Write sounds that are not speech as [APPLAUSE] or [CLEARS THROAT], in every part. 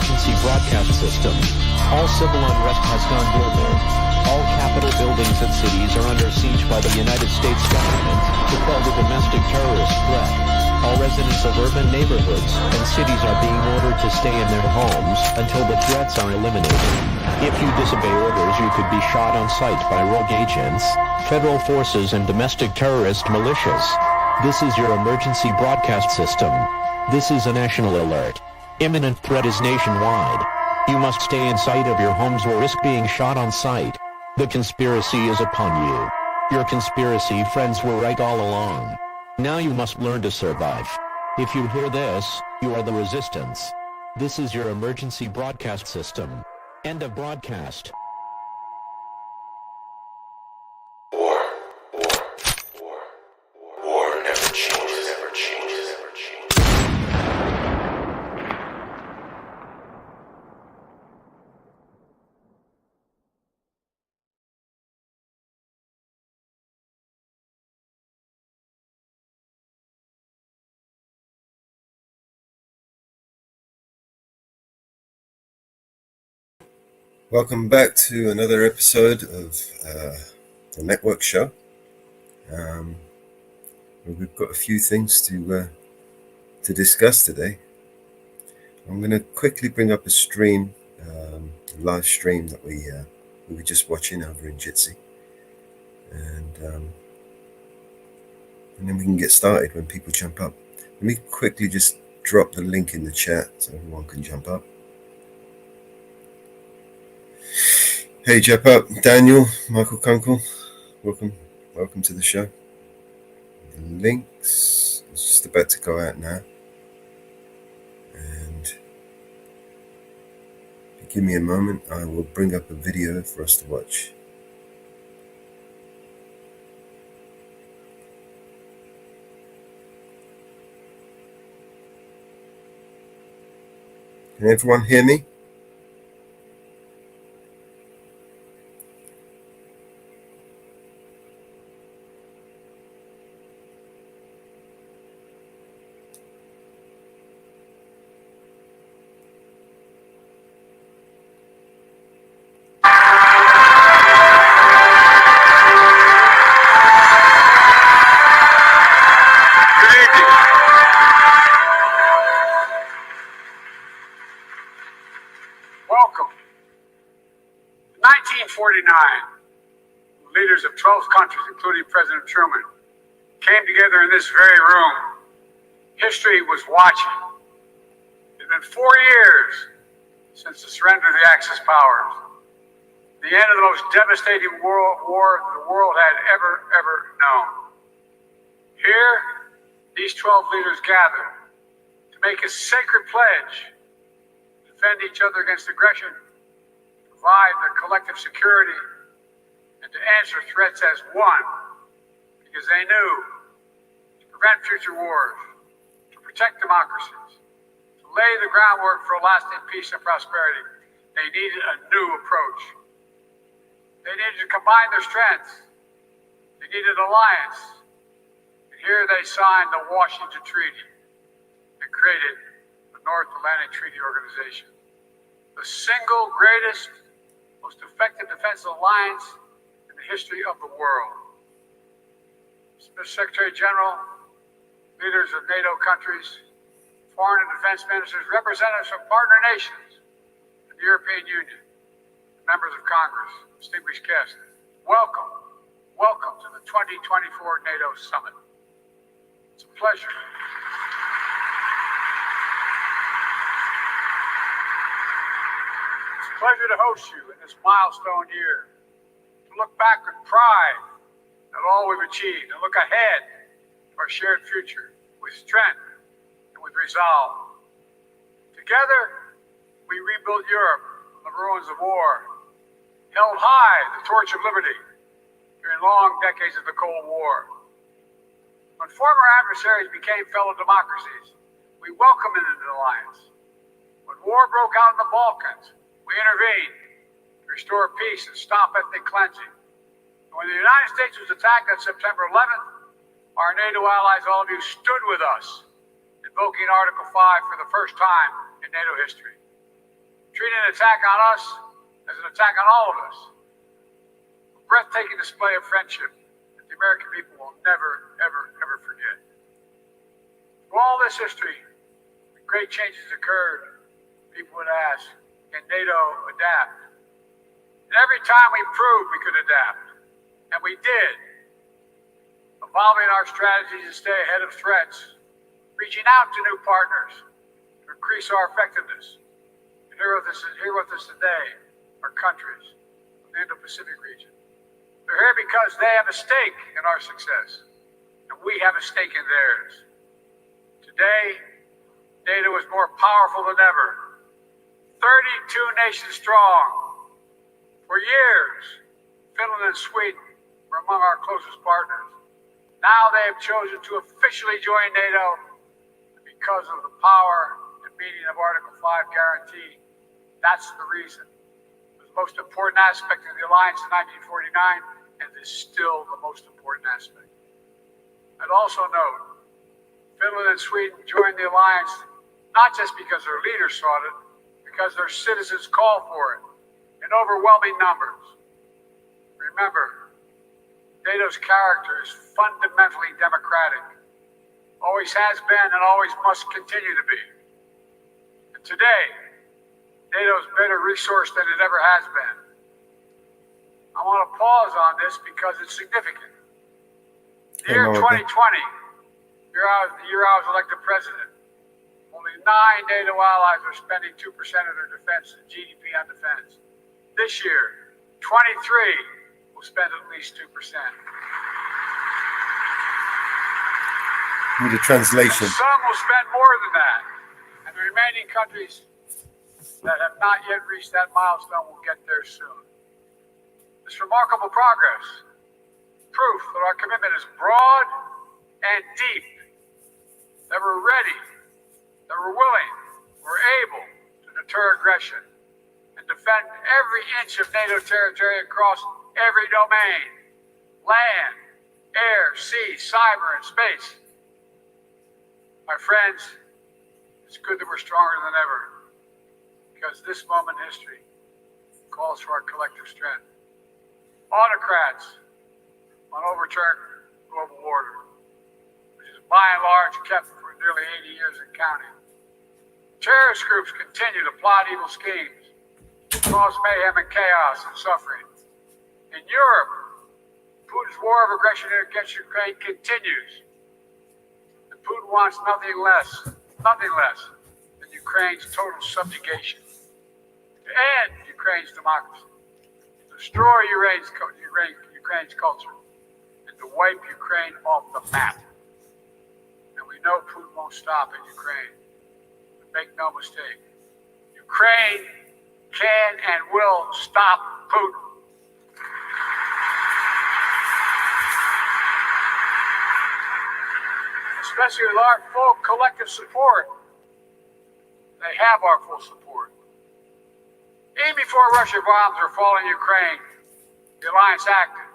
emergency broadcast system. All civil unrest has gone global. All Capitol buildings and cities are under siege by the United States government to quell the domestic terrorist threat. All residents of urban neighborhoods and cities are being ordered to stay in their homes until the threats are eliminated. If you disobey orders, you could be shot on sight by rogue agents, federal forces, and domestic terrorist militias. This is your emergency broadcast system. This is a national alert. Imminent threat is nationwide. You must stay in sight of your homes or risk being shot on sight. The conspiracy is upon you. Your conspiracy friends were right all along. Now you must learn to survive. If you hear this, you are the resistance. This is your emergency broadcast system. End of broadcast. War never changes. Welcome back to another episode of the Network Show. We've got a few things to discuss today. I'm going to quickly bring up a stream, a live stream that we were just watching over in Jitsi, and then we can get started when people jump up. Let me quickly just drop the link in the chat so everyone can jump up. Hey, jump up, Daniel, Michael Kunkel, welcome to the show. The links is just about to go out now, and if you give me a moment, I will bring up a video for us to watch. Can everyone hear me? Leaders of 12 countries, including President Truman, came together in this very room. History was watching. It had been 4 years since the surrender of the Axis powers, the end of the most devastating war the world had ever known. Here, these 12 leaders gathered to make a sacred pledge to defend each other against aggression, provide their collective security, and to answer threats as one, because they knew to prevent future wars, to protect democracies, to lay the groundwork for lasting peace and prosperity, they needed a new approach. They needed to combine their strengths. They needed alliance. And here they signed the Washington Treaty and created the North Atlantic Treaty Organization, the single greatest, most effective defense alliance in the history of the world. Mr. Secretary General, leaders of NATO countries, foreign and defense ministers, representatives from partner nations, and the European Union, members of Congress, distinguished guests, welcome to the 2024 NATO Summit. It's a pleasure. It's a pleasure to host you in this milestone year, to look back with pride at all we've achieved and look ahead to our shared future with strength and with resolve. Together, we rebuilt Europe from the ruins of war, held high the torch of liberty during long decades of the Cold War. When former adversaries became fellow democracies, we welcomed them into the alliance. When war broke out in the Balkans, we intervened to restore peace and stop ethnic cleansing. And when the United States was attacked on September 11th, our NATO allies, all of you, stood with us, invoking Article 5 for the first time in NATO history. treating an attack on us as an attack on all of us. A breathtaking display of friendship that the American people will never, ever, ever forget. Through all this history, when great changes occurred, people would ask, can NATO adapt? And every time we proved we could adapt, and we did, evolving our strategies to stay ahead of threats, reaching out to new partners to increase our effectiveness. And here with us today are countries of the Indo-Pacific region. They're here because they have a stake in our success, and we have a stake in theirs. Today, NATO is more powerful than ever. 32 nations strong. For years, Finland and Sweden were among our closest partners. Now they have chosen to officially join NATO because of the power and meaning of Article 5 guarantee. That's the reason. It was the most important aspect of the alliance in 1949, and is still the most important aspect. I'd also note, Finland and Sweden joined the alliance not just because their leaders sought it, because their citizens called for it in overwhelming numbers. Remember, NATO's character is fundamentally democratic, always has been and always must continue to be. And today, NATO is better resourced than it ever has been. I want to pause on this because it's significant. The year 2020, the year I was elected president, only 9 NATO allies are spending 2% of their defense and GDP on defense. This year, 23 will spend at least 2%. With a translation. And some will spend more than that. And the remaining countries that have not yet reached that milestone will get there soon. This remarkable progress, proof that our commitment is broad and deep, that we're ready, that we're willing, we're able to deter aggression and defend every inch of NATO territory across every domain: land, air, sea, cyber, and space. My friends, it's good that we're stronger than ever, because this moment in history calls for our collective strength. Autocrats want to overturn global order, which is by and large kept for nearly 80 years and counting. Terrorist groups continue to plot evil schemes, cause mayhem and chaos and suffering. In Europe, Putin's war of aggression against Ukraine continues. And Putin wants nothing less than Ukraine's total subjugation, to end Ukraine's democracy, to destroy Ukraine's culture, and to wipe Ukraine off the map. And we know Putin won't stop in Ukraine. But make no mistake, Ukraine can and will stop Putin. Especially with our full collective support. They have our full support. Even before Russian bombs were falling in Ukraine, the alliance acted.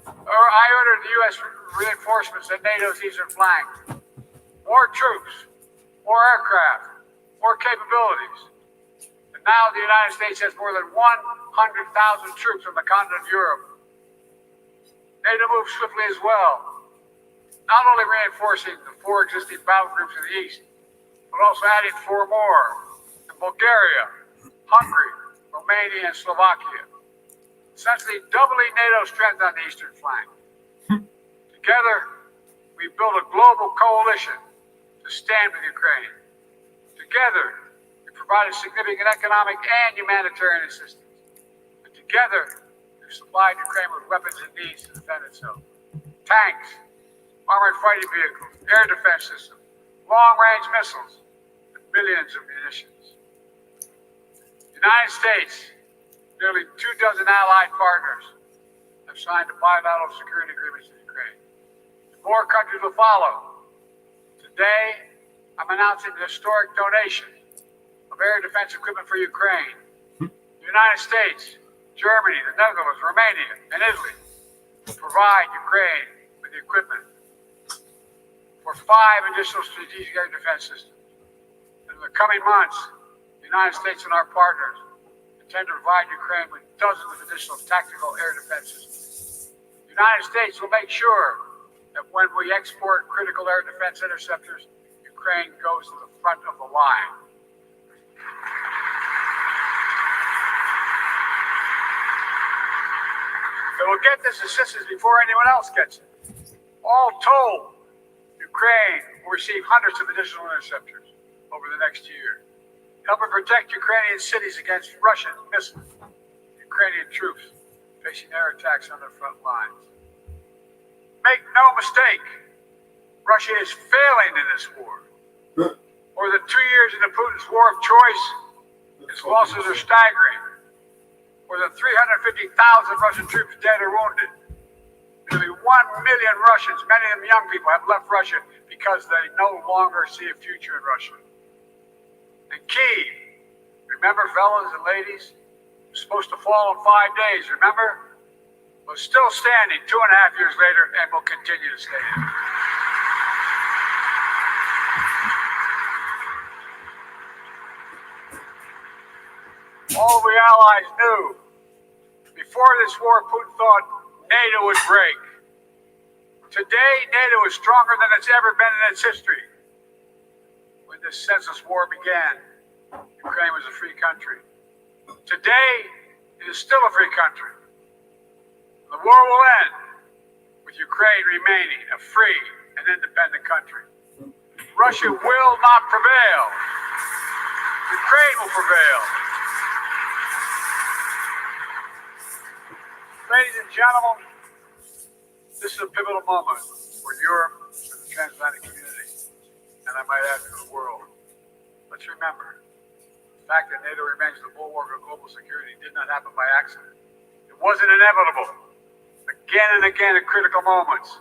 I ordered the U.S. reinforcements at NATO's eastern flank. More troops, more aircraft, more capabilities. And now the United States has more than 100,000 troops on the continent of Europe. NATO moved swiftly as well, not only reinforcing the 4 existing battle groups in the east, but also adding 4 more in Bulgaria, Hungary, Romania, and Slovakia, essentially doubling NATO's strength on the eastern flank. Together, we built a global coalition to stand with Ukraine. Together, we provided significant economic and humanitarian assistance. And together, we've supplied Ukraine with weapons it needs to defend itself. Tanks, armored fighting vehicles, air defense systems, long-range missiles, and billions of munitions. The United States, nearly 24 allied partners, have signed bilateral security agreements with Ukraine. More countries will follow. Today, I'm announcing an historic donation of air defense equipment for Ukraine. The United States, Germany, the Netherlands, Romania, and Italy will provide Ukraine with the equipment for 5 additional strategic air defense systems. In the coming months, the The United States and our partners intend to provide Ukraine with dozens of additional tactical air defenses. The United States will make sure that when we export critical air defense interceptors, Ukraine goes to the front of the line. They will get this assistance before anyone else gets it. All told, Ukraine will receive hundreds of additional interceptors over the next year, helping protect Ukrainian cities against Russian missiles. Ukrainian troops facing air attacks on their front lines. Make no mistake, Russia is failing in this war. Over the 2 years into Putin's war of choice, its losses are staggering. More than 350,000 Russian troops dead or wounded. Nearly 1 million Russians, many of them young people, have left Russia because they no longer see a future in Russia. And Kyiv, remember, fellas and ladies, it was supposed to fall in 5 days, remember? Was still standing 2.5 years later and will continue to stand. All we allies knew before this war, Putin thought NATO would break. Today, NATO is stronger than it's ever been in its history. When this senseless war began, Ukraine was a free country. Today, it is still a free country. The war will end with Ukraine remaining a free and independent country. Russia will not prevail. Ukraine will prevail. Ladies and gentlemen, this is a pivotal moment for Europe, for the transatlantic community, and I might add for the world. Let's remember, the fact that NATO remains the bulwark of global security did not happen by accident. It wasn't inevitable. Again and again at critical moments,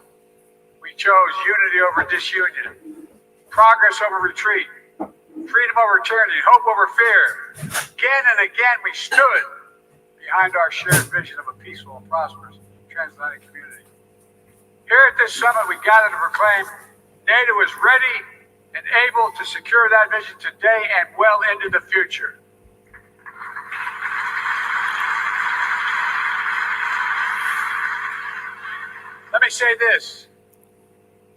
we chose unity over disunion, progress over retreat, freedom over tyranny, hope over fear. Again and again we stood behind our shared vision of a peaceful and prosperous transatlantic community. Here at this summit, we gather to proclaim NATO is ready and able to secure that vision today and well into the future. Let me say this.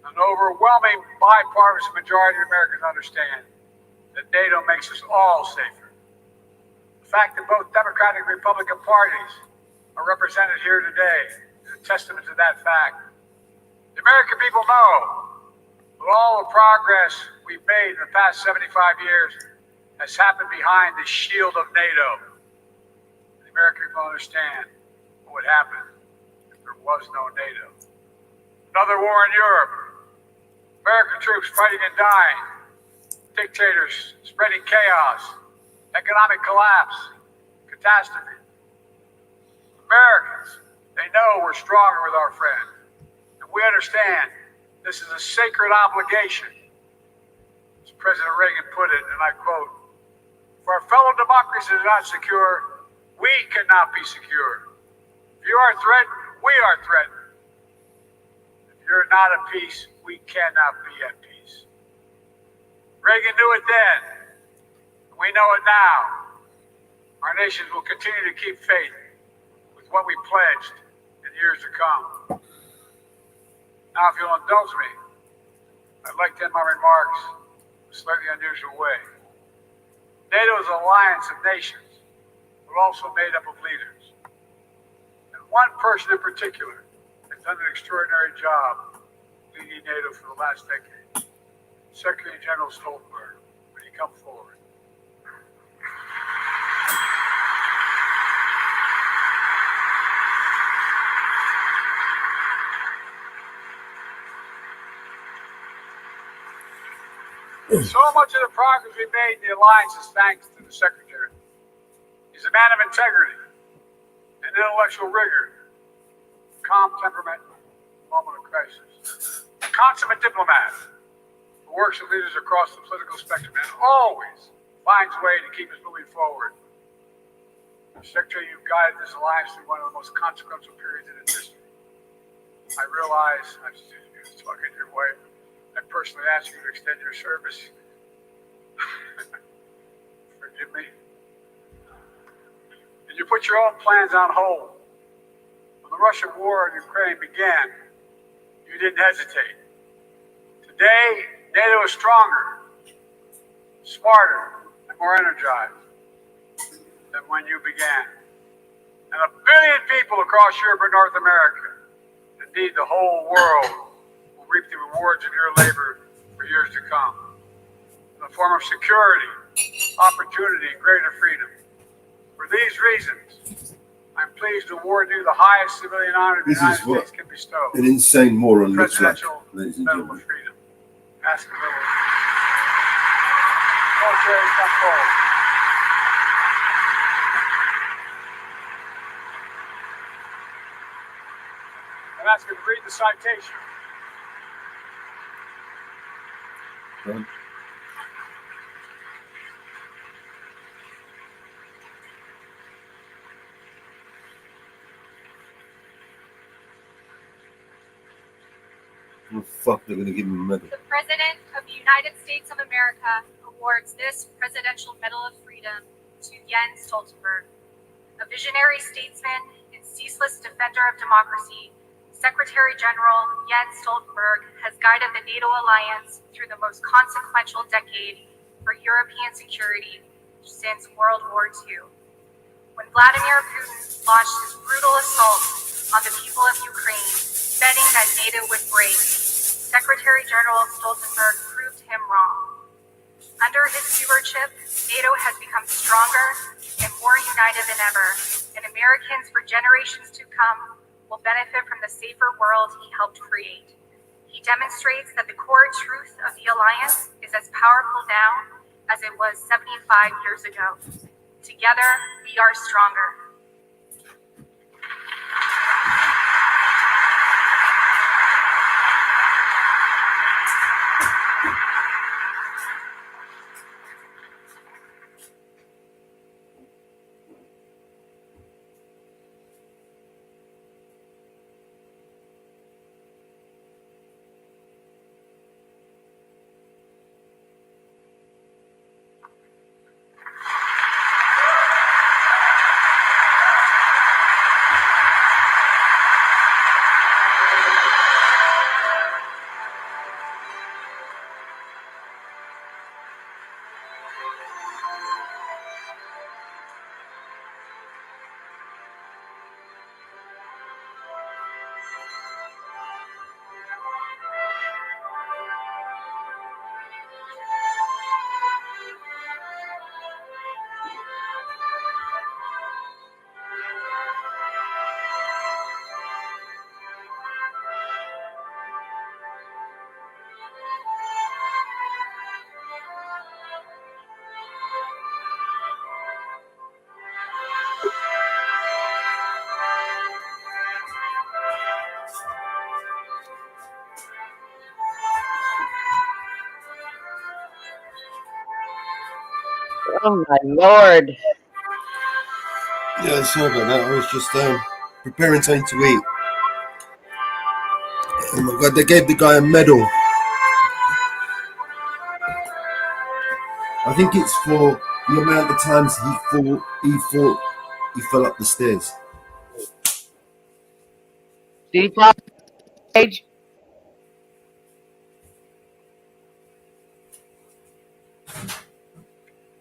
An overwhelming bipartisan majority of Americans understand that NATO makes us all safer. The fact that both Democratic and Republican parties are represented here today is a testament to that fact. The American people know that all the progress we've made in the past 75 years has happened behind the shield of NATO. The American people understand what would happen if there was no NATO. Another war in Europe. American troops fighting and dying. Dictators spreading chaos. Economic collapse. Catastrophe. Americans, they know we're stronger with our friends. And we understand this is a sacred obligation. As President Reagan put it, and I quote, "For our fellow democracies are not secure, we cannot be secure. If you are threatened, we are threatened. If you're not at peace, we cannot be at peace." Reagan knew it then. We know it now. Our nations will continue to keep faith with what we pledged in years to come. Now, if you'll indulge me, I'd like to end my remarks in a slightly unusual way. NATO is an alliance of nations, but also made up of leaders. And one person in particular has done an extraordinary job leading NATO for the last decade. Secretary General Stoltenberg, would you come forward? So much of the progress we made in the alliance is thanks to the Secretary. He's a man of integrity and intellectual rigor, calm temperament, moment of crisis. A consummate diplomat who works with leaders across the political spectrum and always finds a way to keep us moving forward. Secretary, you've guided this alliance through one of the most consequential periods in its history. I realize, I'm just talking to your wife, I personally ask you to extend your service Forgive me. Did you put your own plans on hold? When the Russian war in Ukraine began, you didn't hesitate. Today, NATO is stronger, smarter, and more energized than when you began. And 1 billion people across Europe and North America, indeed the whole world, will reap the rewards of your labor for years to come in the form of security, opportunity, and greater freedom. For these reasons, I'm pleased to award you the highest civilian honor the United States can bestow. An insane moron looks like, Presidential ladies and Medal gentlemen. of Freedom. Ask a little. Military, come forward. I'm asking to read the citation. Done. Oh, fuck, they're gonna give him a medal. The President of the United States of America awards this Presidential Medal of Freedom to Jens Stoltenberg, a visionary statesman and ceaseless defender of democracy. Secretary General Jens Stoltenberg has guided the NATO alliance through the most consequential decade for European security since World War II. When Vladimir Putin launched his brutal assault on the people of Ukraine, betting that NATO would break, Secretary General Stoltenberg proved him wrong. Under his stewardship, NATO has become stronger and more united than ever, and Americans for generations to come will benefit from the safer world he helped create. He demonstrates that the core truth of the alliance is as powerful now as it was 75 years ago. Together, we are stronger. Oh my lord. Yeah, sorry about that. I was just preparing something to eat. Oh my god, they gave the guy a medal. I think it's for the amount of times he fell up the stairs. Did he fall stage?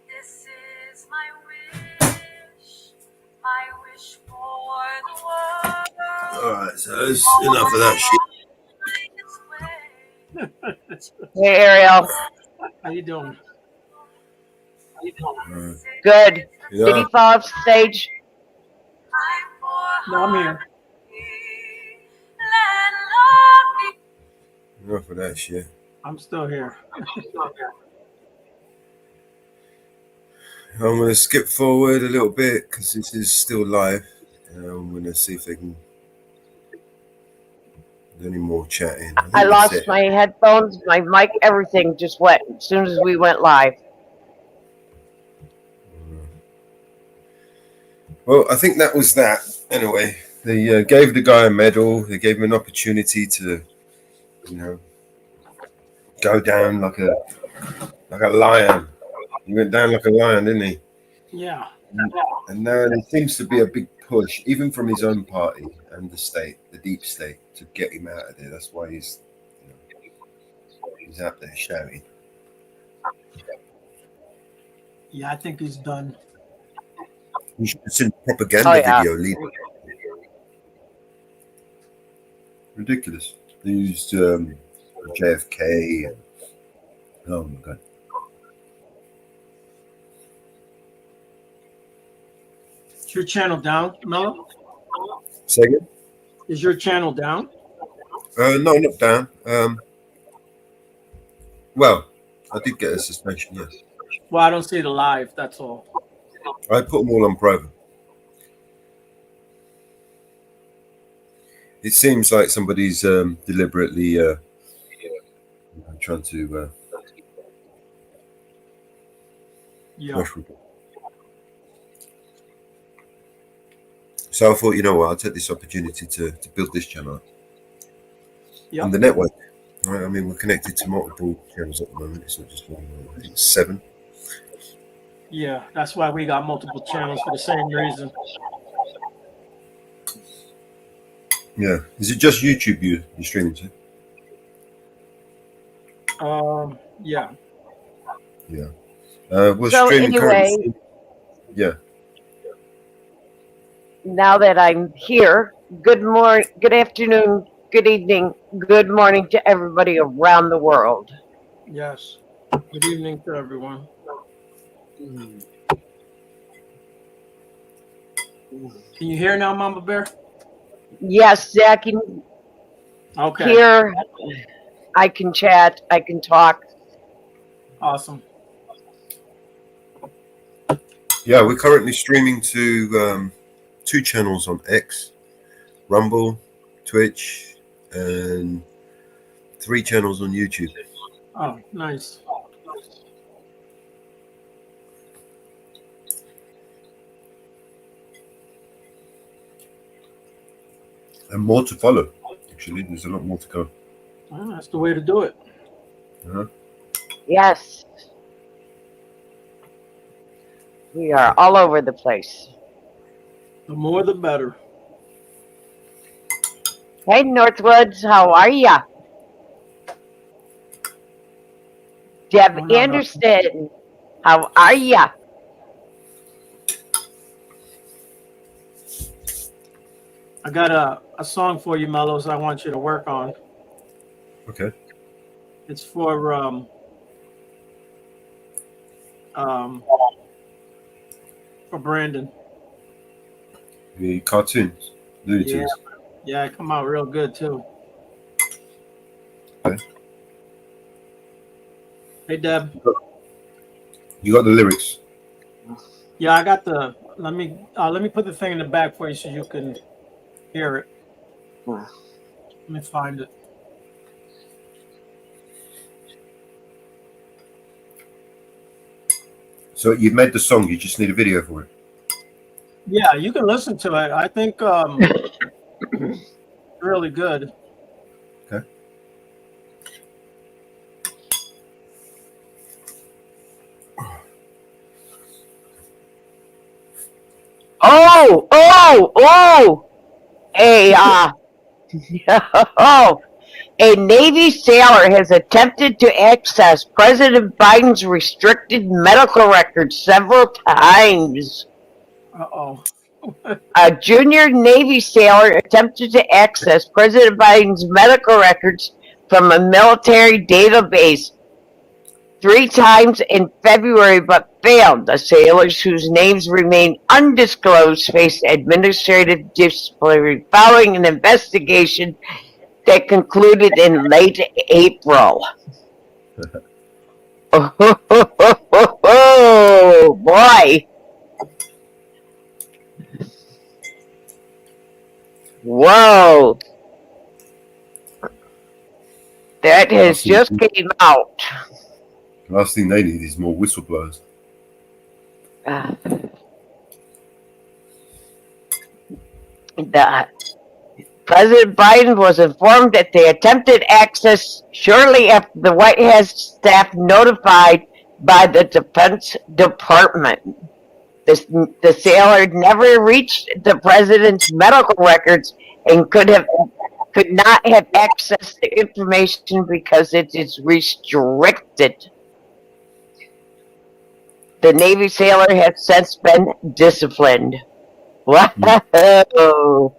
This is my wish for the world. Alright, so that's enough of that shit. Hey Ariel. How you doing? Good. Yeah. Did he fall off stage? No, I'm here. Enough of that shit. I'm still here. I'm going to skip forward a little bit because this is still live. I'm going to see if they can do any more chatting. I think that's lost it. my headphones, my mic, everything just went as soon as we went live. Well, I think that was that. Anyway, they gave the guy a medal. They gave him an opportunity to, go down like a lion, He went down like a lion, didn't he? Yeah. And now there seems to be a big push, even from his own party and the state, the deep state, to get him out of there. That's why he's out there shouting. Yeah, I think he's done. You should have seen the propaganda Oh, yeah. video leading. Ridiculous. They used JFK. And, oh my god. Is your channel down, Mello? Say again? Is your channel down? No, not down. Well, I did get a suspension, yes. Well, I don't see the live. That's all. I put them all on private. It seems like somebody's deliberately trying to Yeah. push people. So I thought, you know what, I'll take this opportunity to build this channel Yeah. on the network. Right? I mean, we're connected to multiple channels at the moment. It's not just one. I think it's 7. Yeah. That's why we got multiple channels for the same reason. Yeah. Is it just YouTube you're streaming to? Yeah. Yeah. We're So streaming anyway, currently. Yeah. now that I'm here, good morning, good afternoon, good evening, good morning to everybody around the world. Yes. Good evening to everyone. Can you hear now, Mama Bear? Yes, I can Okay. hear, I can chat, I can talk. Awesome. Yeah, we're currently streaming to 2 channels on X, Rumble, Twitch, and 3 channels on YouTube. Oh, nice. And more to follow. Actually, there's a lot more to go. Well, that's the way to do it. Uh-huh. Yes. We are all over the place. The more, the better. Hey, Northwoods, how are ya? Deb Oh, no, no. Anderson, how are ya? I got a song for you, Mellows, I want you to work on. Okay. It's for Brandon. The cartoons, Looney Yeah. Tunes. Yeah, it come out real good too. Okay. Hey Deb. You got the lyrics. Yeah, I got the. Let me put the thing in the back for you so you can hear it. Let me find it. So you've made the song, you just need a video for it. Yeah, you can listen to it. I think really good. Okay. Oh! A Navy sailor has attempted to access President Biden's restricted medical records several times. Uh-oh. A junior Navy sailor attempted to access President Biden's medical records from a military database 3 times in February but failed. The sailors, whose names remain undisclosed, faced administrative discipline following an investigation that concluded in late April. Oh boy. Whoa. That has just came out. Last thing they need is more whistleblowers. President Biden was informed that the attempted access shortly after the White House staff notified by the Defense Department. The sailor never reached the president's medical records and could not have access to information because it is restricted. The Navy sailor has since been disciplined. Whoa.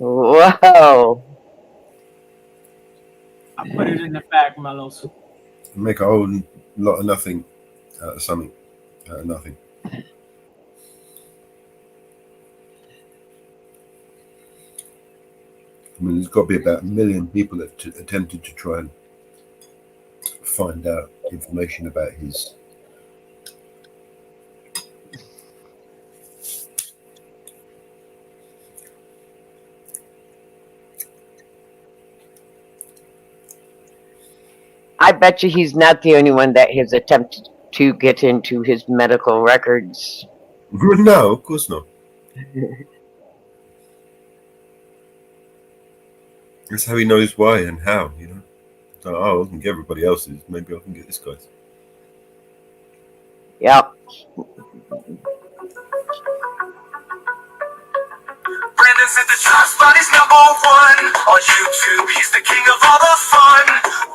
Whoa. I put it in the back, Mellows. Make a whole lot of nothing out of something. Out of nothing. I mean, there's got to be about 1 million people that attempted to try and find out information about his. I bet you he's not the only one that has attempted to get into his medical records. No, of course not. That's how he knows why and how, you know. So, oh, I can get everybody else's. Maybe I can get this guy's. Yep. Brandon said the Trust Body's #1 on YouTube. He's the king of all the fun.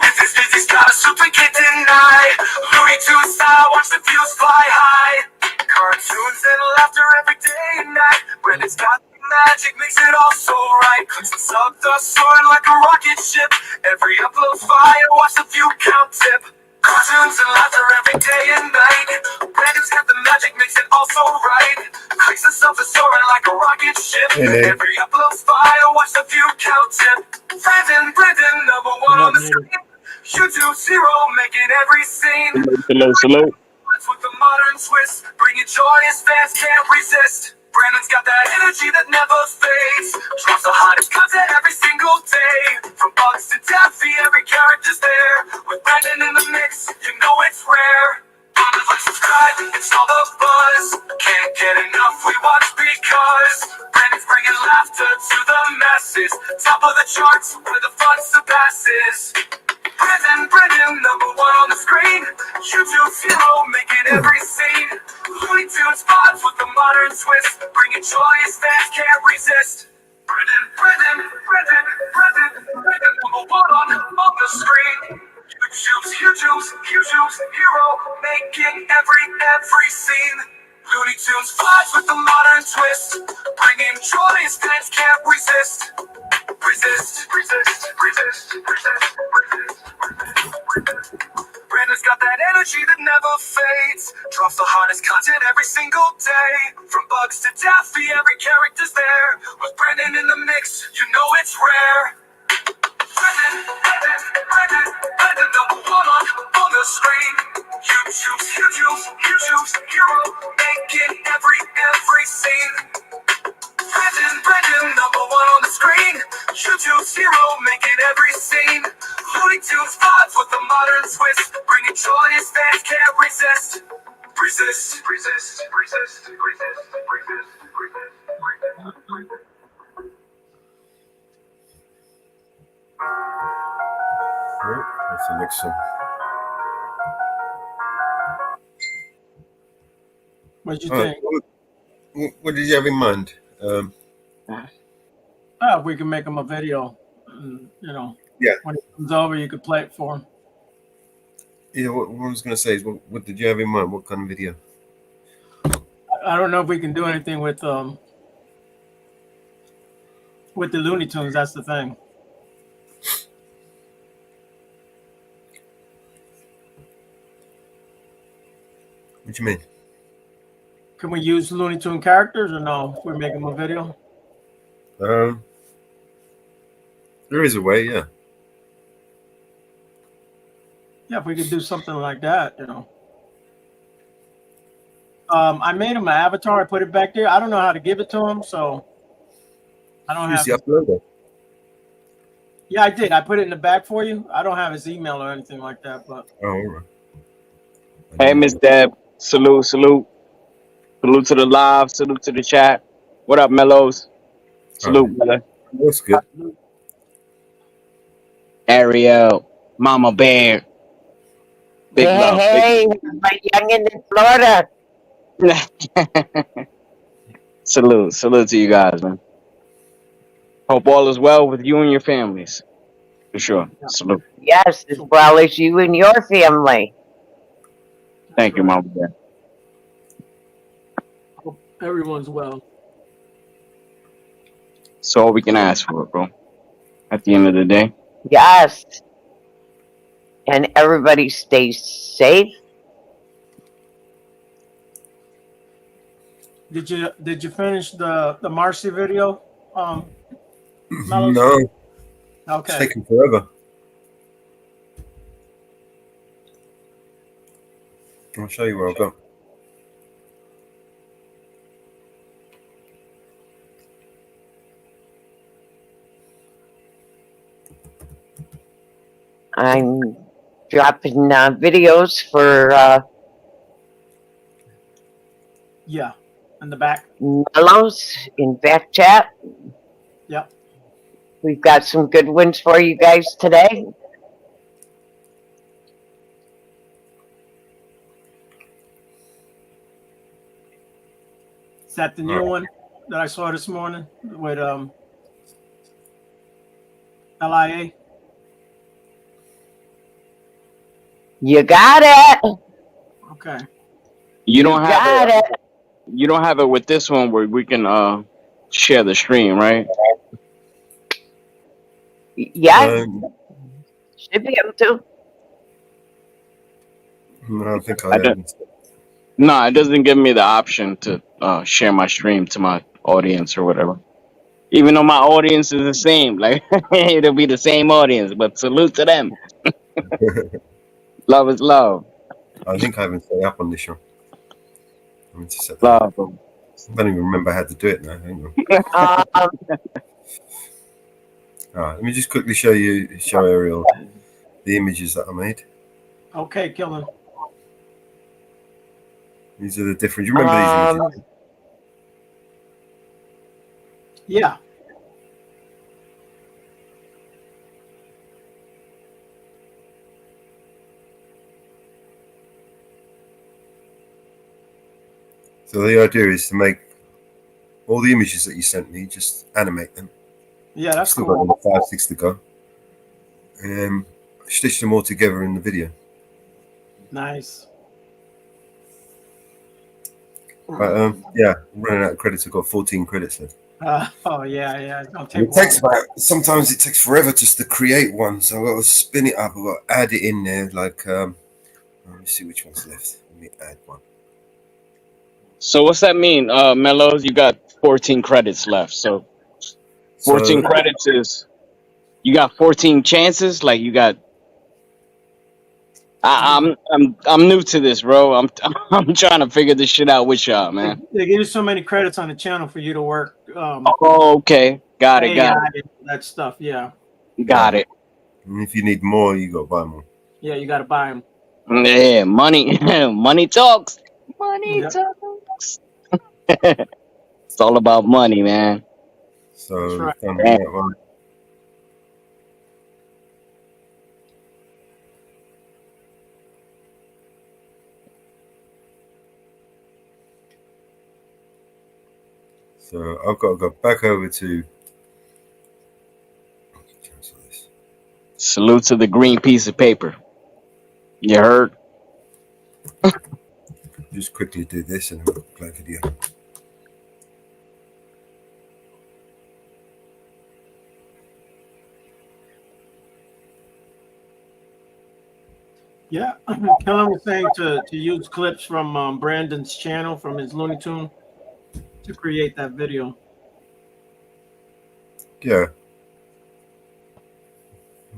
With his busy's got a super kid deny. Louis Tunes style, watch the views fly high. Cartoons and laughter every day and night. Brandon's got the magic, makes it all so right. Clicks and sub dust soaring like a rocket ship. Every upload fire, watch the view count tip. Cartoons and laughter every day and night. Brandon's got the magic, makes it all so right. Clicks and stuff is soaring like a rocket ship. Every upload's fire, watch the view count tip. Brandon, #1 on the screen. YouTube zero, making every scene. Salute. With the modern twist, bringing joy his fans can't resist. Brandon's got that energy that never fades. Drops the hottest content every single day. From bugs to Daffy, every character's there. With Brandon in the mix, you know it's rare. Like, subscribe, it's all the buzz. Can't get enough, we watch because Brandon's bringing laughter to the masses. Top of the charts, where the fun surpasses. Brandon, #1 on the screen. YouTube zero, making every scene. Looney Tunes spots with the modern twist. Bringing joy his fans can't resist. Brandon, #1 on the screen. YouTube's hero, making every scene. Looney Tunes vibes with the modern twist. Bringing joy his fans can't resist. Resist. Brandon's got that energy that never fades. Drops the hottest content every single day. From bugs to Daffy, every character's there. With Brandon in the mix, you know it's rare. Brandon, #1 on the screen. YouTube's hero, making every scene. Brandon, #1 on the screen. YouTube's hero, making every scene. Looney Tunes vibes with the modern twist. Bringing joy his fans can't resist. Resist. Right, what's the next song? What do you Alright, think? what did you have in mind? We can make him a video. You know, Yeah. when it comes over, you could play it for him. Yeah, what I was going to say is, what did you have in mind? What kind of video? I don't know if we can do anything with the Looney Tunes. That's the thing. What do you mean? Can we use Looney Tune characters or no? If we make them a video. There is a way, yeah. Yeah, if we could do something like that, you know. I made him an avatar. I put it back there. I don't know how to give it to him, so I don't Use have. the uploader. Yeah, I did. I put it in the back for you. I don't have his email or anything like that, but Oh, all right. Hey, Miss Deb. Salute. Salute to the live. Salute to the chat. What up, Mellows? Salute, brother. That's good. Ariel, Mama Bear, big Hey, love, big. hey, hey, my youngin' in Florida. Salute to you guys, man. Hope all is well with you and your families, for sure. Yeah. Salute. Yes, as well as you and your family. Thank you, right. Mama Bear. Hope everyone's well. That's all we can ask for, bro. At the end of the day. Yes. And everybody stays safe. Did you finish the Marcy video? Mellows? No, it's Okay. taken forever. I'll show you where I've got. I'm dropping videos for Yeah. In the back. Mellows in back chat. Yep. We've got some good ones for you guys today. Is that the new one that I saw this morning with LIA? You got it. Okay. You don't have got it. it. You don't have it with this one where we can share the stream, right? Yeah, should be able to. No, I think I I don't. haven't. No, it doesn't give me the option to share my stream to my audience or whatever. Even though my audience is the same, like it'll be the same audience, but salute to them. Love is love. I think I haven't set it up on this show. I need to set that up. Love. I don't even remember how to do it now. Hang on. Um, All right, let me just quickly show Ariel the images that I made. Okay, Killing. These are the different. Do you remember these images? Yeah. So the idea is to make all the images that you sent me, just animate them. Yeah, that's Still cool. got another 5, 6 to go. And stitch them all together in the video. Nice. But yeah, I'm running out of credits. I've got 14 credits left. Oh yeah. I'll And take it takes sometimes it takes forever just to create one. So I've got to spin it up. I've got to add it in there. Like, let me see which one's left. Let me add one. So what's that mean, Mellows? You got 14 credits left. So 14 So, credits is you got 14 chances. Like you got. I'm new to this, bro. I'm trying to figure this shit out with y'all, man. They give you so many credits on the channel for you to work. Oh, okay, got it, got AI, that stuff. Yeah. it, got it. and if you need more, you got to buy more. Yeah, you got to buy them. Yeah, money, money talks. Money Yep. talks. It's all about money, man. So That's right. done Damn. that one. So I've got to go back over to. Cancel this. Salute to the green piece of paper. You heard? Just quickly do this and then we'll play video. Yeah. Kellen was saying to use clips from Brandon's channel, from his Looney Tune, to create that video. Yeah.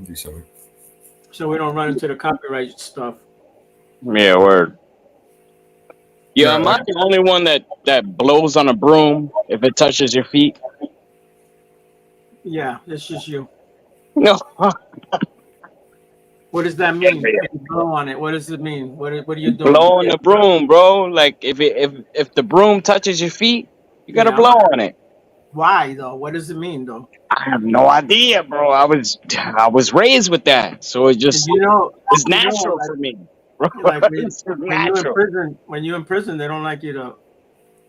Do something. So we don't run into the copyright stuff. Yeah, word. Yeah, Yeah, am I the only one that blows on a broom if it touches your feet? Yeah, it's just you. No. What does that mean? If you blow on it, what does it mean? What are you doing? Blow on the broom, bro. Like if the broom touches your feet, you gotta Yeah. blow on it. Why though? What does it mean though? I have no idea, bro. I was raised with that, so it And just it's natural for me, bro. like It's just when you in natural. prison, they don't like you to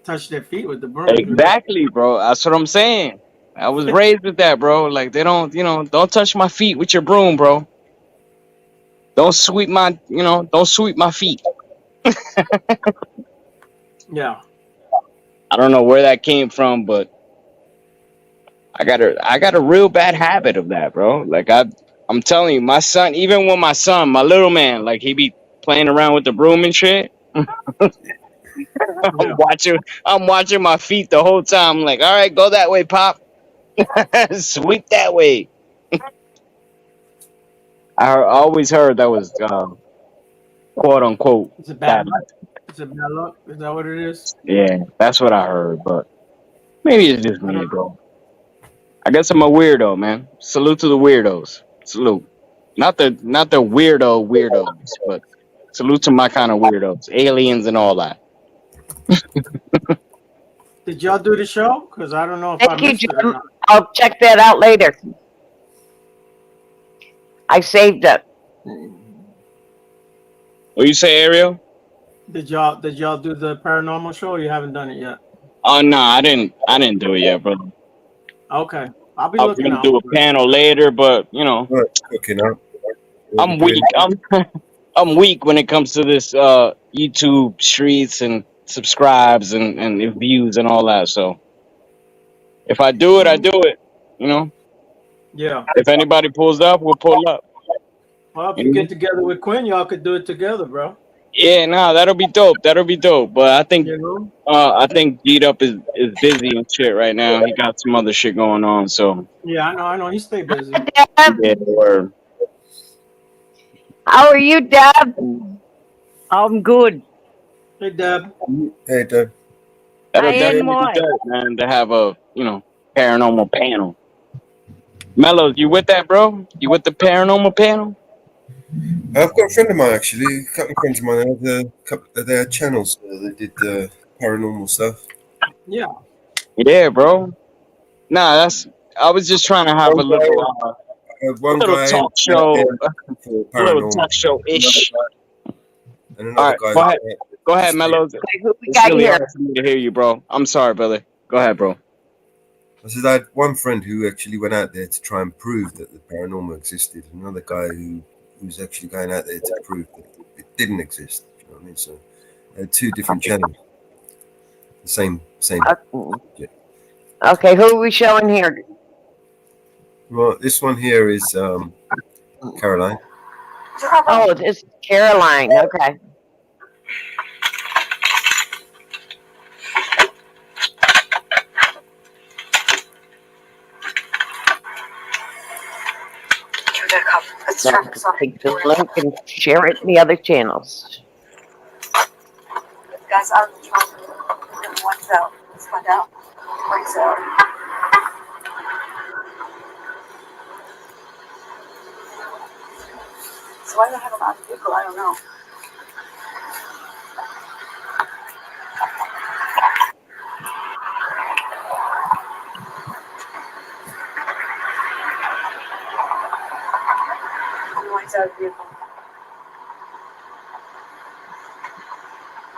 touch their feet with the broom. Do they? Exactly, bro. That's what I'm saying. I was raised with that, bro. Like they don't, don't touch my feet with your broom, bro. Don't sweep my, don't sweep my feet. Yeah. I don't know where that came from, but I got a real bad habit of that, bro. Like I'm telling you, my son, even when my little man, like he be playing around with the broom and shit. Yeah. I'm watching my feet the whole time. I'm like, all right, go that way, pop. Sweep that way. I always heard that was quote unquote It's a bad bad luck. luck. It's a bad luck. Is that what it is? Yeah, that's what I heard, but maybe it's just I me, don't know. bro. I guess I'm a weirdo, man. Salute to the weirdos. Salute. Not the weirdos, but salute to my kind of weirdos, aliens and all that. Did y'all do the show? Because I don't know if I Thank you, missed it or Jim. not. I'll check that out later. I saved it. What you say, Ariel? Did y'all do the paranormal show? Or you haven't done it yet. Oh no, I didn't do it yet, bro. Okay, I'll be I was looking gonna out do a for it. panel later, but Right, cooking up. I'm weak. I'm weak when it comes to this YouTube streets and subscribes and views and all that. So if I do it, I do it. You know, Yeah. if anybody pulls up, we'll pull up. Well, if You you know? get together with Quinn, y'all could do it together, bro. Yeah, no, that'll be dope. That'll be dope. But You know? I think Geet Up is busy and shit right now. He got some other shit going on. So Yeah, I know. He stay busy. Deb, yeah, word. how are you, Deb? I'm good. Hey, Deb. Hey, Deb. That'll I am definitely be what? dope, man. To have a paranormal panel. Mellows, you with that, bro? You with the paranormal panel? I've got a friend of mine actually. A couple of friends of mine have a couple of their channels. They did paranormal stuff. Yeah. Yeah, bro. Nah, I was just trying to have One one little guy talk went out show, there for a little paranormal, talk show ish. and All another right, guy go ahead. Go ahead, just Mellows. Okay, who we It's got really here? hard for me to hear you, bro. I'm sorry, brother. Go ahead, bro. I said I had one friend who actually went out there to try and prove that the paranormal existed. Another guy who's actually going out there to prove that it didn't exist. You know what I mean? So two different channels, the same. Okay, who are we showing here? Well, this one here is Caroline. Oh, it's Caroline. Okay. So take the link and share it in the other channels. Guys, out of the trunk. And one's out. Let's find out. One's out. So why do they have them out of the vehicle? I don't know. One's out of the vehicle.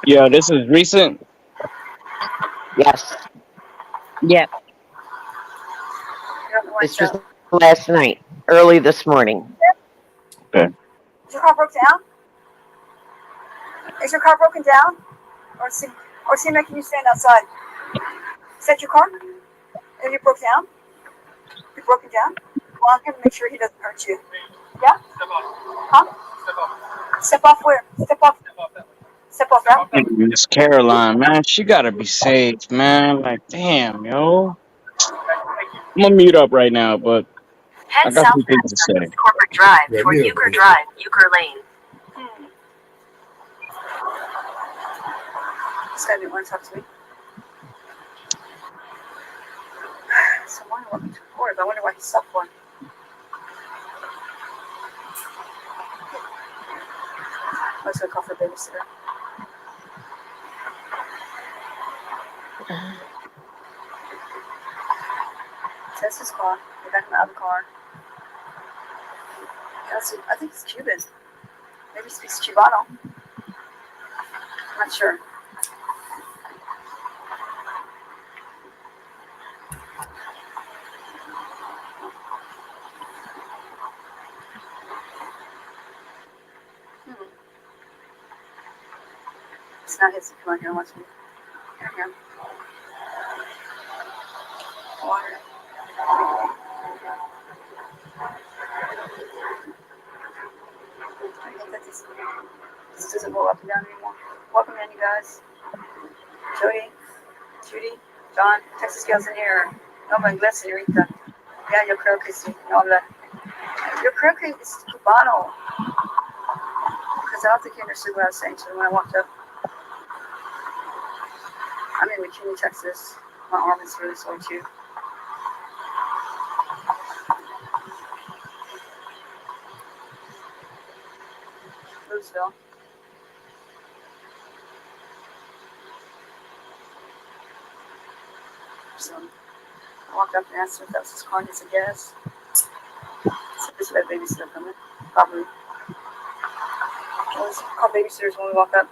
Yeah, this is recent. Yes. Yep. This was last night, early this morning. Okay. Is your car broke down? Is your car broken down? Or is he making you stand outside? Is that your car? And you broke down? You broken down? Well, I'm gonna make sure he doesn't hurt you. Yeah? Step off. Huh? Step off where? Step off. Step off that way. Miss Caroline, man, she gotta be safe, man. Like, damn, yo. I'm gonna mute up right now, but I Head got south some things to say. Corporate Drive Yeah, toward yeah. Euchre Drive, Euchre Lane. This guy didn't want to talk to me. So I wonder what we took for. I wonder why he stopped one. I was gonna call for a babysitter. That's his car. Get back in the other car. I think it's Cuban. Maybe he speaks Cubano. I'm not sure. It's not his. Come on here, watch me. Here. Water. I think that this doesn't go up and down anymore. Welcome in, you guys. Judy, John, Texas Gals in here. No me inglés, señorita. Ya, yo creo que sí. No habla. Yo creo que es cubano. Because I don't think he understood what I was saying to him when I walked up. I'm in McKinney, Texas. My arm is really sore too. Louisville. So I walked up and asked him if that was his car, and he said yes. So this way, babysitter coming, probably. Let's call babysitters when we walk up.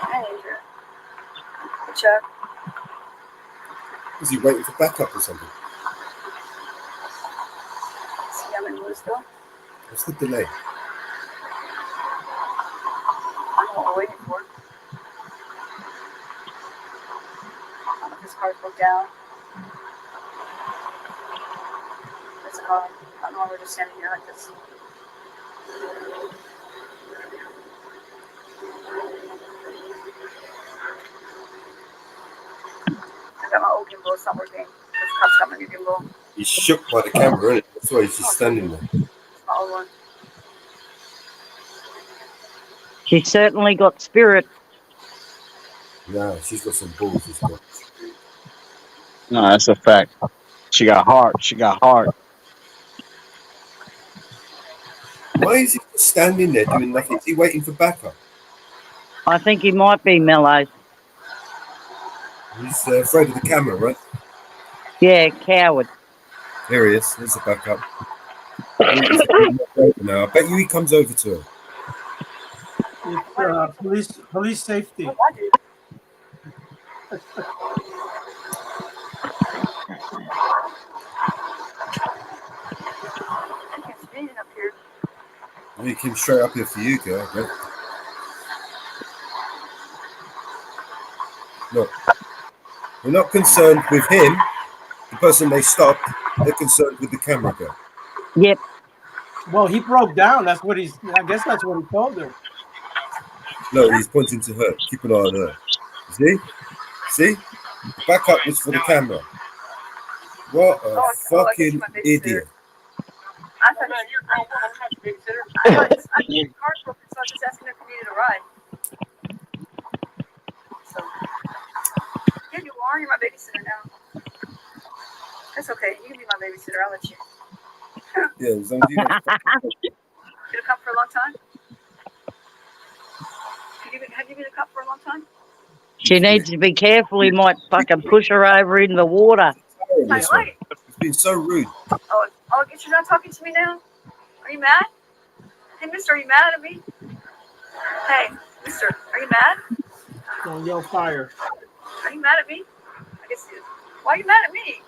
Hey, Andrew. Hey, Chuck. Is he waiting for backup or something? See, I'm in Louisville. What's the delay? I don't know what we're waiting for. I don't know if his car's broke down. There's a car. I don't know why we're just standing here like this. I got my old gimbal. It's not working. This cop's got my new gimbal. He's shook by the camera, isn't it? That's why he's just standing there. It's my old one. She certainly got spirit. Nah, she's got some balls, this girl. No, that's a fact. She got heart. She got heart. Why is he just standing there doing nothing? Is he waiting for backup? I think he might be Mellow. He's afraid of the camera, right? Yeah, coward. Here he is. There's the backup. No, I bet you he comes over to her. It's police safety. What I do? I can't see anything up here. He came straight up here for you, girl. I bet. Look, we're not concerned with him, the person they stopped. They're concerned with the camera girl. Yep. Well, he broke down. I guess that's what he told her. Look, he's pointing to her. Keep an eye on her. See? The backup was for the camera. What a fucking idiot. I thought your car's broken, so I was just asking if you needed a ride. So, yeah, you are. You're my babysitter now. That's okay. You can be my babysitter. I'll let you. Yeah, as long as you don't Gonna come for a long time? Have you been a cup for a long time? She needs to be careful. He might fucking push her over in the water. Yes, man. It's been so rude. Oh, I guess you're not talking to me now? Are you mad? Hey, mister, are you mad at me? Hey, mister, are you mad? Don't yell fire. Are you mad at me? I guess you. Why are you mad at me?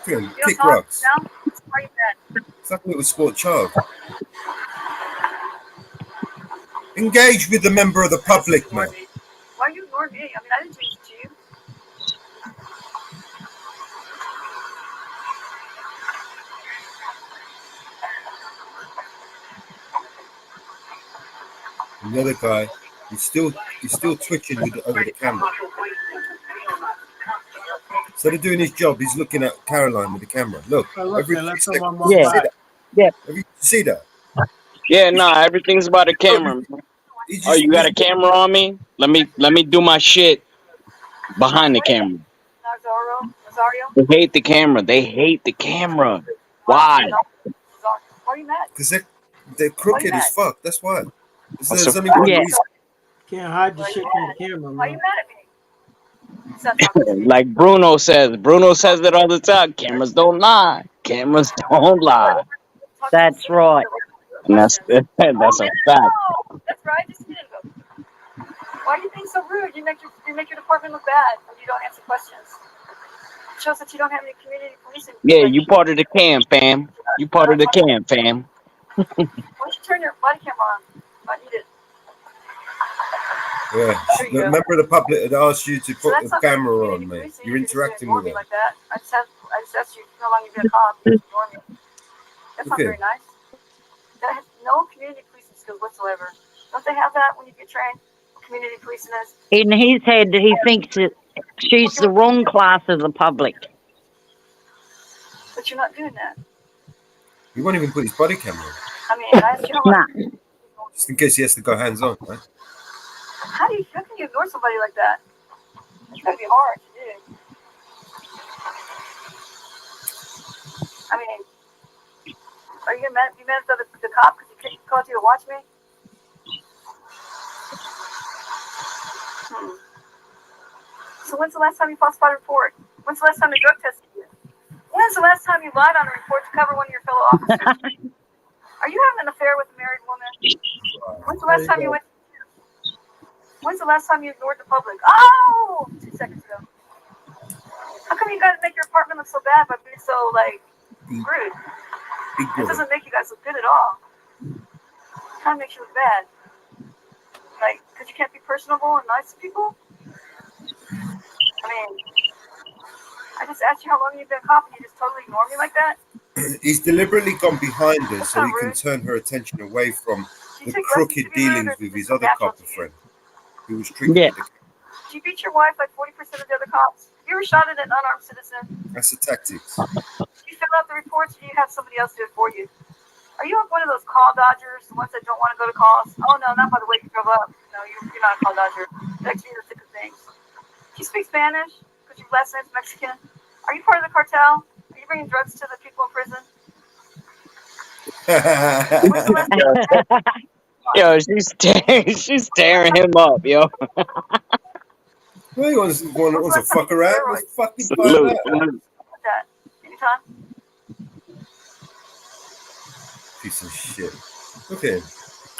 Kick You don't talk rocks. now? Why are you mad? It's like a little sport child. Engage with the member of the public, man. Why are you ignoring me? I mean, I didn't do anything to you. And the other guy, he's still twitching over the camera. Instead of doing his job, he's looking at Caroline with the camera. Look, every Let 3 someone seconds. walk Yeah. by. Yeah. Have you see that? Yeah, nah, everything's about a camera. Man. He Oh, you got a camera on me? Let me do my shit behind the camera. Rosario? They hate the camera. They hate the camera. Why? Why are are you mad? Because they're crooked as mad? fuck. That's why. That's There's a only one Yeah. reason. Can't hide the Why are shit you from the mad? camera, Why are you man. mad at me? It's not talking to you. like Bruno says. Bruno says it all the time. Cameras don't lie. Cameras don't lie. Talk to That's the right. And that's questions. that's a fact. No, that's right. Just a minute ago. Why are you being so rude? You make your department look bad when you don't answer questions. It shows that you don't have any community policing. Yeah, you part of the cam, fam. You part of the cam, fam. Why don't you turn your body camera on? I need it. Yeah. There you The go. member of the public had asked you to So put that's the not camera community on, mate. policing. You're You just interacting ignore with me her. like that. I just asked you how long you've been a cop. You just ignore me. That's not Okay. very nice. That has no community policing skills whatsoever. Don't they have that when you get trained? Community policing is. In his head, he thinks that she's the wrong class of the public. But you're not doing that. He won't even put his body camera on, I mean, I asked you how long. Nah. just in case he has to go hands on, right? How can you ignore somebody like that? It's gotta be hard to do. I mean, are you mad at the cop because he called you to watch me? So when's the last time you falsified a report? When's the last time they drug tested you? When's the last time you lied on a report to cover one of your fellow officers? Are you having an affair with a married woman? When's the last time you went? When's the last time you ignored the public? Oh, 2 seconds ago. How come you guys make your apartment look so bad by being so rude? Big It brother. doesn't make you guys look good at all. It kind of makes you look bad. Because you can't be personable and nice to people. I mean, I just asked you how long you've been a cop and you just totally ignore me like that? He's deliberately gone behind her That's so he not can rude. turn her attention away from Do the you take lessons crooked to be rude, dealings or with is his it other natural copper to you? friend, who was treated Yeah. with the. Do you beat your wife like 40% of the other cops? Have you ever shot at an unarmed citizen? That's the tactics. Do you fill out the reports or do you have somebody else do it for you? Are you one of those call dodgers, the ones that don't want to go to calls? Oh, no, not by the way you drove up. No, you're not a call dodger. You're actually in the thick of things. Do you speak Spanish? Because your last name's Mexican. Are you part of the cartel? Are you bringing drugs to the people in prison? When's the last time? Yo, she's tearing him up, yo. Well, he wants to fuck around. Let's fucking find Salute, out. salute. Like that? Anytime? Piece of shit. Okay.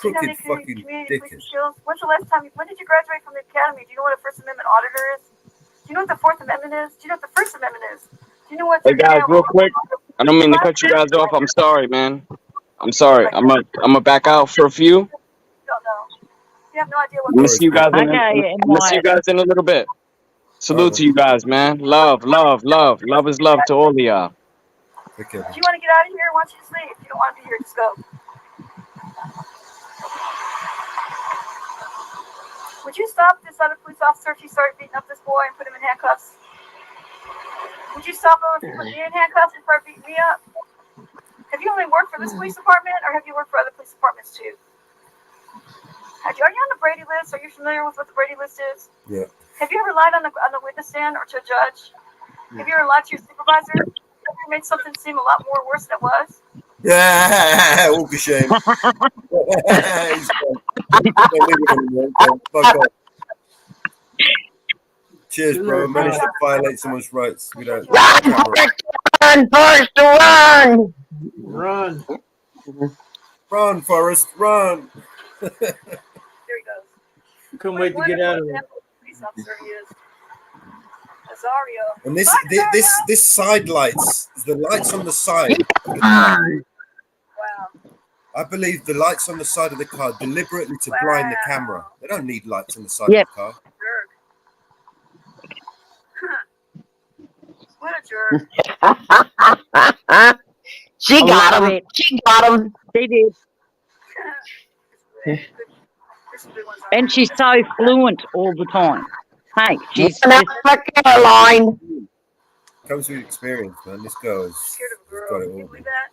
Do you have Crooked any fucking community dickhead. policing skills? When's the last time? When did you graduate from the academy? Do you know what a First Amendment auditor is? Do you know what the Fourth Amendment is? Do you know what the First Amendment is? Do you know what? Hey guys, real quick. I don't mean to cut you guys off. I'm sorry, man. I'm sorry. I'm gonna back out for a few. You don't know. You have no idea what. I'm gonna see you guys in Okay, I'm gonna see you guys in a little bit. Salute to you guys, man. Love, love, love. Love is love to all of y'all. Okay. If you want to get out of here, why don't you just leave? If you don't want to be here, just go. Would you stop this other police officer if he started beating up this boy and put him in handcuffs? Would you stop him if he put me in handcuffs and started beating me up? Have you only worked for this police department, or have you worked for other police departments too? Are you on the Brady list? Are you familiar with what the Brady list is? Yeah. Have you ever lied on the witness stand or to a judge? Have you ever lied to your supervisor? Have you ever made something seem a lot more worse than it was? Yeah, walk of shame. He's gone. Fuck off. Cheers, bro. Managed to violate someone's rights without camera. Run, Forrest, run! Run. Run, Forrest, run. There he goes. Couldn't wait to get out of there. Police officer he is. Azario. And Bye, this side lights, the lights on the side. Wow. I believe the lights on the side of the car deliberately to blind the camera. They don't need lights on the side Yep. of the car. Jerk. What a jerk. She got him. She got him. They did. There's some good ones on And there. she's so fluent all the time. Hey, she's Not for Caroline. Comes with experience, man. This girl has Scared of a girl. got it Can you all. believe that?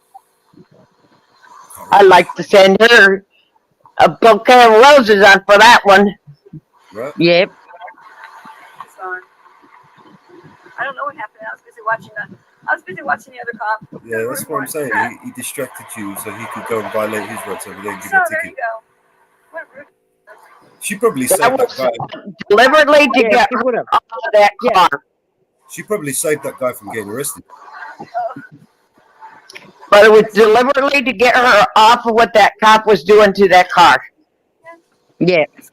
I'd like to send her a bouquet of roses on for that one. Right? yep. It's on. I don't know what happened. I was busy watching I was busy watching the other cop. Yeah, that's what I'm saying. He distracted you so he could go and violate his rights over there and give So you a there you ticket. go. What rude. She probably That saved that was guy. deliberately to Yeah, get she her would have. off of that Yeah. car. She probably saved that guy from getting arrested. But it was deliberately to get her off of what that cop was doing to that car. Yeah. It's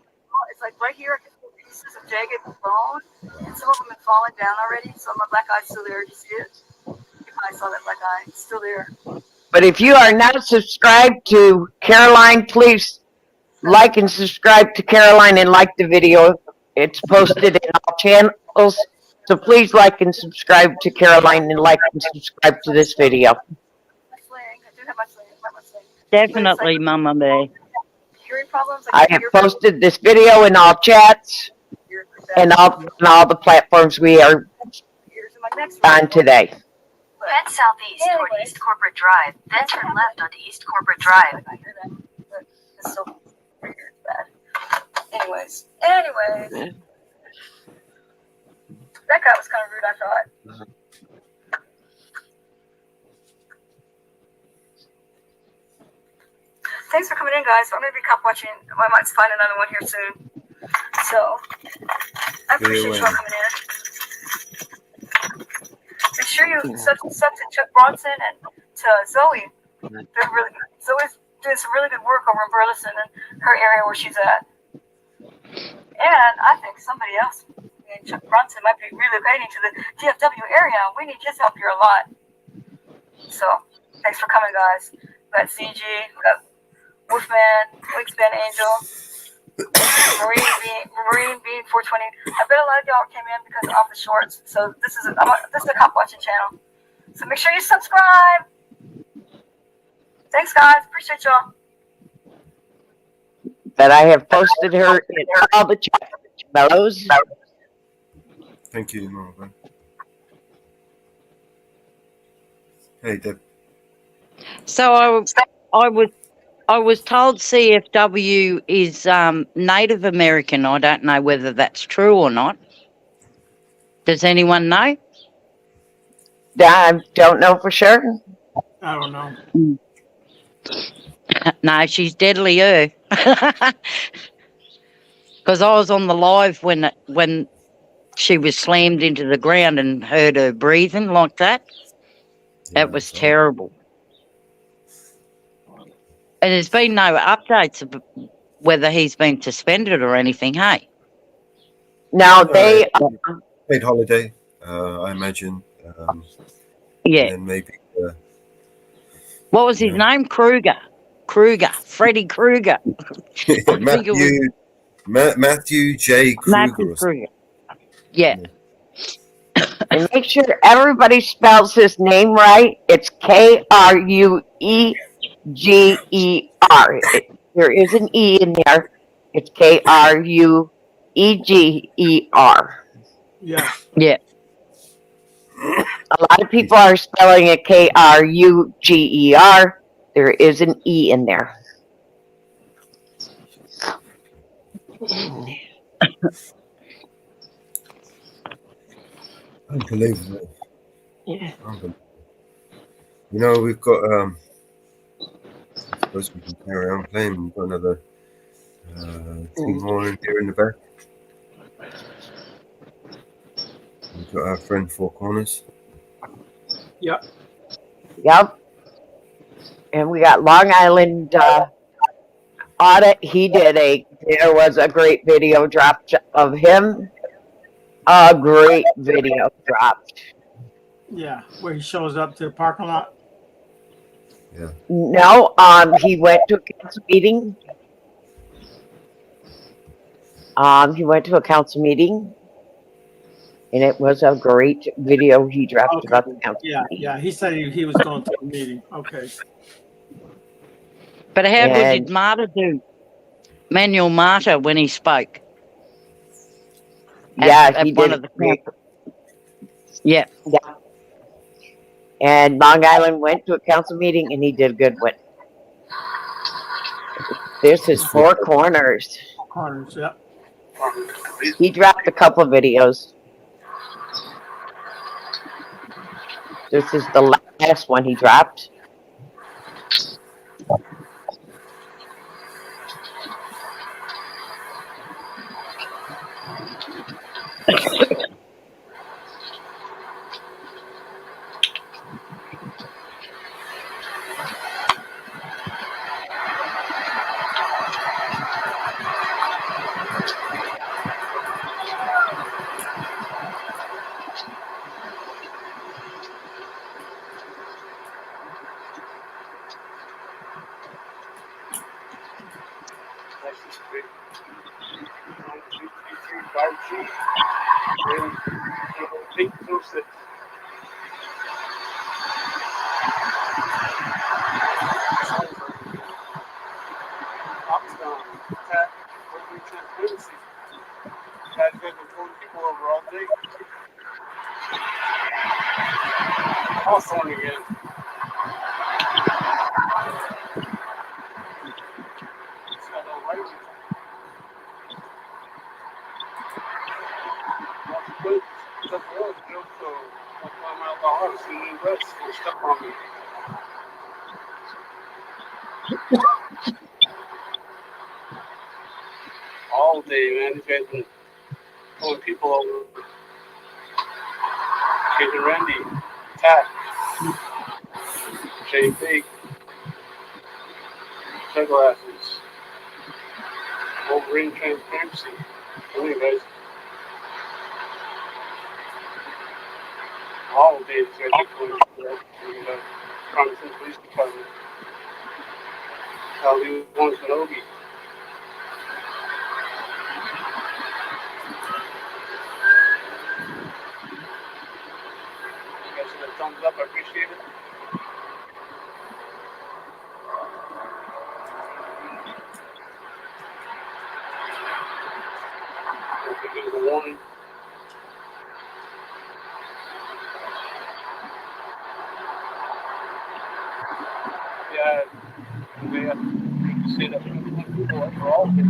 like right here, I can feel pieces of jagged bone, and some of them have fallen down already. So my black eye's still there. You see it? You probably saw that black eye. It's still there. But if you are not subscribed to Caroline, please like and subscribe to Caroline and like the video. It's posted in all channels. So please like and subscribe to Caroline and like and subscribe to this video. My sling. I do have my sling. I have my sling. Definitely, Mama Bear. Hearing problems. I have posted this video in all chats and on all the platforms we are on today. Head southeast toward East Corporate Drive, then turn left onto East Corporate Drive. I hear that. But it's so weird. It's bad. Anyways. That guy was kind of rude, I thought. Thanks for coming in, guys. I'm going to be cop watching. I might find another one here soon. So, I appreciate you all coming in. Make sure you sub to Chuck Bronson and to Zoe. They're really good. Zoe's doing some really good work over in Burleson and her area where she's at. And I think somebody else, Chuck Bronson, might be relocating to the DFW area. We need his help here a lot. So, thanks for coming, guys. We got CG, we got Wolfman, Wingspan Angel, Marine Bean 420. I bet a lot of y'all came in because of the shorts. So this is a cop watching channel. So make sure you subscribe. Thanks, guys. Appreciate y'all. But I have posted her in all the channels. Thank you, Mama. Hey, Deb. So I was told CFW is Native American. I don't know whether that's true or not. Does anyone know? I don't know for sure. I don't know. No, she's deadlier. Because I was on the live when she was slammed into the ground and heard her breathing like that. Yeah, It was terrible. And there's been no updates of whether he's been suspended or anything, hey? Now they paid holiday, I imagine. Yeah. And then maybe. What was his name? Kruger, Freddy Krueger. Matthew J. Kruger. Matthew Kruger. Yeah. and make sure everybody spells his name right. It's Krueger. There is an E in there. It's Krueger. Yeah. Yeah. A lot of people are spelling it Kruger. There is an E in there. Unbelievable. Yeah. Unbelievable. You know, we've got I suppose we can carry on playing. We've got another team more in here in the back. We've got our friend Four Corners. Yep. Yep. And we got Long Island Audit. There was a great video dropped of him. A great video dropped. Yeah. Where he shows up to the parking lot. Yeah. No, he went to a council meeting. He went to a council meeting. And it was a great video he dropped about the council meeting. Yeah. He said he was going to a meeting. Okay. But how good did Marta do? Manuel Marta when he spoke. Yeah, he did. Yeah. And Long Island went to a council meeting and he did a good one. This is Four Corners. Corners, yep. He dropped a couple of videos. This is the last one he dropped. That's just great. 5G. And big close that Foxconn, attack, open transparency. Guys been pulling people over all day. Hawthorne again. It's got no right. Good. Stuff was built so 1 mile per hour. See you west. They stuck on me. All day, man. These guys been pulling people over. Chasing Randy. Attack. Shane Big. Sunglasses. Wolverine transparency. Come on, guys. All day, these guys are pulling people over. And Promising Police Department. LD wants Kenobi. You guys give a thumbs up, I appreciate it. Hope you give a warning. Yeah, they have to say that people are all good.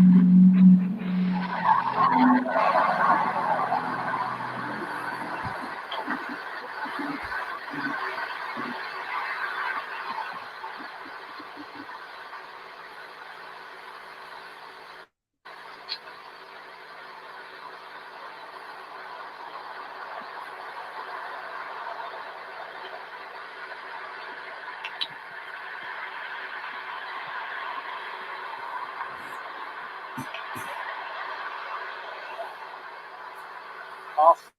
Awesome.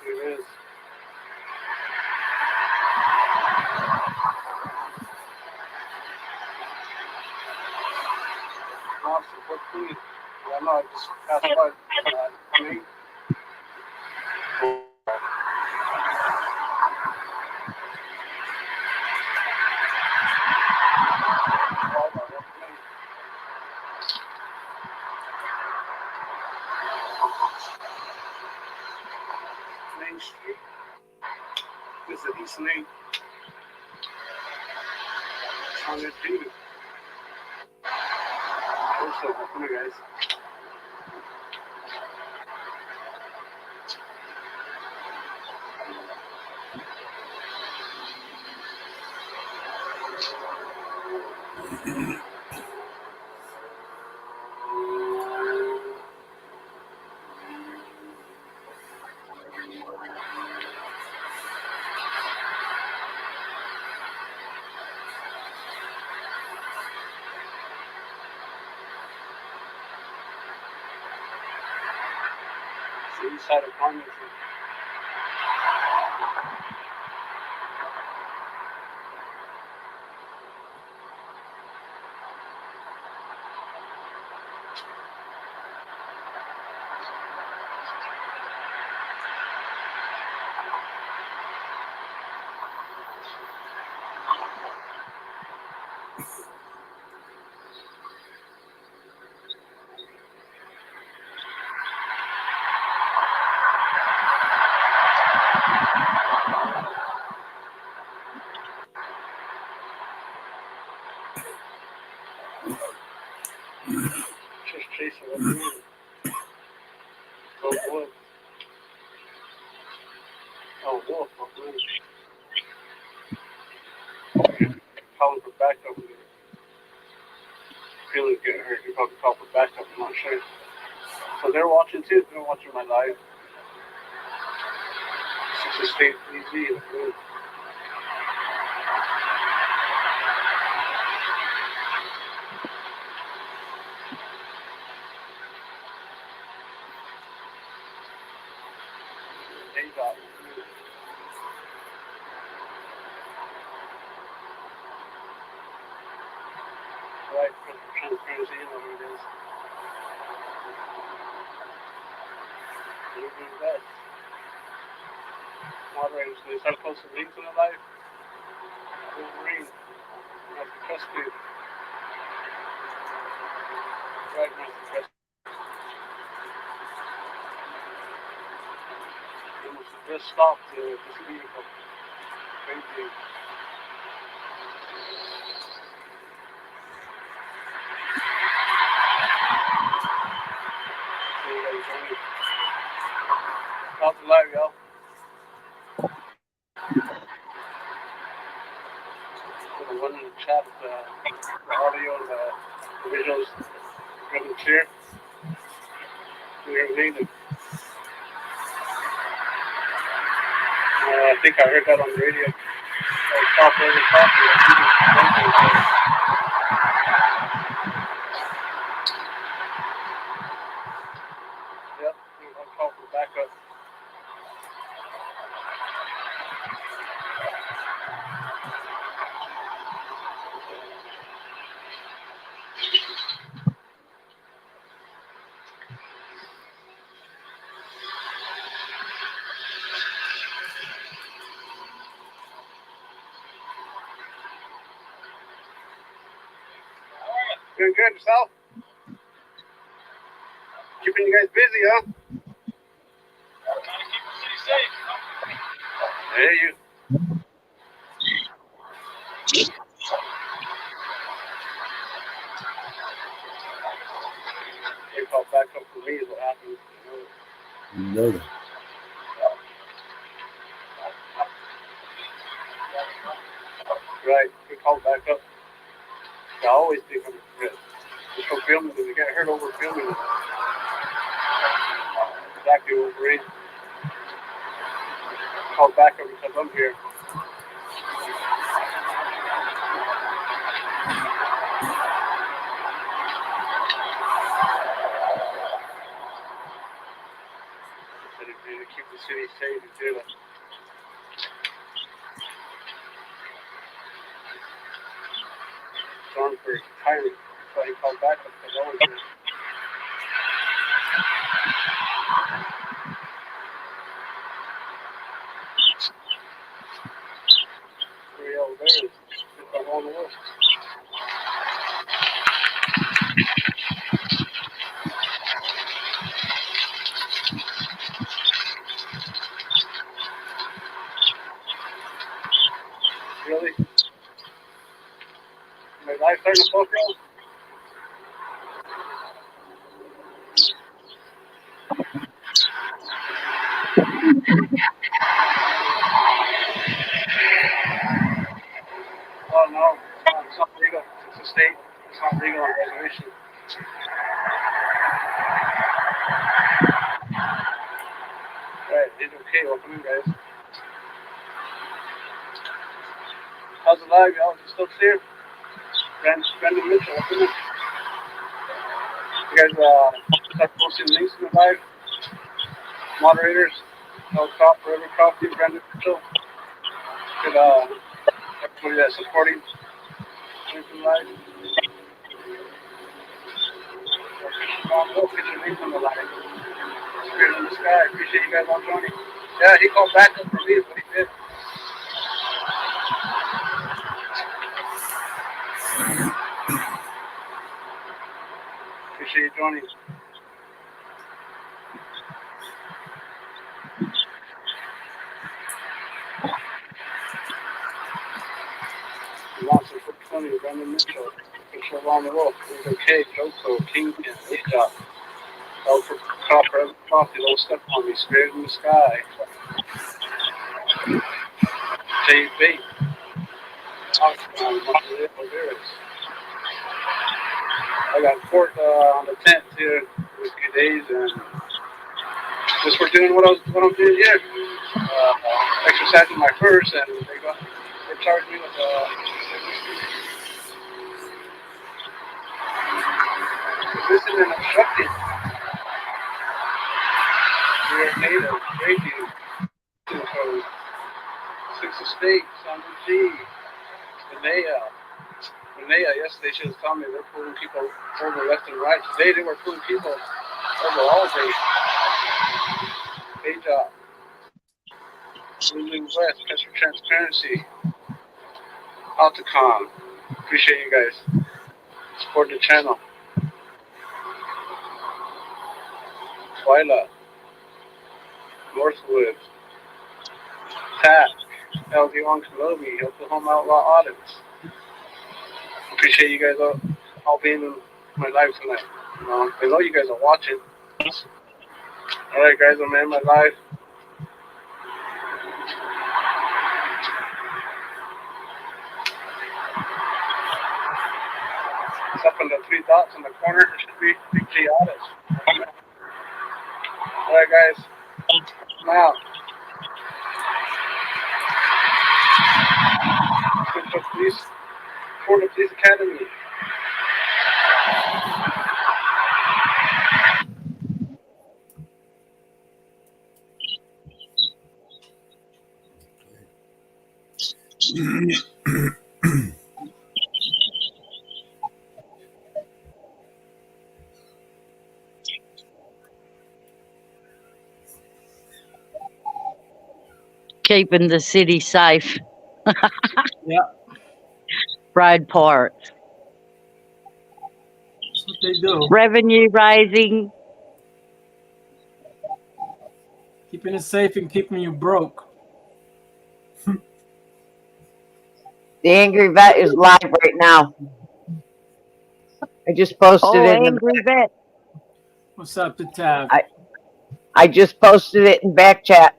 Here it is. Awesome. What please? Yeah, no, I just passed by. Me. Main Street. This is East Main. It's on this dude. Also, come here, guys. It's the east side of Farmington. Just chasing what you need. Go Wolf. Oh, Wolf. Oh, feelings getting hurt. You probably call for backup. I'm not sure. So they're watching too. They're watching my live. It's just stay easy. Right, for transparency, you know what it is. You're doing best. Moderators, they start posting links in the live. Wolverine, Master Crespi. Right, Master Crespi. Almost just stopped this vehicle. Crazy. Stop the live, y'all. The one in the chat, the audio and the visuals really clear. Everything. I think I heard that on the radio. Stop every coffee. Yep, I'll call for backup. Doing good yourself? Keeping you guys busy, huh? I hear you. They call back up for me is what happens. You know that. Right, we call back up. I always think I'm good. Just for filming, because we get hurt over filming. Exactly what we're in. Call back up because I'm here. To keep the city safe and do that. John for retiring. So he called back up because I was here. 3 old bears. If I'm on the list. Really? My life starting to fulfill? Oh no, it's not legal. It's a state. It's not legal on reservation. Right, it's okay. Welcome in, guys. How's it live, y'all? You still here? Brandon Mitchell, welcome in. You guys start posting links in the live. Moderators, no cop forever coffee, Brandon Mitchell. Good, everybody that's supporting links in the live. Put your links in the live. Spirit in the sky. Appreciate you guys all joining. Yeah, he called back up for me, is what he did. Appreciate you joining. Lots of 420, Brandon Mitchell. Mitchell around the world. There's okay, Joko, Kingpin, Leader. Alfred Copper, Coffee, Low Step on Me, Spirit in the Sky. JB. Oxfam, Monterey, Honduras. I got court on the 10th here in a few days, and just for doing what I'm doing here, exercising my first, and they charged me with resisting and obstructing. We are native, radio, code, 6 estates, San G, Linnea, yesterday she was telling me they're pulling people over left and right. Today they were pulling people over all day. Day job. Lulu West, Press for Transparency. Altacom. Appreciate you guys supporting the channel. Twyla. Northwood. Pat. LD1 Kalobi. Oklahoma Outlaw Audits. Appreciate you guys all being in my life tonight. I know you guys are watching. Alright guys, I'm in my life. It's up in the 3 dots in the corner. It should be Big J Audits. Alright guys, I'm out. Florida Police Academy. Keeping the city safe. Yeah, Road pirates. that's what they do. Revenue raising. Keeping it safe and keeping you broke. The Angry Vet is live right now. I just posted Oh, it in angry vet. What's up, the tab? I just posted it in back chat.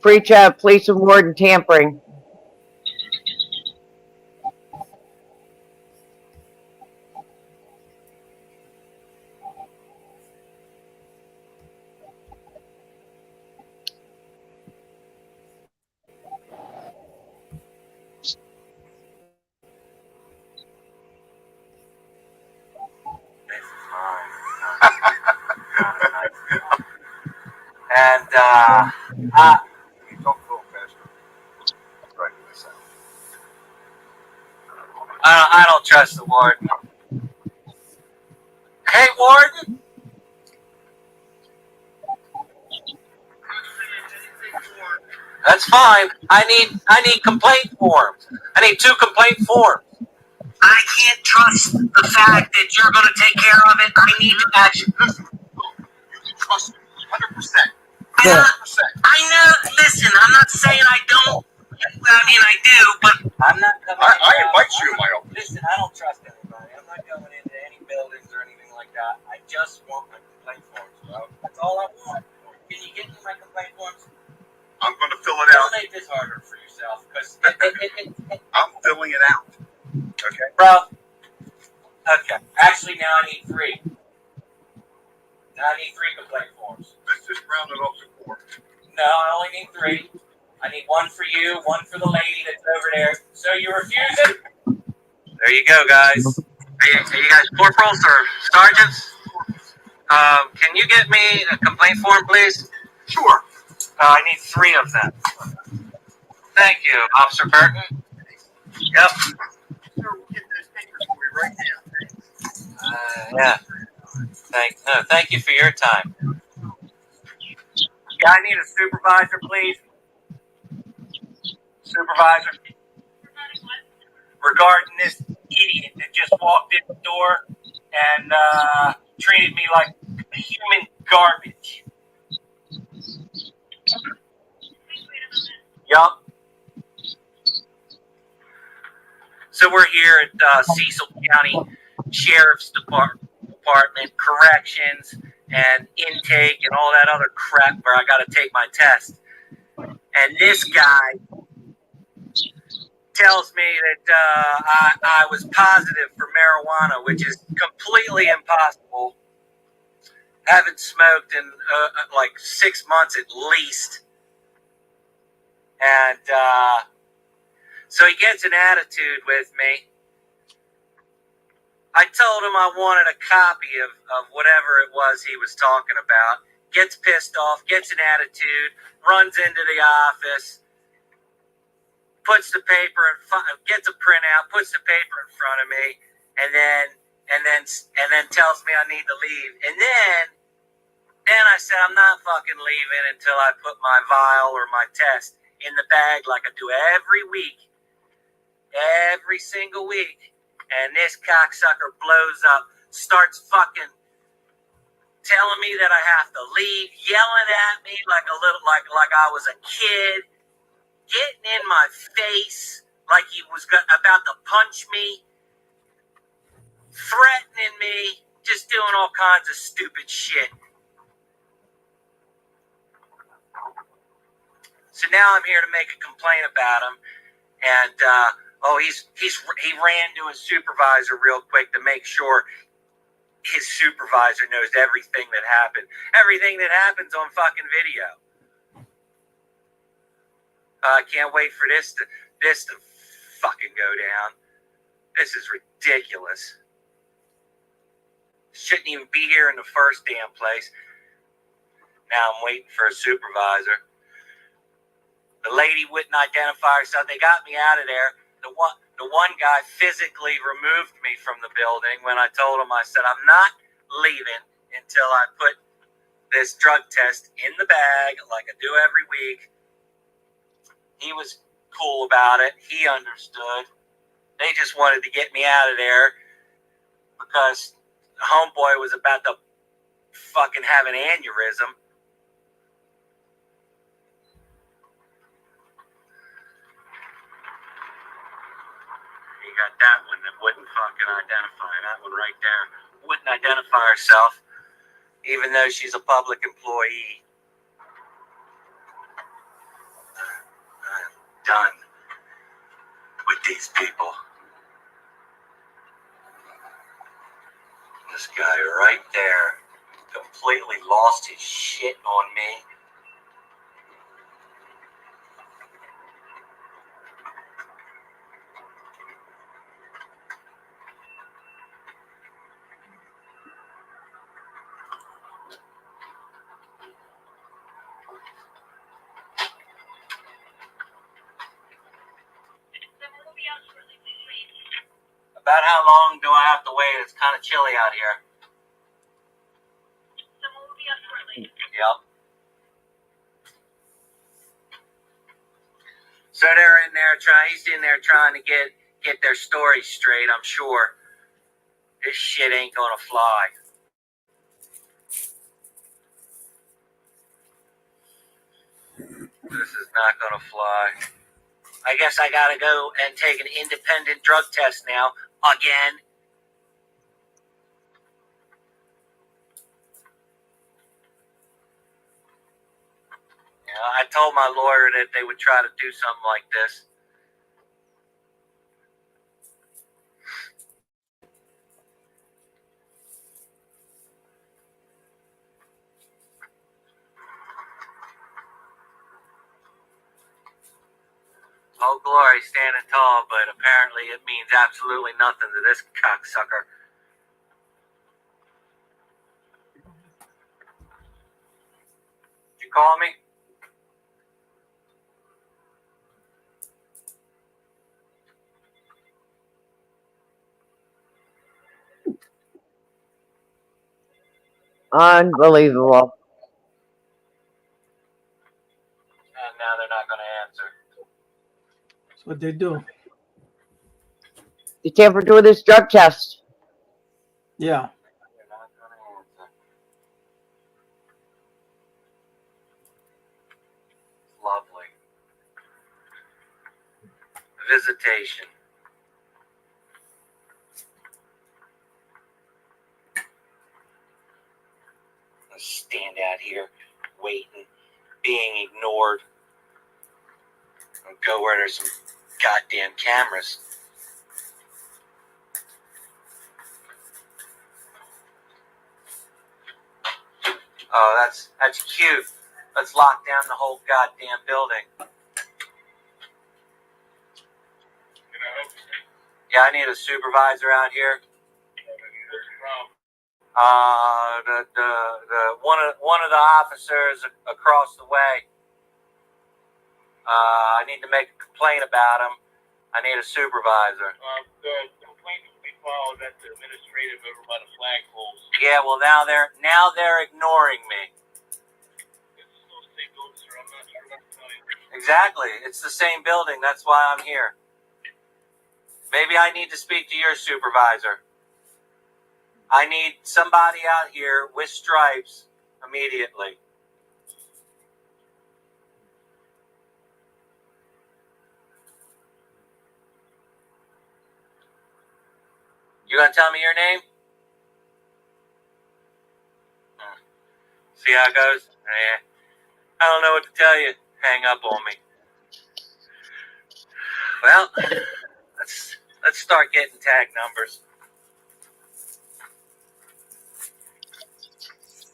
Preach out police and warden tampering. And don't go faster. Right, I don't trust the warden. Hey, warden. That's fine. I need complaint forms. I need 2 complaint forms. I can't trust the fact that you're going to take care of it. I need action. You can trust me 100%. Yeah. I know. Listen, I'm not saying I don't. I mean, I do, but I'm not coming. I invite you to my office. Listen, I don't trust anybody. I'm not going into any buildings or anything like that. I just want my complaint forms, bro. That's all I want. Can you get me my complaint forms? I'm going to fill it out. Don't make this harder for yourself, because I'm filling it out. Okay, bro. Okay. Actually, now I need 3. Now I need 3 complaint forms. Let's just round it up to 4. No, I only need 3. I need 1 for you, 1 for the lady that's over there. So you refuse it? There you go, guys. Are you guys corporals or sergeants? Can you get me a complaint form, please? Sure. I need 3 of them. Thank you, Officer Burton. Yep. Sir, we'll get those papers for you right now. Yeah. Thank you for your time. Yeah, I need a supervisor, please. Supervisor. Regarding this idiot that just walked in the door and treated me like human garbage. Yup. So we're here at Cecil County Sheriff's Department, corrections, and intake, and all that other crap where I got to take my test. And this guy tells me that I was positive for marijuana, which is completely impossible. Haven't smoked in like 6 months at least. And so he gets an attitude with me. I told him I wanted a copy of whatever it was he was talking about. Gets pissed off, gets an attitude, runs into the office, puts the paper gets a printout, puts the paper in front of me, and then tells me I need to leave. And then I said I'm not fucking leaving until I put my vial or my test in the bag like I do every week, every single week. And this cocksucker blows up, starts fucking telling me that I have to leave, yelling at me like I was a kid, getting in my face like he was about to punch me, threatening me, just doing all kinds of stupid shit. So now I'm here to make a complaint about him, and he ran to his supervisor real quick to make sure his supervisor knows everything that happened. Everything that happens on fucking video. I can't wait for this to fucking go down. This is ridiculous. Shouldn't even be here in the first damn place. Now I'm waiting for a supervisor. The lady wouldn't identify herself. They got me out of there. The one guy physically removed me from the building when I told him, I said, I'm not leaving until I put this drug test in the bag like I do every week. He was cool about it. He understood. They just wanted to get me out of there because the homeboy was about to fucking have an aneurysm. You got that one that wouldn't fucking identify. That one right there wouldn't identify herself, even though she's a public employee. I'm done with these people. This guy right there completely lost his shit on me. About how long do I have to wait? It's kind of chilly out here. Yep. So they're in there he's in there trying to get their story straight, I'm sure. This shit ain't gonna fly. This is not gonna fly. I guess I gotta go and take an independent drug test now, again. You know, I told my lawyer that they would try to do something like this. Oh, glory, standing tall, but apparently it means absolutely nothing to this cocksucker. Did you call me? Unbelievable. And now they're not going to answer. That's what they do. You tampered with this drug test. Yeah. They're not going to answer. Lovely. Visitation. I stand out here waiting, being ignored. I'll go where there's some goddamn cameras. Oh, that's cute. Let's lock down the whole goddamn building. Yeah, I need a supervisor out here. The one of the officers across the way. I need to make a complaint about him. I need a supervisor. The complaint will be filed at the administrative over by the flagpoles. Yeah, well now they're ignoring me. It's still the same building, sir. I'm not sure what to tell you. Exactly. It's the same building. That's why I'm here. Maybe I need to speak to your supervisor. I need somebody out here with stripes immediately. You gonna tell me your name? See how it goes? I don't know what to tell you. Hang up on me. Well, let's start getting tag numbers.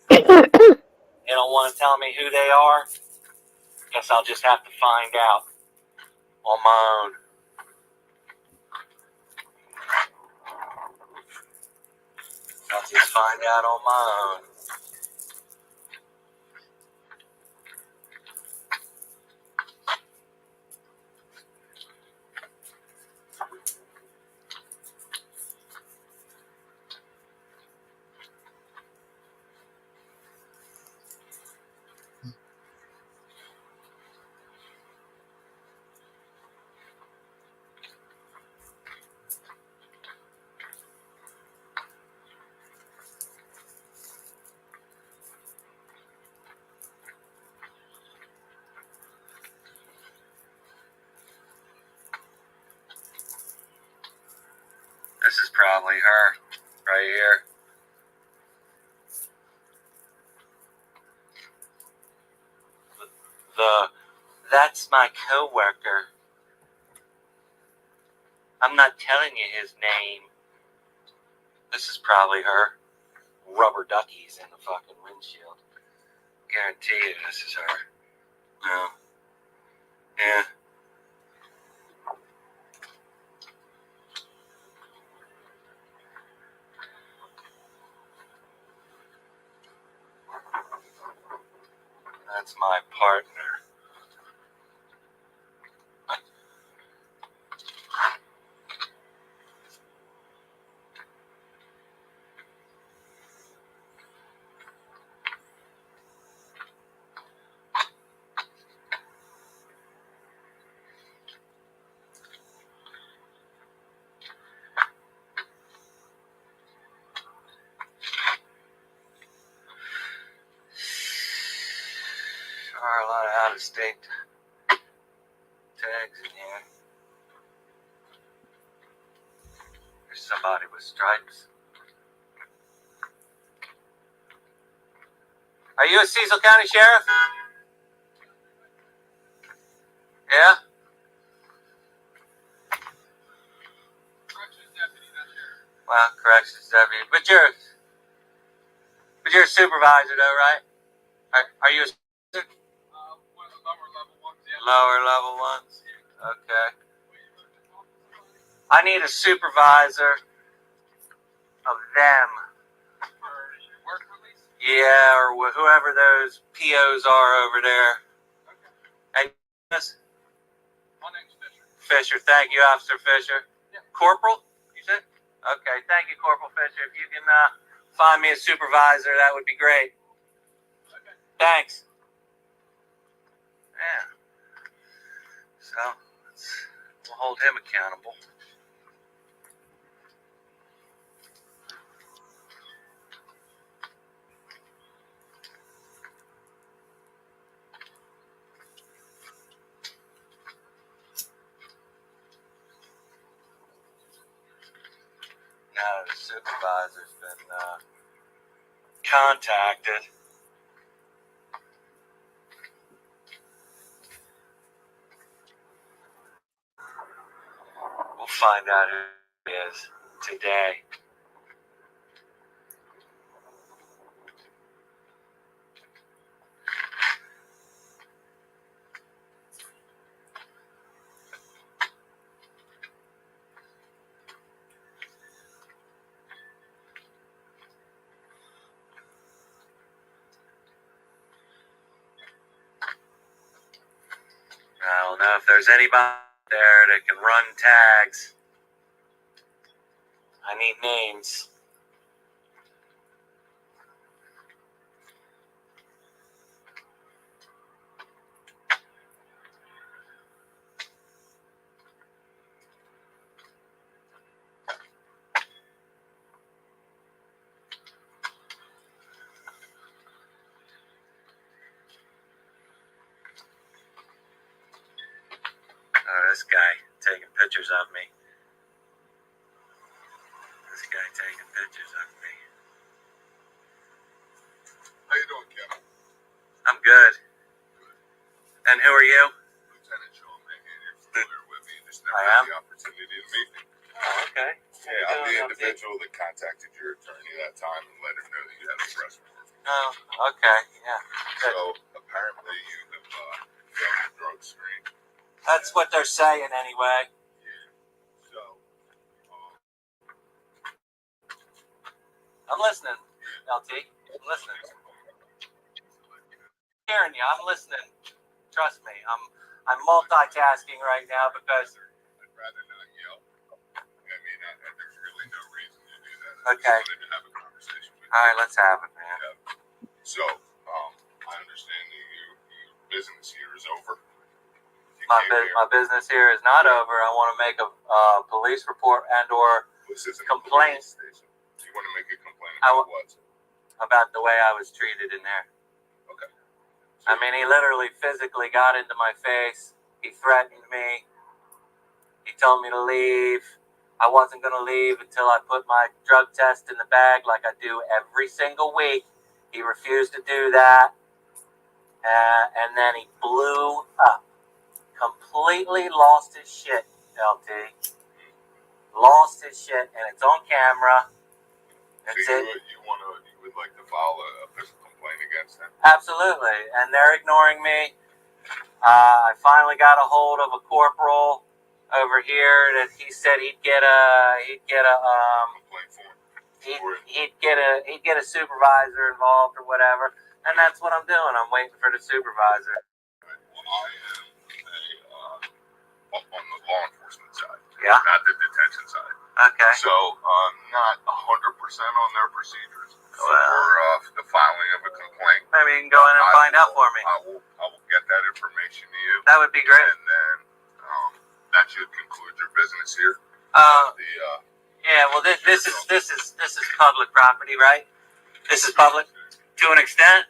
They don't want to tell me who they are. Guess I'll just have to find out on my own. I'll just find out on my own. This is probably her right here. That's my coworker. I'm not telling you his name. This is probably her. Rubber duckies in the fucking windshield. Guarantee you this is her. No. Yeah. That's my partner. There are a lot of out-of-state tags in here. There's somebody with stripes. Are you a Cecil County Sheriff? Yeah? Well, corrections deputy. But you're a supervisor though, right? Are you a One of the lower level ones, yeah. lower level ones? Okay. I need a supervisor of them. Work release? Yeah, or whoever those POs are over there. Okay. And this? My name's Fisher. Fisher, thank you, Officer Fisher. Yeah. Corporal, you said? Okay, thank you, Corporal Fisher. If you can find me a supervisor, that would be great. Okay. Thanks. Yeah. So, we'll hold him accountable. Now the supervisor's been contacted. find out who he is today. I don't know if there's anybody there that can run tags. I need names. Oh, this guy taking pictures of me. This guy taking pictures of me. How you doing, Kevin? I'm good. And who are you? Lieutenant Sean Mayhan, you're familiar with me. Just never I had am? the opportunity to meet me. Oh, okay. Yeah, I'm the individual that contacted your attorney that time and let him know that you had a press warrant. Oh, okay. Yeah. Good. So apparently you have done a drug screen. That's what they're saying anyway. Yeah. So, I'm listening, LT. I'm listening. Hearing you. I'm listening. Trust me. I'm multitasking right now because. I'd rather not yell. I mean, there's really no reason to do that. Okay. I just wanted to have a conversation with you. All right, let's have it, man. So, I understand that your business here is over. You My, came here. my business here is not over. I want to make a police report and/or This isn't a complaint police station. You want to make a complaint I about what? about the way I was treated in there. Okay. I mean, he literally physically got into my face. He threatened me. He told me to leave. I wasn't going to leave until I put my drug test in the bag like I do every single week. He refused to do that. And then he blew up. Completely lost his shit, LT. Lost his shit, and it's on camera. That's So it. you would like to file a official complaint against him? Absolutely. And they're ignoring me. I finally got a hold of a corporal over here that he said he'd get a Complaint form? he'd get a supervisor involved or whatever. And that's what I'm doing. I'm waiting for the supervisor. Well, I am up on the law enforcement side, Yeah. not the detention side. Okay. So I'm not 100% on their procedures for Well, the filing of a complaint. maybe you can go in and find out for me. I will get that information to you, That would be great. and then that should conclude your business here. Yeah. Well, this is public property, right? This is public to an extent.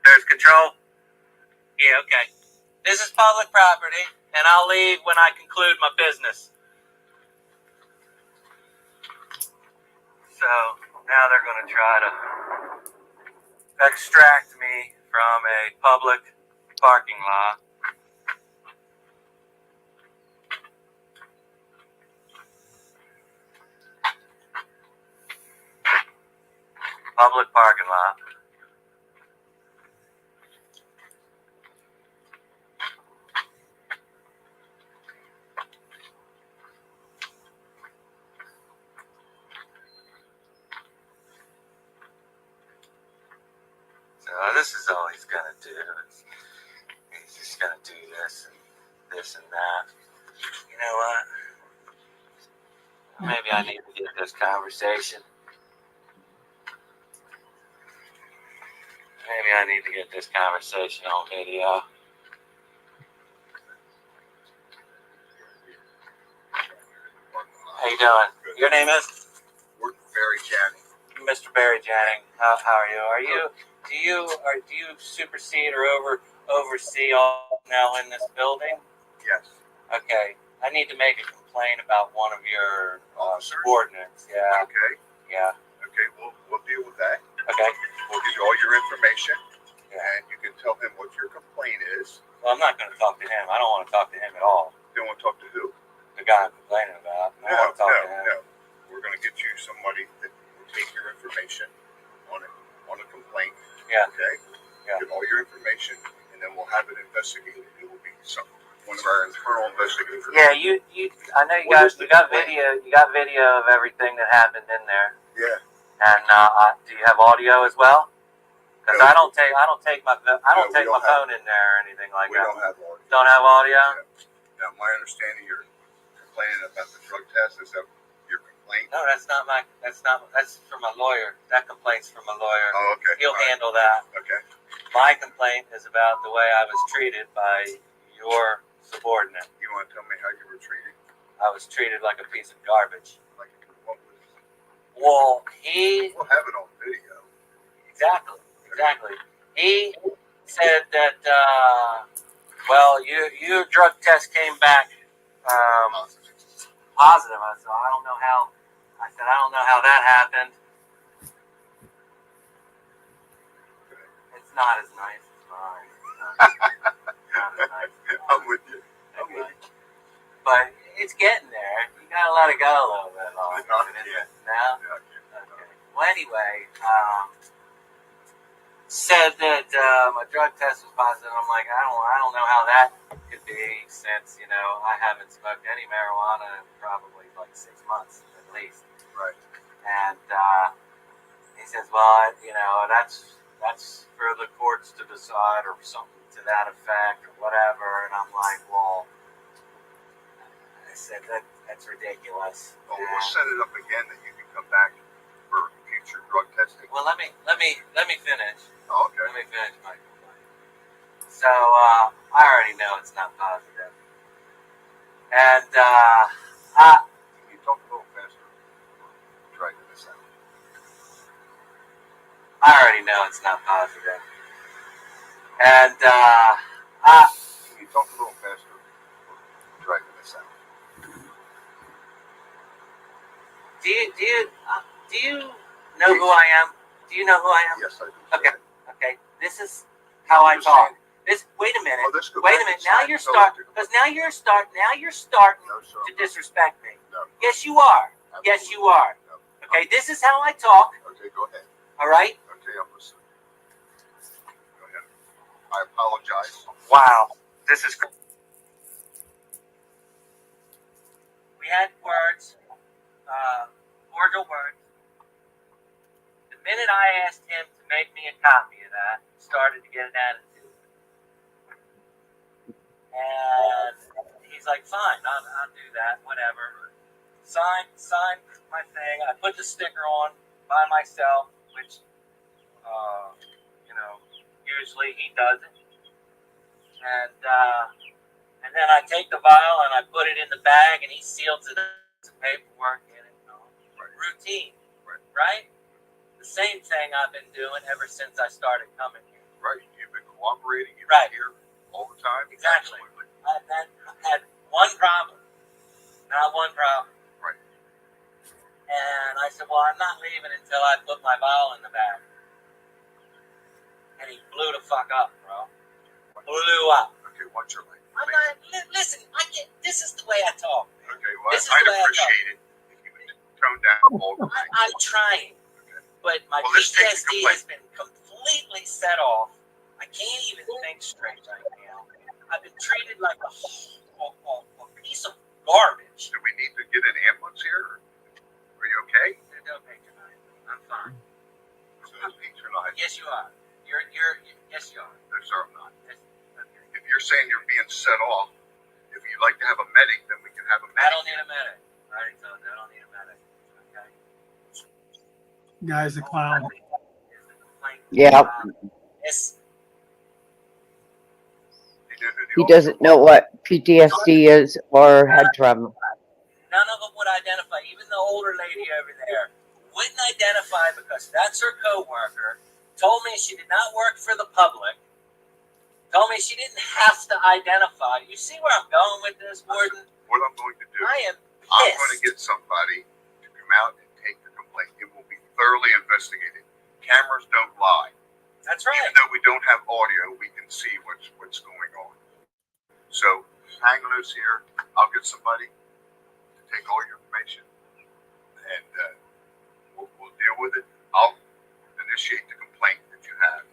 There's control. Yeah. Okay. This is public property, and I'll leave when I conclude my business. So now they're going to try to extract me from a public parking lot. Public parking lot. So this is all he's going to do. He's just going to do this and that. You know what? Maybe I need to get this conversation. Maybe I need to get this conversation on video. How you doing? Your name is? Barry Janney. Mr. Barry Janney. How are you? Do you supersede or oversee all now in this building? Yes. Okay. I need to make a complaint about one of your subordinates. Yeah. Okay. Yeah. Okay. We'll deal with that. Okay. We'll get you all your information, Yeah. and you can tell him what your complaint is. Well, I'm not going to talk to him. I don't want to talk to him at all. You want to talk to who? guy I'm complaining about. I No, want to talk to him. no. We're going to get you somebody that will take your information on a complaint. Yeah. Okay. Yeah. Get all your information, and then we'll have it investigated. It will be one of our internal investigators. Yeah, you. I know you What is got the video. You got video of everything that happened in there. Yeah. And do you have audio as well? Because No. I don't take my we don't phone in there or anything like We that. don't have audio. Don't have audio. Yeah. Now, my understanding, you're complaining about the drug test. Is that your complaint? No, that's from a lawyer. That complaint's from a lawyer. Oh, okay. He'll All right. handle that. Okay. My complaint is about the way I was treated by your subordinate. You want to tell me how you were treated? I was treated like a piece of garbage. Like what was? Well, We'll have it on video. Exactly. He said that, well, your drug test came back positive. I said, I don't know how that happened. It's not as nice as mine. Not as nice as mine. I'm with you. But it's getting there. You gotta let it go a little bit longer. Yeah. Now? Yeah. Okay. Well, anyway, said that my drug test was positive. I'm like, I don't know how that could be, since I haven't smoked any marijuana in probably like 6 months at least. Right. And he says, well, that's for the courts to decide, or something to that effect, or whatever. And I'm like, well, I said that's ridiculous. Oh, we'll set it up again that you can come back for future drug testing. Well, let me finish. Oh, okay. Let me finish my complaint. So, I already know it's not positive. And, Can you talk a little faster? Try to this out. I already know it's not positive. And, Can you talk a little faster? Try to this out. do you know who I am? Do you know who I am? Yes, I do. Okay. Okay. This is how I talk. Wait a minute. Oh, let's go Wait a back minute. inside. Now you're starting No, sir. to disrespect me. No. Yes, you are. Yes, you are. No. Okay. This is how I talk. Okay, go ahead. All right. Okay, I'm listening. Go ahead. I apologize. Wow. This is. We had words, cordial words. The minute I asked him to make me a copy of that, he started to get an attitude. And he's like, fine, I'll do that, whatever. Sign my thing. I put the sticker on by myself, which, usually he doesn't. And then I take the vial and I put it in the bag, and he seals it up with some paperwork in it. Routine, right? The same thing I've been doing ever since I started coming here. Right. You've been cooperating. You've Right. been here all the time. Exactly. Absolutely. I've had one problem. Not one problem. Right. And I said, well, I'm not leaving until I put my vial in the bag. And he blew the fuck up, bro. Blew up. Okay, what's your name? I'm not, listen, this is the way I talk. Okay, well, This is I'd the way I appreciate it if you would tone down all the things. I'm trying. But my Well, let's take the PTSD has been completely set off. I can't even think straight right now. I've been treated like a piece of garbage. Do we need to get an ambulance here? Are you okay? Don't patronize me. I'm fine. So patronize. Yes, you are. Yes, you are. No, sir, I'm not. Yes, okay. If you're saying you're being set off, if you'd like to have a medic, then we can have a medic. I don't need a medic. I already told you I don't need a medic. Okay. Guy's a clown. Yeah. Yes. He doesn't know what PTSD is or head trauma. None of them would identify. Even the older lady over there wouldn't identify, because that's her coworker. Told me she did not work for the public. Told me she didn't have to identify. You see where I'm going with this, Warden? What I'm going to do, I am I'm going to pissed. get somebody to come out and take the complaint. It will be thoroughly investigated. Cameras don't lie. That's right. Even though we don't have audio, we can see what's going on. So hang loose here. I'll get somebody. take all your information, and we'll deal with it. I'll initiate the complaint that you have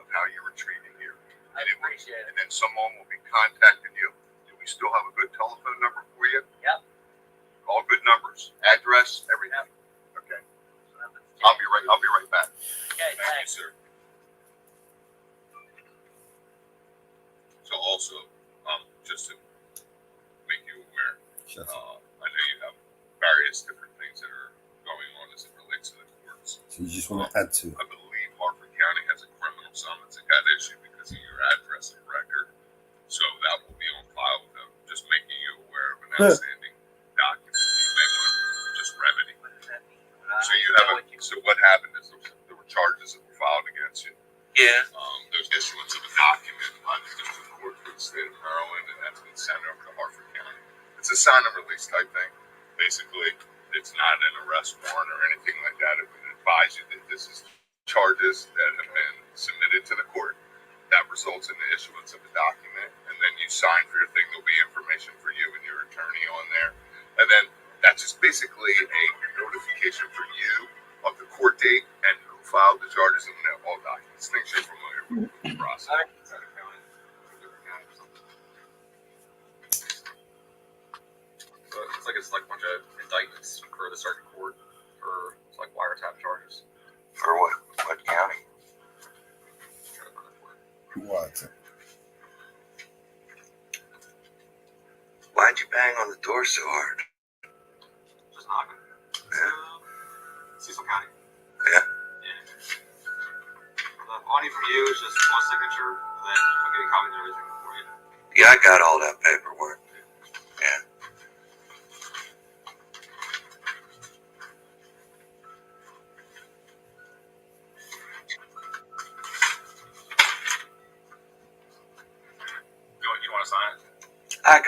of how you were treated here. I appreciate it. And then someone will be contacting you. Do we still have a good telephone number for you? Yep. All good numbers, address, everything. Okay. I'll be right back. Okay, Thank you, thanks. sir. So also, just to make you aware, Shut I know you have various different things that are going on as it relates to the courts. So you just want to add to it. I believe Harford County has a criminal summons that got issued because of your address and record. So that will be on file with them, just making you aware of an outstanding document you may want to just remedy. What does that mean? So you have so what happened is there were charges that were filed against you. Yeah. There's issuance of a document by the district court for the state of Maryland, and that's been sent over to Harford County. It's a sign and release type thing. Basically, it's not an arrest warrant or anything like that. It would advise you that this is charges that have been submitted to the court. That results in the issuance of a document, and then you sign for your thing. There'll be information for you and your attorney on there, and then that's just basically a notification for you of the court date and who filed the charges and all documents. Things you're familiar with the process. So it's like a bunch of indictments for the circuit court for like wiretap charges. For what? What county? What? Why'd you bang on the door so hard? Just knocking. Yeah. Cecil County. Yeah. All I need from you is just one signature, and then I'll get a copy of everything for you. Yeah, I got all that paperwork. Yeah. You want to sign it?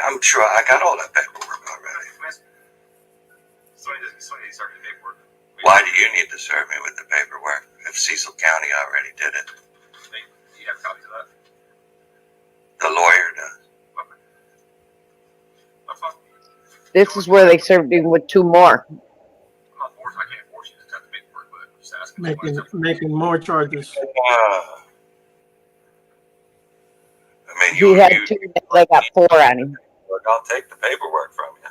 I'm sure I got all that paperwork already. Somebody needs to serve me the paperwork. Why do you need to serve me with the paperwork if Cecil County already did it? Do you have copies of that? The lawyer does. Okay. That's fine. This is where they served him with 2 more. I'm not forced. I can't force you to have the paperwork, but I'm just asking. Making more charges. I mean, He had 2, they got 4 on him. Look, I'll take the paperwork from you.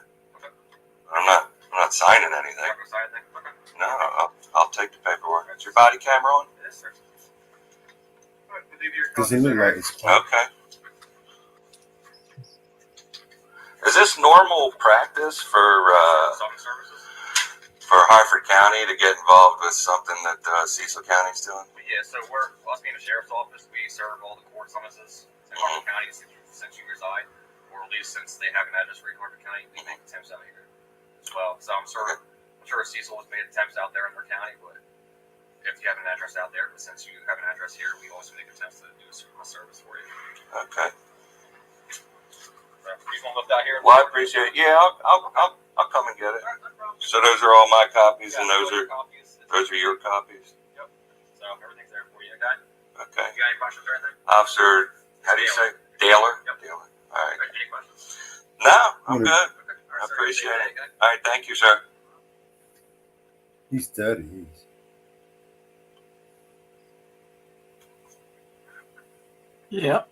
I'm not signing anything. You're not gonna sign anything? Okay. No, I'll take the paperwork. Is your body camera on? Yes, sir. All right, we'll leave your Does it copies look there. like it's Okay. Is this normal practice for Consulting services? Harford County to get involved with something that Cecil County's doing? But yeah, so we're us being a sheriff's office, we serve all the court summonses in Harford County since you reside, or at least since they have an address for you in Harford County. We make attempts out here as well. So I'm sure Cecil has made attempts out there in their county, but if you have an address out there, but since you have an address here, we also make attempts to do a service for you. Okay. So you just want to look out here? Well, I appreciate it. Yeah, I'll come and get it. All right, no problem. So those are all my copies, and those are copies. your copies. Yep. So everything's there for you, okay? Okay. You got any questions or anything? Officer, how do you say? Daler? Yep. Daler. All right. Any questions? No, I'm good. Okay. All I right, sir. appreciate it. Okay. All right, thank you, sir. He's dirty. He's. Yep.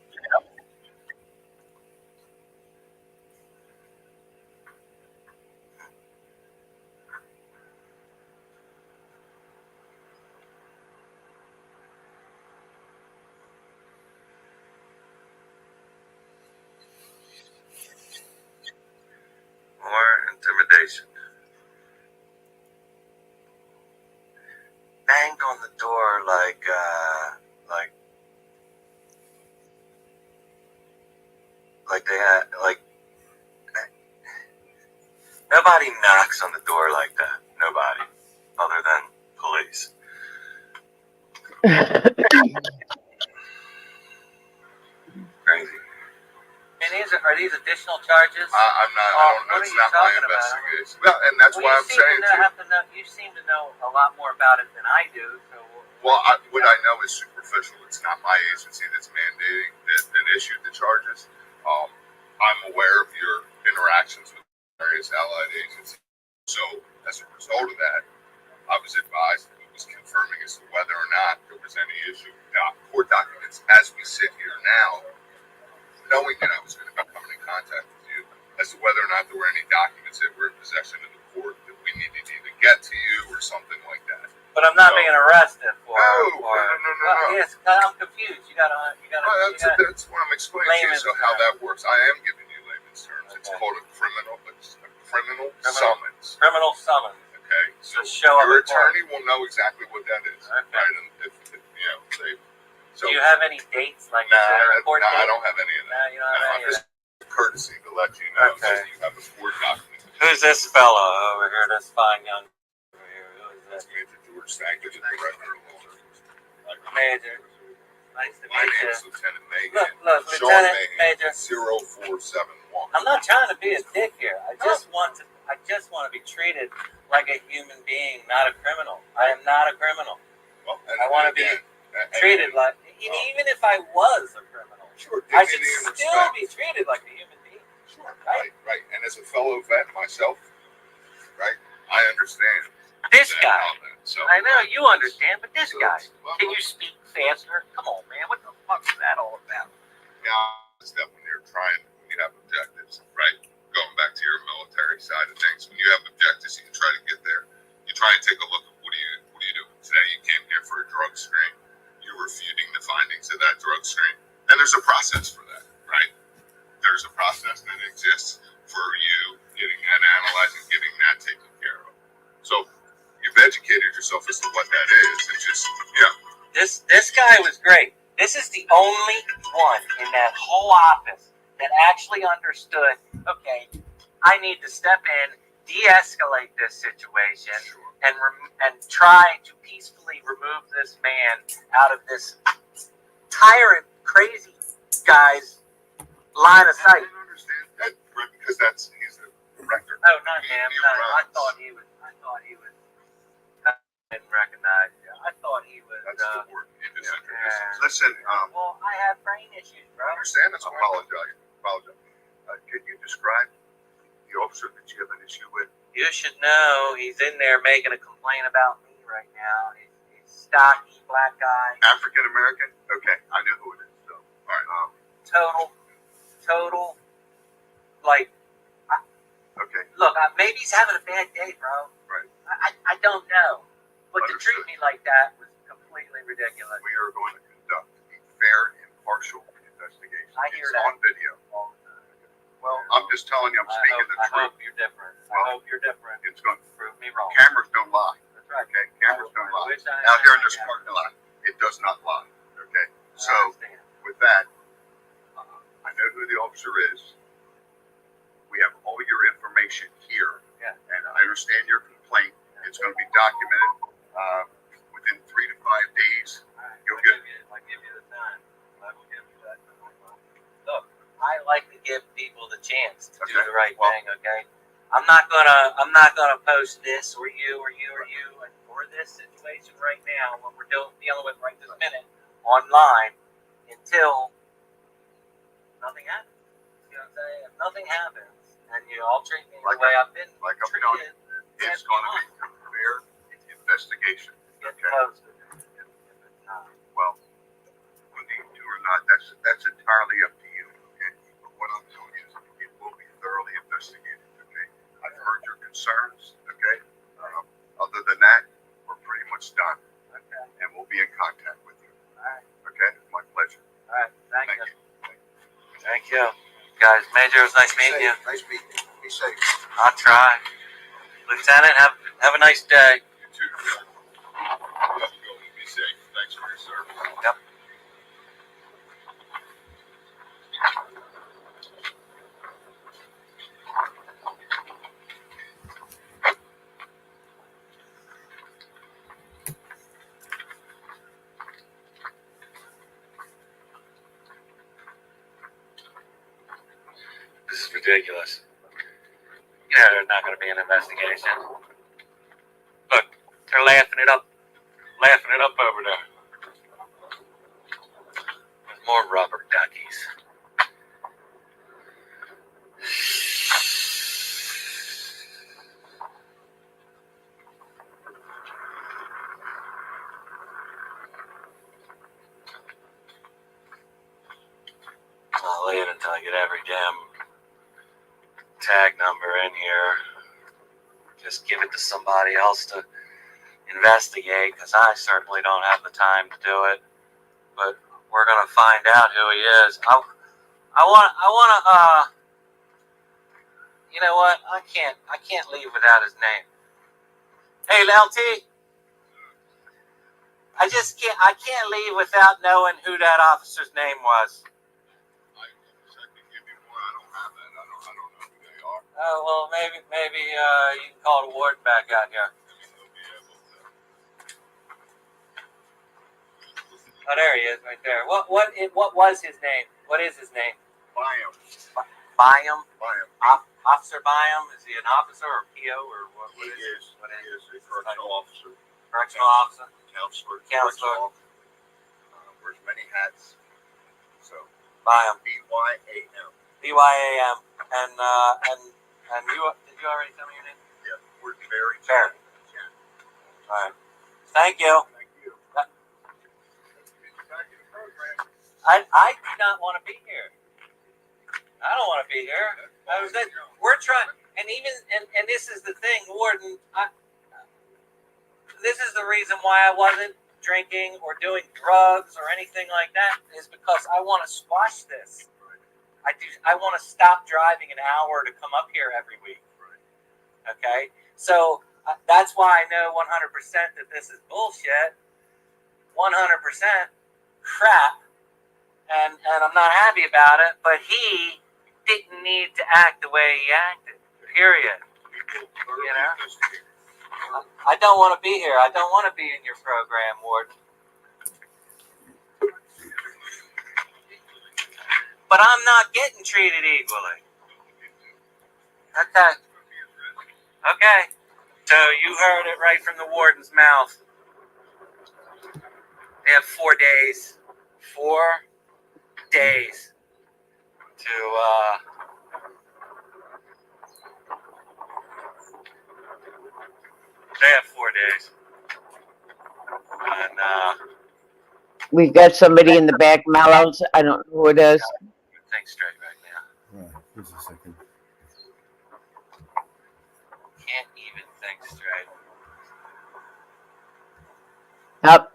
More intimidation. Banged on the door like they had, nobody knocks on the door like that. Nobody, other than police. Crazy. And are these additional charges? I'm not. What are It's you not my talking about? investigation. Well, and that's why I'm saying. You seem to know a lot more about it than I do. So Well, what I know is superficial. It's not my agency that's mandating that issued the charges. I'm aware of your interactions with various allied agencies. So as a result of that, I was advised that it was confirming as to whether or not there was any issue with court documents. As we sit here now, knowing that I was going to be coming in contact with you, as to whether or not there were any documents that were in possession of the court that we needed to either get to you or something like that. But I'm not being arrested for. No. Yes, I'm confused. You gotta. That's what I'm explaining to you. So how that works, I am giving you layman's terms. It's called a criminal summons. Criminal summons. Okay, so show up your in court. attorney will know exactly what that is, right? And if they. So, do you have any dates? Like, nah, is there a court date? I don't have any of that. You don't have any of that. Just courtesy to let you know Okay. that you have a court document. Who's this fella over here? This fine young over here. Who is That's that? Major George Stankin, the director of law. Major. Nice to My meet name you. is Lieutenant Megan. Look, Sean Lieutenant Mahan, Major. 0471. I'm not trying to be a dick here. I just want to be treated like a human being, not a criminal. I am not a criminal. Well, I want to be treated like, even if I was a criminal, sure, I should dignity and still respect. be treated like a human being. Sure, right. And as a fellow vet myself, right, I understand. This that guy, element. So, I know you understand, but this guy, well, can you speak faster? Come on, man. What the fuck is that all about? now is that when you're trying, when you have objectives, right? Going back to your military side of things, when you have objectives, you can try to get there. You try and take a look at what do you do. Today you came here for a drug screen. You're refuting the findings of that drug screen, and there's a process for that, right? There's a process that exists for you getting that analyzed and getting that taken care of. So you've educated yourself as to what that is. It's just, This guy was great. This is the only one in that whole office that actually understood, okay, I need to step in, de-escalate this situation, and try to peacefully remove this man out of this tyrant, crazy guy's line of sight. I don't understand that, because he's the director. Oh, not him. No, I thought he was. I didn't recognize you. I thought he was. That's the word. Yeah. Listen, Well, I have brain issues, bro. I understand. That's why I apologize. Can you describe the officer that you have an issue with? You should know he's in there making a complaint about me right now. He's stocky, black guy. African American? Okay, I know who it is. So, all right. Total, like. Okay. Look, maybe he's having a bad day, bro. Right. I don't know. But to treat Understood. me like that was completely ridiculous. We are going to conduct a fair and impartial investigation. I hear it's that on video. Well, I'm just telling you, I'm speaking the I truth. hope you're different. Well, I hope you're different. It's going to Prove me wrong. cameras don't lie. That's right. Okay, cameras don't lie. Which I Out here in this understand. parking lot, it does not lie. Okay, so I understand. with that, I know who the officer is. We have all your information here, Yeah. and I understand your complaint. It's going to be documented within 3 to 5 days. You'll get. I'll give you the time. I will give you that time. Look, I like to give people the chance to do Okay. the right Well- thing. Okay. I'm not gonna post this or you or this situation right now, what we're dealing with right this minute, online until nothing happens. You know what I'm saying? If nothing happens, and you all treat me the way I've been Like I'm telling treated, you, it's going to be a fair investigation. get Okay. posted. If it's not. Well, whether you do or not, that's entirely up to you. Okay. But what I'm telling you is it will be thoroughly investigated. Okay. I've heard your concerns. Okay. Other than that, we're pretty much done. Okay. And we'll be in contact with you. All right. Okay. It's my pleasure. All right. Thank Thank you. you. Thank you. Guys, Major, it was nice meeting you. Nice meeting you. Be safe. I'll try. Lieutenant, have a nice day. You too. You have to go and be safe. Thanks for your service. Yep. This is ridiculous. You know there's not going to be an investigation. Look, they're laughing it up over there. There's more rubber duckies. I get every damn tag number in here. Just give it to somebody else to investigate, because I certainly don't have the time to do it. But we're gonna find out who he is. I want to. You know what? I can't leave without his name. Hey, LT. I can't leave without knowing who that officer's name was. I wish I could give you more. I don't have that. I don't know who they are. Oh, well, maybe you can call the warden back out here. I mean, they'll be able to. Oh, there he is, right there. What was his name? What is his name? Byam. Byam? Byam. Officer Byam? Is he an officer or PO or what? He is. What He is a correctional officer. Correctional officer? Counselor. Counselor. Wears many hats. So. Byam. B-Y-A-M. B-Y-A-M. And you, did you already tell me your name? Yeah. We're very. Barry. Yeah. All right. Thank you. Thank you. That- Back in the program. I do not want to be here. I don't want to be here. We're trying, and this is the thing, Warden. This is the reason why I wasn't drinking or doing drugs or anything like that, is because I want to squash this. I want to stop driving an hour to come up here every week. Okay, so that's why I know 100% that this is bullshit. 100% crap. And I'm not happy about it, but he didn't need to act the way he acted, period. You know? I don't want to be here. I don't want to be in your program, Warden. But I'm not getting treated equally. Okay. Okay. So you heard it right from the Warden's mouth. They have 4 days. 4 days to they have 4 days, and We've got somebody in the back, Mallows. I don't know who it is. think straight right now. Right, just a second. Can't even think straight. Up.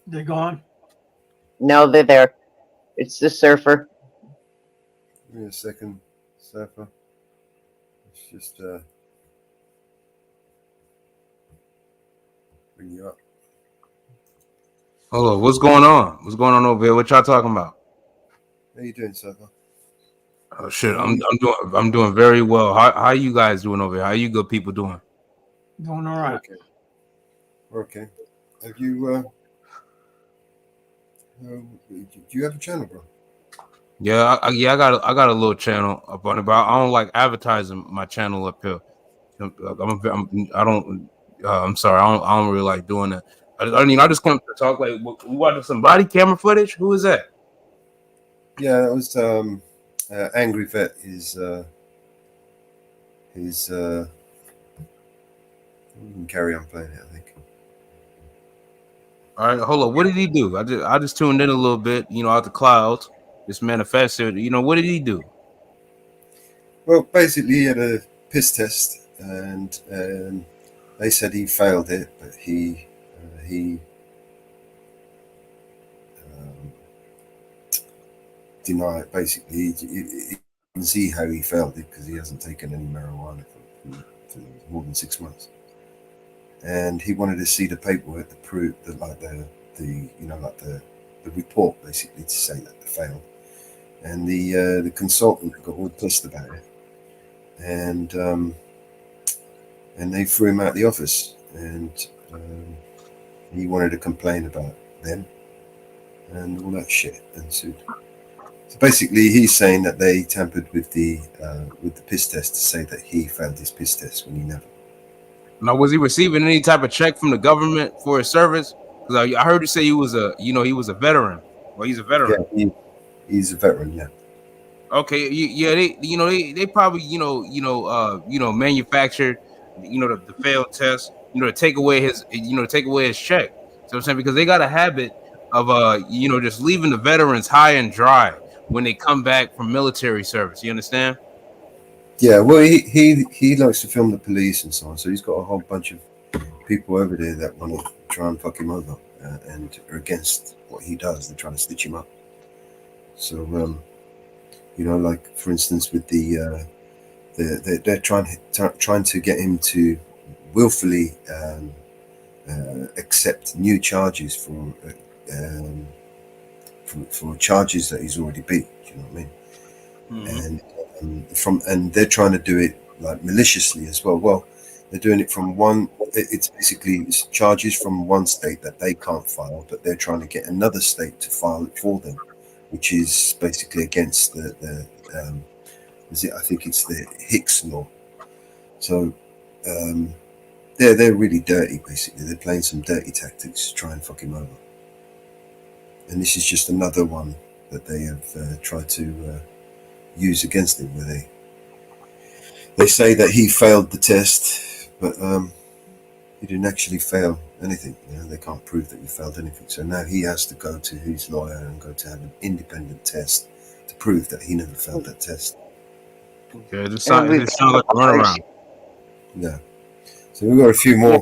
They're gone. No, they're there. It's the surfer. Give me a second, Safa. Let's just bring you up. Hello, what's going on? What's going on over here? What y'all talking about? How you doing, Safa? Oh shit, I'm doing very well. How you guys doing over here? How you good people doing? Doing all right. Okay. Okay. Have you do you have a channel, bro? Yeah, I got a little channel up on it, but I don't like advertising my channel up here. I'm sorry, I don't really like doing that. I just come to talk. Like, we watching some body camera footage. Who is that? Yeah, that was Angry Vet. His we can carry on playing it, I think. All right, hold on. What did he do? I just tuned in a little bit, out the clouds. This manifested. What did he do? Well, basically, he had a piss test, and they said he failed it, but he denied. Basically, you can see how he failed it because he hasn't taken any marijuana for more than 6 months, and he wanted to see the paperwork to prove that, like the report, basically, to say that they failed. And the consultant got all pissed about it, and they threw him out of the office, and he wanted to complain about them and all that shit, and sued. So basically, he's saying that they tampered with the piss test to say that he failed his piss test when he never. Now, was he receiving any type of check from the government for his service? Because I heard you say he was a veteran. Well, he's a veteran. Yeah, he's a veteran. Yeah. Okay. Yeah. They probably manufactured the failed test to take away his check. So I'm saying, because they got a habit of just leaving the veterans high and dry when they come back from military service. You understand? Yeah, well, he likes to film the police and so on. So he's got a whole bunch of people over there that want to try and fuck him over and are against what he does. They're trying to stitch him up. So, like for instance, with they're trying to get him to willfully accept new charges for charges that he's already beat. You know what I mean? And they're trying to do it like maliciously as well. Well, they're doing it from one. It's basically charges from one state that they can't file, but they're trying to get another state to file it for them, which is basically against the I think it's the Hicks law. So they're really dirty. Basically, they're playing some dirty tactics to try and fuck him over. And this is just another one that they have tried to use against him, where they say that he failed the test, but he didn't actually fail anything. They can't prove that he failed anything. So now he has to go to his lawyer and go to have an independent test to prove that he never failed that test. Yeah, it sounds like a runaround. Yeah. So we've got a few more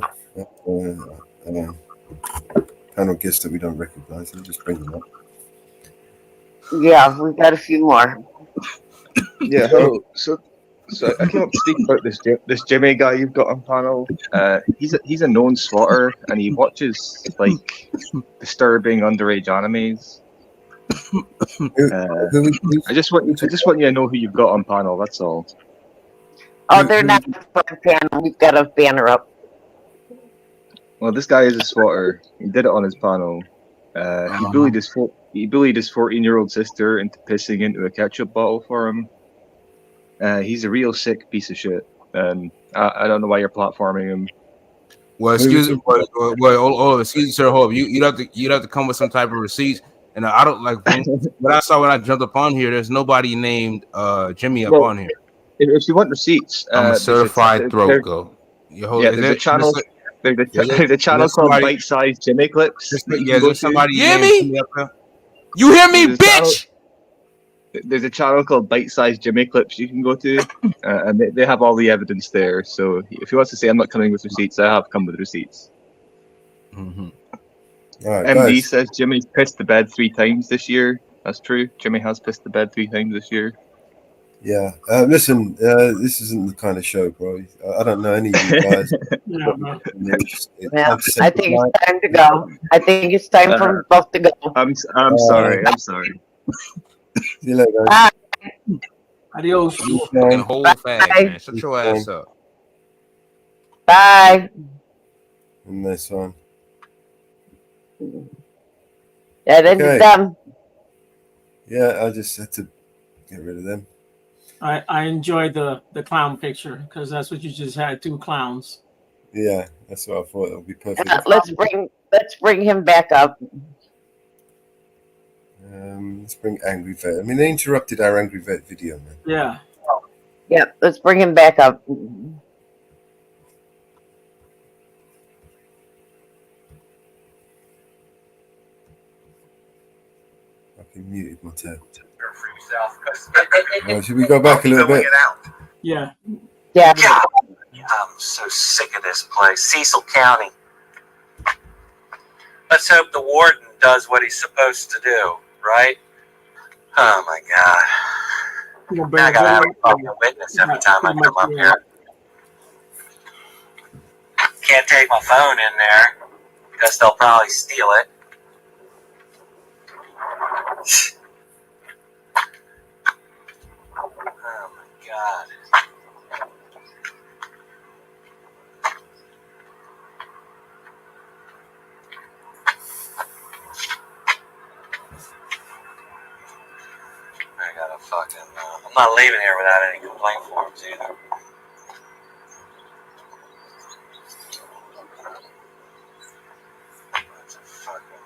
panel guests that we don't recognize. We'll just bring them up. Yeah, we've got a few more. Yeah, hello. So I came up to speak about this Jimmy guy you've got on panel. He's a known swatter, and he watches like disturbing underage animes. I just want you to know who you've got on panel. That's all. Oh, they're not on panel. We've got a banner up. Well, this guy is a swatter. He did it on his panel. He bullied his 14-year-old sister into pissing into a ketchup bottle for him. He's a real sick piece of shit, and I don't know why you're platforming him. Well, excuse me. Well, excuse me, sir. Hold up. You'd have to come with some type of receipts. And I don't like what I saw when I jumped up on here. There's nobody named Jimmy up on here. If you want receipts, I'm a certified throat go. There's a channel. There's a channel called Bite Size Jimmy Clips. There's somebody. You hear me, bitch? There's a channel called Bite Size Jimmy Clips you can go to, and they have all the evidence there. So if he wants to say I'm not coming with receipts, I have come with receipts. Mm-hmm. Right, MD says Jimmy's pissed the bed 3 times this year. That's true. Jimmy has pissed the bed 3 times this year. Yeah. Listen, this isn't the kind of show, bro. I don't know any of you guys. I think it's time to go. I think it's time for both to go. I'm sorry. I'm sorry. See you later, guys. Bye. Adios. Fucking hold fast, man. Shut your ass up. Bye. Nice one. That ended them. Yeah, I just had to get rid of them. I enjoyed the clown picture because that's what you just had, 2 clowns. Yeah, that's what I thought. It would be perfect. Let's bring him back up. Let's bring Angry Vet. I mean, they interrupted our Angry Vet video, man. Yeah. Yeah, let's bring him back up. Muted my tab. For Should we go back a little bit? Yeah. Yeah. I'm so sick of this place. Cecil County. Let's hope the warden does what he's supposed to do, right? Oh my God. Now I gotta have a fucking witness every time I come up here. Can't take my phone in there because they'll probably steal it. Oh my God. I gotta fucking. I'm not leaving here without any complaint forms either. That's a fucking.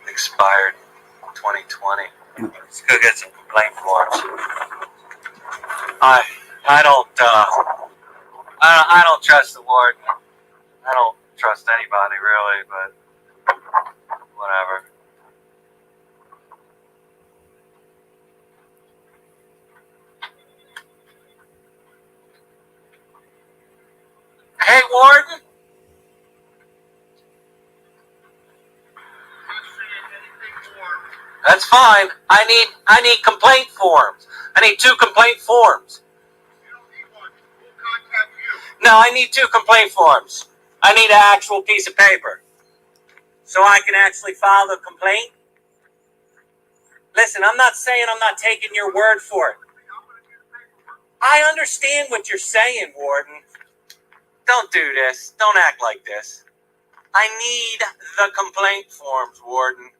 Expired 2020. Let's go get some complaint forms. I don't trust the warden. trust anybody really, but whatever. Hey, Warden. That's fine. I need complaint forms. I need 2 complaint forms. No, I need 2 complaint forms. I need an actual piece of paper so I can actually file the complaint. Listen, I'm not saying I'm not taking your word for it. I understand what you're saying, Warden. Don't do this. Don't act like this. I need the complaint forms, Warden.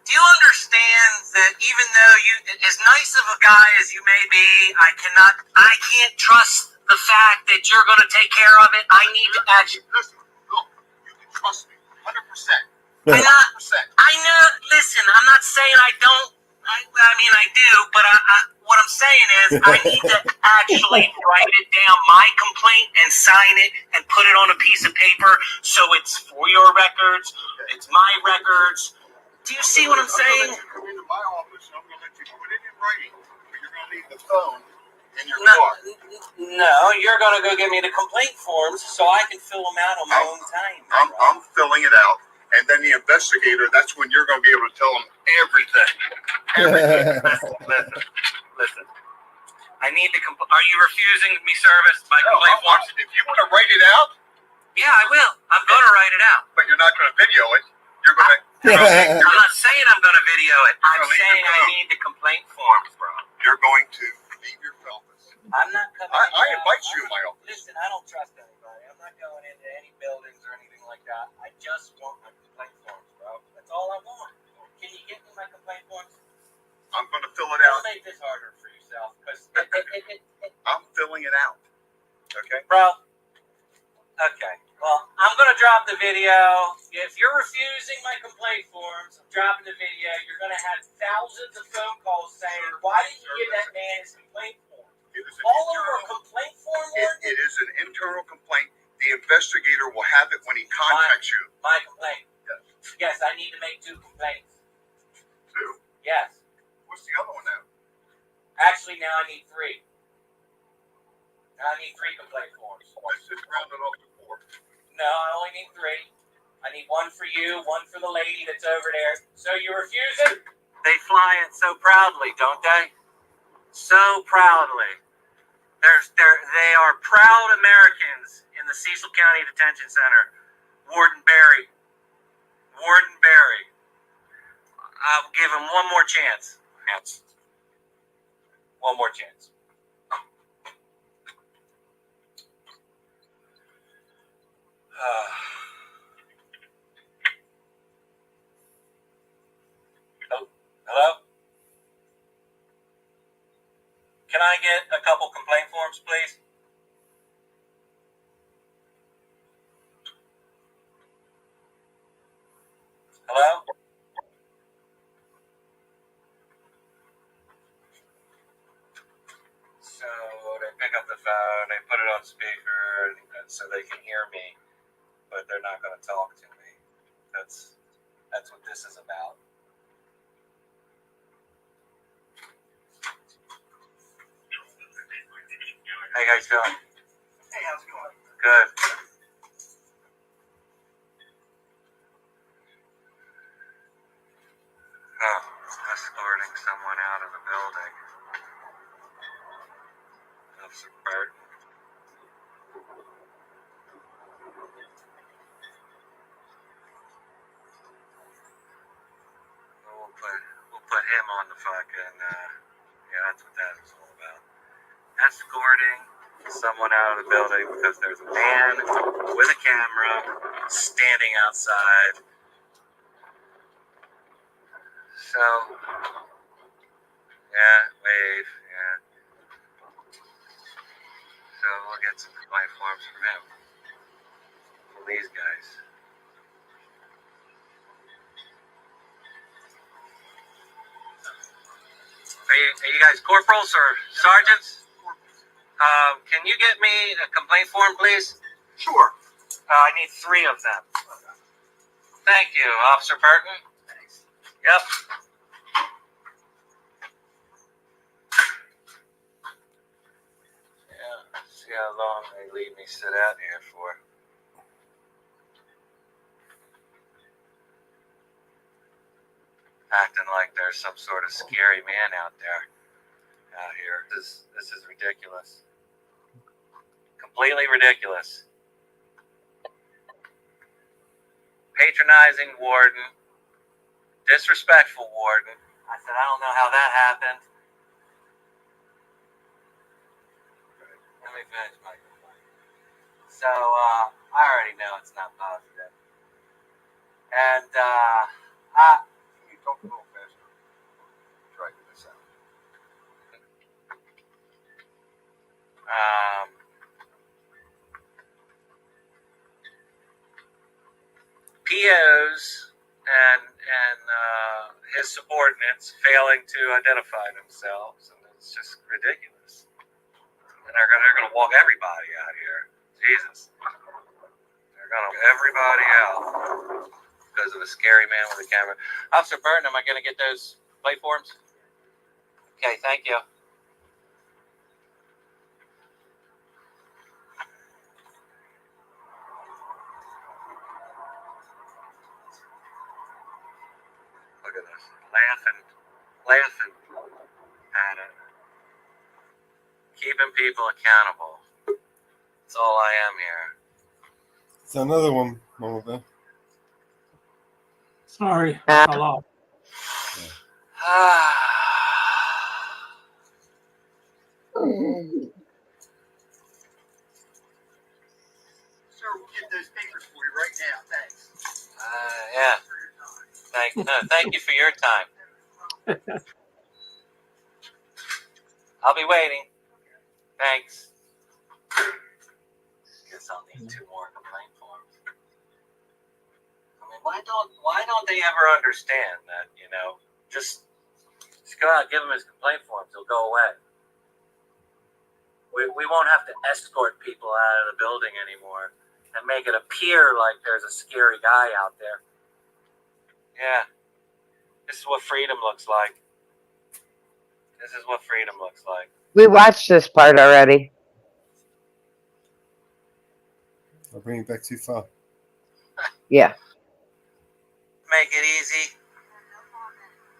Do you understand that even though you, as nice of a guy as you may be, I can't trust the fact that you're going to take care of it. I need to actually. Listen, look, you can trust me, 100%. I know. Listen, I'm not saying I don't. I mean, I do, but what I'm saying is I need to actually write it down, my complaint, and sign it and put it on a piece of paper so it's for your records. It's my records. Do you see what I'm saying? I'm going to let you come into my office and I'm going to let you put it in writing, but you're going to leave the phone in your car. No, you're going to go get me the complaint forms so I can fill them out on my own time. I'm filling it out, and then the investigator, that's when you're going to be able to tell them everything. Listen. I need the Are you refusing me service by complaint forms? If you want to write it out. Yeah, I will. I'm going to write it out. But you're not going to video it. You're going to. I'm not saying I'm going to video it. I'm saying I need the complaint forms, bro. You're going to leave your office. I'm not coming. I invite you in my office. Listen, I don't trust anybody. I'm not going into any buildings or anything like that. I just want my complaint forms, bro. That's all I want. Can you get me my complaint forms? I'm going to fill it out. Don't make this harder for yourself, because I'm filling it out. Okay? Bro. Okay. Well, I'm going to drop the video. If you're refusing my complaint forms, I'm dropping the video. You're going to have thousands of phone calls saying, why didn't you give that man his complaint form? All over a complaint form, It is an internal complaint. The investigator will have it when he contacts you. My complaint. Yes, I need to make 2 complaints. 2? Yes. What's the other one now? Actually, now I need 3. Now I need 3 complaint forms. Let's just round it off to 4. No, I only need 3. I need 1 for you, 1 for the lady that's over there. So you refuse it? They fly it so proudly, don't they? So proudly. They are proud Americans in the Cecil County Detention Center. Warden Barry. Warden Barry. I'll give him one more chance. One more chance. Oh, hello? Can I get a couple complaint forms, please? Hello? So they pick up the phone, they put it on speaker so they can hear me, but they're not going to talk to me. That's what this is about. How you guys doing? Hey, how's it going? Good. Oh, escorting someone out of the building. Officer Burton. We'll put him on the fucking, yeah, that's what that is all about. Escorting someone out of the building because there's a man with a camera standing outside. So, yeah, wave, yeah. So we'll get some complaint forms from him. From these guys. Are you guys corporals or sergeants? Can you get me a complaint form, please? Sure. I need 3 of them. Thank you, Officer Burton. Thanks. Yep. Yeah. See how long they leave me sit out here for. Acting like there's some sort of scary man out here. This is ridiculous. Completely ridiculous. Patronizing warden, disrespectful warden. I said, I don't know how that happened. Let me finish my complaint. So, I already know it's not positive. And, you talk a little faster. Try to get this out. POs and his subordinates failing to identify themselves, and it's just ridiculous. And they're gonna walk everybody out here. Jesus, they're gonna walk everybody out because of a scary man with a camera. Officer Burton, am I gonna get those plate forms? Okay, thank you. Look at this, laughing at it. Keeping people accountable. That's all I am here. It's another one, Mama Bear. Sorry, I fell off. Sir, we'll get those papers for you right now. Thanks. Yeah. Thank you for your time. I'll be waiting. Thanks. Guess I'll need 2 more complaint forms. I mean, why don't they ever understand that, just go out and give him his complaint forms, he'll go away. We won't have to escort people out of the building anymore and make it appear like there's a scary guy out there. Yeah. This is what freedom looks like. This is what freedom looks like. We watched this part already. I'll bring it back too far. Yeah. Make it easy.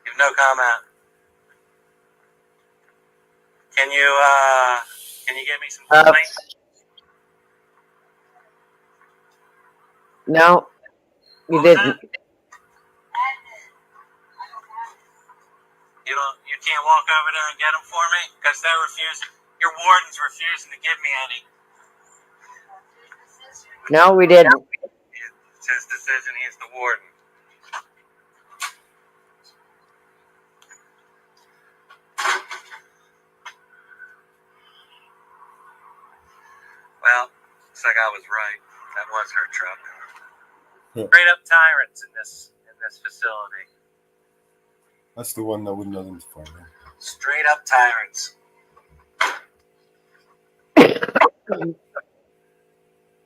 Give no comment. Can you get me some complaints? No, you didn't. You can't walk over there and get them for me? Because they're refusing. Your warden's refusing to give me any. No, we didn't. It's his decision. He's the warden. Well, looks like I was right. That was her truck. Yeah. Straight up tyrants in this facility. That's the one I wouldn't identify. Straight up tyrants.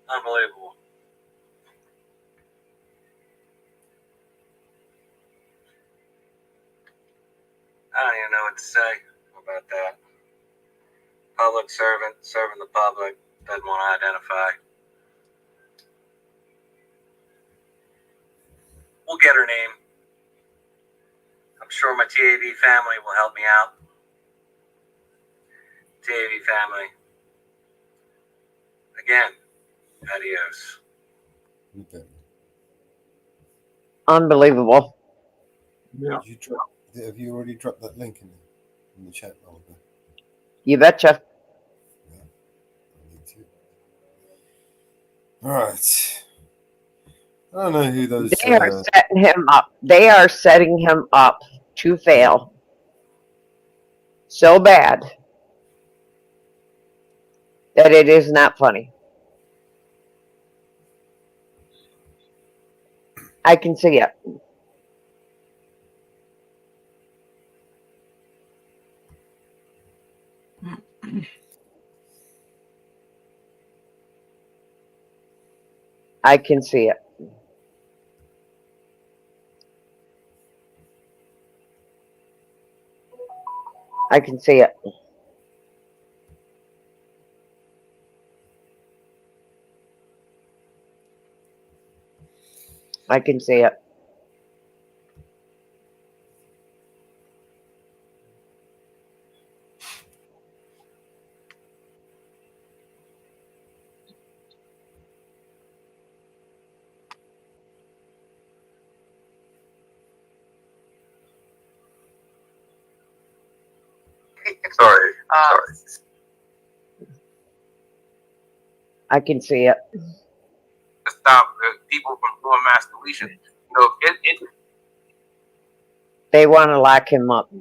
Unbelievable. I don't even know what to say about that. Public servant, serving the public, doesn't want to identify. We'll get her name. I'm sure my TAV family will help me out. TAV family. Again, adios. Okay. Unbelievable. Yeah. Have you already dropped that link in the chat, Mama Bear? You betcha. Yeah, I need to. All right. I don't know who those. They are setting him up. They are setting him up to fail. So bad that it is not funny. I can see it. I can see it. I can see it. I can see it. Sorry. I can see it. Stop people from doing mass deletion. You know, it They want to lock him up.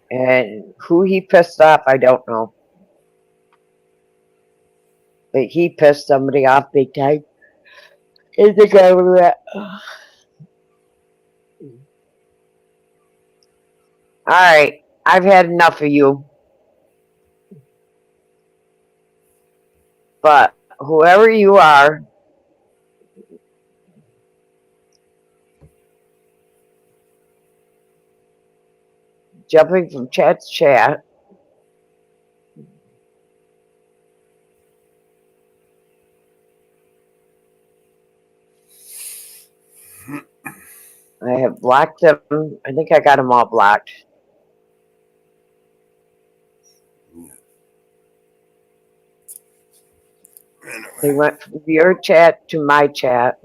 And who he pissed off, I don't know. But he pissed somebody off big time. Is the government. Alright, I've had enough of you. But whoever you are, jumping from chat to chat, I have blocked them. I think I got them all blocked. They went from your chat to my chat.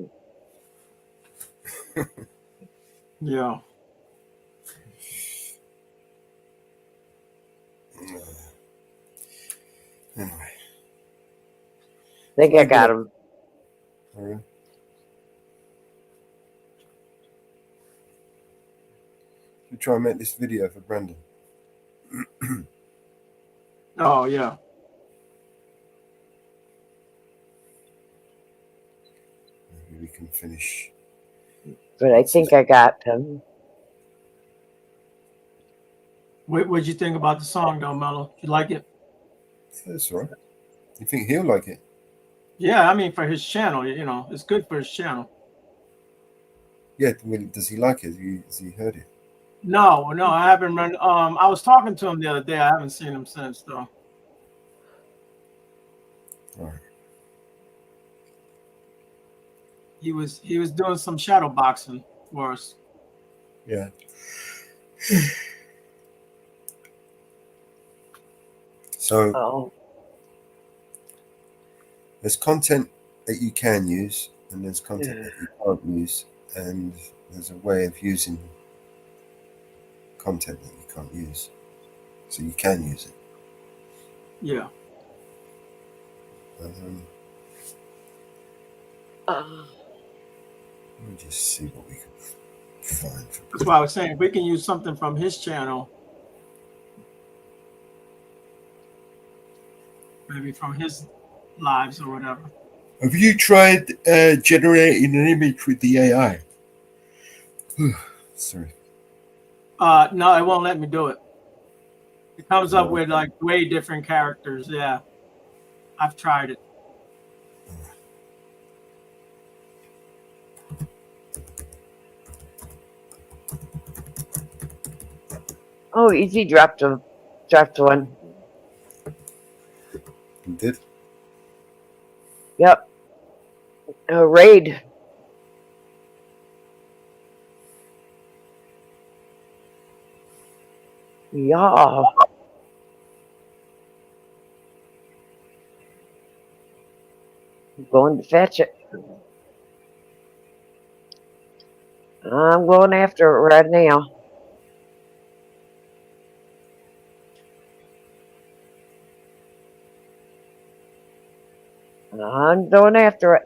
Yeah. Anyway. I think I got them. Alright. We try and make this video for Brandon. Oh, yeah. Maybe we can finish. But I think I got them. What'd you think about the song, though, Mello? You like it? That's all right. You think he'll like it? Yeah, I mean, for his channel, you know, it's good for his channel. Yeah. Well, does he like it? Has he heard it? No, I haven't run. I was talking to him the other day. I haven't seen him since, though. All right. He was doing some shadow boxing for us. Yeah. So there's content that you can use, and there's content that you can't use, and there's a way of using content that you can't use. So you can use it. Yeah. Let me just see what we can find. That's why I was saying if we can use something from his channel, maybe from his lives or whatever. Have you tried generating an image with the AI? Sorry. No, it won't let me do it. It comes up with like way different characters. Yeah, I've tried it. Oh, Easy dropped one. You did? Yep. A raid. Yeah. I'm going to fetch it. I'm going after it right now. I'm going after it.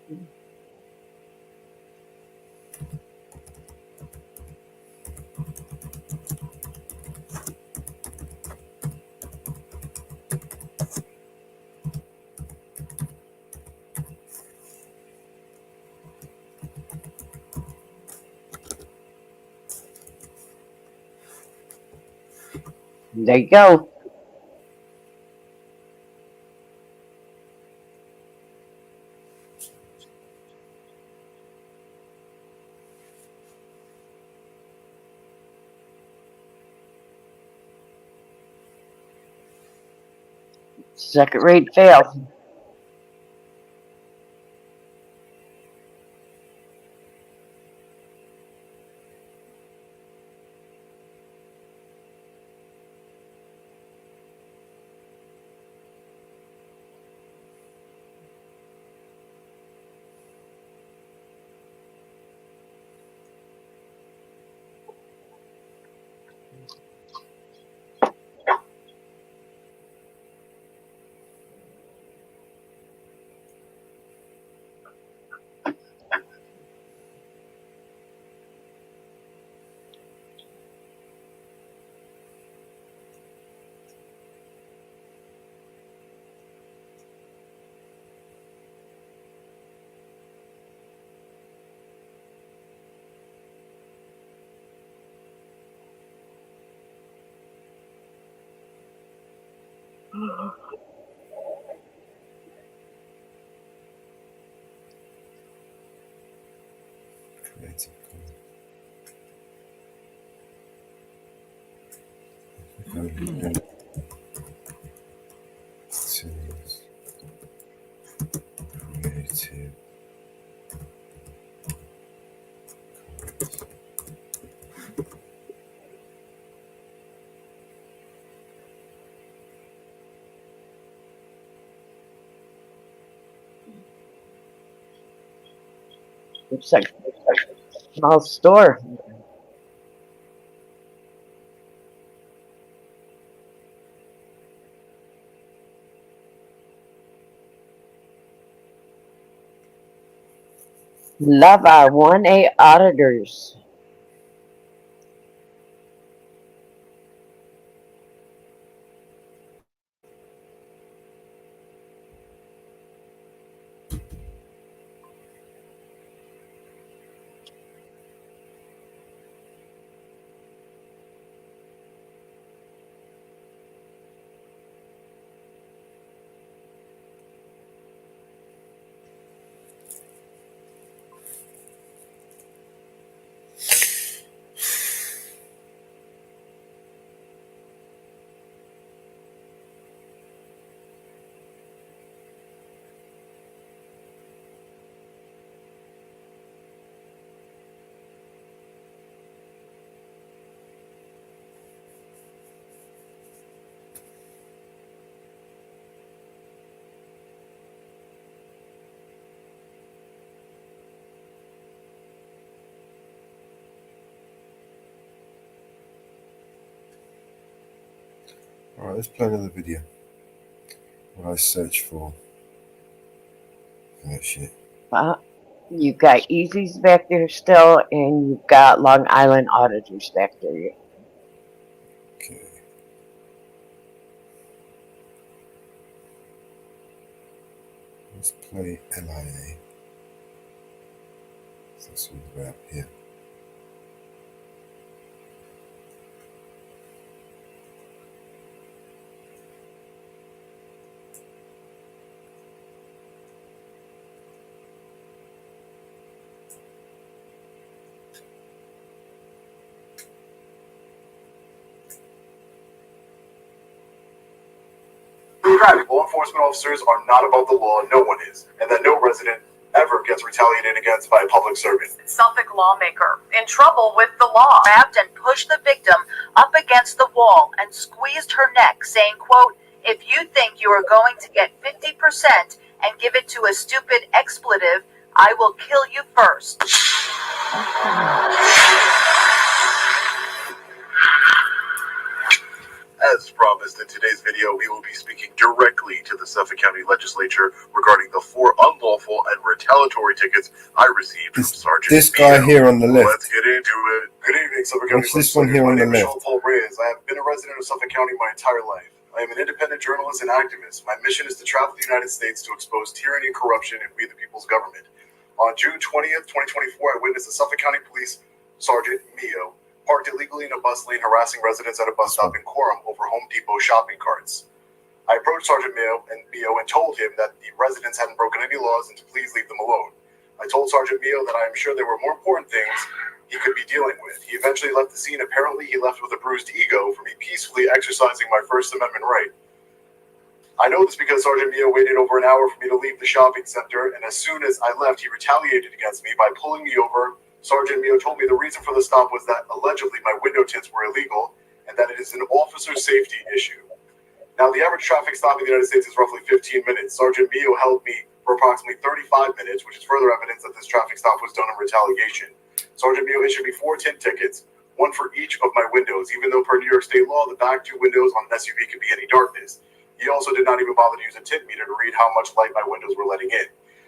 There you go. Second rate fail. Creative Commons. Tools. Creative. Looks like a small store. Love our 1A auditors. Alright, let's play another video. What I search for that shit. You've got Easy's back there still, and you've got Long Island auditors back there. Okay. Let's play LIA. So this one's about here. Law enforcement officers are not above the law, no one is, and that no resident ever gets retaliated against by a public servant. Suffolk lawmaker in trouble with the law grabbed and pushed the victim up against the wall and squeezed her neck, saying, quote, "If you think you are going to get 50% and give it to a stupid expletive, I will kill you first." As promised, in today's video, we will be speaking directly to the Suffolk County Legislature regarding the 4 unlawful and retaliatory tickets I received from Sergeant This guy Mio. here on the left. Let's get into it. Good evening, Suffolk County What's this one Legislators. here My on the name is left? Sean Paul Reyes. I have been a resident of Suffolk County my entire life. I am an independent journalist and activist. My mission is to travel the United States to expose tyranny and corruption in We the People's Government. On June 20th, 2024, I witnessed a Suffolk County Police Sergeant Mio parked illegally in a bus lane harassing residents at a bus stop in Quorum over Home Depot shopping carts. I approached Sergeant Mio and told him that the residents hadn't broken any laws and to please leave them alone. I told Sergeant Mio that I am sure there were more important things he could be dealing with. He eventually left the scene. Apparently, he left with a bruised ego for me peacefully exercising my First Amendment right. I know this because Sergeant Mio waited over an hour for me to leave the shopping center, and as soon as I left, he retaliated against me by pulling me over. Sergeant Mio told me the reason for the stop was that allegedly my window tints were illegal and that it is an officer safety issue. Now, the average traffic stop in the United States is roughly 15 minutes. Sergeant Mio held me for approximately 35 minutes, which is further evidence that this traffic stop was done in retaliation. Sergeant Mio issued me 4 tint tickets, one for each of my windows, even though per New York State law, the back 2 windows on an SUV could be any darkness. He also did not even bother to use a tint meter to read how much light my windows were letting in.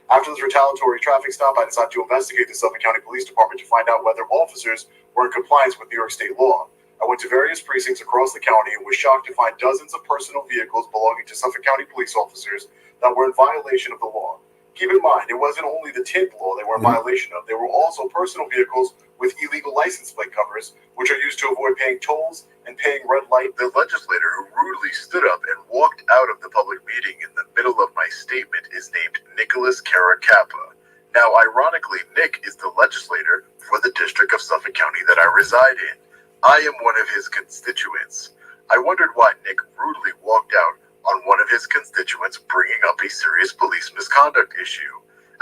After this retaliatory traffic stop, I decided to investigate the Suffolk County Police Department to find out whether officers were in compliance with New York State law. I went to various precincts across the county and was shocked to find dozens of personal vehicles belonging to Suffolk County police officers that were in violation of the law. Keep in mind, it wasn't only the tint law they were in violation of. There were also personal vehicles with illegal license plate covers, which are used to avoid paying tolls and paying red light. The legislator who rudely stood up and walked out of the public meeting in the middle of my statement is named Nicholas Caracappa. Now, ironically, Nick is the legislator for the district of Suffolk County that I reside in. I am one of his constituents. I wondered why Nick rudely walked out on one of his constituents bringing up a serious police misconduct issue.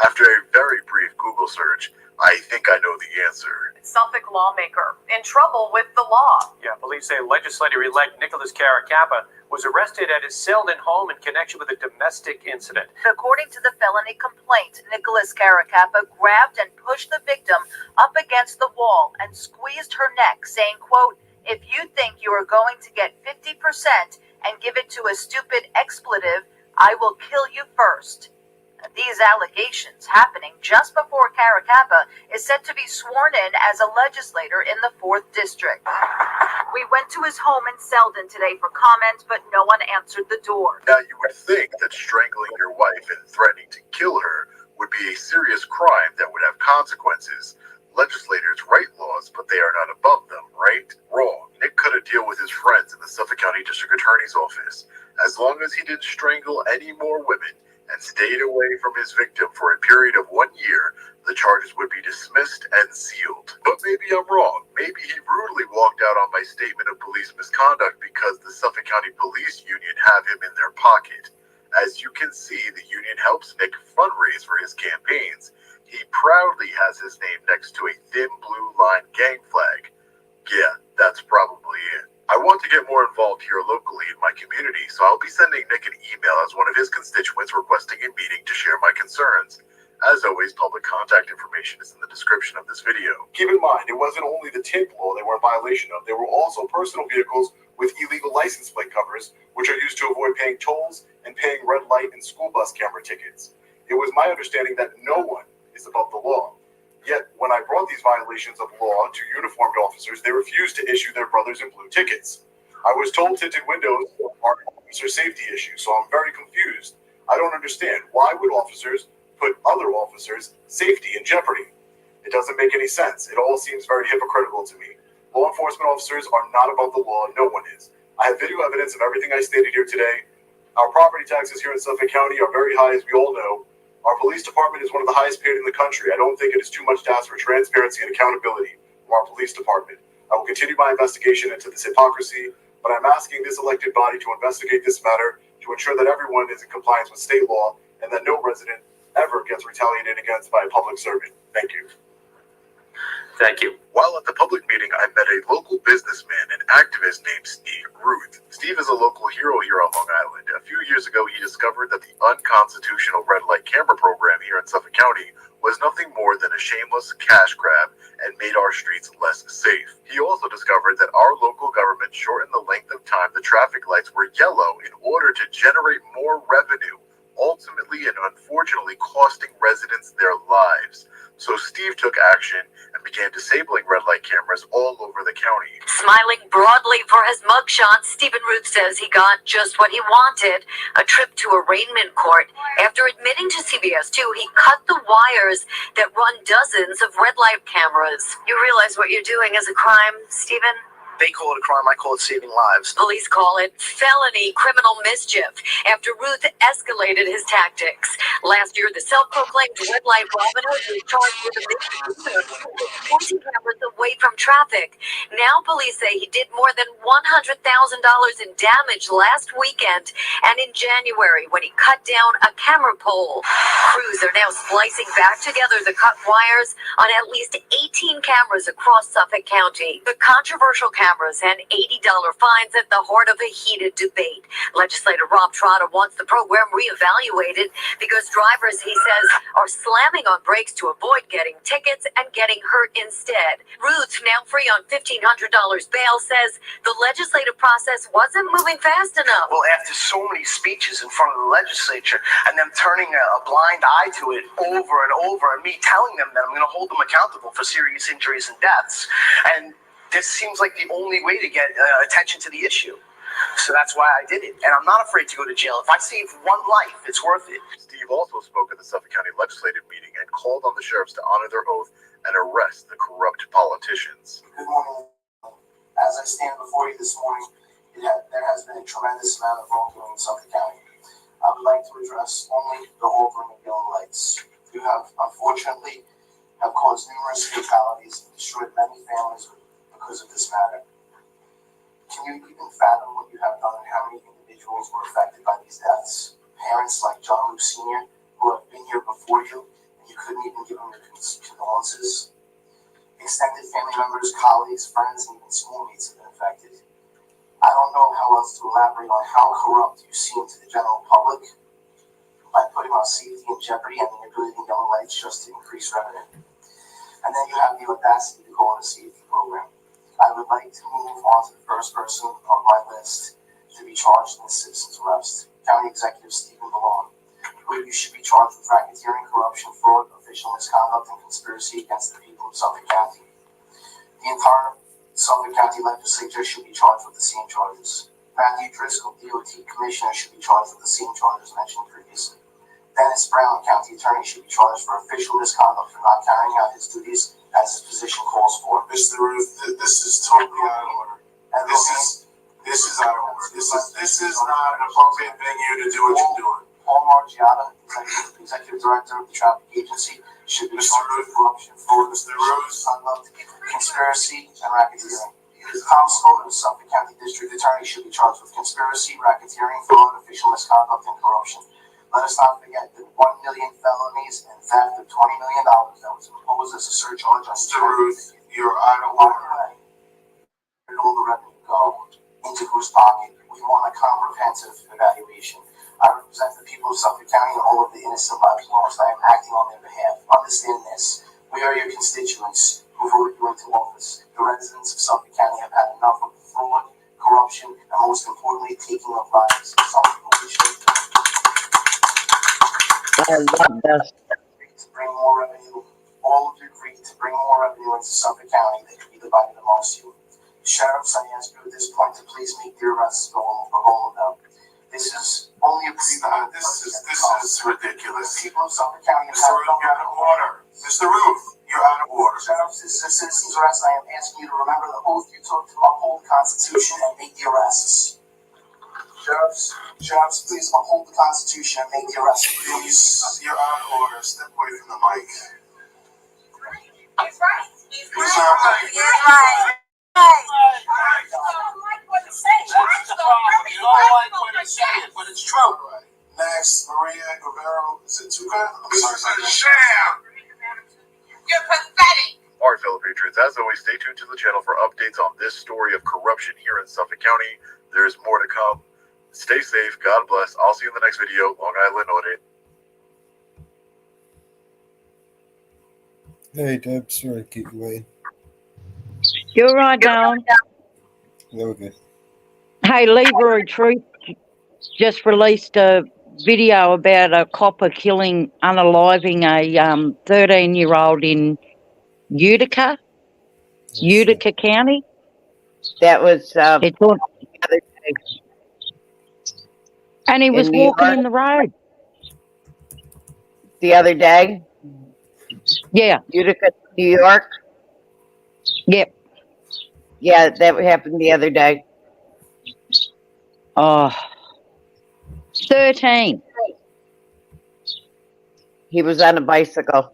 After a very brief Google search, I think I know the answer. Suffolk lawmaker in trouble with the law. Yeah, police say legislator-elect Nicholas Caracappa was arrested at his Selden home in connection with a domestic incident. According to the felony complaint, Nicholas Caracappa grabbed and pushed the victim up against the wall and squeezed her neck, saying, quote, "If you think you are going to get 50% and give it to a stupid expletive, I will kill you first." These allegations happening just before Caracappa is set to be sworn in as a legislator in the 4th District. We went to his home in Selden today for comment, but no one answered the door. Now, you would think that strangling your wife and threatening to kill her would be a serious crime that would have consequences. Legislators write laws, but they are not above them, right? Wrong. Nick could have dealt with his friends in the Suffolk County District Attorney's Office. As long as he didn't strangle any more women and stayed away from his victim for a period of 1 year, the charges would be dismissed and sealed. But maybe I'm wrong. Maybe he rudely walked out on my statement of police misconduct because the Suffolk County Police Union have him in their pocket. As you can see, the union helps Nick fundraise for his campaigns. He proudly has his name next to a thin blue line gang flag. Yeah, that's probably it. I want to get more involved here locally in my community, so I'll be sending Nick an email as one of his constituents requesting a meeting to share my concerns. As always, public contact information is in the description of this video. Keep in mind, it wasn't only the tint law they were in violation of. There were also personal vehicles with illegal license plate covers, which are used to avoid paying tolls and paying red light and school bus camera tickets. It was my understanding that no one is above the law. Yet, when I brought these violations of law to uniformed officers, they refused to issue their brothers in blue tickets. I was told tinted windows are an officer safety issue, so I'm very confused. I don't understand. Why would officers put other officers' safety in jeopardy? It doesn't make any sense. It all seems very hypocritical to me. Law enforcement officers are not above the law. No one is. I have video evidence of everything I stated here today. Our property taxes here in Suffolk County are very high, as we all know. Our police department is one of the highest paid in the country. I don't think it is too much to ask for transparency and accountability from our police department. I will continue my investigation into this hypocrisy, but I'm asking this elected body to investigate this matter to ensure that everyone is in compliance with state law and that no resident ever gets retaliated against by a public servant. Thank you. Thank you. While at the public meeting, I met a local businessman and activist named Steve Ruth. Steve is a local hero here on Long Island. A few years ago, he discovered that the unconstitutional red light camera program here in Suffolk County was nothing more than a shameless cash grab and made our streets less safe. He also discovered that our local government shortened the length of time the traffic lights were yellow in order to generate more revenue, ultimately and unfortunately costing residents their lives. So Steve took action and began disabling red light cameras all over the county. Smiling broadly for his mugshot, Stephen Ruth says he got just what he wanted, a trip to arraignment court. After admitting to CBS 2, he cut the wires that run dozens of red light cameras. You realize what you're doing is a crime, Stephen? They call it a crime, I call it saving lives. Police call it felony criminal mischief after Ruth escalated his tactics. Last year, the self-proclaimed red light Robin Hood was charged with a misdemeanor, pointing cameras away from traffic. Now police say he did more than $100,000 in damage last weekend and in January when he cut down a camera pole. Crews are now splicing back together the cut wires on at least 18 cameras across Suffolk County. The controversial cameras and $80 fines at the heart of a heated debate. Legislator Rob Trotta wants the program reevaluated because drivers, he says, are slamming on brakes to avoid getting tickets and getting hurt instead. Ruth, now free on $1,500 bail, says the legislative process wasn't moving fast enough. Well, after so many speeches in front of the legislature and them turning a blind eye to it over and over and me telling them that I'm going to hold them accountable for serious injuries and deaths, and this seems like the only way to get attention to the issue. So that's why I did it. And I'm not afraid to go to jail. If I save one life, it's worth it. Steve also spoke at the Suffolk County Legislative meeting and called on the sheriffs to honor their oath and arrest the corrupt politicians. Good morning. As I stand before you this morning, there has been a tremendous amount of wrongdoing in Suffolk County. I would like to address only the holding of yellow lights. You have, unfortunately, caused numerous fatalities and destroyed many families because of this matter. Can you even fathom what you have done and how many individuals were affected by these deaths? Parents like John Luke Sr., who have been here before you, and you couldn't even give them your condolences. Extended family members, colleagues, friends, and even schoolmates have been affected. I don't know how else to elaborate on how corrupt you seem to the general public by putting our safety in jeopardy and manipulating yellow lights just to increase revenue. And then you have the audacity to call it a safety program. I would like to move on to the first person on my list to be charged in this citizen's arrest, County Executive Stephen Malone, who you should be charged with racketeering, corruption, fraud, official misconduct, and conspiracy against the people of Suffolk County. The entire Suffolk County Legislature should be charged with the same charges. Matthew Driscoll, DOT Commissioner, should be charged with the same charges mentioned previously. Dennis Brown, County Attorney, should be charged for official misconduct for not carrying out his duties as his position calls for. Mr. Ruth, this is totally out of order. And this is out of order. This is not an appropriate venue to do what you're doing. Paul Margiata, Executive Director of the Traffic Agency, should be charged with corruption, fraud, misconduct, conspiracy, and racketeering. Tom Scott, Suffolk County District Attorney, should be charged with conspiracy, racketeering, fraud, official misconduct, and corruption. Let us not forget that 1 million felonies and theft of $20 million that was imposed as a surcharge on Mr. Ruth, you're out of order. Where did all the revenue go? Into whose pocket? We want a comprehensive evaluation. I represent the people of Suffolk County and all of the innocent lives lost. I am acting on their behalf. Understand this. We are your constituents who voted you into office. The residents of Suffolk County have had enough of fraud, corruption, and most importantly, taking of lives. Something we should do. I love this. To bring more revenue, all of you agreed to bring more revenue into Suffolk County that could be divided amongst you. Sheriffs, I ask you at this point to please make the arrests of all of them. This is only a preview. This is ridiculous. People of Suffolk County Mr. Ruth, you're out of order. Mr. Ruth, you're out of order. Sheriffs, this is a citizen's arrest. I am asking you to remember the oath you took to uphold the Constitution and make the arrests. Sheriffs, please uphold the Constitution and make the arrests. Please, you're out of order. Step away from the mic. He's right. He's not right. He's right. You don't like what he's saying, but it's true. Next, Maria Guerrero. Is it Tuca? This is a sham. You're pathetic. All right, fellow patriots, as always, stay tuned to the channel for updates on this story of corruption here in Suffolk County. There's more to come. Stay safe. God bless. I'll see you in the next video. Long Island Audit. Hey, Deb. Sorry to keep you waiting. You're right, Darren. There we go. Hey, Leroy Truth just released a video about a copper unaliving a 13-year-old in Utica County. That was It's on, the other day and he was in New walking York. in the road. The other day, Yeah. Utica, New York. Yep. Yeah, that happened the other day. Oh, 13. He was on a bicycle.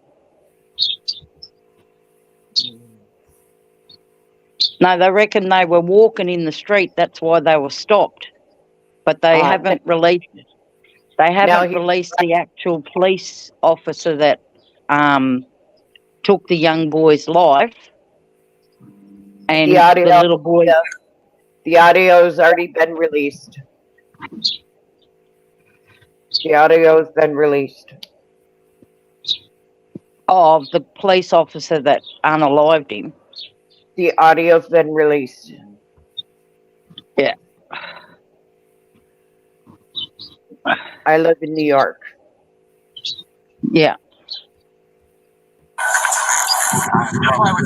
No, they reckon they were walking in the street. That's why they were stopped. But they haven't released. They haven't released the actual police officer that took the young boy's life. And the little boy. The audio's already been released. The audio's been released. Of the police officer that unalived him. The audio's been released. Yeah. I live in New York. Yeah. The reason why we're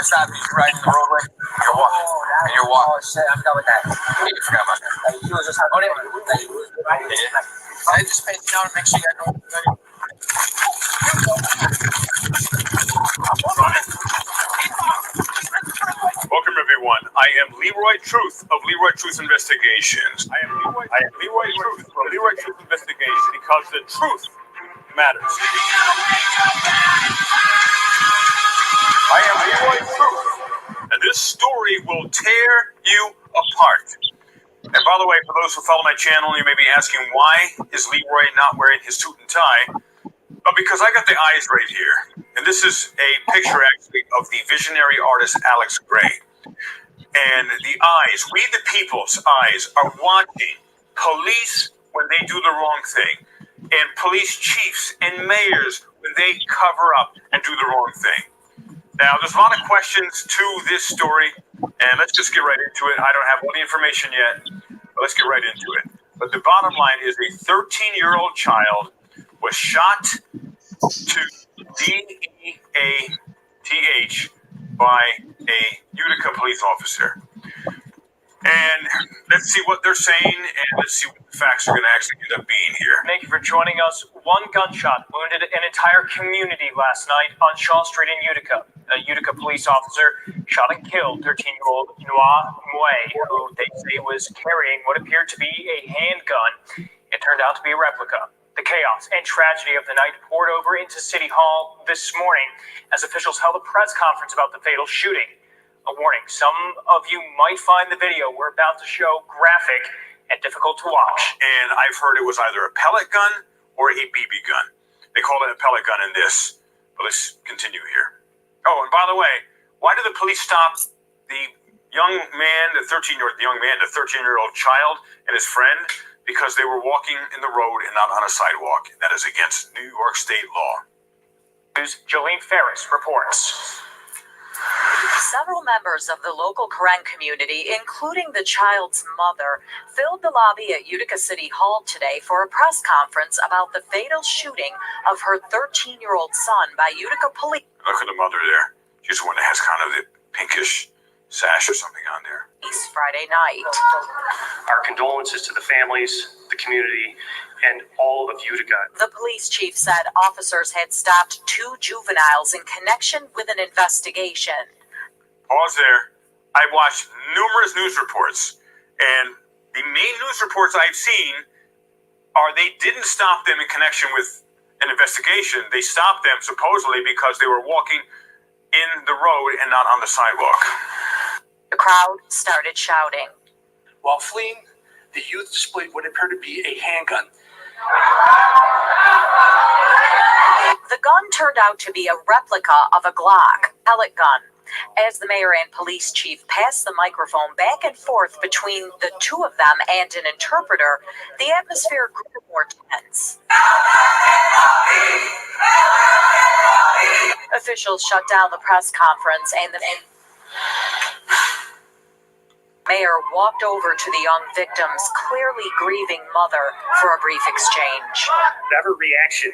stopping is you're riding the roadway, you're walking, and you're walking. Oh shit, I'm done with that. You forgot about that. You was just I just paid you down to make sure you got no. Welcome everyone. I am Leroy Truth of Leroy Truth Investigations. I am Leroy Truth from Leroy Truth Investigations because the truth matters. I am Leroy Truth, and this story will tear you apart. And by the way, for those who follow my channel, you may be asking why is Leroy not wearing his suit and tie? But because I got the eyes right here. And this is a picture actually of the visionary artist Alex Gray. And the eyes, we the people's eyes, are watching police when they do the wrong thing. And police chiefs and mayors when they cover up and do the wrong thing. Now, there's a lot of questions to this story, and let's just get right into it. I don't have all the information yet, but let's get right into it. But the bottom line is a 13-year-old child was shot to DEATH by a Utica police officer. And let's see what they're saying, and let's see what the facts are going to actually end up being here. Thank you for joining us. One gunshot wounded an entire community last night on Shaw Street in Utica. A Utica police officer shot and killed 13-year-old Noah Mue, who they say was carrying what appeared to be a handgun. It turned out to be a replica. The chaos and tragedy of the night poured over into City Hall this morning as officials held a press conference about the fatal shooting. A warning, some of you might find the video we're about to show graphic and difficult to watch. And I've heard it was either a pellet gun or a BB gun. They call it a pellet gun in this, but let's continue here. Oh, and by the way, why did the police stop the young man, the 13-year-old child and his friend? Because they were walking in the road and not on a sidewalk. That is against New York State law. News, Jolene Ferris reports. Several members of the local Karen community, including the child's mother, filled the lobby at Utica City Hall today for a press conference about the fatal shooting of her 13-year-old son by Utica police. Look at the mother there. She's the one that has kind of the pinkish sash or something on there. Friday night. Our condolences to the families, the community, and all of Utica. The police chief said officers had stopped 2 juveniles in connection with an investigation. Pause there. I watched numerous news reports, and the main news reports I've seen are they didn't stop them in connection with an investigation. They stopped them supposedly because they were walking in the road and not on the sidewalk. The crowd started shouting. While fleeing, the youth displayed what appeared to be a handgun. The gun turned out to be a replica of a Glock pellet gun. As the mayor and police chief passed the microphone back and forth between the two of them and an interpreter, the atmosphere grew more tense. Officials shut down the press conference and the mayor walked over to the young victim's clearly grieving mother for a brief exchange. Whatever reaction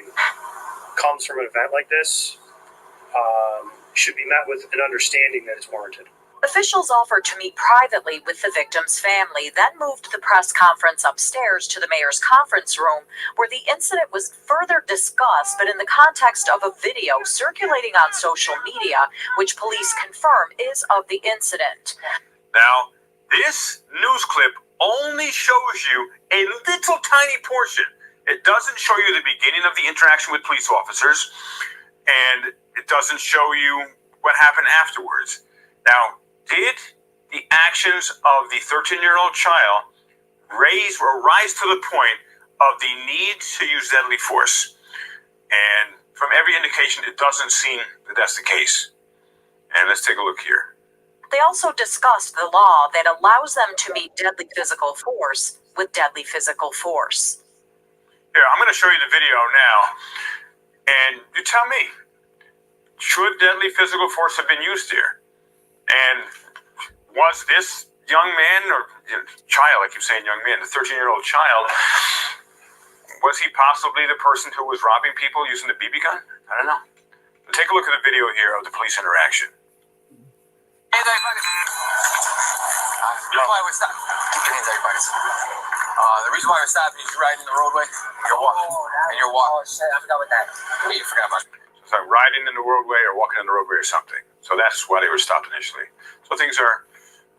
comes from an event like this should be met with an understanding that it's warranted. Officials offered to meet privately with the victim's family, then moved the press conference upstairs to the mayor's conference room, where the incident was further discussed, but in the context of a video circulating on social media, which police confirm is of the incident. Now, this news clip only shows you a little tiny portion. It doesn't show you the beginning of the interaction with police officers, and it doesn't show you what happened afterwards. Now, did the actions of the 13-year-old child rise to the point of the need to use deadly force? And from every indication, it doesn't seem that that's the case. And let's take a look here. They also discussed the law that allows them to meet deadly physical force with deadly physical force. Here, I'm going to show you the video now, and you tell me, should deadly physical force have been used here? And was this young man, or child, I keep saying young man, the 13-year-old child, was he possibly the person who was robbing people using the BB gun? I don't know. But take a look at the video here of the police interaction. Hey, everybody. The reason why we're stopping. The reason why we're stopping is you're riding the roadway. You're walking, and you're walking. Oh shit, I forgot about that. You forgot about it. So riding in the roadway or walking in the roadway or something. So that's why they were stopped initially. So things are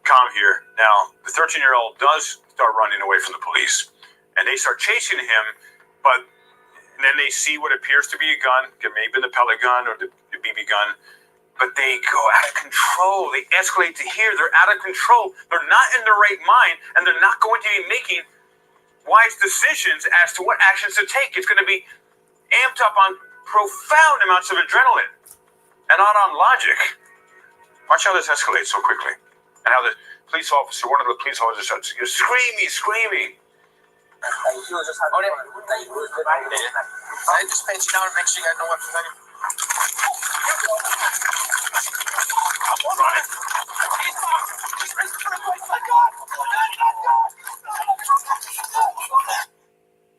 calm here. Now, the 13-year-old does start running away from the police, and they start chasing him, but then they see what appears to be a gun, maybe the pellet gun or the BB gun, but they go out of control. They escalate to here. They're out of control. They're not in their right mind, and they're not going to be making wise decisions as to what actions to take. It's going to be amped up on profound amounts of adrenaline and not on logic. Watch how this escalates so quickly, and how the police officer, one of the police officers, starts screaming. I just pat you down and make sure you got no weapons on you.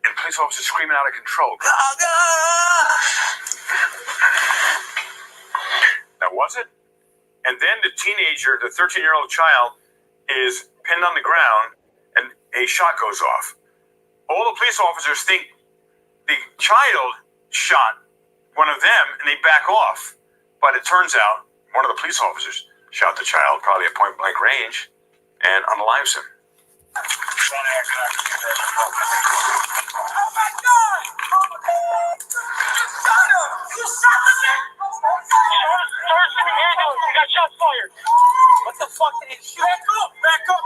And police officers screaming out of control. Now, was it? And then the teenager, the 13-year-old child, is pinned on the ground, and a shot goes off. All the police officers think the child shot one of them, and they back off. But it turns out one of the police officers shot the child, probably at point-blank range, and unalives him. You got shots fired. What the fuck did he shoot? Back up.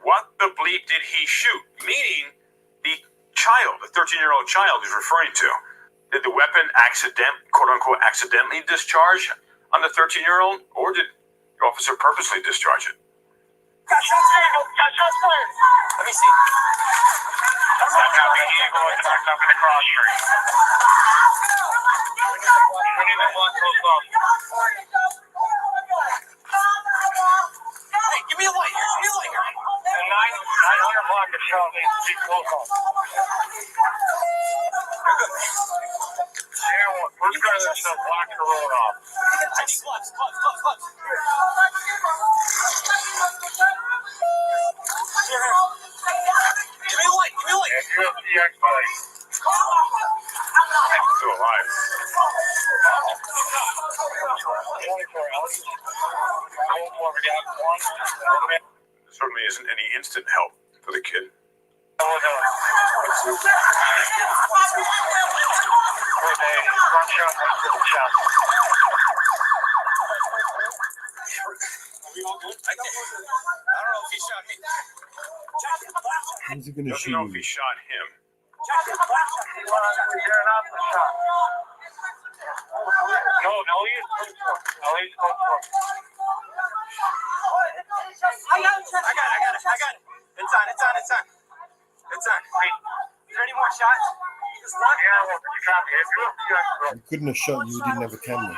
What the bleep did he shoot? Meaning the child, the 13-year-old child is referring to. Did the weapon quote-unquote, accidentally discharge on the 13-year-old, or did the officer purposely discharge it? Got shots fired. Let me see. That's not copy. Eagle is backed up in the cross street. We need to block those off. Hey, give me a light here. And 900 block of shell needs to be close off. First guy that's block the road off. I need gloves. Here. Give me a light. And UFCX buddy. Still alive. 24 hours. There certainly isn't any instant help for the kid. We all good? I don't know if he shot me. How's he going to Doesn't know if shoot he shot him. No, Elliot. Elliot's close to him. I got it. It's on. It's on. Wait, is there any more shots? Just one? Yeah, well, you copy it. I couldn't have shot you. Didn't have a camera.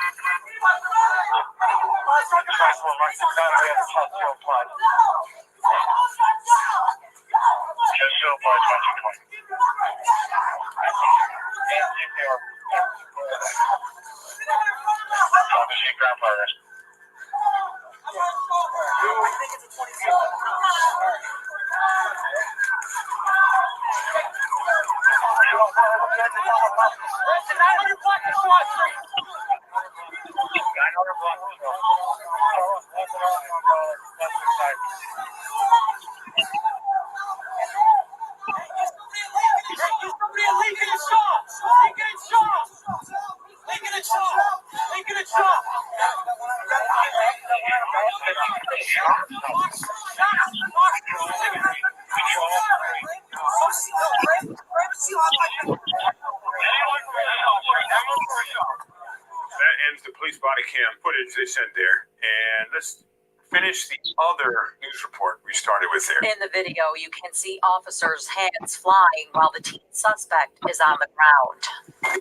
That ends the police body cam footage they sent there. And let's finish the other news report we started with there. In the video, you can see officers' hands flying while the teen suspect is on the ground.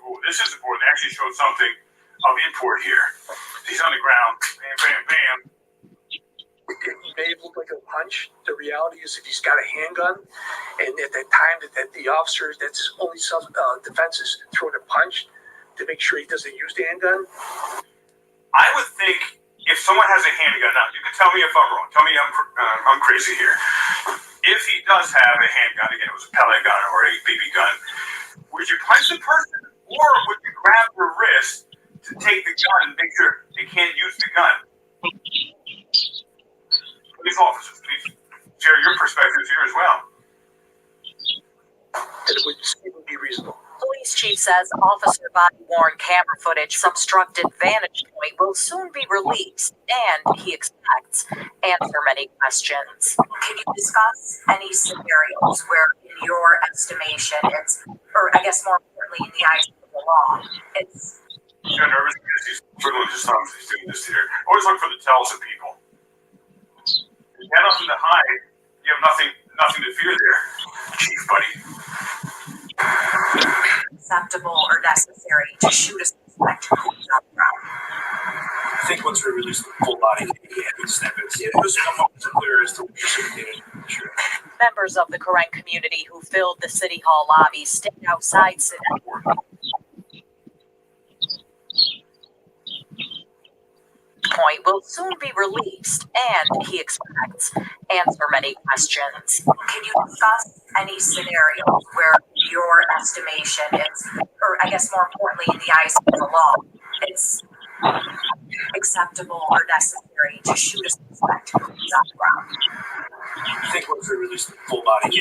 Ooh, this is important. They actually showed something of import here. He's on the ground. Bam, bam, bam. It may look like a punch. The reality is, if he's got a handgun, and at that time that the officer, that's his only self-defense, is throwing a punch to make sure he doesn't use the handgun. I would think if someone has a handgun, now you can tell me if I'm wrong. Tell me I'm crazy here. If he does have a handgun, again, it was a pellet gun or a BB gun, would you punch the person, or would you grab their wrist to take the gun and make sure they can't use the gun? Police officers, please share your perspectives here as well. And it would even be reasonable. Police chief says officer body-worn camera footage from obstructed vantage point will soon be released, and he expects answer many questions. Can you discuss any scenarios where, in your estimation, it's, or I guess more importantly, in the eyes of the law, it's... You're nervous because he's privileged as long as he's doing this here. Always look for the tells of people. You have nothing to hide. You have nothing to fear there, chief buddy. acceptable or necessary to shoot a suspect who is on the ground. I think once we release the full body snippets, it was somewhat clear as to what precipitated the shooting. Members of the Karen community who filled the City Hall lobby stayed outside City Hall. Point will soon be released, and he expects answer many questions. Can you discuss any scenarios where your estimation is, or I guess more importantly, in the eyes of the law, it's acceptable or necessary to shoot a suspect who is on the ground? I think once we release the full body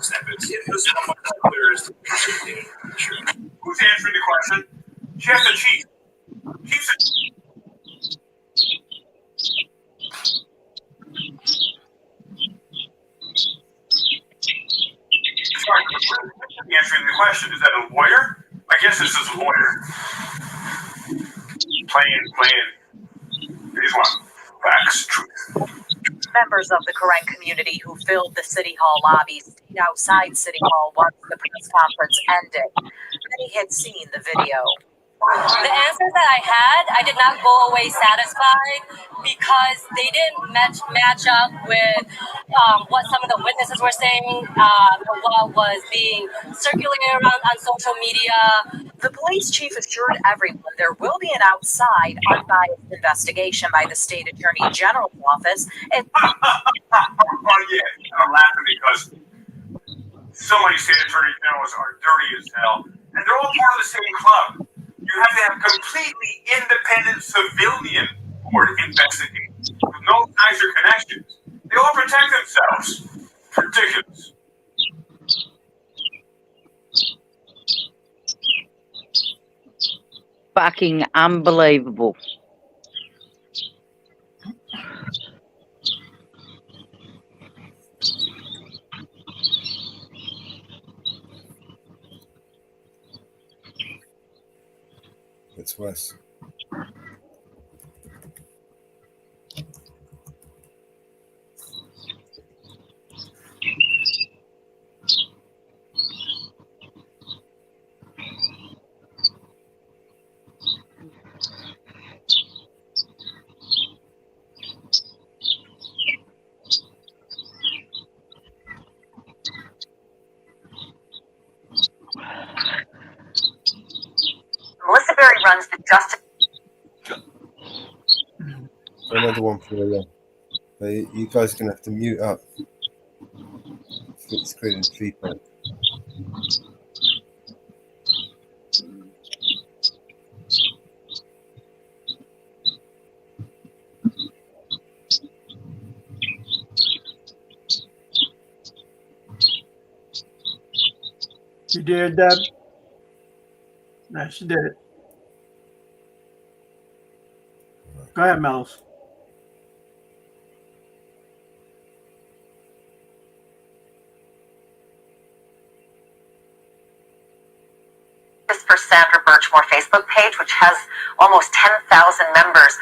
snippets, it was somewhat clear as to what precipitated the shooting. Who's answering the question? Chef the chief. Chief's the Sorry, answering the question. Is that a lawyer? I guess this is a lawyer. Playing. Here's one. Facts, truth. Members of the Karen community who filled the City Hall lobby stayed outside City Hall once the press conference ended. Many had seen the video. The answers that I had, I did not go away satisfied because they didn't match up with what some of the witnesses were saying, what was being circulated around on social media. The police chief assured everyone there will be an outside, unbiased investigation by the State Attorney General's office. Oh, yeah, I'm laughing because so many state attorney generals are dirty as hell, and they're all part of the same club. You have to have completely independent civilian board investigate with no ties or connections. They all protect themselves. Ridiculous. Fucking unbelievable. That's Wes. Melissa Berry runs the Justice. Another one for you. You guys are going to have to mute up. It's creating feedback. You did, Deb? No, she did it. Go ahead, Melos. For Sandra Birchmore Facebook page, which has almost 10,000 members.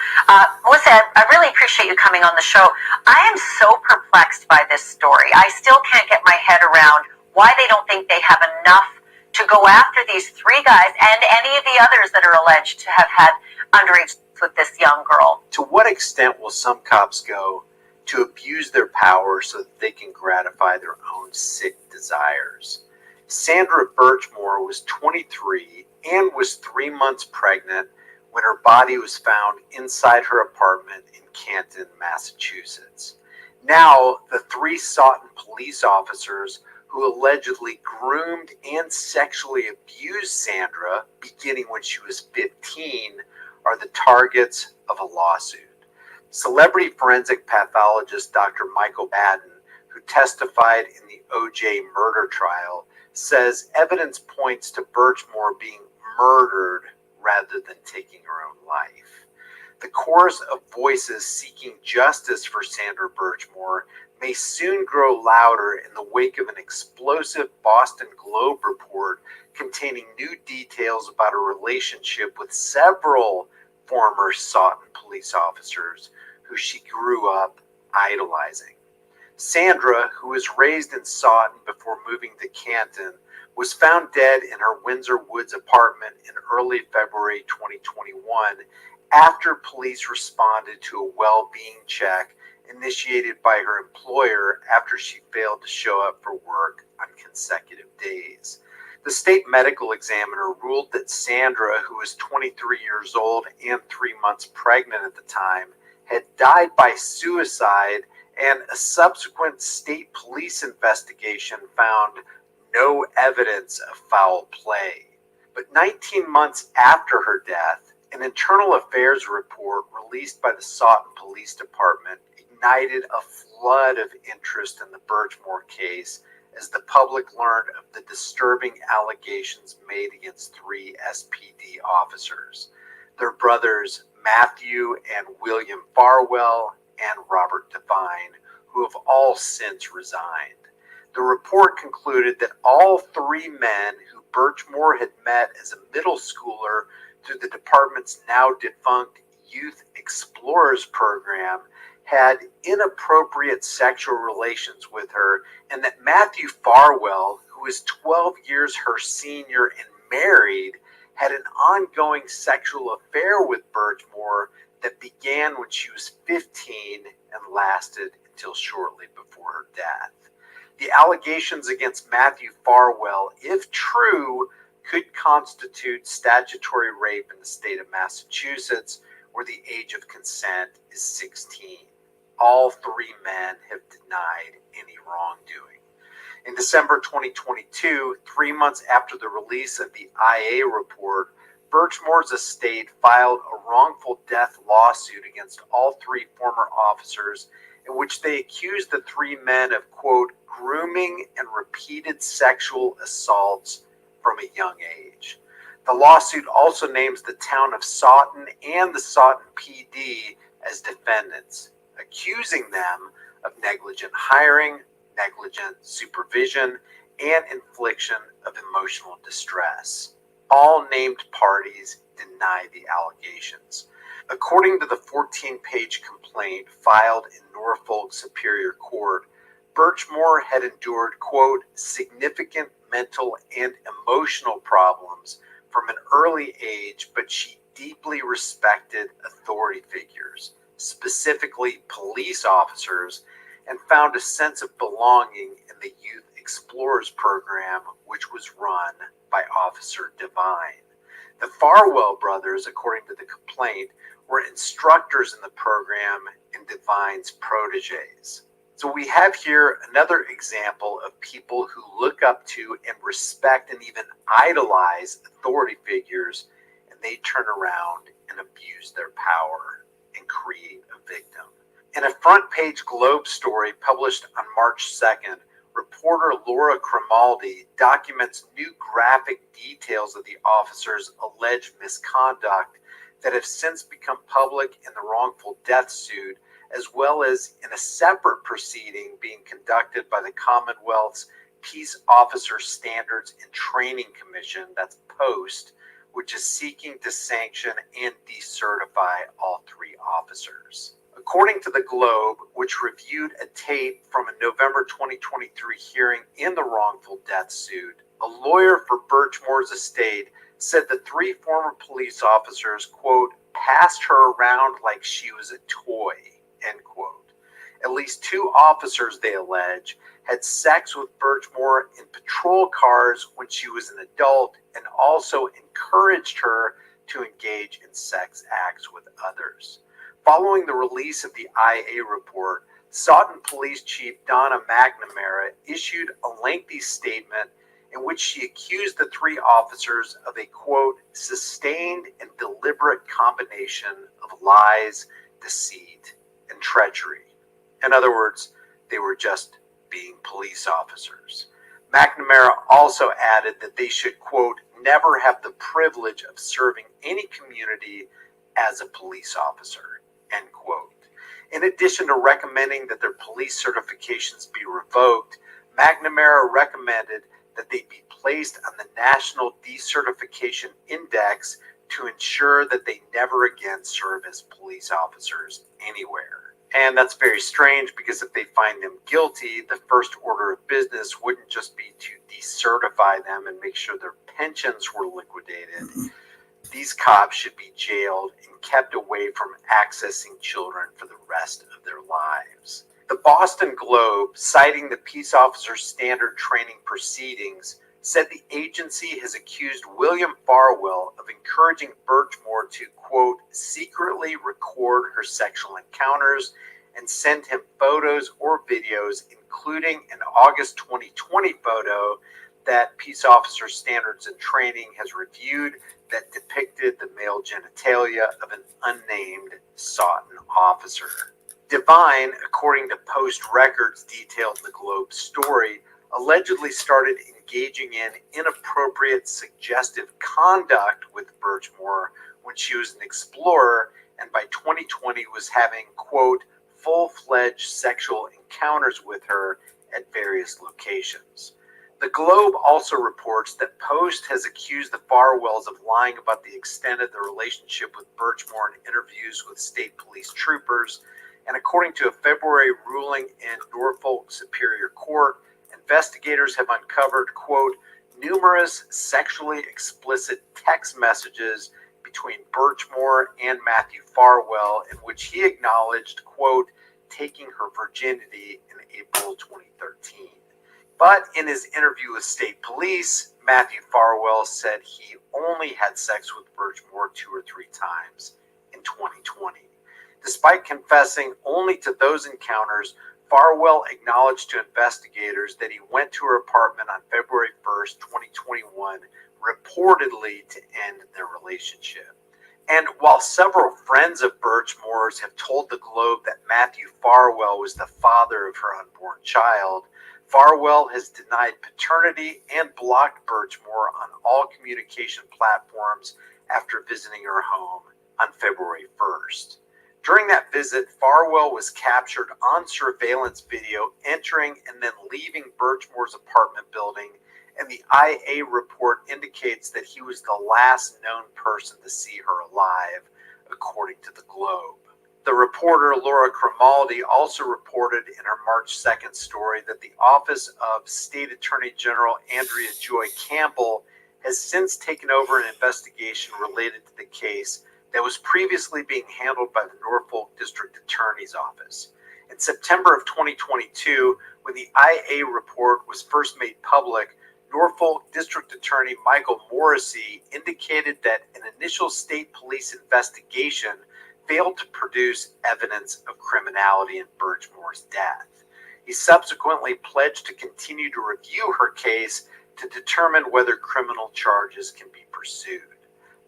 Melissa, I really appreciate you coming on the show. I am so perplexed by this story. I still can't get my head around why they don't think they have enough to go after these three guys and any of the others that are alleged to have had underage with this young girl. To what extent will some cops go to abuse their power so that they can gratify their own sick desires? Sandra Birchmore was 23 and was 3 months pregnant when her body was found inside her apartment in Canton, Massachusetts. Now, the three Sutton police officers who allegedly groomed and sexually abused Sandra beginning when she was 15 are the targets of a lawsuit. Celebrity forensic pathologist Dr. Michael Baden, who testified in the O.J. murder trial, says evidence points to Birchmore being murdered rather than taking her own life. The chorus of voices seeking justice for Sandra Birchmore may soon grow louder in the wake of an explosive Boston Globe report containing new details about a relationship with several former Sutton police officers who she grew up idolizing. Sandra, who was raised in Sutton before moving to Canton, was found dead in her Windsor Woods apartment in early February 2021 after police responded to a well-being check initiated by her employer after she failed to show up for work on consecutive days. The state medical examiner ruled that Sandra, who was 23 years old and 3 months pregnant at the time, had died by suicide, and a subsequent state police investigation found no evidence of foul play. But 19 months after her death, an internal affairs report released by the Sutton Police Department ignited a flood of interest in the Birchmore case as the public learned of the disturbing allegations made against three SPD officers, their brothers Matthew and William Farwell and Robert Devine, who have all since resigned. The report concluded that all three men who Birchmore had met as a middle schooler through the department's now defunct Youth Explorers program had inappropriate sexual relations with her, and that Matthew Farwell, who was 12 years her senior and married, had an ongoing sexual affair with Birchmore that began when she was 15 and lasted until shortly before her death. The allegations against Matthew Farwell, if true, could constitute statutory rape in the state of Massachusetts, where the age of consent is 16. All three men have denied any wrongdoing. In December 2022, 3 months after the release of the IA report, Birchmore's estate filed a wrongful death lawsuit against all three former officers in which they accused the three men of, quote, grooming and repeated sexual assaults from a young age. The lawsuit also names the town of Sutton and the Sutton PD as defendants, accusing them of negligent hiring, negligent supervision, and infliction of emotional distress. All named parties deny the allegations. According to the 14-page complaint filed in Norfolk Superior Court, Birchmore had endured, quote, significant mental and emotional problems from an early age, but she deeply respected authority figures, specifically police officers, and found a sense of belonging in the Youth Explorers program, which was run by Officer Devine. The Farwell brothers, according to the complaint, were instructors in the program and Devine's proteges. So we have here another example of people who look up to and respect and even idolize authority figures, and they turn around and abuse their power and create a victim. In a front-page Globe story published on March 2nd, reporter Laura Grimaldi documents new graphic details of the officers' alleged misconduct that have since become public in the wrongful death suit, as well as in a separate proceeding being conducted by the Commonwealth's Peace Officer Standards and Training Commission, that's POST, which is seeking to sanction and decertify all three officers. According to the Globe, which reviewed a tape from a November 2023 hearing in the wrongful death suit, a lawyer for Birchmore's estate said the three former police officers, quote, passed her around like she was a toy, end quote. At least two officers, they allege, had sex with Birchmore in patrol cars when she was an adult and also encouraged her to engage in sex acts with others. Following the release of the IA report, Stoughton Police Chief Donna McNamara issued a lengthy statement in which she accused the three officers of a, quote, sustained and deliberate combination of lies, deceit, and treachery. In other words, they were just being police officers. McNamara also added that they should, quote, never have the privilege of serving any community as a police officer, end quote. In addition to recommending that their police certifications be revoked, McNamara recommended that they be placed on the National Decertification Index to ensure that they never again serve as police officers anywhere. And that's very strange because if they find them guilty, the first order of business wouldn't just be to decertify them and make sure their pensions were liquidated. These cops should be jailed and kept away from accessing children for the rest of their lives. The Boston Globe, citing the Peace Officer Standard Training proceedings, said the agency has accused William Farwell of encouraging Birchmore to, quote, secretly record her sexual encounters and send him photos or videos, including an August 2020 photo that Peace Officer Standards and Training has reviewed that depicted the male genitalia of an unnamed Stoughton officer. Devine, according to Post records detailed in the Globe story, allegedly started engaging in inappropriate suggestive conduct with Birchmore when she was an explorer, and by 2020 was having, quote, full-fledged sexual encounters with her at various locations. The Globe also reports that Post has accused the Farwells of lying about the extent of the relationship with Birchmore in interviews with state police troopers, and according to a February ruling in Norfolk Superior Court, investigators have uncovered, quote, numerous sexually explicit text messages between Birchmore and Matthew Farwell in which he acknowledged, quote, taking her virginity in April 2013. But in his interview with state police, Matthew Farwell said he only had sex with Birchmore 2 or 3 times in 2020. Despite confessing only to those encounters, Farwell acknowledged to investigators that he went to her apartment on February 1st, 2021, reportedly to end their relationship. And while several friends of Birchmore's have told the Globe that Matthew Farwell was the father of her unborn child, Farwell has denied paternity and blocked Birchmore on all communication platforms after visiting her home on February 1st. During that visit, Farwell was captured on surveillance video entering and then leaving Birchmore's apartment building, and the IA report indicates that he was the last known person to see her alive, according to the Globe. The reporter Laura Grimaldi also reported in her March 2nd story that the Office of State Attorney General Andrea Joy Campbell has since taken over an investigation related to the case that was previously being handled by the Norfolk District Attorney's Office. In September of 2022, when the IA report was first made public, Norfolk District Attorney Michael Morrissey indicated that an initial state police investigation failed to produce evidence of criminality in Birchmore's death. He subsequently pledged to continue to review her case to determine whether criminal charges can be pursued.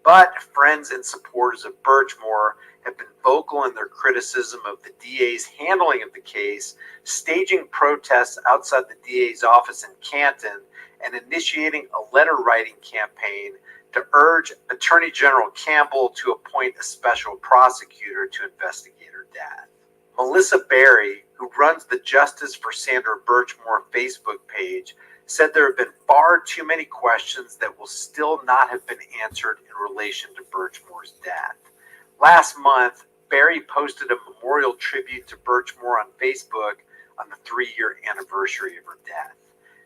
But friends and supporters of Birchmore have been vocal in their criticism of the DA's handling of the case, staging protests outside the DA's office in Canton, and initiating a letter-writing campaign to urge Attorney General Campbell to appoint a special prosecutor to investigate her death. Melissa Berry, who runs the Justice for Sandra Birchmore Facebook page, said there have been far too many questions that will still not have been answered in relation to Birchmore's death. Last month, Berry posted a memorial tribute to Birchmore on Facebook on the 3-year anniversary of her death.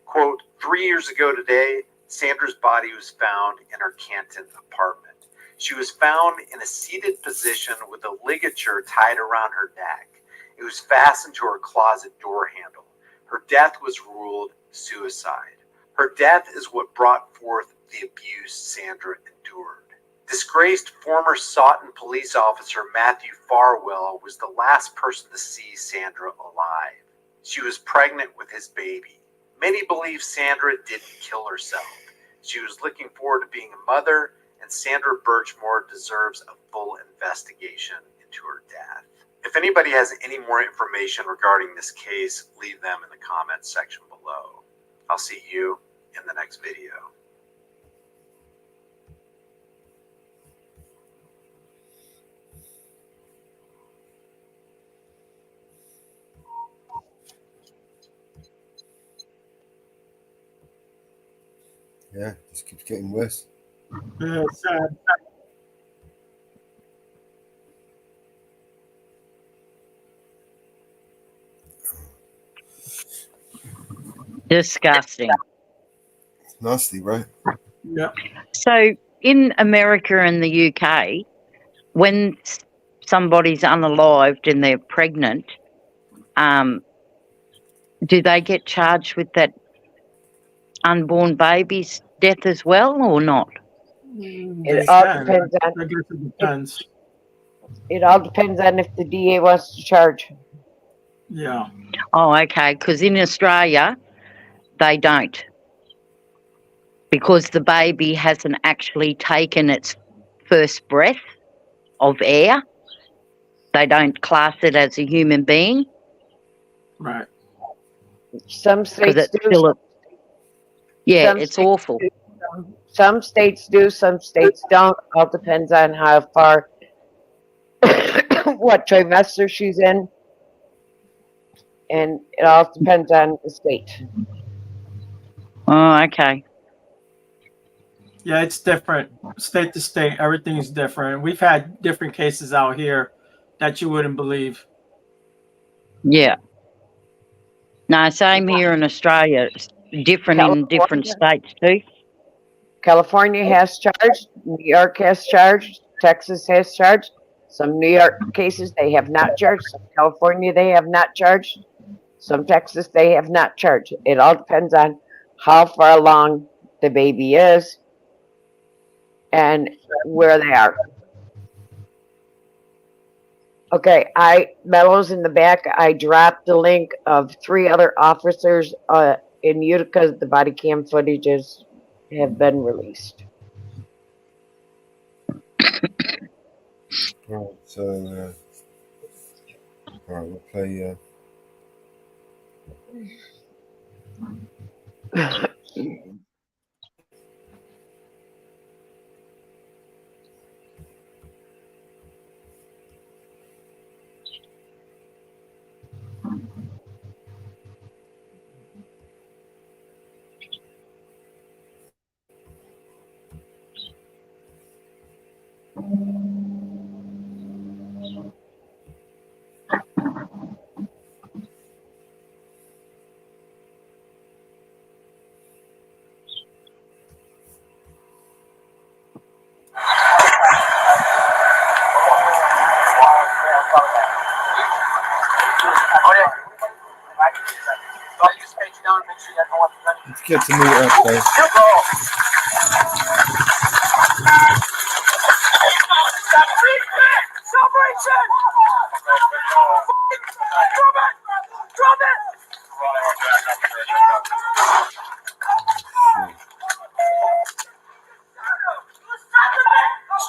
Quote, 3 years ago today, Sandra's body was found in her Canton apartment. She was found in a seated position with a ligature tied around her neck. It was fastened to her closet door handle. Her death was ruled suicide. Her death is what brought forth the abuse Sandra endured. Disgraced former Sawton police officer Matthew Farwell was the last person to see Sandra alive. She was pregnant with his baby. Many believe Sandra didn't kill herself. She was looking forward to being a mother, and Sandra Birchmore deserves a full investigation into her death. If anybody has any more information regarding this case, leave them in the comments section below. I'll see you in the next video. Yeah, just keeps getting worse. Yeah, it's sad. Disgusting. Nasty, right? Yeah. So in America and the UK, when somebody's unalived and they're pregnant, do they get charged with that unborn baby's death as well or not? It all depends on. I guess it depends. It all depends on if the DA wants to charge. Yeah. Oh, okay. Because in Australia, they don't. Because the baby hasn't actually taken its first breath of air. They don't class it as a human being. Right. Some states do. Yeah, Some it's states awful. do, some states do, some states don't. All depends on how far, what trimester she's in. And it all depends on the state. Oh, okay. Yeah, it's different. State to state, everything is different. We've had different cases out here that you wouldn't believe. Yeah. No, same here in Australia. It's different in different states too. California has charged, New York has charged, Texas has charged. Some New York cases they have not charged, some California they have not charged, some Texas they have not charged. It all depends on how far along the baby is and where they are. Okay, Mellows in the back, I dropped the link of 3 other officers in Utica. The body cam footages have been released. Right, so all right, we'll play. Let's get to meet up, guys. Stop reaching! Drop it! Drop it!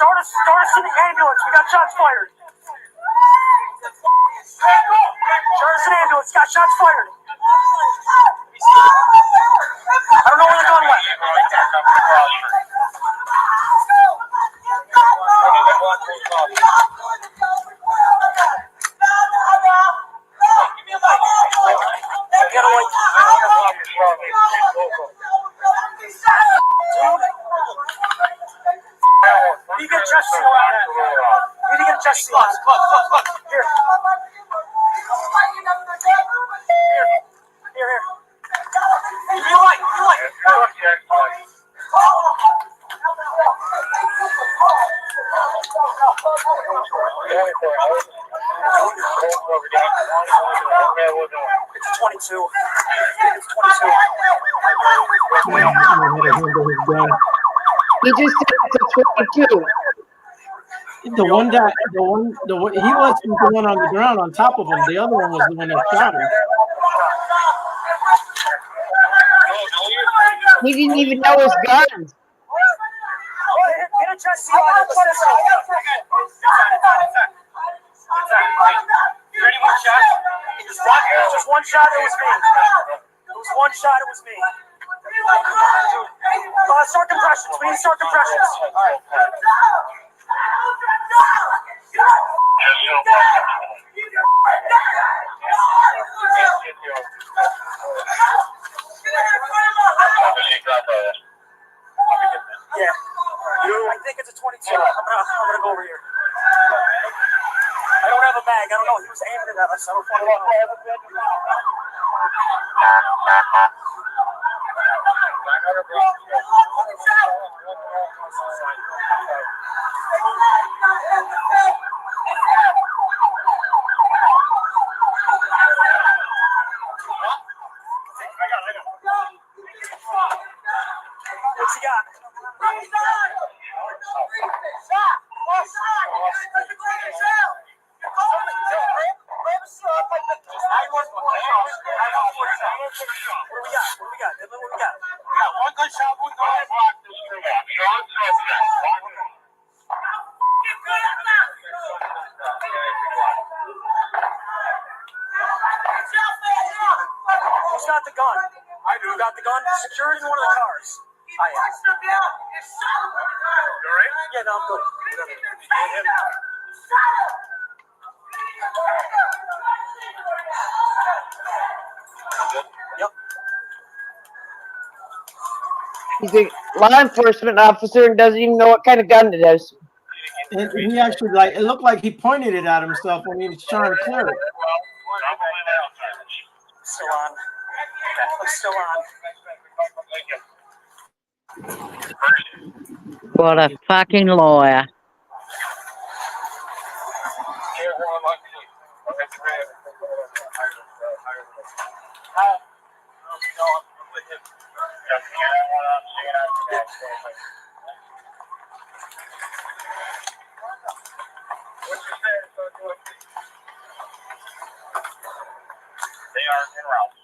Start us in the ambulance. We got shots fired. Start us in the ambulance. Got shots fired. I don't know where the gun went. You get chest seal on that. You need to get a chest seal. Here. Here. You like. It's 22. It's 22. He just said it's a 22. The one he wasn't the one on the ground on top of him. The other one was the one that shot him. He didn't even know his guns. Get a chest seal on it. Any more shots? Just one shot. It was me. It was one shot. It was me. Start compressions. We need to start compressions. Yeah. I think it's a 22. I'm gonna go over here. I don't have a bag. I don't know. He was aiming it at us. I don't fucking know. What you got? One good shot, one good block. Who's got the gun? I do. Got the gun? Secure it in one of the cars. I am. You alright? Yeah, no, I'm good. Yep. He's a law enforcement officer and doesn't even know what kind of gun it is. And he actually it looked like he pointed it at himself when he was trying to clear it. Still on. I'm still on. What a fucking liar. They are en route.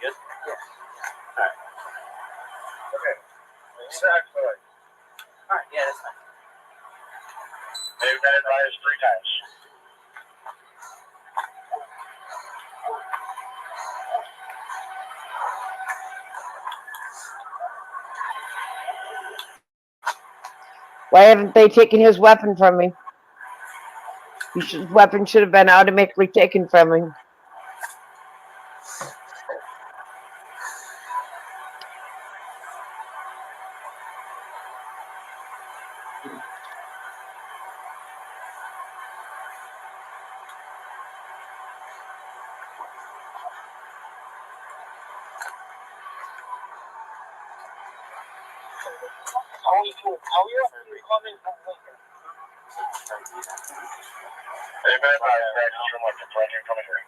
Yes? Yeah. Alright. Okay. Exactly. Alright, yeah, that's fine. They've been advised 3 times. Why haven't they taken his weapon from him? His weapon should have been automatically taken from him. They've been advised that from like the front coming here.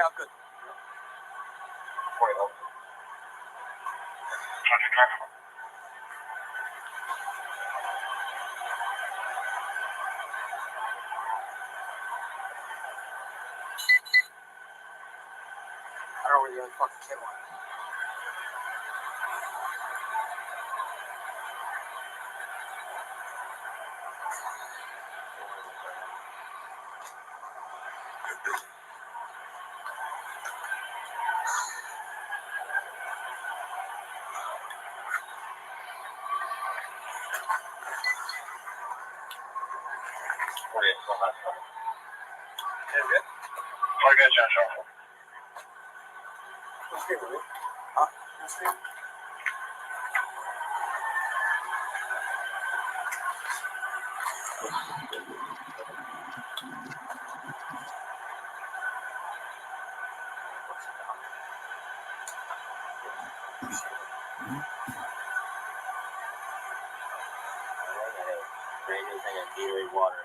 Yeah, good. I don't know where the other fucking kid went. Water.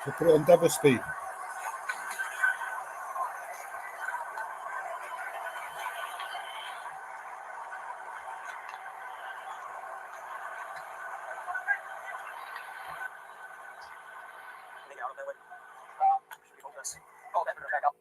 So put it on double speed. Oh, that better back up.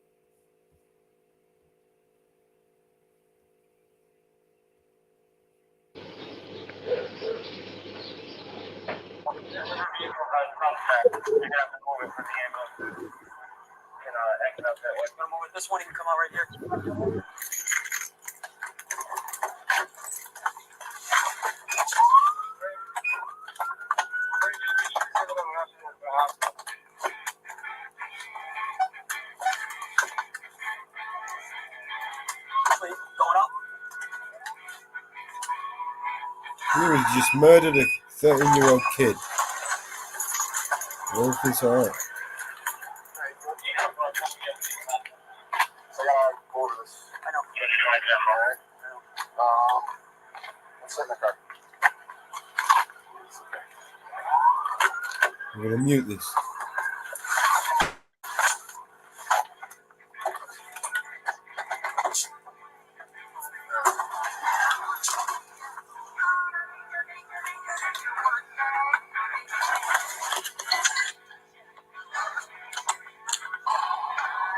This one, you can come out right here. Going up. Here he just murdered a 13-year-old kid. Everything's all right. So I gotta go over this. I know. Alright. Let's sit in the car. I'm going to mute this.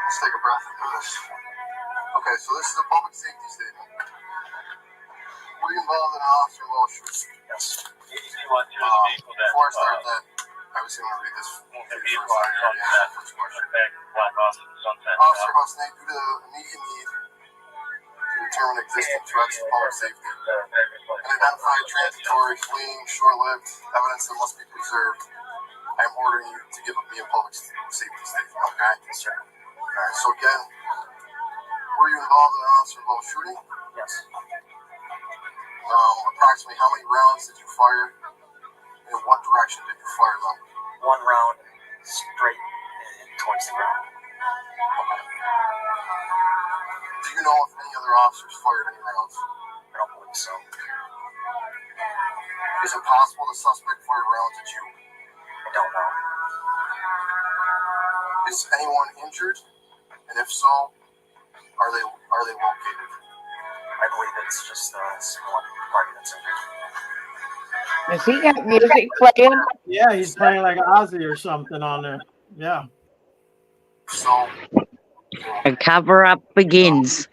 Let's take a breath into this. Okay, so this is a public safety statement. Were you involved in an officer involved shooting? Yes. Before I start that, obviously I'm going to read this. First question. Officer Husney, due to the immediate need to determine existing threats to public safety and identify transitory, fleeing, short-lived evidence that must be preserved, I am ordering you to give me a public safety statement, okay? Yes, sir. Alright, so again, were you involved in an officer involved shooting? Yes. Approximately how many rounds did you fire? And in what direction did you fire them? One round straight towards the ground. Do you know if any other officers fired any rounds? I don't believe so. Is it possible the suspect fired rounds at you? I don't know. Is anyone injured? And if so, are they located? I believe it's just one party that's injured. Does he got music playing? Yeah, he's playing like Ozzy or something on there. Yeah. So, A cover up begins.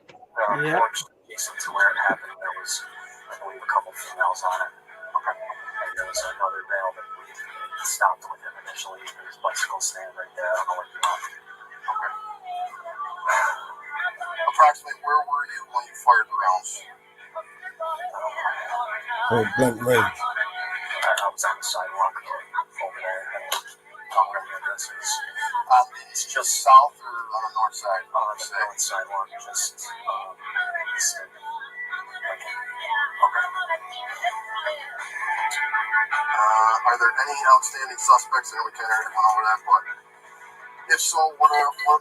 Yeah. Adjacent to where it happened, there was, I believe, a couple females on it. And there was another male that we stopped with him initially. His bicycle stand right there. I don't know what he wanted. approximately where were you when you fired the rounds? Point blank range. I was on the sidewalk over there. I don't remember the addresses. It's just south or on the north side? On the north sidewalk, just east of Are there any outstanding suspects? I know we kind of already went over that, but if so, what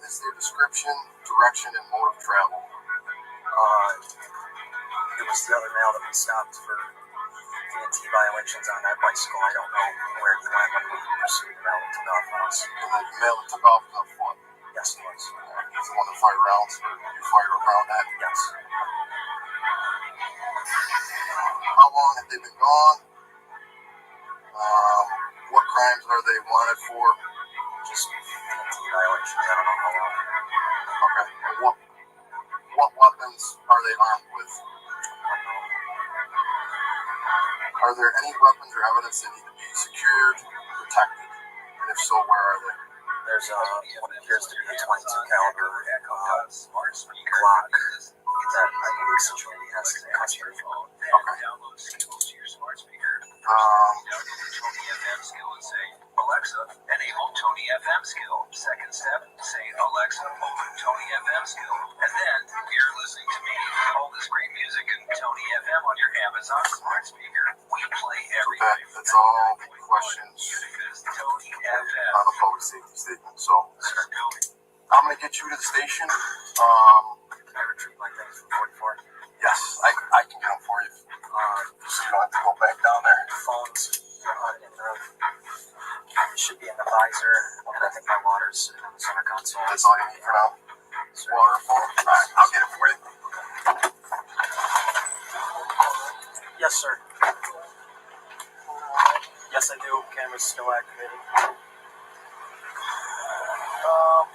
is their description, direction, and mode of travel? It was the other male that we stopped for DNT violations on that bicycle. I don't know where he went when we pursued the male that took off on us. And the male that took off the foot? Yes, he was. He's the one that fired rounds, or you fired a round at? Yes. How long have they been gone? What crimes are they wanted for? Just DNT violations. I don't know how long. Okay. And what weapons are they armed with? Are there any weapons or evidence that need to be secured, protected? And if so, where are they? There's what appears to be a 22 caliber Glock that I believe Cincinnati has in custody. Alexa, enable Tony FM skill. Second step, say Alexa, open Tony FM skill. And then you're listening to me. All this great music and Tony FM on your Amazon smart speaker. We play everything. That's all questions Tony FM. on the public safety statement. So I'm going to get you to the station. Can I retrieve my things from 44? Yes, I can get them for you. So you don't have to go back down there. Phones in the it should be in the visor, and I think my water's sitting in the center console. That's all you need for now? Water, phone? Alright, I'll get it for you. Yes, sir. Yes, I do. Camera's still activated. No.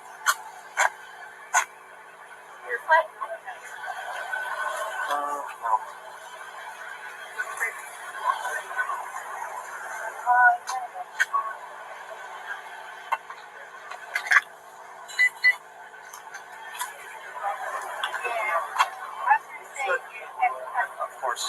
Of course.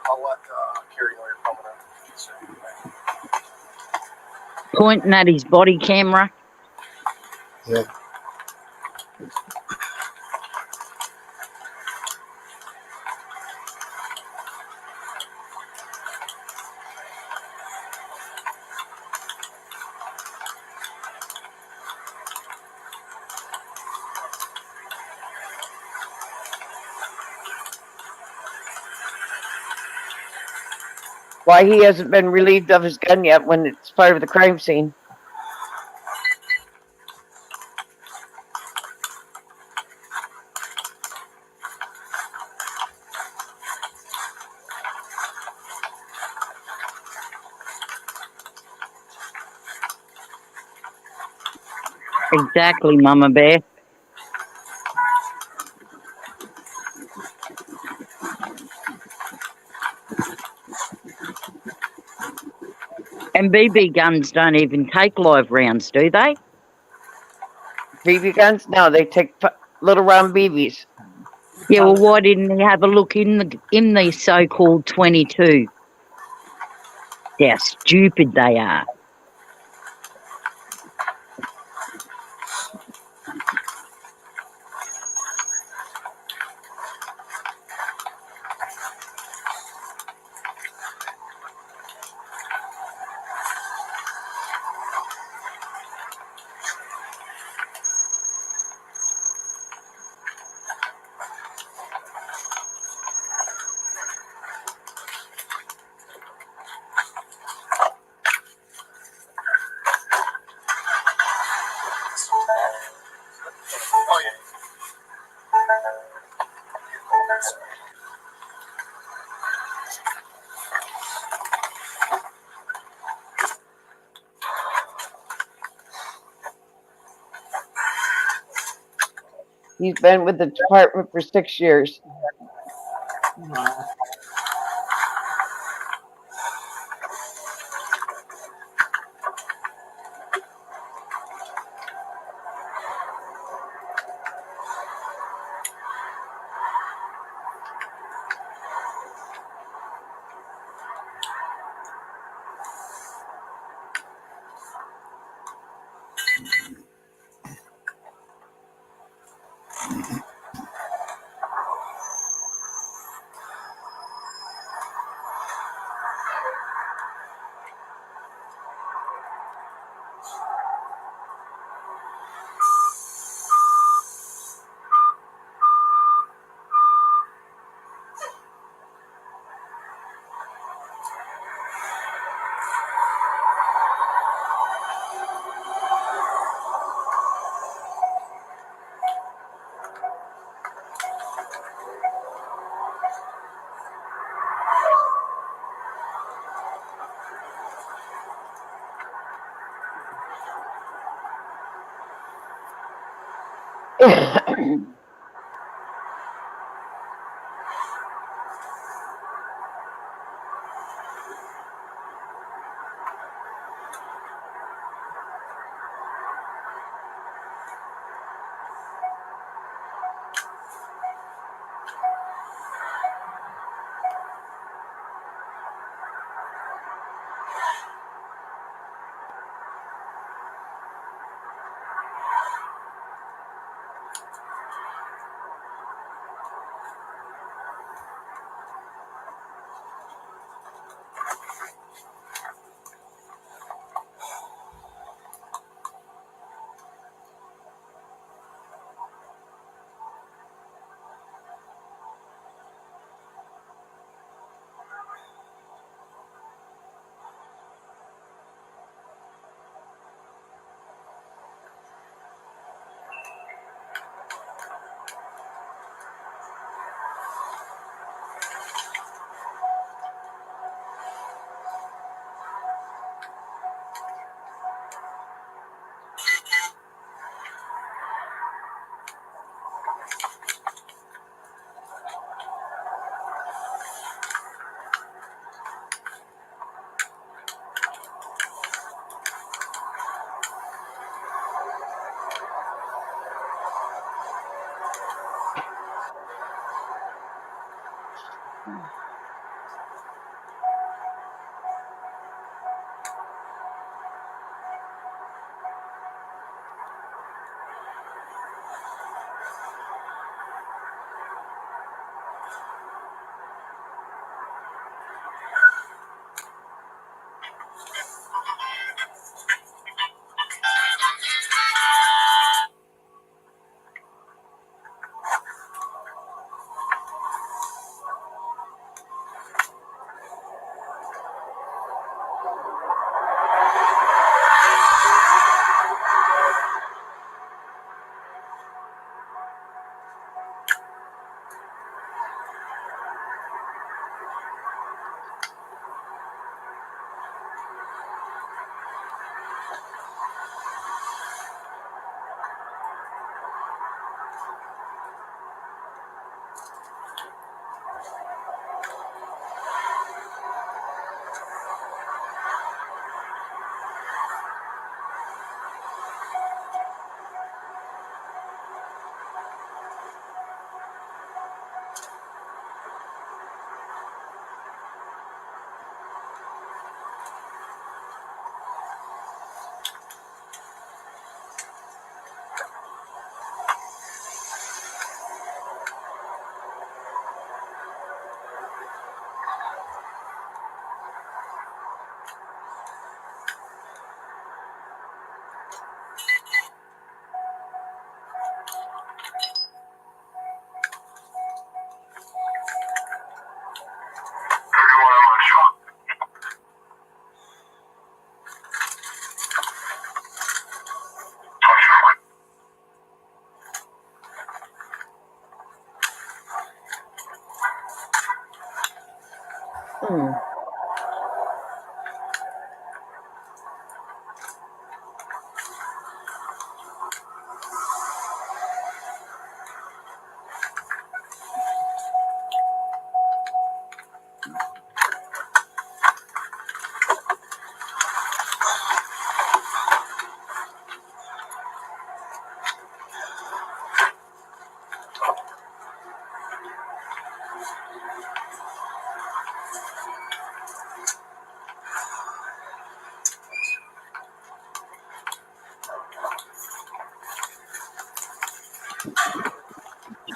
I'll let Carrie know you're coming in. Pointing at his body camera. Yeah. why he hasn't been relieved of his gun yet when it's part of the crime scene. Exactly, Mama Bear. And BB guns don't even take live rounds, do they? BB guns? No, they take little round BBs. Yeah, well, why didn't he have a look in the so-called 22? How stupid they are. Oh, yeah. He's been with the department for 6 years. Wow.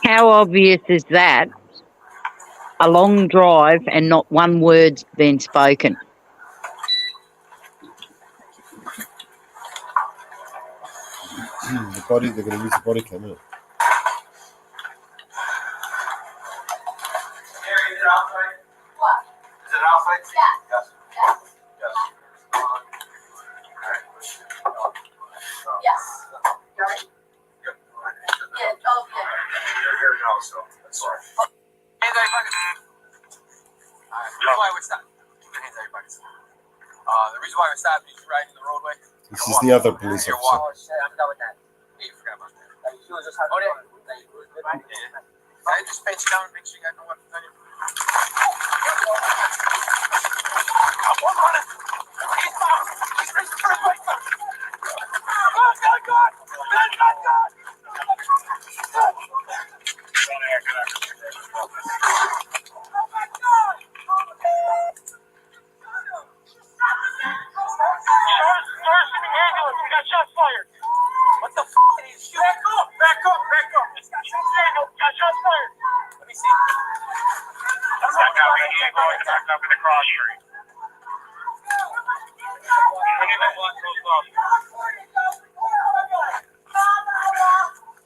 How obvious is that? A long drive and not one word's been spoken. The body, they're going to use the body cam, isn't it? Is it outside? What? Is it outside? Yeah. Yes. Yes. Yes. Yes. Yeah, okay. You're here now, so that's all right. Hands out your pockets. The reason why I would stop. Keep your hands out your pockets. The reason why I would stop is you're riding the roadway. This is the other police You're officer. walking. Oh, shit, I'm done with that. Hey, you forgot about that. She was just having fun. I just pat you down and make sure you got no weapons on you. What the f*** did he shoot? Back up! Back up! Back up! Got shots fired! Let me see. That's not going to be going back up in the cross street.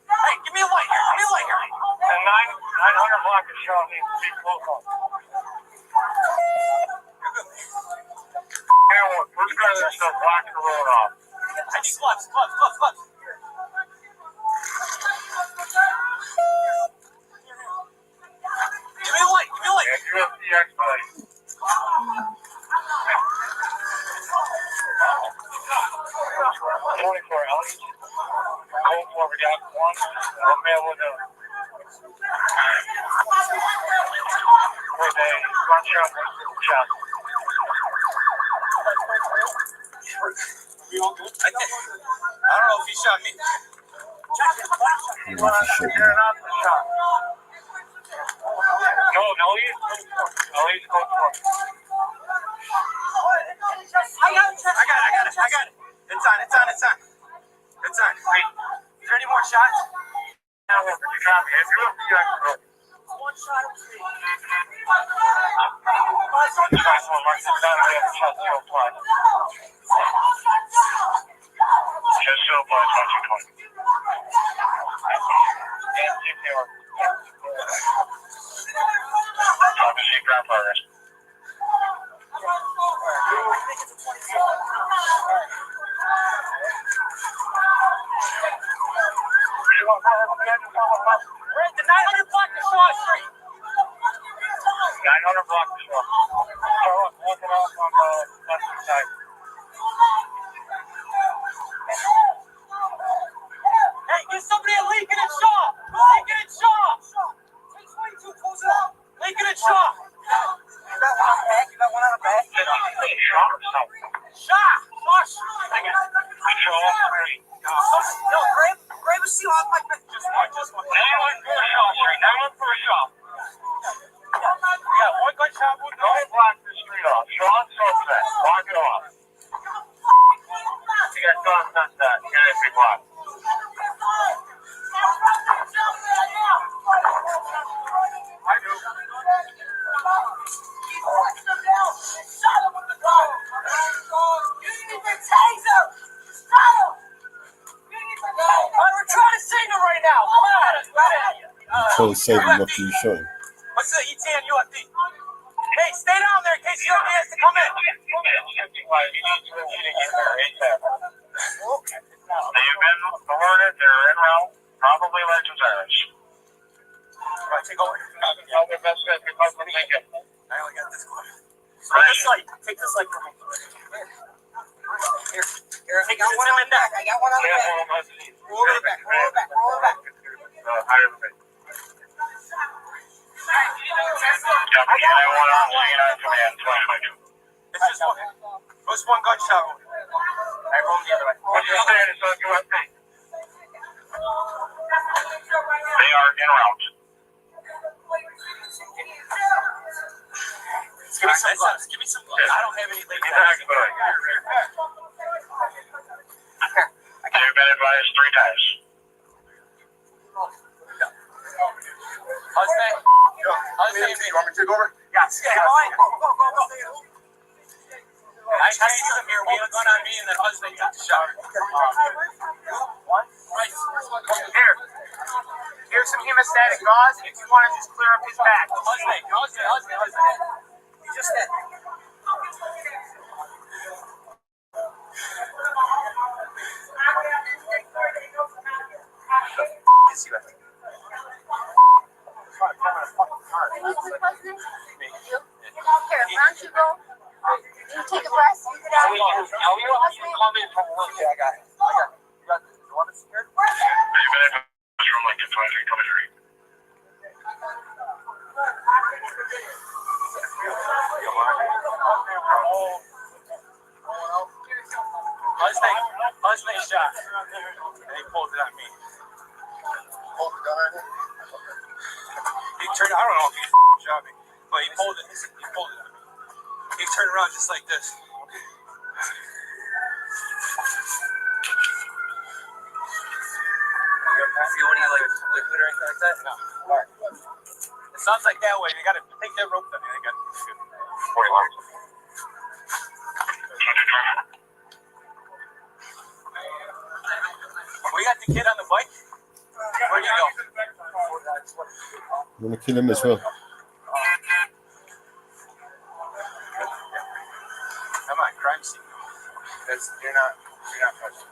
Hey, give me a light here. Give me a light here. The 900 block is showing me to be close on. Who's going to still block the road off? I need gloves. Gloves. Give me a light. Yeah, UFDX, buddy. 24 Elliot. Cold War, we got one. I'll be able to. With a gunshot shot. We all good? I don't know if he shot me. No, Elliot's Cold War. I got it. It's on. Wait, is there any more shots? No, you got me. If you look, you got me. One shot of me. Just so far, 220. Obviously, grandfather. We're at the 900 block of Shaw Street. 900 block of Shaw. Walking off on the left side. Hey, get somebody at Lincoln and Shaw. Lincoln and Shaw. 1022 pulls it up. Lincoln and Shaw. You got one on the back? Shaw. I got it. Yo, grab a seal off my back. Just one. 914 Shaw Street. 914 Shaw. Yeah, one gunshot wound. Don't block the street off. Shaw and Sunset. Block it off. You got Shaw and Sunset. You got every block. I do. We're trying to sing him right now. Come on. Trying to save him after you shot him. What's the ET and UFD? Hey, stay down there in case UFD has to come in. They've been alerted. They're en route. Probably Legends Irish. Right, take over. I'll be best at Republic Lincoln. I only got this one. Take this light from me. Here. I got one on the back. Roll it back. Higher than me. Copy, I want on command, 2022. It's just one. Just one gunshot. I rolled the other way. Understand, it's on QFP. They are en route. Give me some gloves. I don't have any latex. They've been advised 3 times. Husband? You want me to take over? Yes. Go. I chased him here. We had a gun on me, and then husband took the shot. Here's some hemostatic gauze if you want to just clear up his back. Husband. He just did. Is you? Here, why don't you go? You take a breath. You get out. Yeah, I got it. You got this. You want it secured? They've been advised from Lincoln 2323. Husband shot. And he pulled it on me. Hold the gun on him. He turned. I don't know if he shot me, but he pulled it. He pulled it on me. He turned around just like this. Feel any like liquid or anything like that? No. All right. It sounds like that way. They got to take that rope down. They got 40 lines. We got the kid on the bike. Where'd you go? I'm gonna kill him as well. Come on, crime scene. You're not touching.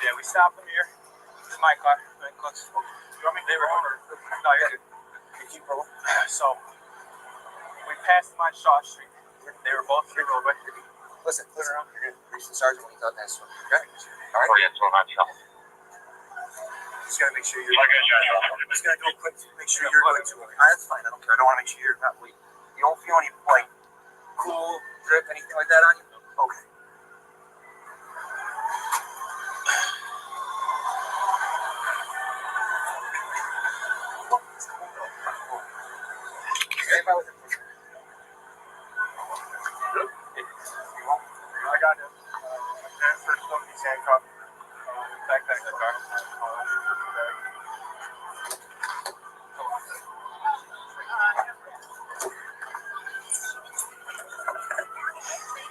Yeah, we stopped them here. This is my car. You want me? They were over. No, you're good. You keep rolling. So we passed them on Shaw Street. They were both through roadway. Listen, around. You're gonna reach the sergeant when he's out next one. Okay? All right. Just gotta make sure you're. Just gotta go quick. Make sure you're going to. That's fine. I don't care. I don't want to make sure you're not bleeding. You don't feel any like cool drip, anything like that on you? Okay. Stay by with him. I got him. First one, he's handcuffed. Backpack in the car.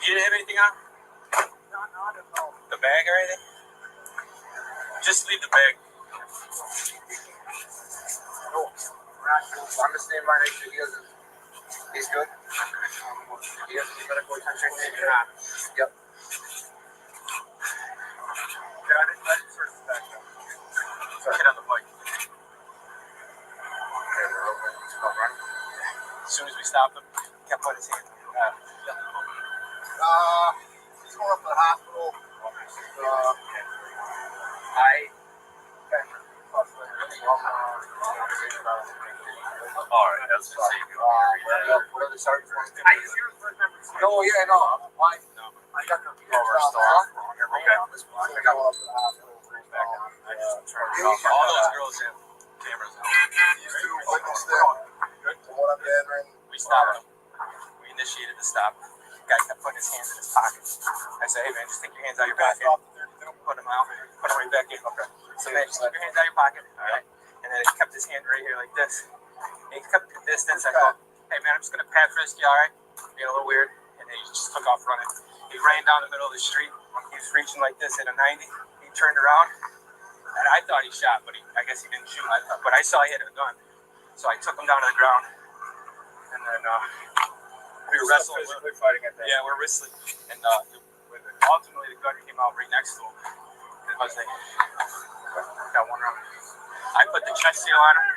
You didn't have anything on? The bag or anything? Just leave the bag. No, I'm gonna stand by next to you. He's good. He doesn't need medical attention. Maybe not. Yep. Got it. I just heard the back now. Get on the bike. As soon as we stopped him, he kept putting his hand. He's going up to the hospital. Alright, that's the same. What other sergeants want to do? No, yeah, no. Why? No. I got the okay. I got one up to the hospital. All those girls have cameras out. These two witnessed there. From what I'm gathering, we stopped him. We initiated the stop. The guy kept putting his hands in his pockets. I said, hey man, just take your hands out of your pocket. Put them out. Put them right back in. Okay. So man, just keep your hands out of your pocket. Alright. And then he kept his hand right here like this. And he kept the distance. I go, hey man, I'm just gonna pat frisk you, alright? Being a little weird. And then he just took off running. He ran down the middle of the street. He was reaching like this at a 90. He turned around. And I thought he shot, but I guess he didn't shoot. But I saw he had a gun. So I took him down to the ground. And then we were wrestling. Physically fighting at that. Yeah, we're wrestling. And ultimately the gun came out right next to him. It was like, got one round. I put the chest seal on him.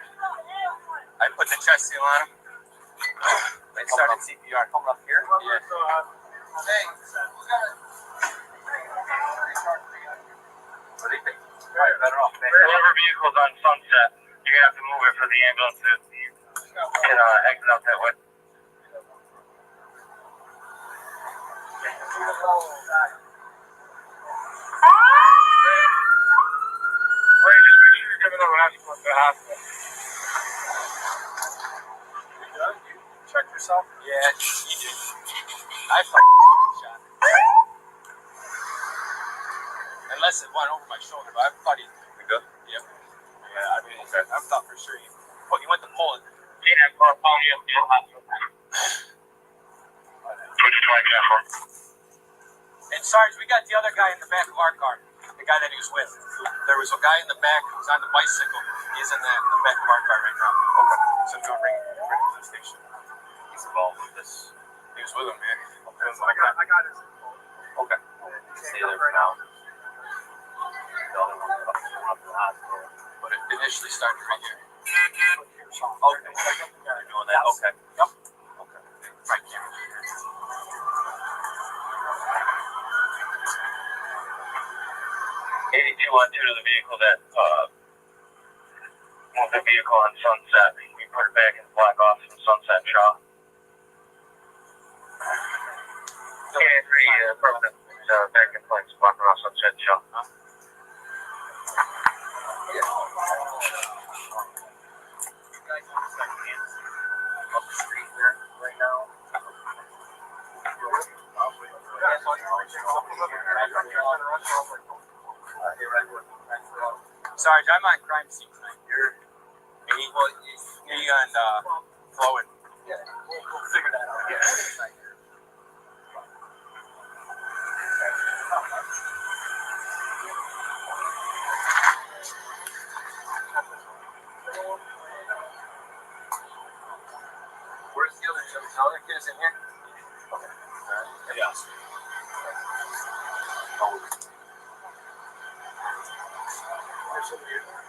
They started CPR. Coming up here? Yeah. Hey. What do you think? Right, better off. Whoever vehicle's on Sunset, you're gonna have to move it for the ambulance to exit out that way. Ray, just make sure you're giving them an ambulance to the hospital. You done? You checked yourself? Yeah, he did. I fucking shot. Unless it went over my shoulder, but I thought he. You good? Yep. Yeah, I mean, okay. I thought for sure he went to pull it. Yeah, for a phone, you have to get a hospital. What you trying to get for? And Sarge, we got the other guy in the back of our car. The guy that he was with. There was a guy in the back who was on the bicycle. He's in the back of our car right now. Okay. So we're going to bring him to the station. He's involved with this. He was with him, man. Okay. So I got his info. Okay. Stay there for now. The other one up to the hospital. But it initially started right here. Okay. You're doing that? Okay. Yep. Okay. Right here. 82 on to the vehicle that moved the vehicle on Sunset. We put it back in the black office in Sunset and Shaw. Yeah, 3 permanent back in place, blocking off Sunset and Shaw. Up the street there right now. Sarge, I'm on crime scene tonight. You're me and Chloe. Yeah, we'll figure that out. Yeah. Where's the other kid? The other kid's in here? Okay. Alright. Yes.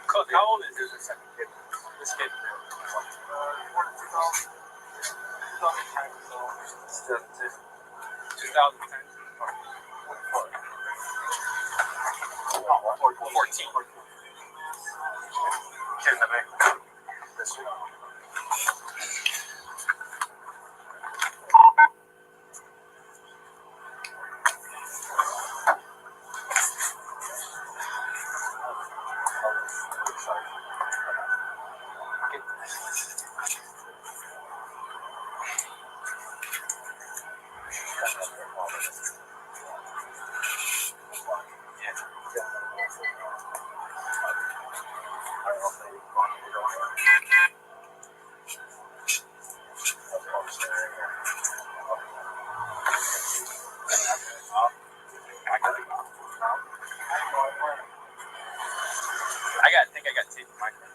Cook, how old is this second kid? This kid? 2010. 14. Kid in the back. This one. I think I got tape in my car.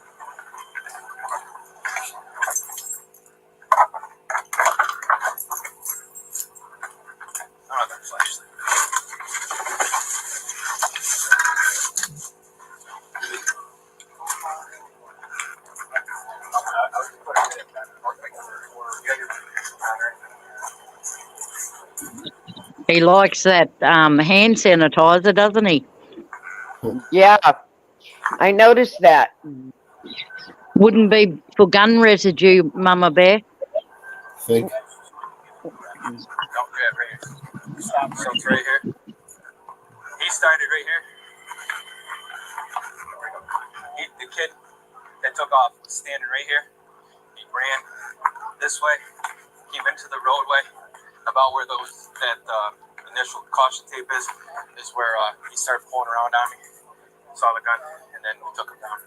I don't have that flashlight. He likes that hand sanitizer, doesn't he? Yeah, I noticed that. Wouldn't be for gun residue, Mama Bear. Think. Don't grab right here. Stop. So it's right here. He started right here. The kid that took off was standing right here. He ran this way, came into the roadway, about where that initial caution tape is where he started pulling around on me. Saw the gun, and then we took him down.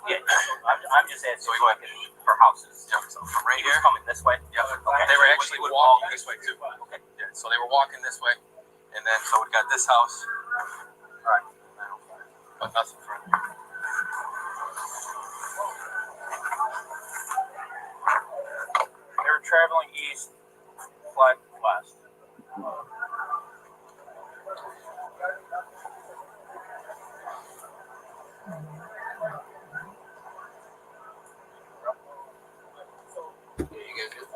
Yeah, I'm just asking. So we went for houses. Yeah, so from right here, coming this way. Yeah, okay. They were actually walking this way too. Okay. Yeah, so they were walking this way, and then so we got this house. All right. But nothing further. They were traveling east, flat west. You guys good?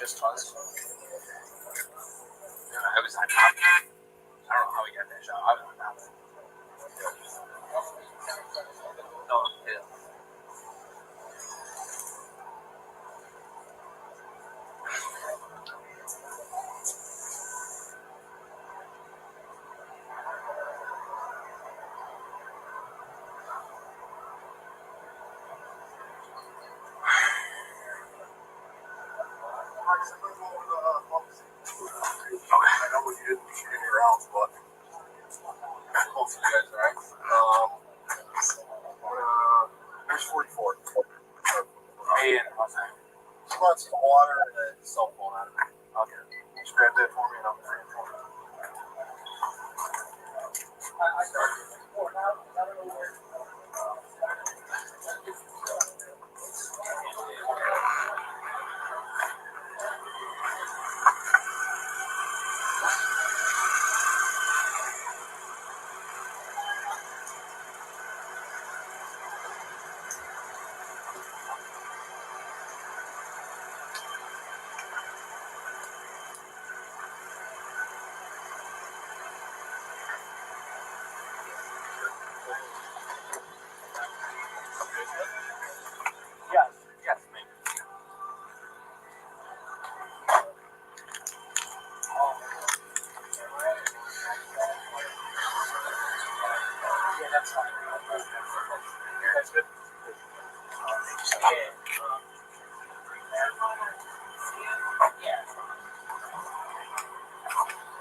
just cause. I was on top. I don't know how we got that shot. I was on top. No, yeah. I know what you did in your rounds, but most of you guys, alright? Here's 44. Hey, and She wants some water and a cell phone out of it. I'll get it. Just grab that for me and I'll bring it for you. yes, yes, maybe. Yeah, that's fine. That's good. Yeah.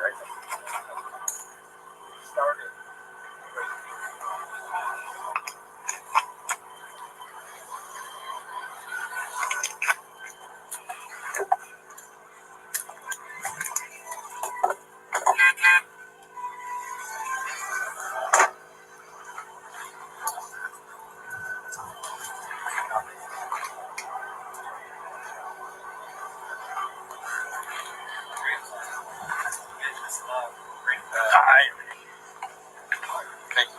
Right. Started. Hi. Thank you.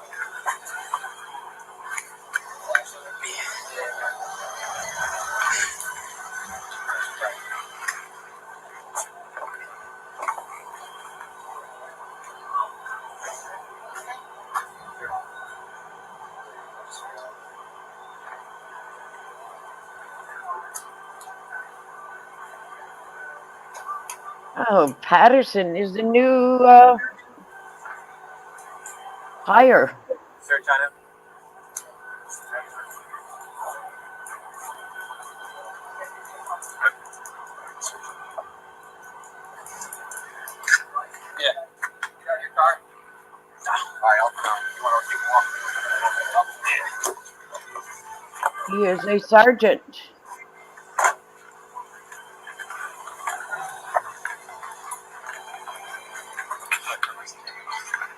Oh, Patterson is the new hire. Sir, China. Yeah. You got your car? Alright, I'll come. You want to keep walking? He is a sergeant.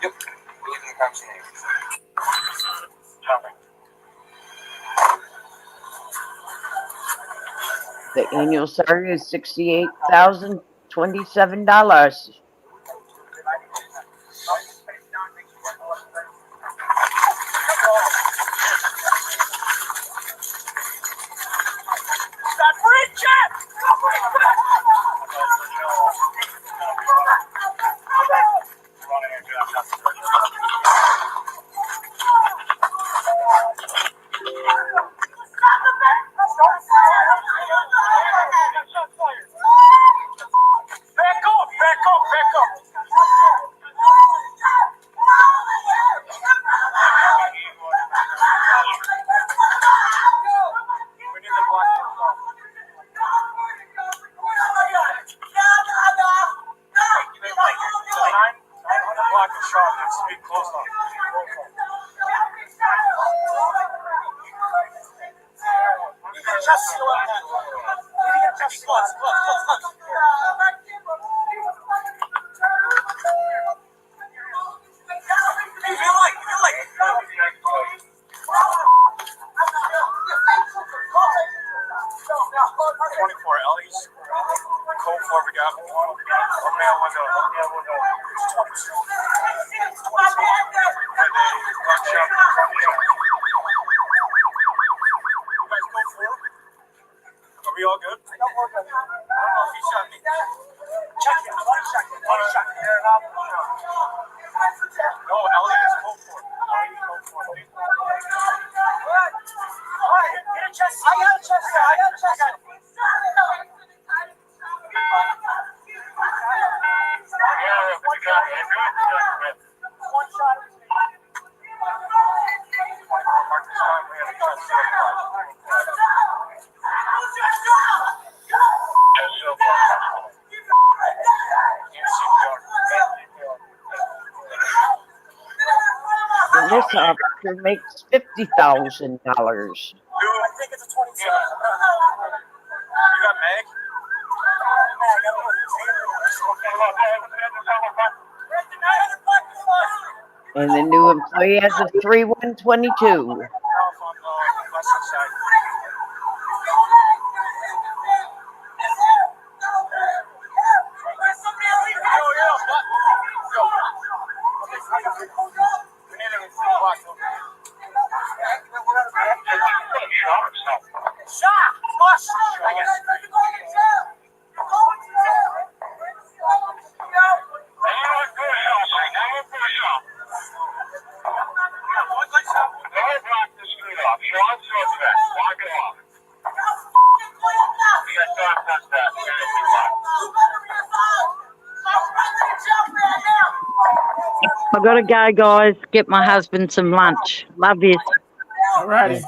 Yep. We're looking at Compton. The annual salary is $68,027. we all good? I don't know if he shot me. Check it. One shot. No, Elliot is full for it. Get a chest. I got a chest. One shot. And this officer makes $50,000. I think it's a 27. You got Meg? And the new employee has a 3122. I gotta go, guys. Get my husband some lunch. Love you. All righty.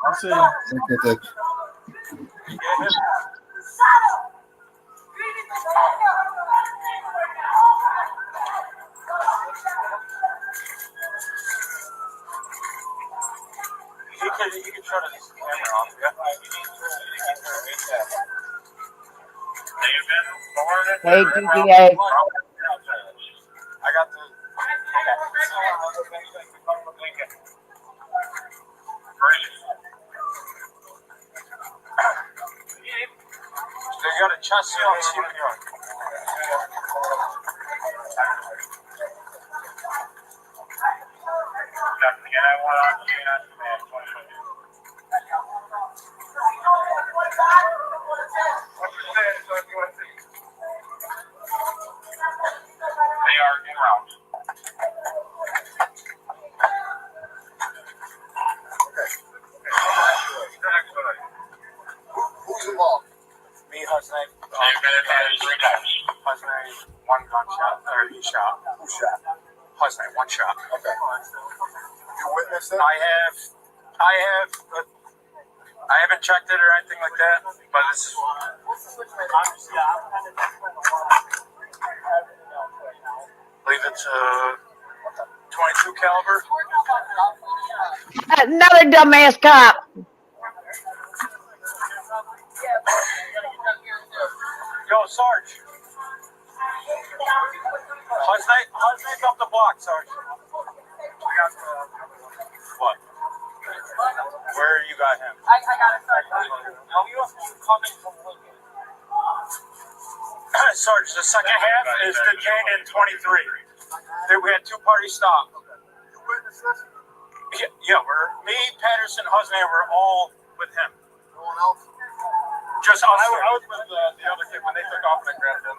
I'll see you. Okay. He could shut his camera off. Yeah. Hey, DDA. I got the. They got a chassis on CPR. They are in route. Who's involved? Me, Husnay. Husnay, one gunshot, or he shot. Who shot? Husnay, one shot. Okay. You witnessed it? I haven't checked it or anything like that, but it's. I believe it's a 22 caliber. Another dumbass cop. Yo, Sarge. Husnay's up the block, Sarge. What? Where you got him? I got it, Sarge. How you coming from Lincoln? Sarge, the second half is detained in 23. We had two parties stop. You witnessed this? Yeah, me, Patterson, Husnay, we're all with him. No one else? Just us. I was with the other kid when they took off and I grabbed him.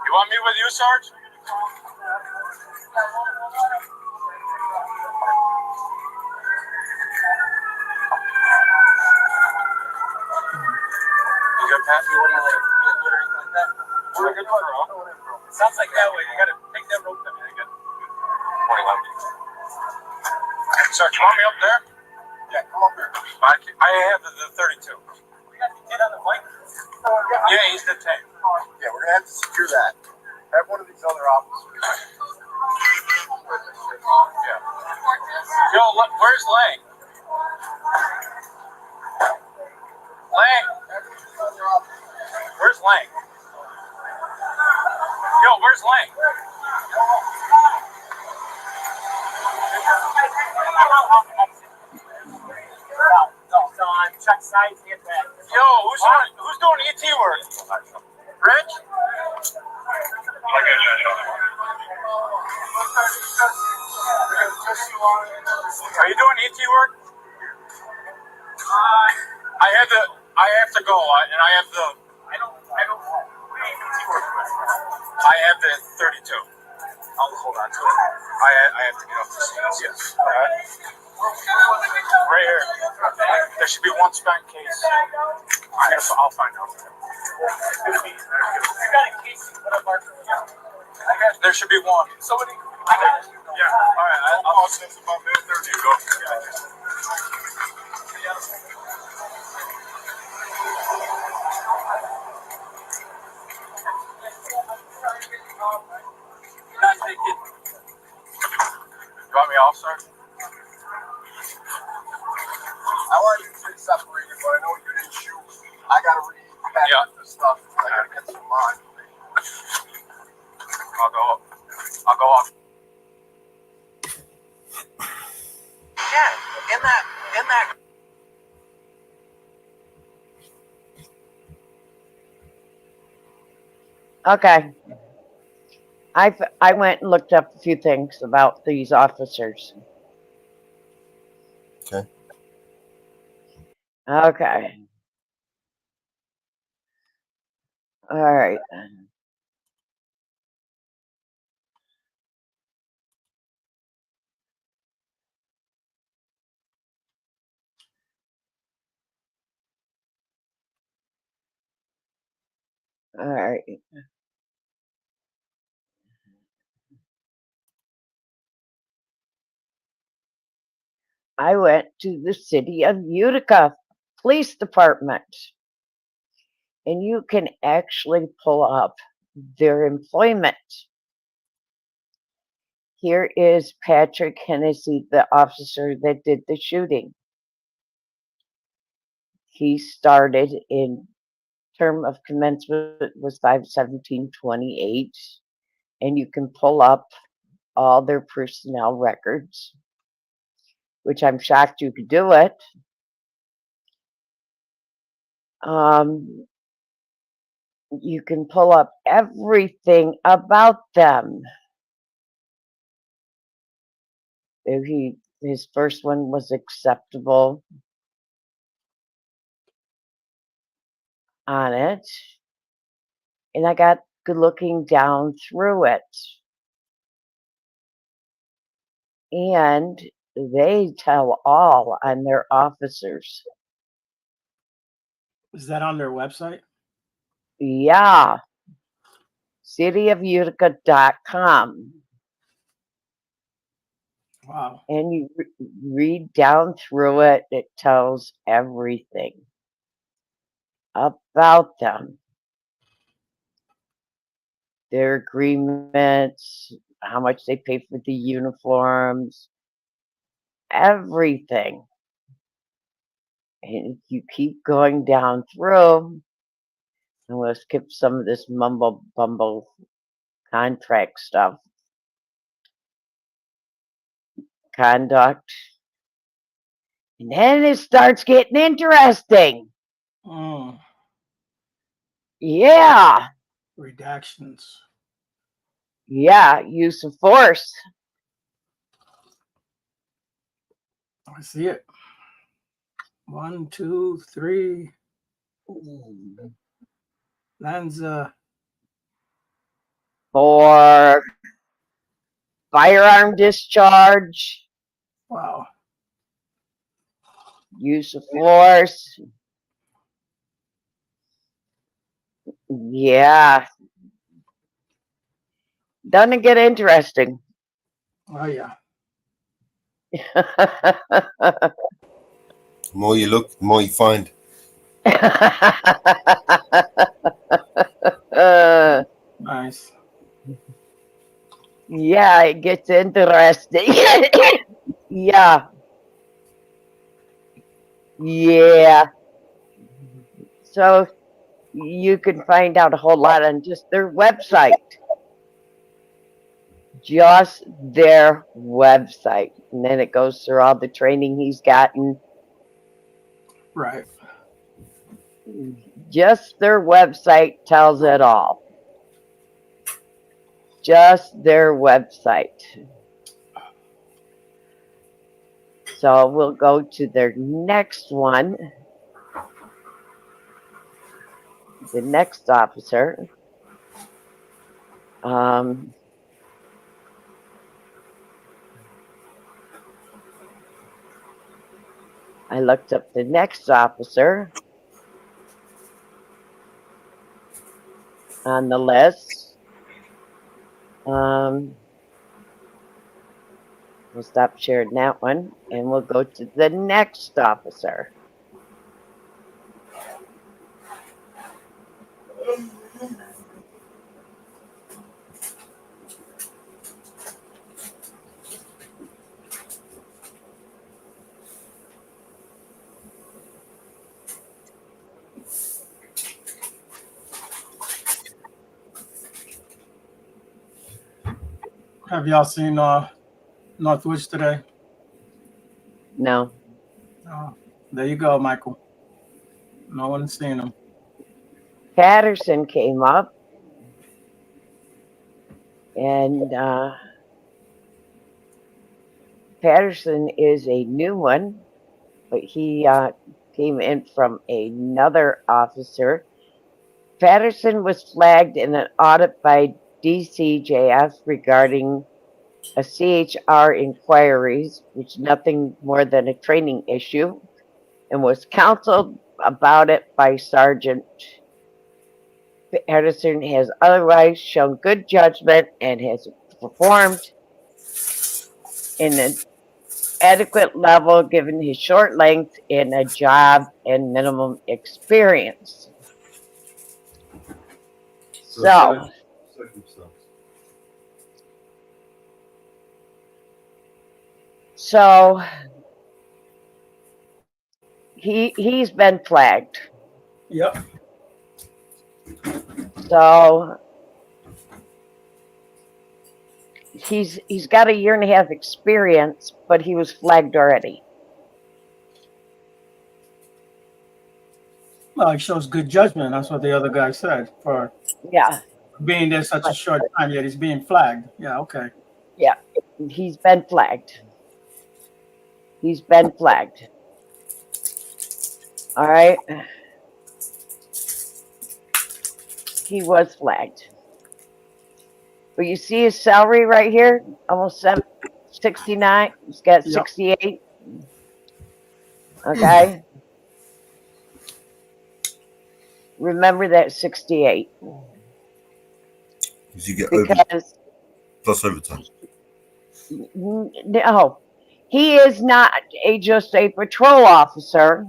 You want me with you, Sarge? You good, Pat? You want to get good or anything like that? We're good for all. Sounds like that way. You got to take that rope to me again. Morning, love. Sarge, you want me up there? Yeah, come up here. I have the 32. We got the kid on the bike? Yeah, he's detained. Yeah, we're gonna have to secure that. Have one of these other officers. Yeah. Yo, where's Lang? Lang? Where's Lang? Yo, where's Lang? Check sides, get back. Yo, who's doing ET work? Rich? Are you doing ET work? I have to go, and I have the. I have the 32. I'll hold on to it. I have to get off the seats. Yes. All right. Right here. There should be one spent case. I'll find out. There should be one. Somebody. Yeah. All right. I'll send some up there. There you go. You want me off, sir? I want you to separate it, but I know you didn't shoot. I gotta read back the stuff. I gotta get some mine. I'll go off. Yeah, in that. Okay. I went and looked up a few things about these officers. Okay. Okay. All right. All right. I went to the city of Utica Police Department, and you can actually pull up their employment. Here is Patrick Hennessy, the officer that did the shooting. He started in term of commencement was 5/17/28, and you can pull up all their personnel records, which I'm shocked you could do it. You can pull up everything about them. His first one was acceptable on it, and I got good looking down through it, and they tell all on their officers. Is that on their website? Yeah. cityofutica.com. Wow. And you read down through it, it tells everything about them. Their agreements, how much they pay for the uniforms, everything. And if you keep going down through, I'm going to skip some of this mumble bumble contract stuff. Conduct. And then it starts getting interesting. Yeah. Redactions. Yeah, use of force. I see it. 1, 2, 3. Lanza. For firearm discharge. Wow. Use of force. Yeah. Doesn't it get interesting? Oh, yeah. The more you look, the more you find. Nice. Yeah, it gets interesting. Yeah. Yeah. So you can find out a whole lot on just their website. Just their website. And then it goes through all the training he's gotten. Right. Just their website tells it all. Just their website. So we'll go to their next one. the next officer. I looked up the next officer on the list. We'll stop sharing that one, and we'll go to the next officer. Have y'all seen Northwich today? No. Oh, there you go, Michael. No one's seen him. Patterson came up, and Patterson is a new one, but he came in from another officer. Patterson was flagged in an audit by DCJF regarding a CHR inquiries, which is nothing more than a training issue, and was counseled about it by Sergeant. Patterson has otherwise shown good judgment and has performed in an adequate level given his short length in a job and minimum experience. So he's been flagged. Yep. So he's got a 1.5 years experience, but he was flagged already. Well, he shows good judgment. That's what the other guy said. For being there such a short time, yet he's being flagged. Yeah. Okay. Yeah, he's been flagged. He's been flagged. All right. He was flagged. But you see his salary right here? Almost 69. He's got 68. Okay. Remember that 68. Did you get because plus overtime? No, he is not just a patrol officer.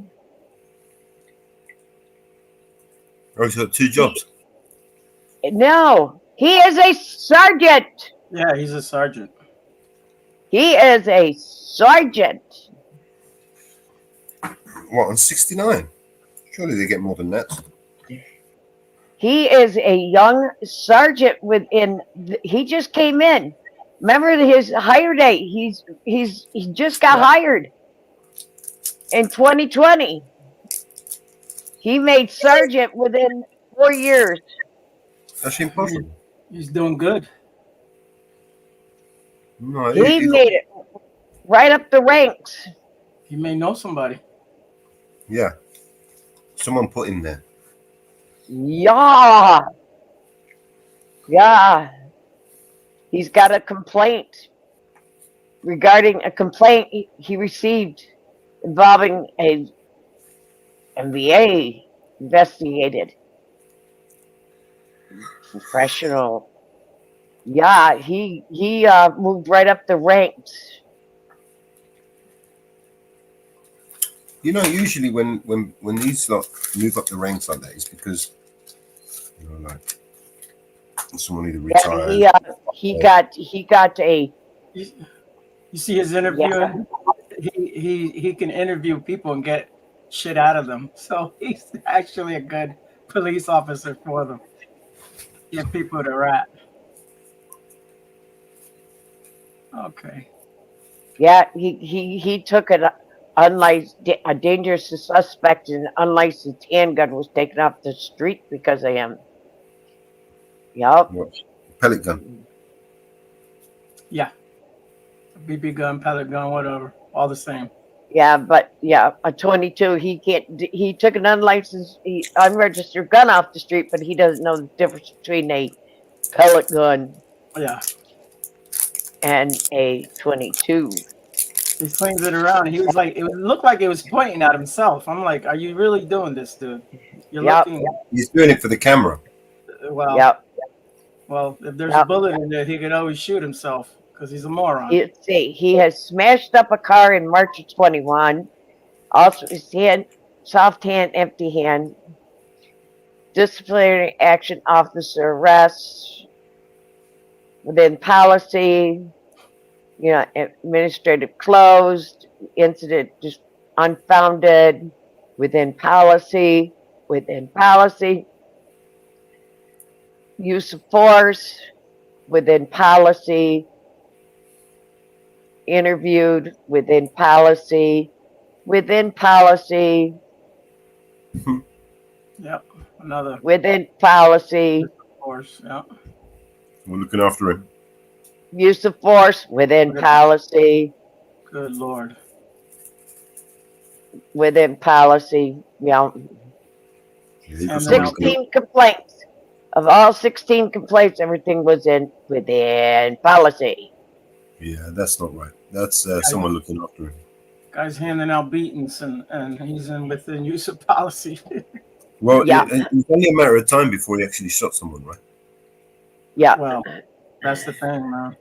Oh, he's got 2 jobs. No, he is a sergeant. Yeah, he's a sergeant. He is a sergeant. What, on 69? Surely they get more than that. He is a young sergeant within. He just came in. Remember his hire date? He just got hired in 2020. He made sergeant within 4 years. That's impossible. He's doing good. No, He made it right up the ranks. He may know somebody. Yeah. Someone put him there. Yeah. Yeah. He's got a complaint regarding a complaint he received involving a MBA investigated. Professional. Yeah, he moved right up the ranks. You know, usually when these lot move up the ranks like that, it's because like someone either retired. Yeah, he got a. You see his interviewing. He can interview people and get shit out of them. So he's actually a good police officer for them. Get people to rat. Okay. Yeah, he took an a dangerous suspect and an unlicensed handgun was taken off the street because of him. Yup. Pellet gun. Yeah. BB gun, pellet gun, whatever. All the same. Yeah, but yeah, a 22. He can't. He took an unregistered gun off the street, but he doesn't know the difference between a pellet gun Yeah. and a 22. He swings it around. He was like, it looked like it was pointing at himself. I'm like, are you really doing this, dude? You're Yep. looking. He's doing it for the camera. Well. Yep. Well, if there's a Yep. bullet in there, he could always shoot himself because he's a moron. Let's see. He has smashed up a car in March of 21. Also, his hand, soft hand, empty hand. Disciplinary action officer arrest within policy. You know, administrative closed. Incident just unfounded. Within policy. Within policy. Use of force. Within policy. Interviewed. Within policy. Within policy. Yep. Another. Within policy. Of course. Yep. We're looking after him. Use of force within policy. Good Lord. Within policy. Yeah. 16 complaints. Of all 16 complaints, everything was within policy. Yeah, that's not right. That's someone looking after him. Guy's handing out beatings and he's within use of policy. Well, Yeah. it's only a matter of time before he actually shot someone, right? Yeah. Well, that's the thing, man.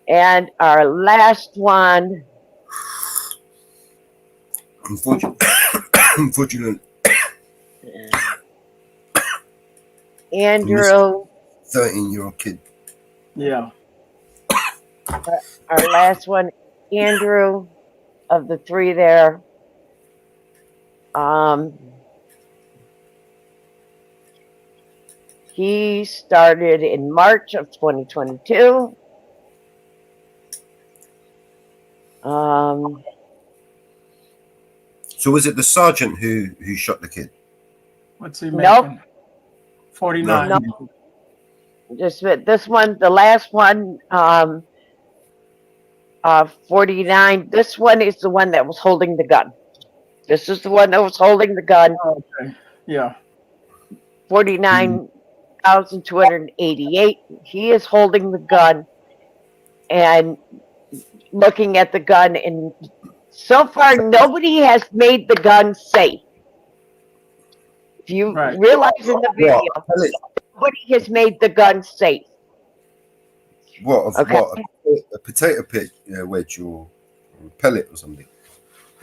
And our last one. Unfortunately. Andrew. 13-year-old kid. Yeah. Our last one, Andrew, of the three there. He started in March of 2022. So was it the sergeant who shot the kid? What's he making? Nope. 49. No. Just this one, the last one, 49. This one is the one that was holding the gun. This is the one that was holding the gun. Oh, okay. Yeah. 49,288. He is holding the gun and looking at the gun, and so far nobody has made the gun safe. If you realize in the video, nobody has made the gun safe. What? Okay. What? A potato pit wedge or a pellet or something?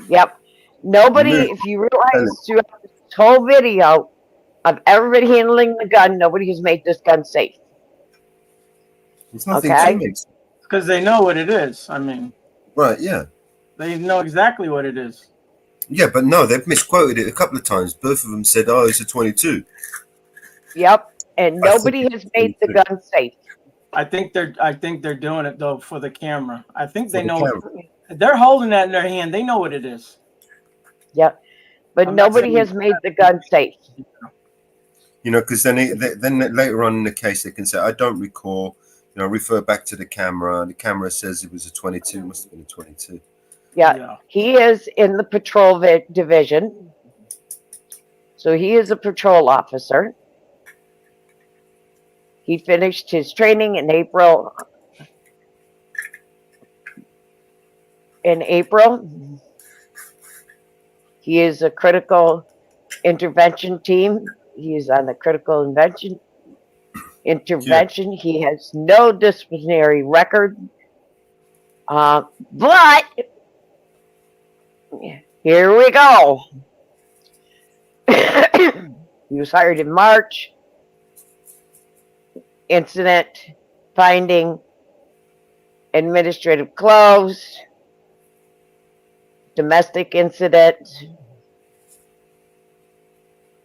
Yep. Nobody, if you realize throughout this whole video of everybody handling the gun, nobody has made this gun safe. There's nothing to make. Because they know what it is. I mean. Right, yeah. They know exactly what it is. Yeah, but no, they've misquoted it a couple of times. Both of them said, "Oh, it's a 22." Yep, and nobody has made the gun safe. I think they're doing it though for the camera. I think they know. They're holding that in their hand. They know what it is. Yep, but nobody has made the gun safe. You know, because then later on in the case they can say, "I don't recall." You know, refer back to the camera. And the camera says it was a 22. It must have been a 22. Yeah, he is in the patrol division. So he is a patrol officer. He finished his training in April. He is a critical intervention team. He is on the critical intervention. He has no disciplinary record. But here we go. He was hired in March. Incident finding administrative close. Domestic incident.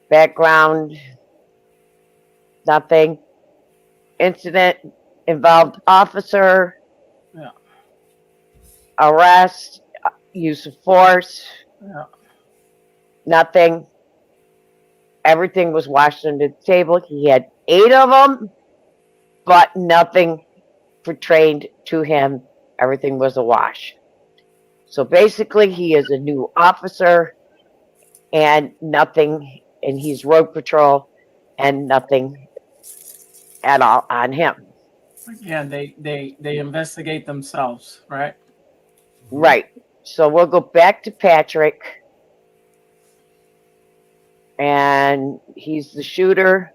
Background. Nothing. Incident involved officer. Yeah. Arrest. Use of force. Yeah. Nothing. Everything was washed under the table. He had 8 of them, but nothing pertained to him. Everything was a wash. So basically, he is a new officer and nothing, and he's road patrol and nothing at all on him. Again, they investigate themselves, right? Right. So we'll go back to Patrick. And he's the shooter.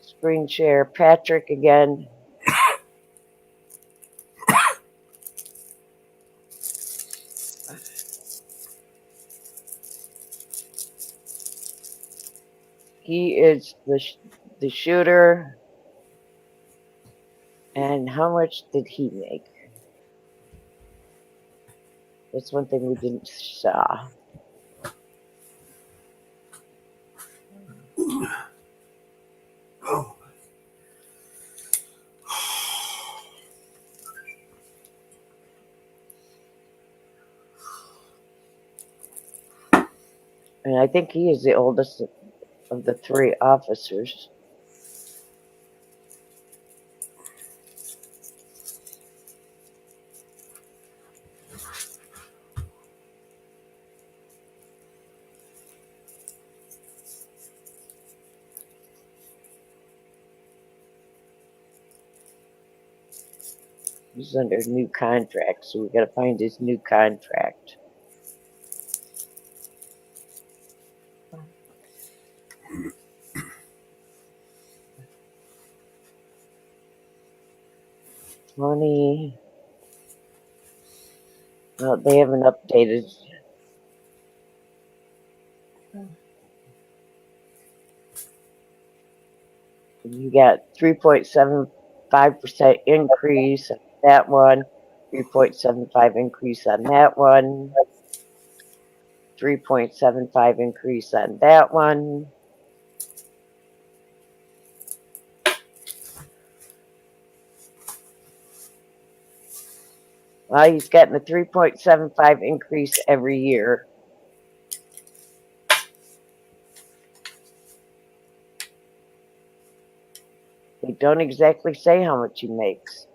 Screen share Patrick again. He is the shooter. And how much did he make? That's one thing we didn't saw. Oh. And I think he is the oldest of the three officers. He's under new contract, so we got to find his new contract. Money. No, they haven't updated. You got 3.75% increase on that one, 3.75 increase on that one, 3.75 increase on that one. Well, he's getting a 3.75 increase every year. They don't exactly say how much he makes.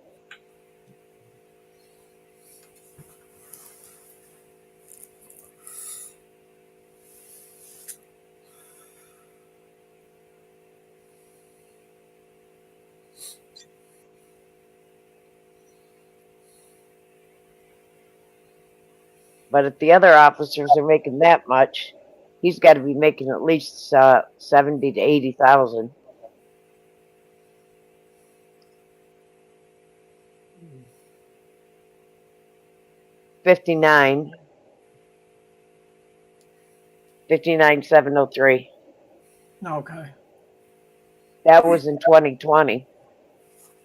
But if the other officers are making that much, he's got to be making at least 70 to 80,000. $59,703. Okay. That was in 2020.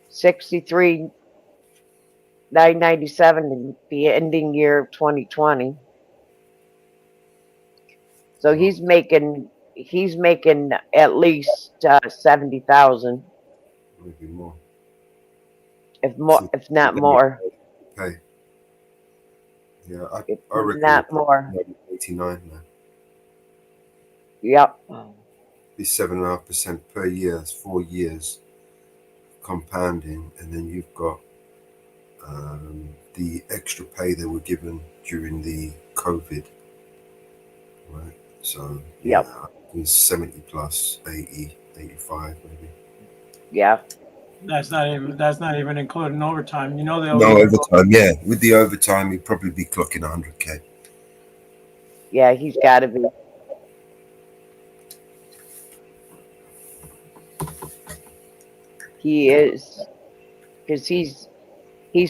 63,997 in the ending year of 2020. So he's making at least 70,000, Maybe more. if not more. Pay. Yeah, I If reckon not more. 89 now. Yep. Be 7.5% per year. That's 4 years compounding, and then you've got the extra pay they were given during the COVID, right? So Yep. it's 70 plus 80, 85 maybe. Yeah. That's not even including overtime. You know they'll No overtime, yeah. With the overtime, he'd probably be clocking 100K. Yeah, he's got to be. He is, because he's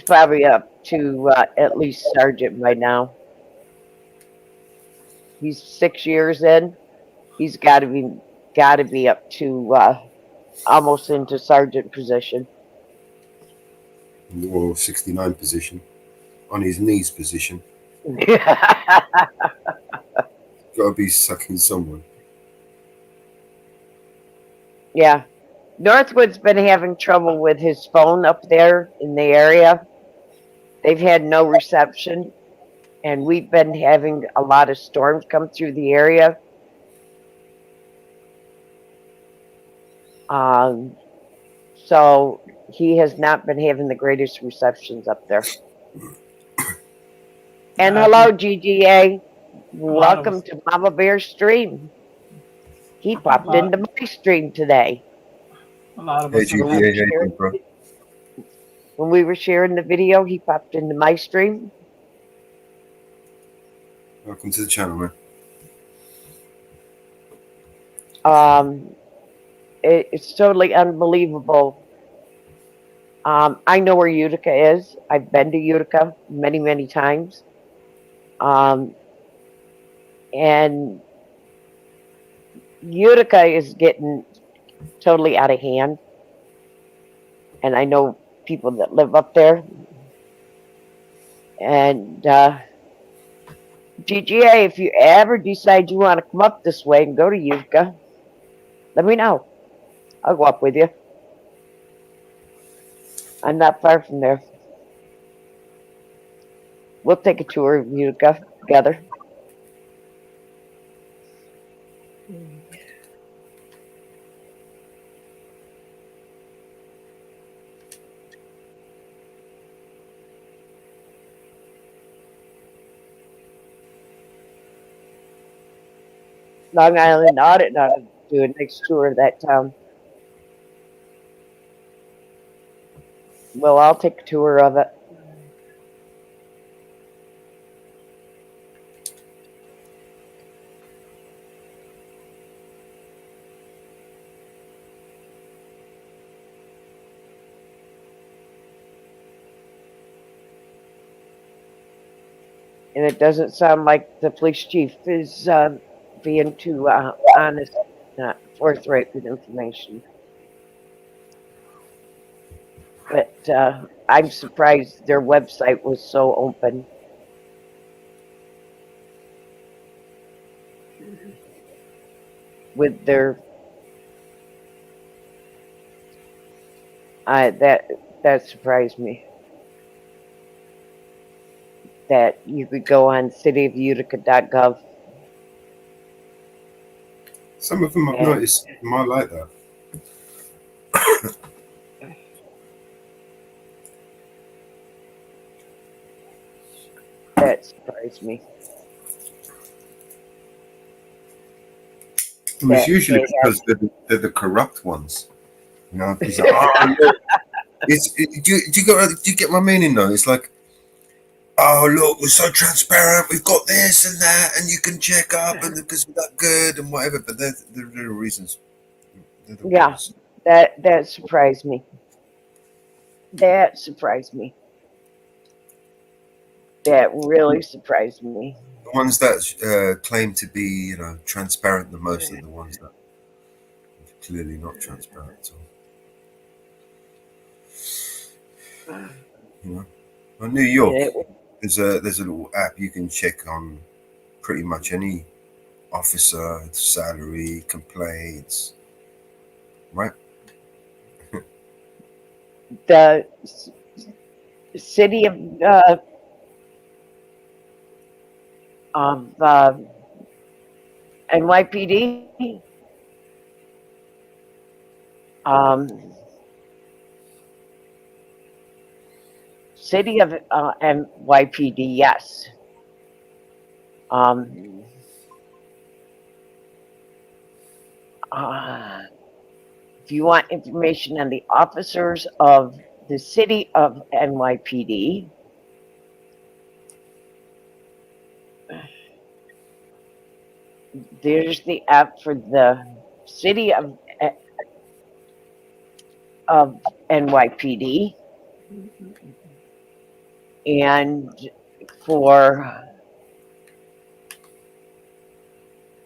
probably up to at least sergeant by now. He's 6 years in. He's got to be up to almost into sergeant position. Or 69 position, on his knees position. Gotta be sucking someone. Yeah. Northwood's been having trouble with his phone up there in the area. They've had no reception. and we've been having a lot of storms come through the area. So he has not been having the greatest receptions up there. And I hello, think GGA. a lot of Welcome us, to Mama Bear's stream. He a popped lot, into my stream today a lot of Hey, us when have we GPA, had. were how you sharing, doing, bro? when we were sharing the video. He popped into my stream. Welcome to the channel, man. It's totally unbelievable. I know where Utica is. I've been to Utica many, many times. And Utica is getting totally out of hand. And I know people that live up there. And GGA, if you ever decide you want to come up this way and go to Utica, let me know. I'll go up with you. I'm not far from there. We'll take a tour of Utica together. Long Island Audit ought to do a next tour of that town. Well, I'll take a tour of it. And it doesn't sound like the police chief is being too honest, not forthright with information. But I'm surprised their website was so open. With their that surprised me. That you could go on cityofutica.gov. Some of them I've and noticed might like that. that surprised me. It's That usually they have. because they're the corrupt ones. You know, it's like, oh, look, do you get my meaning though? It's like, oh look, we're so transparent. We've got this and that, and you can check up, and because we're that good and whatever. But they're the reasons. They're the Yeah, ones. that surprised me. That surprised me. That really surprised me. The ones that claim to be, you know, transparent the most are the ones that are clearly not transparent at all. You know, on New York, there's a little app you can check on pretty much any officer, salary, complaints, right? The city of NYPD. City of NYPD, yes. If you want information on the officers of the city of NYPD, there's the app for the city of NYPD, and for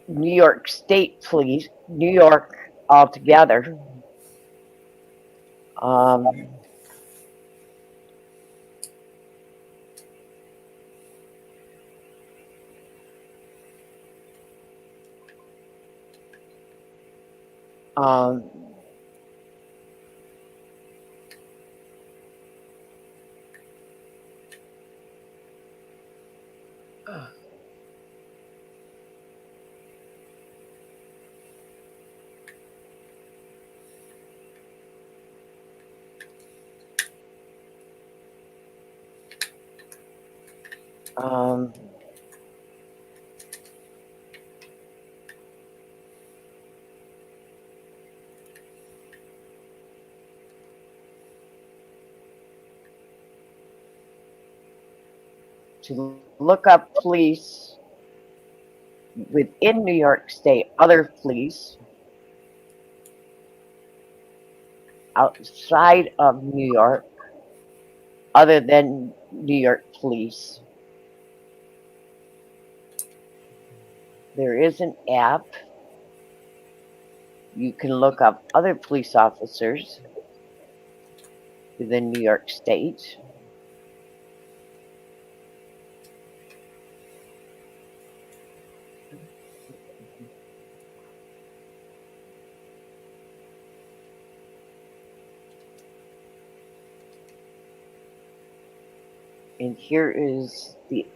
New York State Police, New York altogether. Um, to look up police within New York State, other police outside of New York, other than New York police. There is an app. You can look up other police officers within New York State. And here is the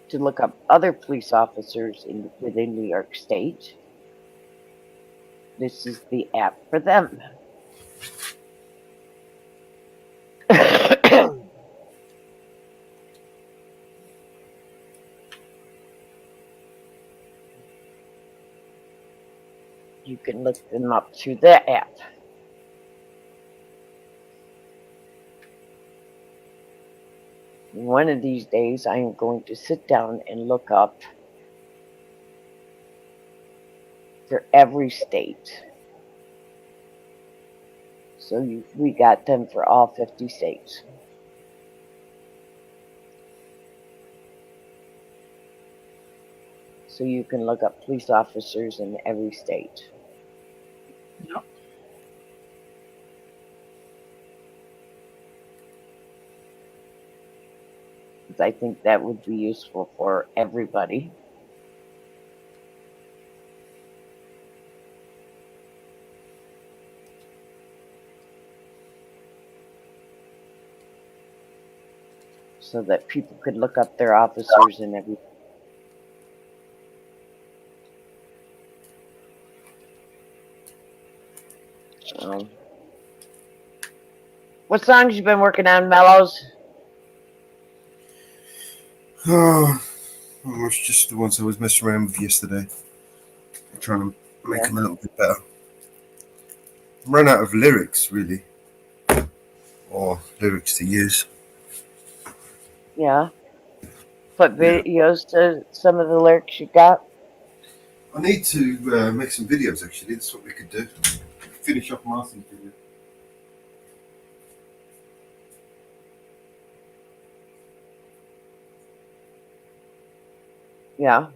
to look up other police officers within New York State. This is the app for them. You can look them up through the app. One of these days, I am going to sit down and look up for every state. So we got them for all 50 states. So you can look up police officers in every state. Yep. I think that would be useful for everybody. So that people could look up their officers in every. What songs you been working on, Mellows? Oh, almost just the ones I was messing around with yesterday. Trying to make them a little bit better. Run out of lyrics, really. Or lyrics to use. Yeah. Put videos to some of the lyrics you got. I need to make some videos, actually. That's what we could do. Finish off Martin's video. Yeah.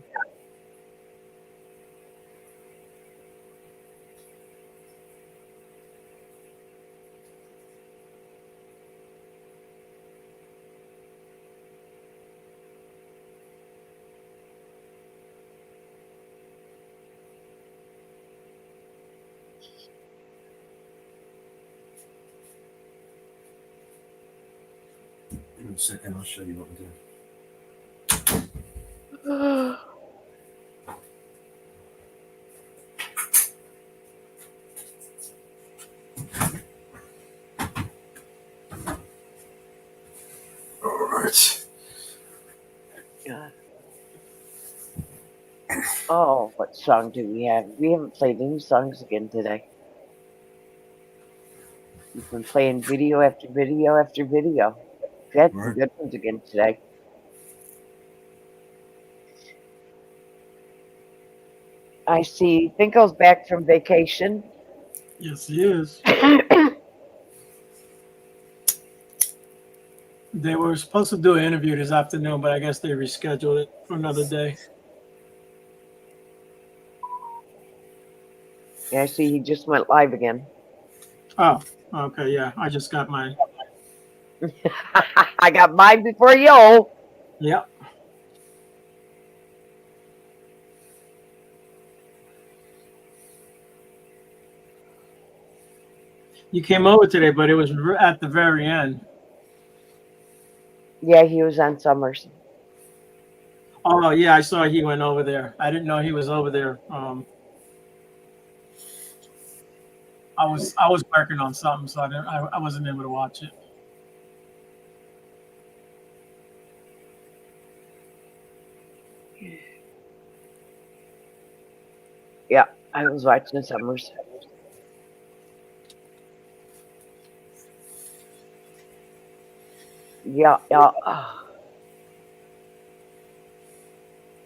In a second, I'll show you what we're doing. Alright. Yeah. Oh, what song do we have? We haven't played any songs again today. We've been playing video after video after video. We had some good ones again today. I see Finkel's back from vacation. Yes, he is. They were supposed to do an interview this afternoon, but I guess they rescheduled it for another day. Yeah, I see he just went live again. Oh, okay, yeah. I just got mine. I got mine before you. Yep. You came over today, but it was at the very end. Yeah, he was on Summers. Oh, yeah, I saw he went over there. I didn't know he was over there. I was working on something, so I wasn't able to watch it. Yeah, I was watching Summers. Yeah, yeah.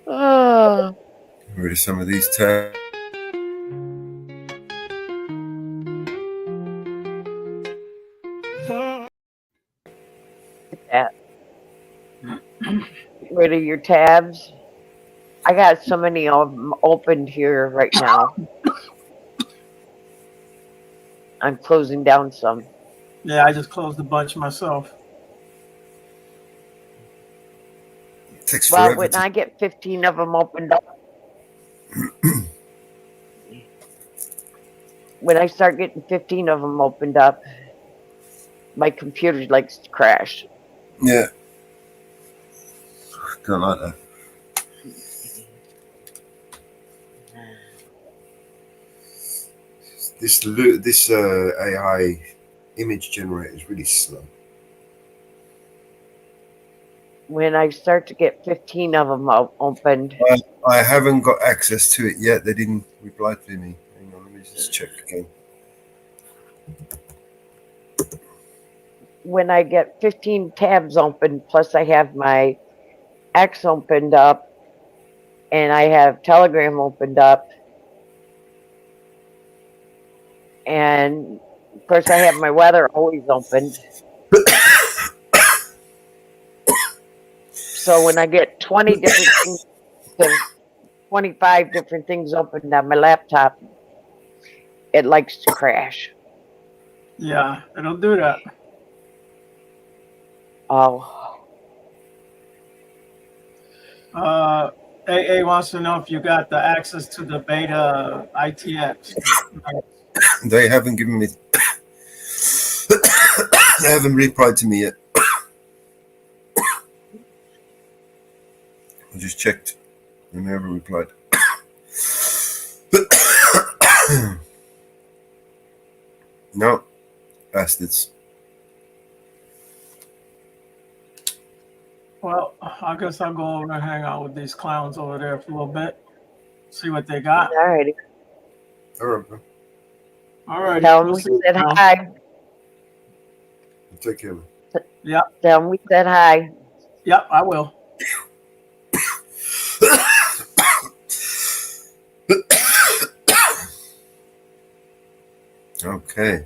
Oh, Get rid of some of these tabs. that. Get rid of your tabs. I got so many of them opened here right now. I'm closing down some. Yeah, I just closed a bunch myself. It takes Well, forever when to. I get 15 of them opened up, when I start getting 15 of them opened up, my computer likes to crash. Yeah. Don't like that. This AI image generator is really slow. When I start to get 15 of them opened, I haven't got access to it yet. They didn't reply to me. Hang on, let me just check again. when I get 15 tabs open, plus I have my X opened up, and I have Telegram opened up, and of course I have my weather always opened. So when I get 20 different things, 25 different things opened on my laptop, it likes to crash. Yeah, it'll do that. Oh. AA wants to know if you got the access to the beta ITX. They haven't given me. They haven't replied to me yet. I just checked, and they haven't replied. No, bastards. Well, I guess I'll go over and hang out with these clowns over there for a little bit. See what they got. Alrighty. All right, bro. All right. Tell them we said hi. Take care. Yep. Tell them we said hi. Yep, I will. Okay.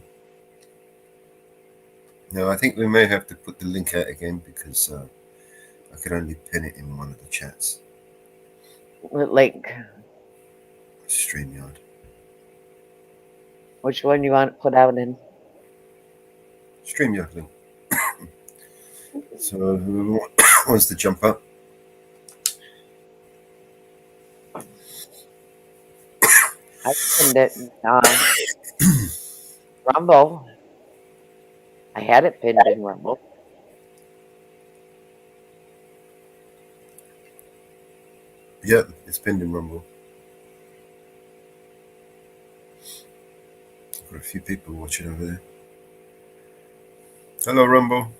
Now I think we may have to put the link out again because I could only pin it in one of the chats. What link? StreamYard. Which one you want to put out in? StreamYard link. So who wants to jump up? I pinned it in Rumble. I had it pinned in Rumble. Yep, it's pinned in Rumble. I've got a few people watching over there. Hello, Rumble.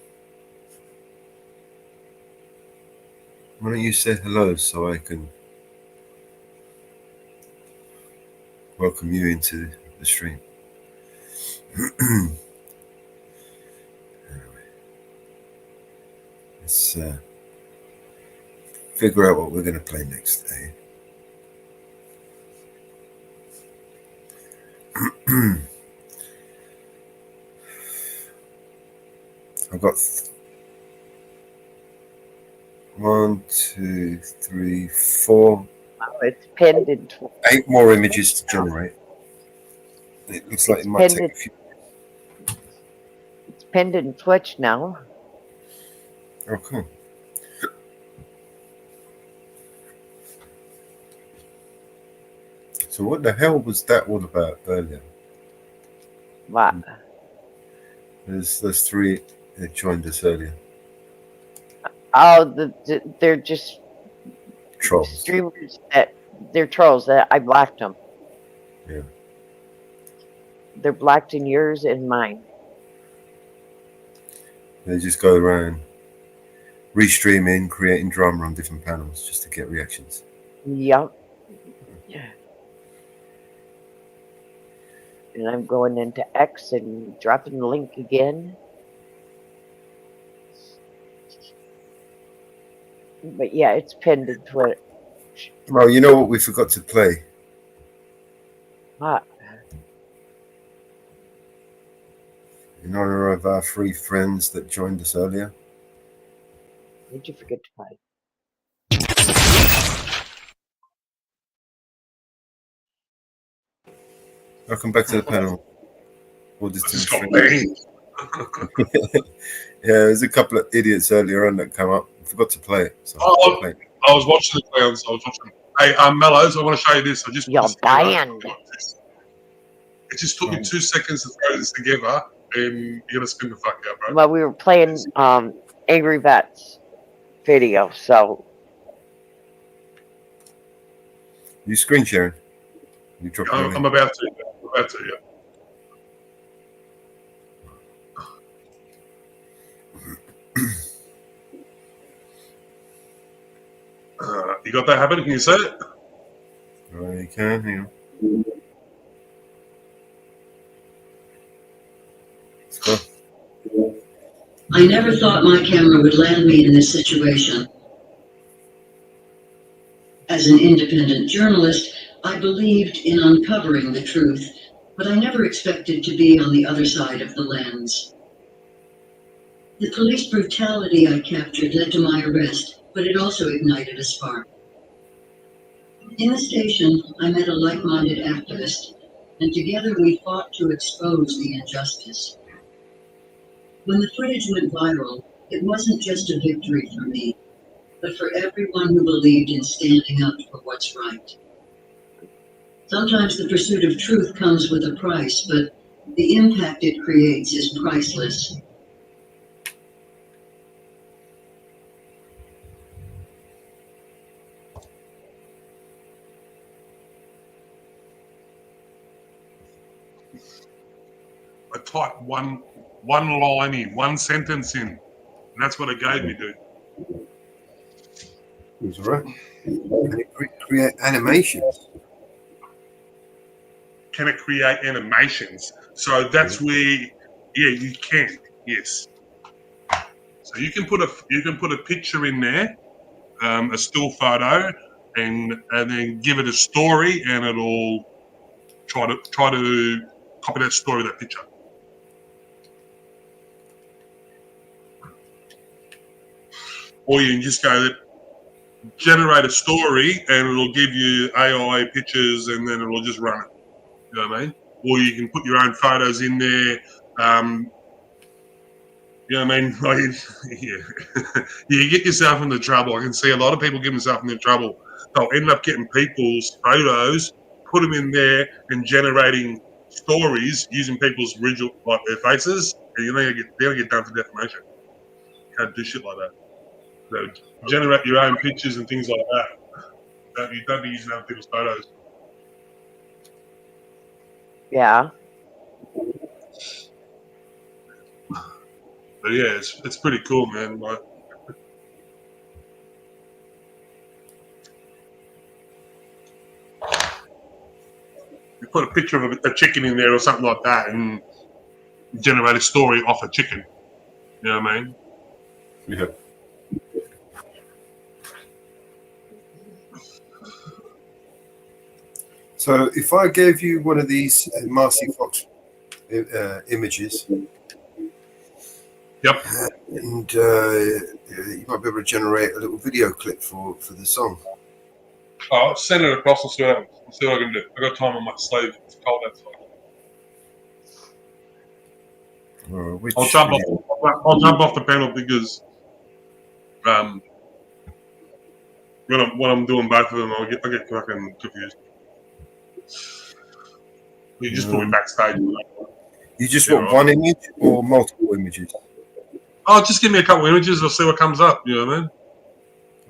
Why don't you say hello so I can welcome you into the stream? Anyway, let's figure out what we're going to play next, eh? I've got 1, 2, 3, 4. Oh, it's pinned in 8 more images to generate. It looks like it might take a few. It's pinned in Twitch now. Oh, cool. So what the hell was that all about earlier? What? There's those 3 that joined us earlier. Oh, they're just Trolls. streamers they're trolls. That I blocked them. Yeah. They're blocked in yours and mine. They just go around restreaming, creating drama on different panels just to get reactions. Yep. And I'm going into X and dropping the link again. But yeah, it's pinned to Twitter. Well, you know what we forgot to play? What? In honor of our 3 friends that joined us earlier. What did you forget to play? Welcome back to the panel. Auditors and friends. Yeah, there's a couple of idiots earlier on that come up. I forgot to play it. So I was watching the clowns. I was watching. Hey, Mellows, I want to show you this. I just You're banned. It just took me 2 seconds to throw this together, and you're gonna spin the fuck out, bro. Well, we were playing Angry Vets video, so. You screen sharing? You drop I'm about to. Yeah. You got that happening? Can you see it? Oh, you can. Hang on. Let's go. I never thought my camera would land me in this situation. As an independent journalist, I believed in uncovering the truth, but I never expected to be on the other side of the lens. The police brutality I captured led to my arrest, but it also ignited a spark. In the station, I met a like-minded activist, and together we fought to expose the injustice. When the footage went viral, it wasn't just a victory for me, but for everyone who believed in standing up for what's right. Sometimes the pursuit of truth comes with a price, but the impact it creates is priceless. I typed one line in, one sentence in, and that's what it gave me, dude. It was alright. Can it create animations? Can it create animations? So that's where, yeah, you can. Yes. So you can put a picture in there, a still photo, and then give it a story, and it'll try to copy that story, that picture. Or you can just go generate a story, and it'll give you AI pictures, and then it'll just run it. You know what I mean? Or you can put your own photos in there. You know what I mean? Like, yeah. You get yourself into trouble. I can see a lot of people get themselves into trouble. They'll end up getting people's photos, put them in there, and generating stories using people's original, like their faces, and they're gonna get done for defamation. You can't do shit like that. So generate your own pictures and things like that. You don't be using other people's photos. Yeah. But yeah, it's pretty cool, man. Like, you put a picture of a chicken in there or something like that, and generate a story off a chicken. You know what I mean? Yeah. So if I gave you one of these Marcy Fox images, yep, and you might be able to generate a little video clip for the song. Oh, send it across and see what happens. See what I can do. I got time on my sleeve. It's cold outside. I'll jump off the panel because when I'm doing both of them, I get fucking confused. You just put me backstage. You just want one image or multiple images? Oh, just give me a couple of images. I'll see what comes up. You know what I mean?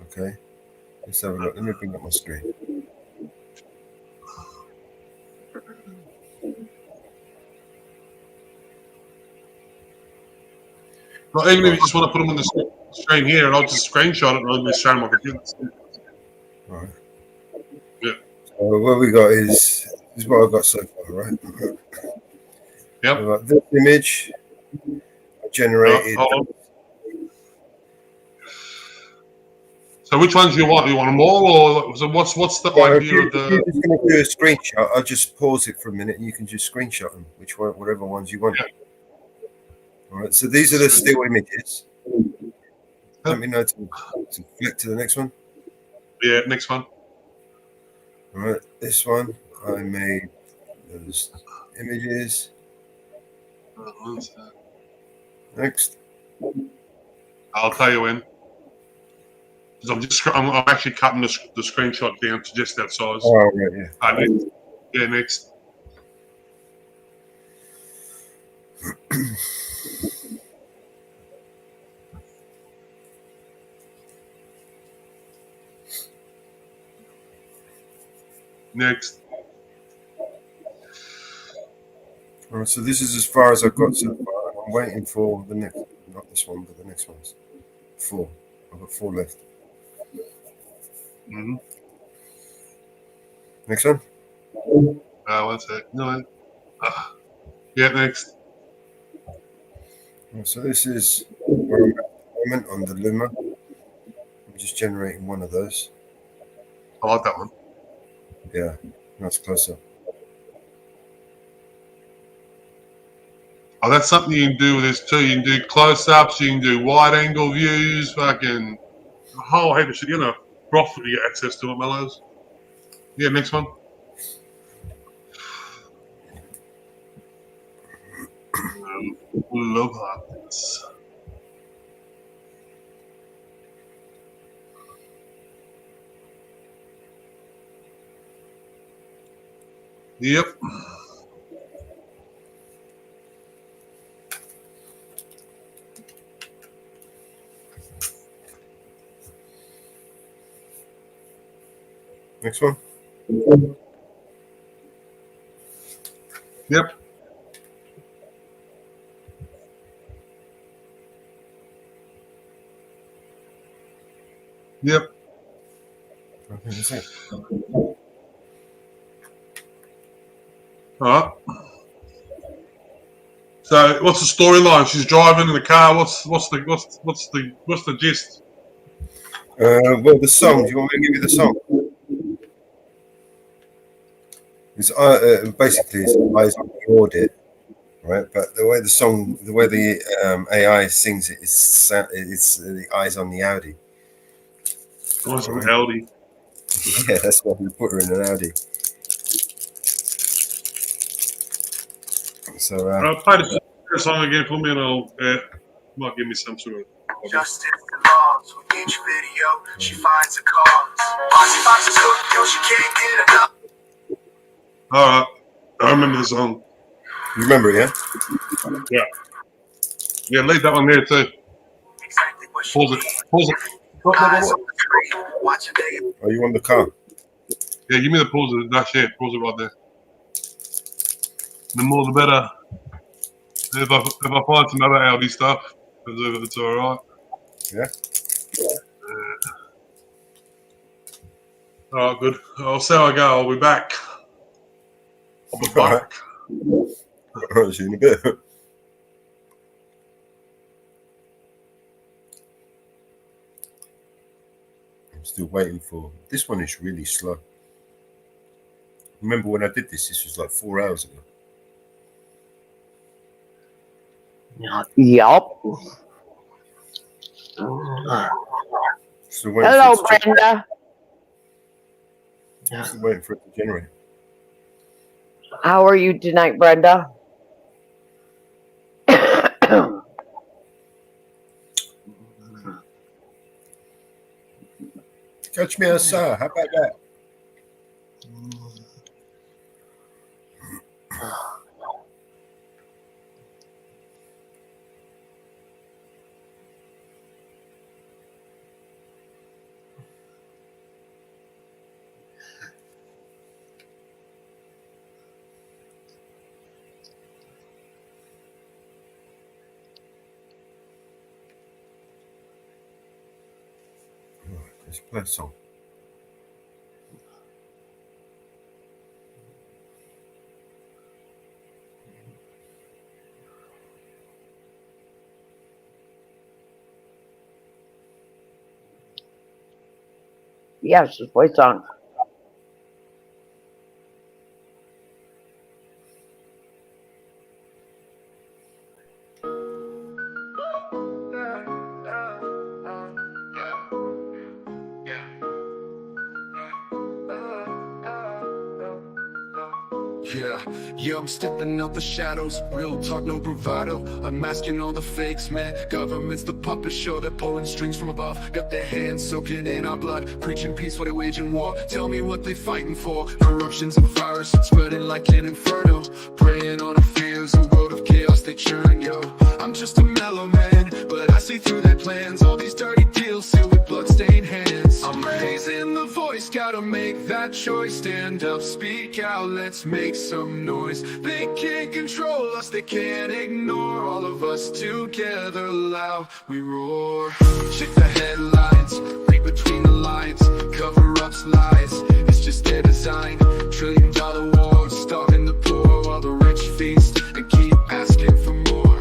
Okay. Let's have a look. Let me bring up my screen. Well, even if you just want to put them on the screen here, and I'll just screenshot it and I'll just show them my computer. All right. Yeah. So what we got is This is what I've got so far, right? Yep. So, this image I generated. Hold on. So which ones do you want? Do you want them all, or so what's the idea of the? If you're just going to do a screenshot, I'll just pause it for a minute, and you can just screenshot them, whatever ones you want. Yeah. All right. So these are the still images. Let me know to flick to the next one. Yeah, next one. All right. This one I made those images. Next. I'll tell you when. Because I'm actually cutting the screenshot down to just that size. Oh, right, yeah. Next. Yeah, next. Next. All right, so this is as far as I've got so far. I'm waiting for the next, not this one, but the next ones. 4. I've got 4 left. Mm-hmm. Next one. One sec. No. Yeah, next. So this is where I'm at the moment on the Luma. I'm just generating one of those. I like that one. Yeah, nice close up. Oh, that's something you can do with this too. You can do close-ups, you can do wide-angle views, fucking a whole heap of shit. You know, broth you get access to it, Mellows. Yeah, next one. Love that. Yep. Next one. Yep. Yep. Okay, that's it. All right. So, what's the storyline? She's driving in the car. What's the gist? Well, the song. Do you want me to give you the song? It's basically it's eyes on the audit, right? But the way the AI sings it is it's the eyes on the Audi. What's an Audi? Yeah, that's why we put her in an Audi. So Play the song again for me, and I'll might give me some sort of. Justice and laws with each video, she finds a cause. Bossy Fox is hooked, yo, she can't get enough. All right, I remember the song. You remember it, yeah? Yeah. Yeah, leave that one there too. Exactly what she Pause it. Pause it. Eyes on the screen, watching they. Are you on the car? Yeah, give me the pause of that shit. Pause it right there. The more the better. If I find some other Audi stuff, it's all right. Yeah. All right, good. I'll see how I go. I'll be back. I'll be back. All right, see you in a bit. I'm still waiting for this one. Is really slow. Remember when I did this? This was like 4 hours ago. Yup. Still waiting Hello, for it to Brenda. Still waiting for it to generate. How are you tonight, Brenda? Catch me outside. How about that? Let's play a song. Yes, his voice on. Yeah, I'm stepping out the shadows, real talk, no bravado. I'm masking all the fakes, man. Government's the puppet show, they're pulling strings from above. Got their hands soaking in our blood, preaching peace while they're waging war. Tell me what they fighting for. Corruption's a virus, spreading like an inferno. Preying on our fears, a world of chaos they churn, yo. I'm just a mellow man, but I see through their plans. All these dirty deals sealed with bloodstained hands. I'm raising the voice, gotta make that choice. Stand up, speak out, let's make some noise. They can't control us, they can't ignore. All of us together, loud we roar. Check the headlines, read between the lines. Cover-ups, lies, it's just their design. $1 trillion wars, starving the poor while the rich feast and keep asking for more.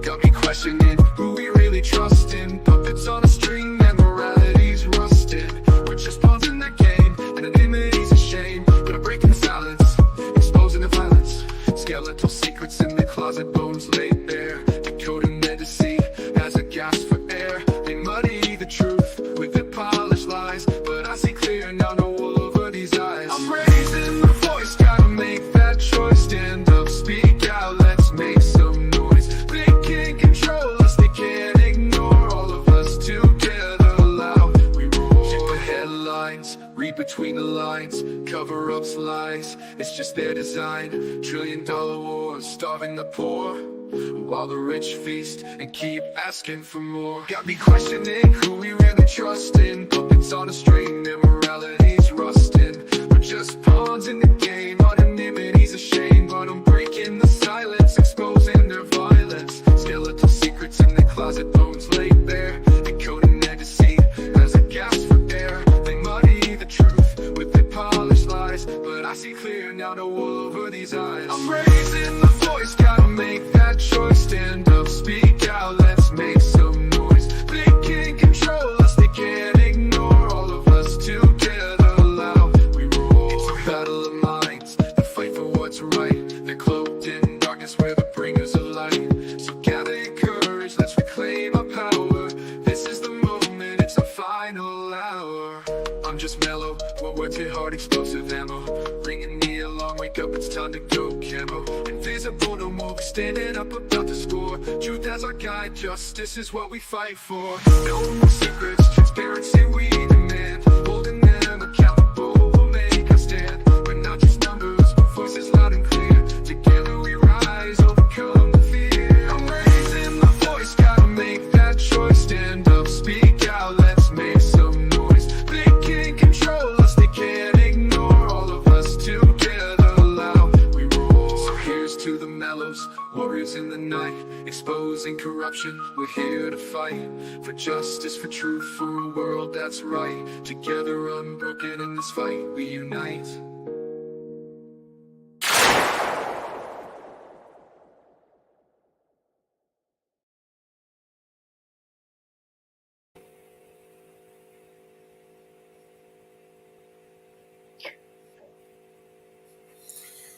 Got me questioning who we really trust in. Puppets on a string and morality's rusted. We're just pawns in the game, anonymity's a shame. Gonna break the silence, exposing the violence. Skeletal secrets in the closet, bones laid bare. Decoding their deceit as a gasp for air. They muddy the truth with their polished lies, but I see clear now, no wool over these eyes. I'm raising the voice, gotta make that choice. Stand up, speak out, let's make some noise. They can't control us, they can't ignore. All of us together, loud we roar. Check the headlines, read between the lines. Cover-ups, lies, it's just their design. $1 trillion wars, starving the poor while the rich feast and keep asking for more. Got me questioning who we really trust in. Puppets on a string, their morality's rusting. We're just pawns in the game, anonymity's a shame. But I'm breaking the silence, exposing their violence. Skeletal secrets in the closet, bones laid bare. Decoding their deceit as a gasp for air. They muddy the truth with their polished lies, but I see clear now, no wool over these eyes. I'm raising the voice, gotta make that choice. Stand up, speak out, let's make some noise. They can't control us, they can't ignore. All of us together, loud we roar. It's a battle of minds, the fight for what's right. They're cloaked in darkness, we're the bringers of light. So gather your courage, let's reclaim our power. This is the moment, it's our final hour. I'm just mellow, we'll work it hard, explosive ammo. Bringing me along, wake up, it's time to go camo. Invisible no more, we standing up about the score. Truth as our guide, justice is what we fight for. No more secrets, transparency we demand. Holding them accountable, we'll make a stand. We're not just numbers, but voices loud and clear. Together we rise, overcome the fear. I'm raising the voice, gotta make that choice. Stand up, speak out, let's make some noise. They can't control us, they can't ignore. All of us together, loud we roar. So here's to the mellows, warriors in the night, exposing corruption. We're here to fight for justice, for truth, for a world that's right. Together unbroken in this fight, we unite.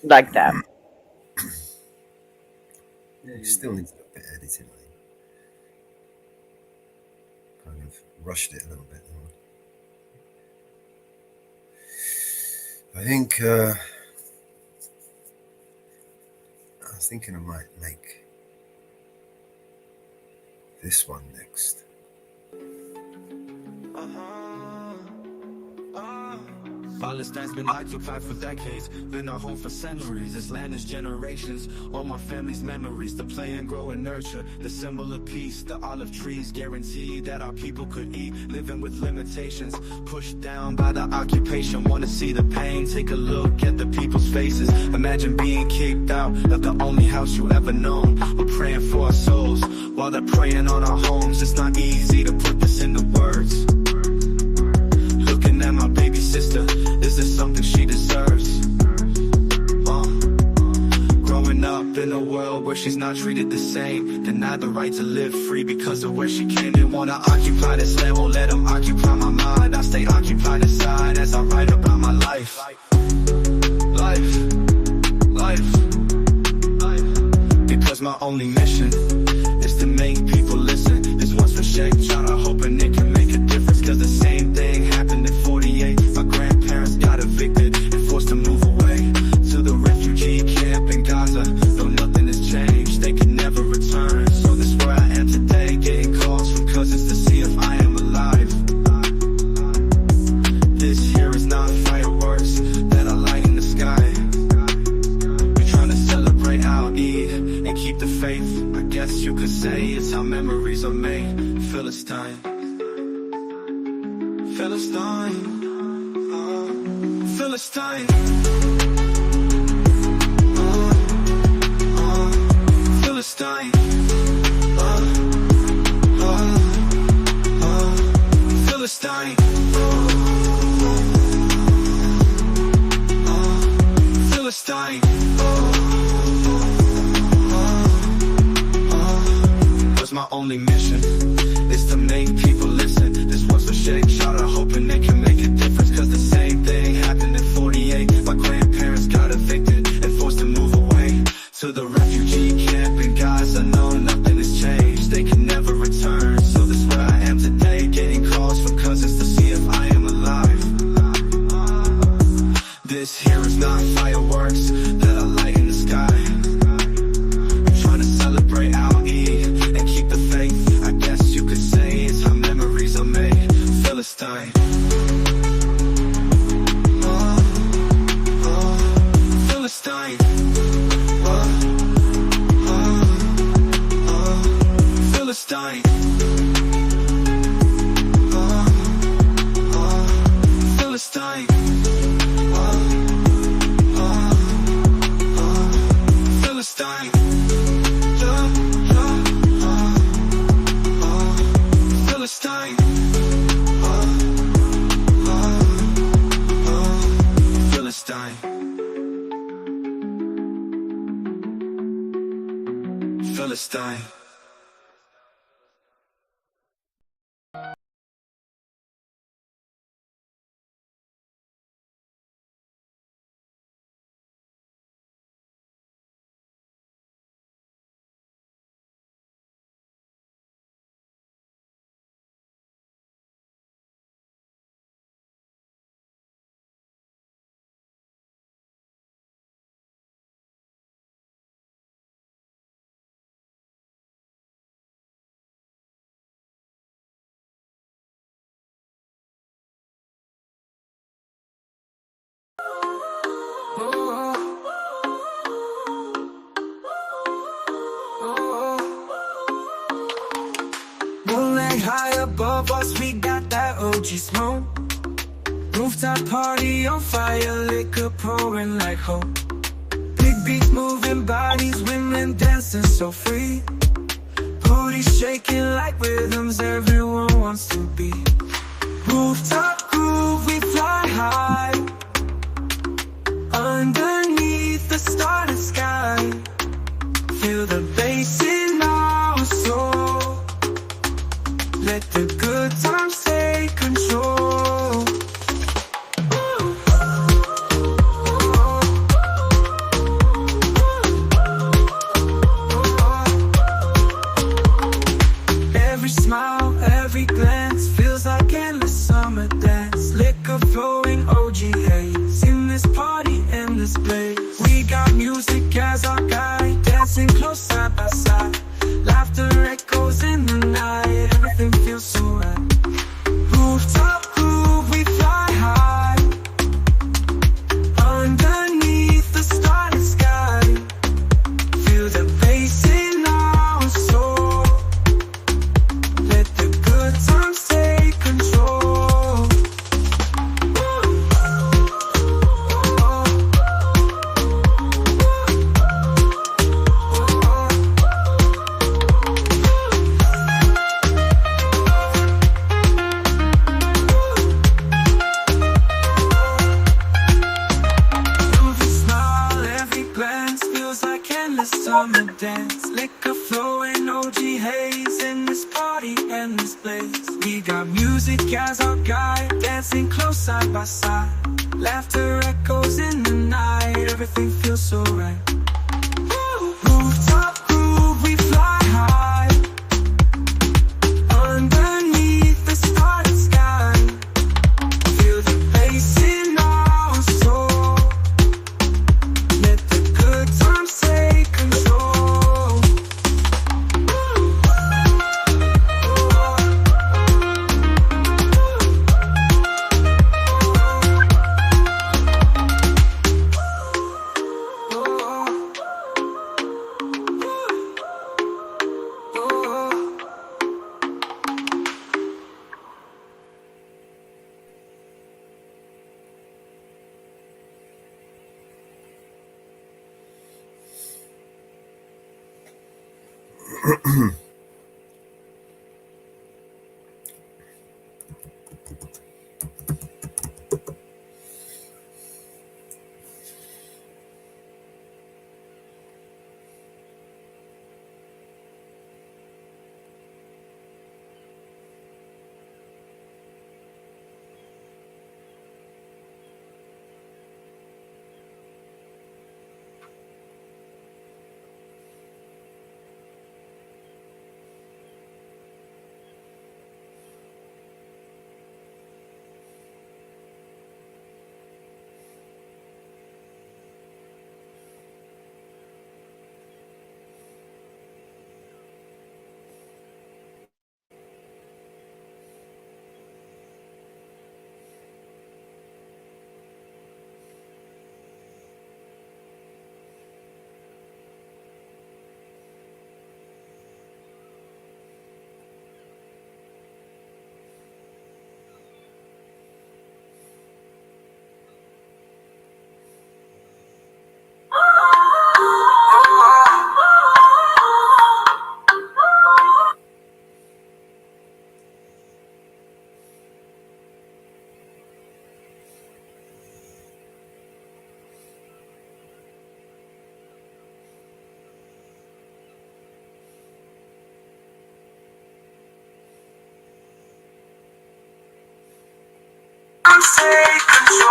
Like that. Yeah, you still need a bit of editing. Kind of rushed it a little bit. I think I was thinking I might make this one next. Palestine's been occupied for decades, been our home for centuries. This land is generations, all my family's memories. The play and grow and nurture, the symbol of peace. The olive trees guarantee that our people could eat. Living with limitations, pushed down by the occupation. Wanna see the pain, take a look at the people's faces. Imagine being kicked out of the only house you ever known. We're praying for our souls, while they're praying on our homes. It's not easy to put this into words. Looking at my baby sister, is this something she deserves? Growing up in a world world where she's not treated the same, denied the right to live free because of where she came. They wanna occupy this land, won't let them occupy my mind. I stay occupied inside as I write about my life. Life, life, life. Because my only mission is to make people listen. This one's for Shake China, hoping it can make a difference. Cause the same thing happened in 48. My grandparents got evicted and forced to move away to the refugee camp in Gaza. No, nothing has changed, they can never return. So this is where I am today, getting calls from cousins to see if I am alive. This here is not fireworks that I light in the sky. We're trying to celebrate our Eid and keep the faith. I guess you could say it's how memories are made. Philistine, Philistine, Philistine, Philistine, Philistine, Philistine. Was my only mission is to make people listen. This was for Shake Shatter, hoping they can make a difference. Cause the same thing happened in 48. My grandparents got evicted and forced to move away to the refugee camp in Gaza. No, nothing has changed, they can never return. So this is where I am today, getting calls from cousins to see if I am alive. This here is not fireworks that I light in the sky. I'm trying to celebrate our Eid and keep the faith. I guess you could say it's how memories are made. Philistine, Philistine, Philistine, Philistine, Philistine, Philistine, Philistine, Philistine. Moonlight high above us, we got that OG smoke. Rooftop party on fire, liquor pouring like hope. Big beats moving bodies, women dancing so free. Booties shaking like rhythms everyone wants to be. Rooftop groove, we fly high. Underneath the starry sky, feel the bass in our soul. Let the good times take control. Every smile, every glance feels like endless summer dance. Liquor flowing, OG haze. In this party, endless blaze. We got music endless summer dance, liquor flowing, OG haze in this party and this place. We got music as our guide, dancing close side by side. Laughter echoes in the night, everything feels so right. Rooftop groove, we fly high underneath the starry sky. Feel the bass in our soul. Let the good times take control. Take control.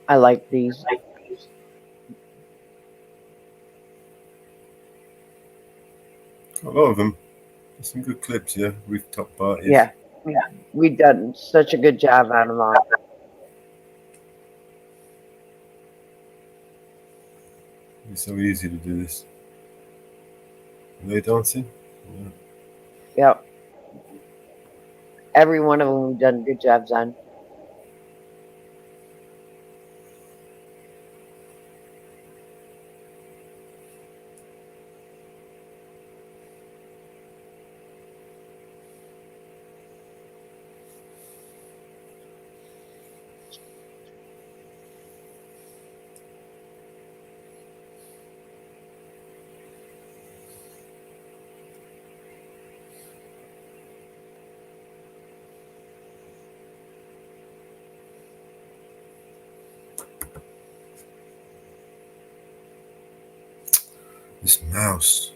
I like these. A lot of them. Some good clips, yeah. Rooftop parties. Yeah, we've done such a good job on them all. It's so easy to do this. Are they dancing? Yeah. Yep. Every one of them we've done good jobs on. This mouse.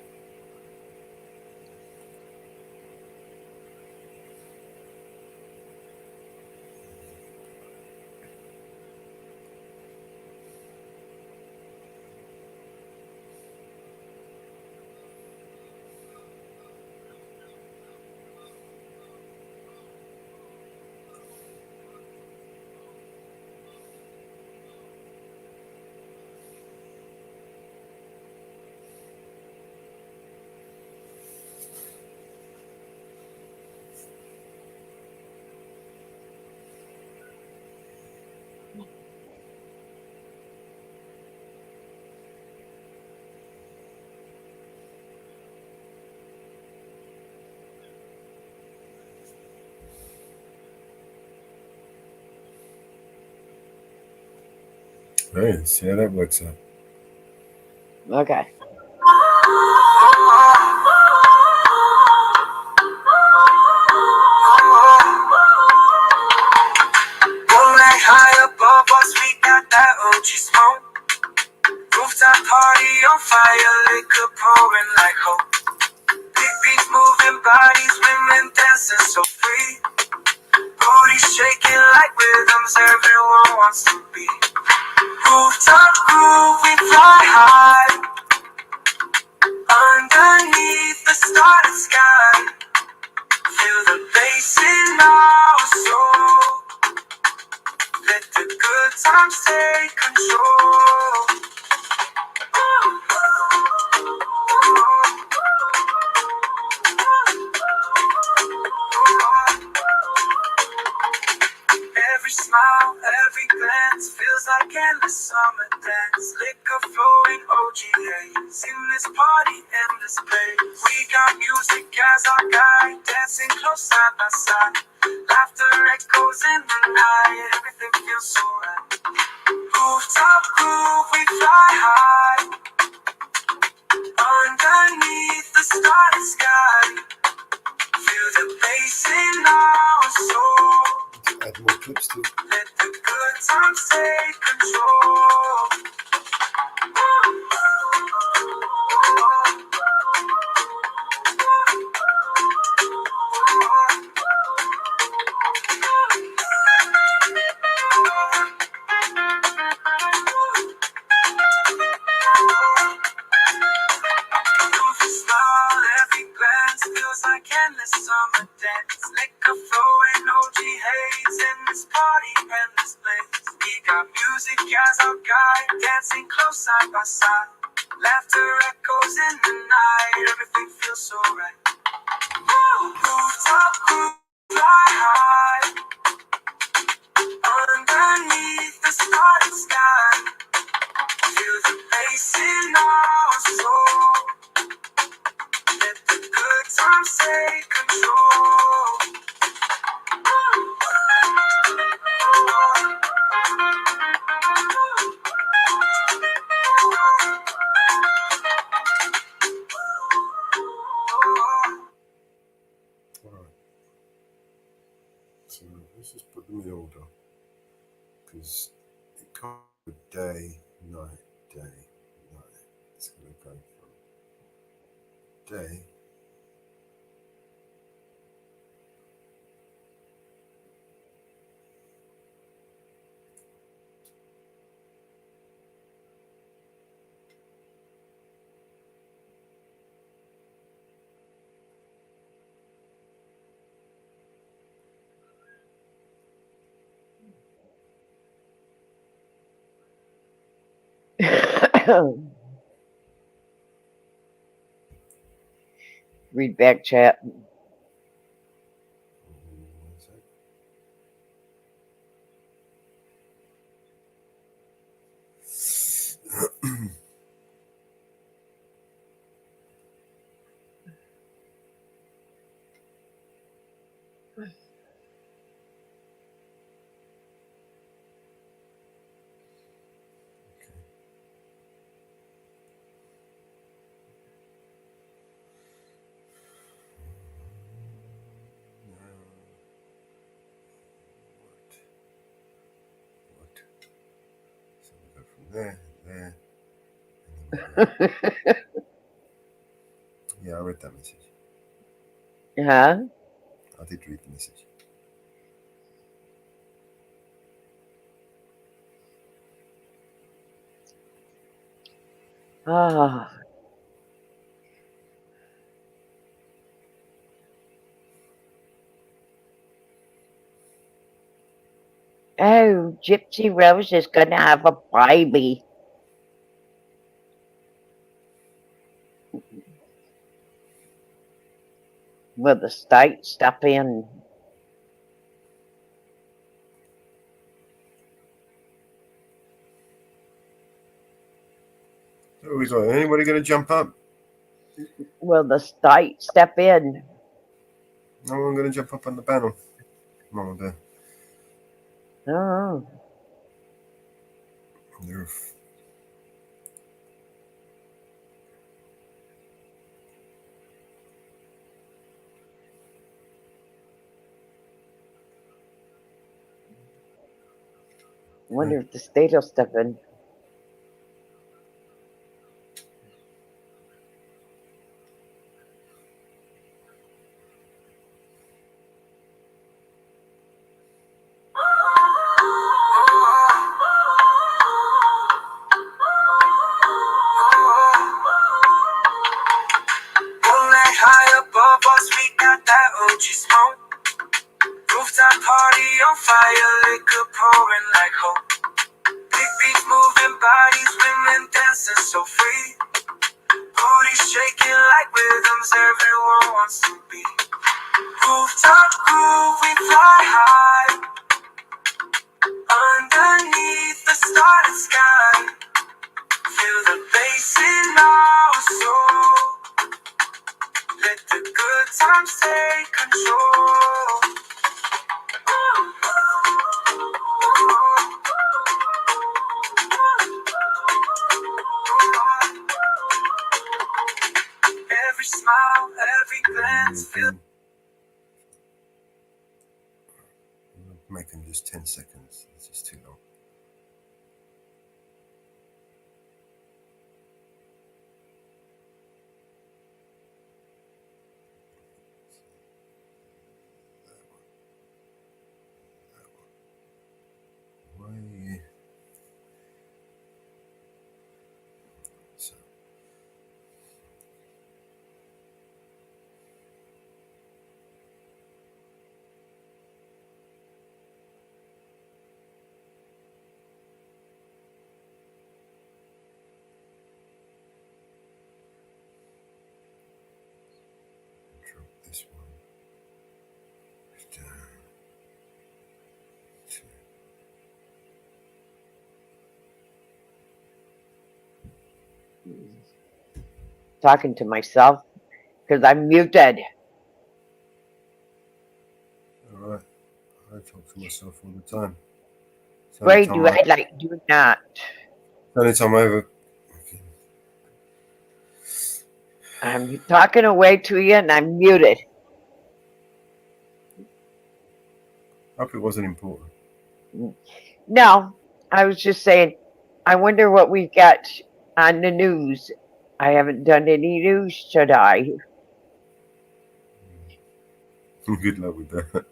Right, see how that works out. Okay. Rolling high above us, we got that OG smoke. Rooftop party on fire, liquor pouring like hope. Big beats moving bodies, women dancing so free. Booty shaking like rhythms everyone wants to be. Rooftop groove, we fly high. Underneath the starry sky. Feel the bass in our soul. Let the good times take control. Every smile, every glance feels like endless summer dance. Liquor flowing, OG haze in this party, endless place. We got music as our guide, dancing close side by side. Laughter echoes in the night, everything feels so right. Rooftop groove, we fly high. Underneath the starry sky, feel the bass in our soul. Add more clips too. Let the good times take control. Every smile, every glance feels like endless summer dance. Liquor flowing, OG haze in this party, endless place. We got music as our guide, dancing close side by side. Laughter echoes in the night, everything feels so right. Rooftop groove, fly high. Underneath the starry sky, feel the bass in our soul. Let the good times take control. Alright. So let's just put them in order. Because it can't be day, night, day, night. It's going to go from day Read back chat. So we go from there, there. Yeah, I read that message. Huh? I did read the message. Ah. Oh, Gypsy Rose is gonna have a baby. Will the state step in? So he's like, anybody going to jump up? Will the state step in? No one going to jump up on the panel. Mama bear. Oh. There are Wonder if the state will step in. Rolling high above us, we got that OG smoke. Rooftop party on fire, liquor pouring like hope. Big beats moving bodies, women dancing so free. Booty shaking like rhythms everyone wants to be. Rooftop groove, we fly high. Underneath the starlit sky. Feel the bass in our soul. Let the good times take control. Every smile, every glance, feel. make them just 10 seconds. It's just too long. Why? So. Drop this one down to Talking to myself because I'm muted. alright. I talk to myself all the time. Ray, do I like do not? Anytime I ever. Okay. I'm talking away to you and I'm muted. I hope it wasn't important. No, I was just saying, I wonder what we've got on the news. I haven't done any news today. Good luck with that.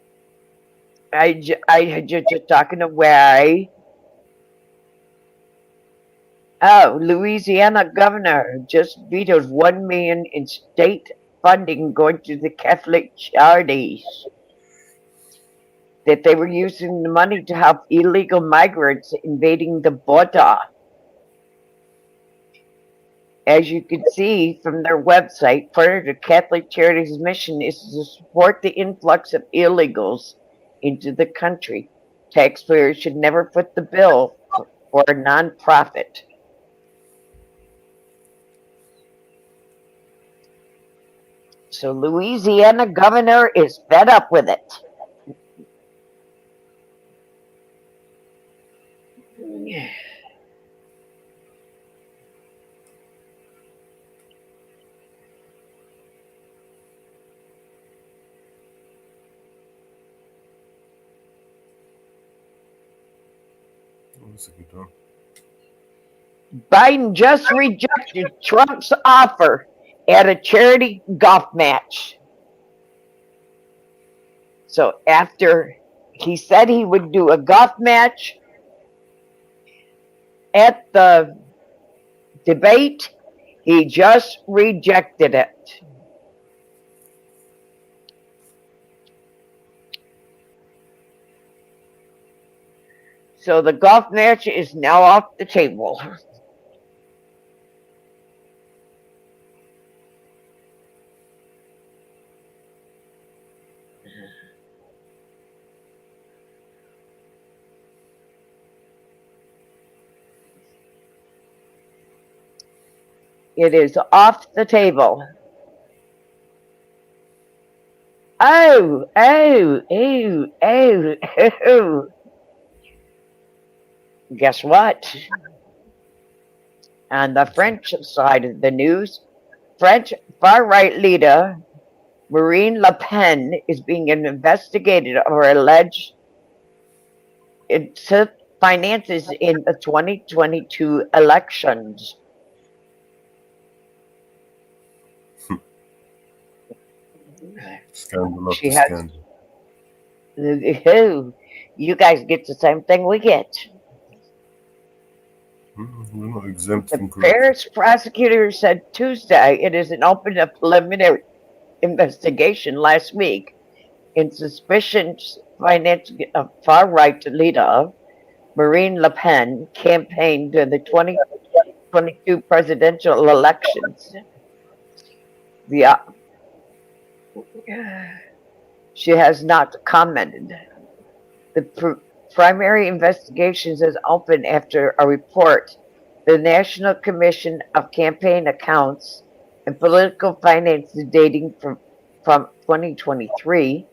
I just talking away. Oh, Louisiana governor just vetoed $1 million in state funding going to the Catholic charities. That they were using the money to help illegal migrants invading the border. As you can see from their website, part of the Catholic Charities' mission is to support the influx of illegals into the country. Taxpayers should never foot the bill for a nonprofit. So Louisiana governor is fed up with it. That's a good one. Biden just rejected Trump's offer at a charity golf match. So after he said he would do a golf match at the debate, he just rejected it. So the golf match is now off the table. It is off the table. Oh. Guess what? On the French side of the news, French far-right leader Marine Le Pen is being investigated over alleged finances in the 2022 elections. Scandal She after has. scandal. You guys get the same thing we get. We're not exempt The from corruption. Paris prosecutor said Tuesday it is an open a preliminary investigation last week in suspicions financing a far-right leader, Marine Le Pen, campaigned during the 2022 presidential elections. She has not commented. The primary investigations is open after a report. The National Commission of Campaign Accounts and Political Finance dating from 2023.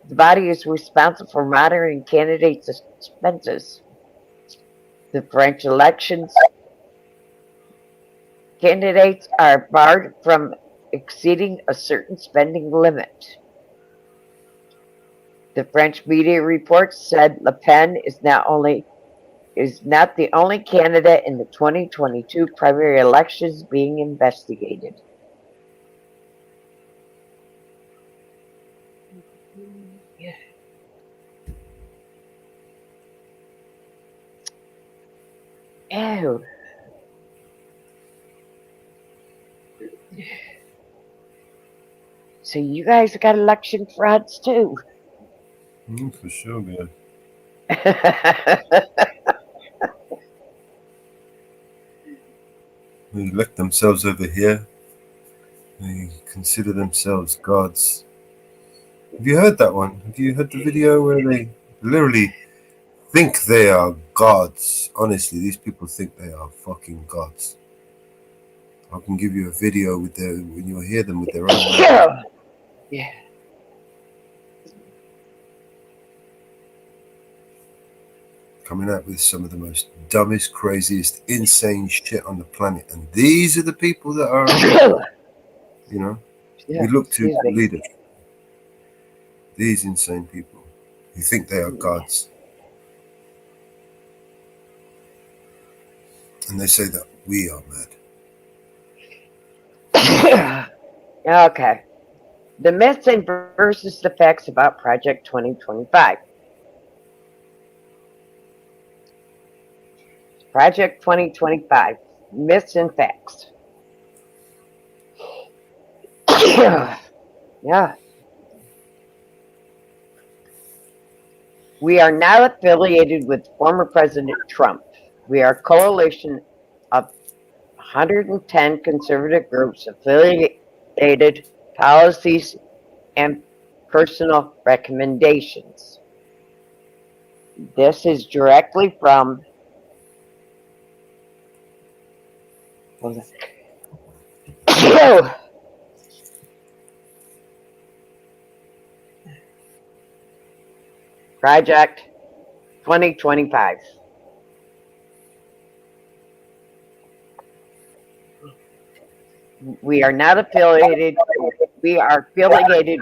The body is responsible for monitoring candidates' expenses. The French elections candidates are barred from exceeding a certain spending limit. The French media reports said Le Pen is not the only candidate in the 2022 primary elections being investigated. Ew. So you guys got election frauds too. For sure, man. They elect themselves over here. They consider themselves gods. Have you heard that one? Have you heard the video where they literally think they are gods? Honestly, these people think they are fucking gods. I can give you a video with when you'll hear them with their own mouth. Yeah. Coming out with some of the most dumbest, craziest, insane shit on the planet. And these are the people that are, we look to for leaders. These insane people who think they are gods. And they say that we are mad. Okay. The myths and versus the facts about Project 2025. Project 2025, myths and facts. Yeah. We are now affiliated with former President Trump. We are a coalition of 110 conservative groups, affiliated policies, and personal recommendations. This is directly from Project 2025. We are not affiliated. We are affiliated.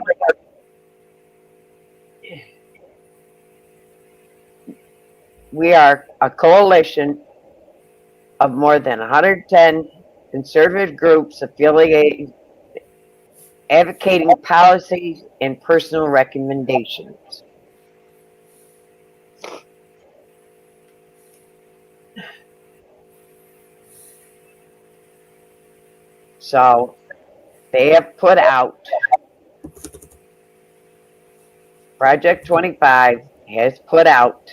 We are a coalition of more than 110 conservative groups affiliated, advocating policies and personal recommendations. So they have put out, Project 25 has put out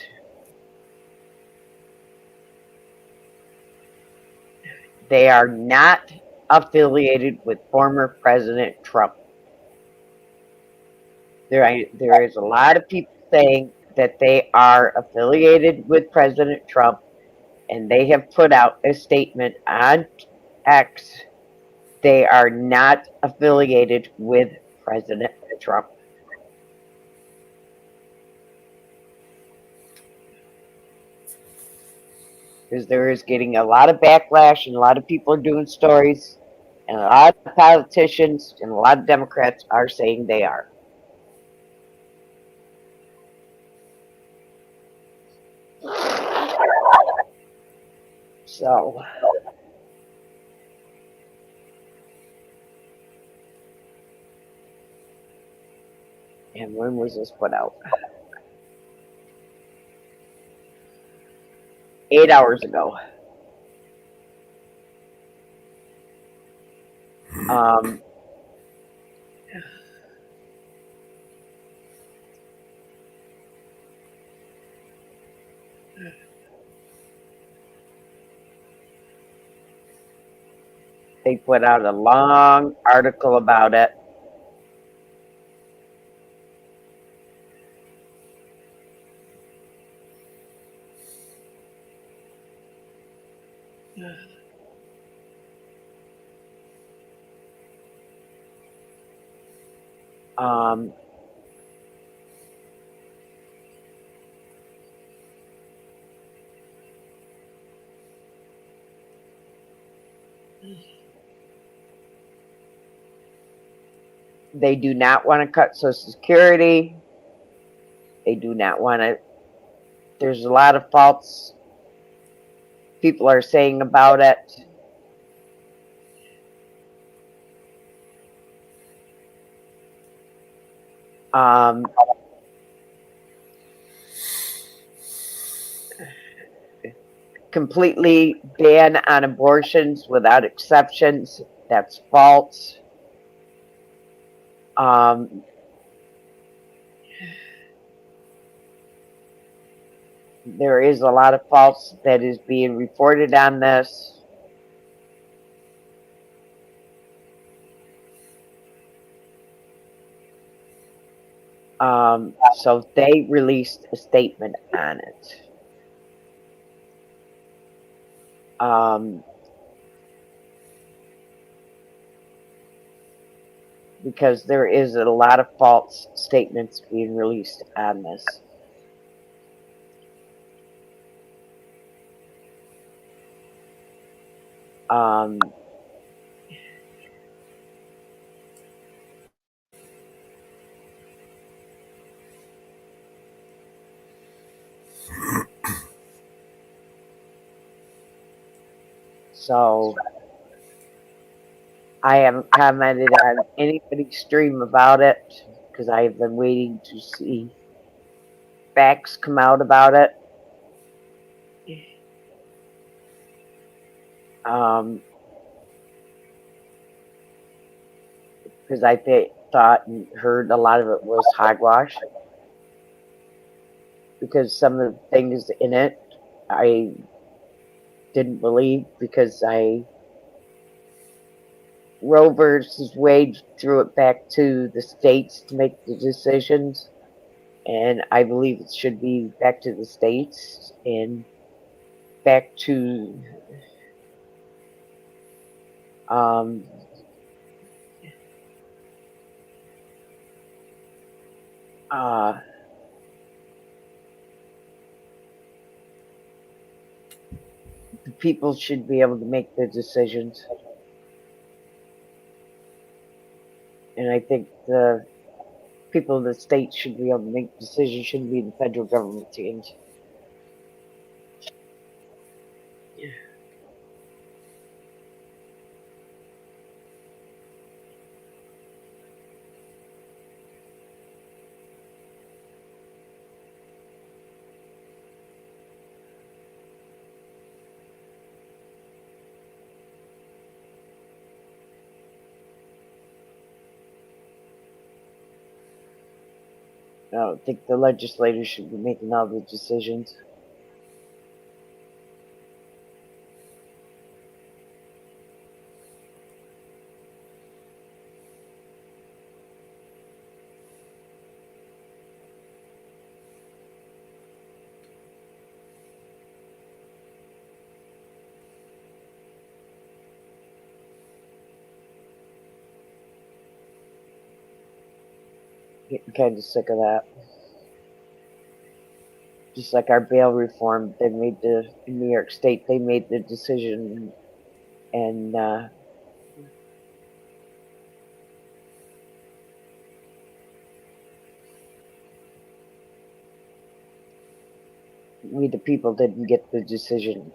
they are not affiliated with former President Trump. There is a lot of people saying that they are affiliated with President Trump, and they have put out a statement on X. They are not affiliated with President Trump. because there is getting a lot of backlash and a lot of people are doing stories, and a lot of politicians and a lot of Democrats are saying they are. So, and when was this put out? 8 hours ago. They put out a long article about it. Um, they do not want to cut Social Security. They do not want to. There's a lot of false people are saying about it. Completely ban on abortions without exceptions. That's false. There is a lot of false that is being reported on this. So they released a statement on it. Because there is a lot of false statements being released on this. So I haven't commented on anybody's stream about it because I have been waiting to see facts come out about it. Because I thought and heard a lot of it was hogwash. Because some of the things in it I didn't believe because Roe versus Wade threw it back to the states to make the decisions, and I believe it should be back to the states and back to the people should be able to make the decisions. And I think the people of the state should be able to make decisions, shouldn't be the federal government's hands. I don't think the legislators should be making all the decisions. Getting kind of sick of that. Just like our bail reform, they made in New York State, they made the decision, and we the people didn't get the decision.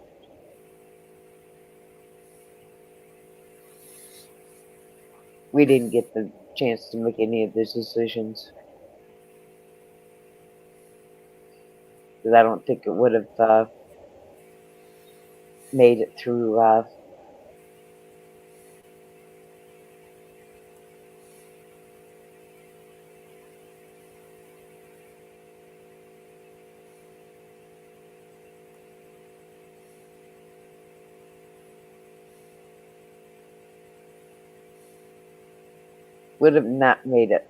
We didn't get the chance to make any of those decisions. Because I don't think it would have made it through. Would have not made it.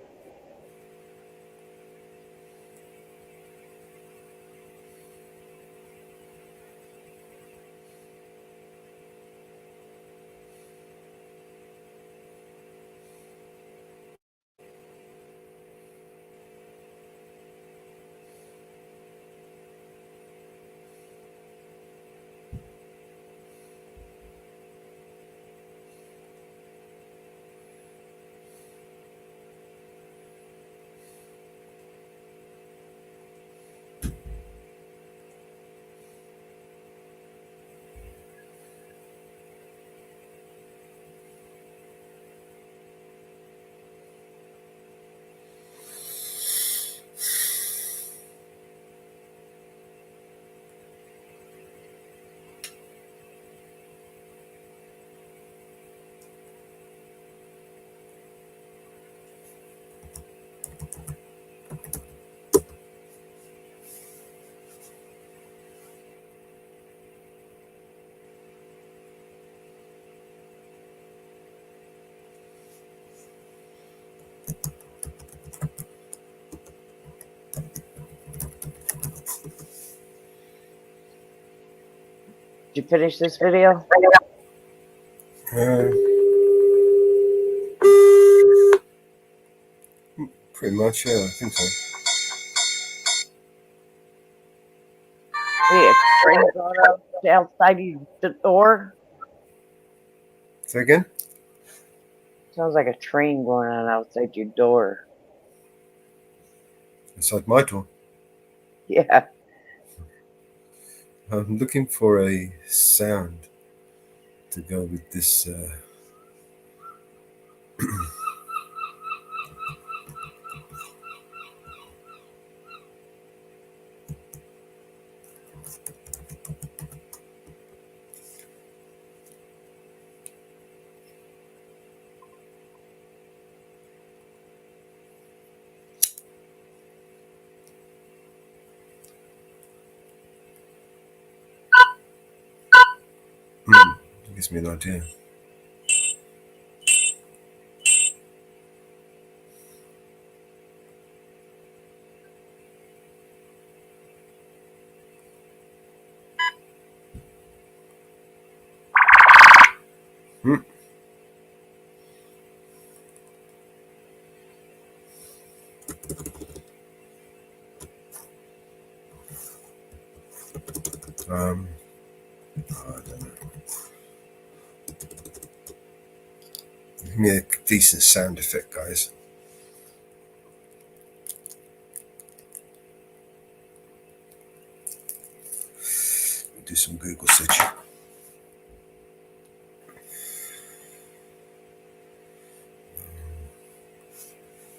Did you finish this video? Pretty much, yeah, I think so. Hey, a train going up outside the door. Say again? Sounds like a train going on outside your door. Inside my door. Yeah. I'm looking for a sound to go with this. Gives me an idea. I don't know. Give me a decent sound effect, guys. Do some Google searching.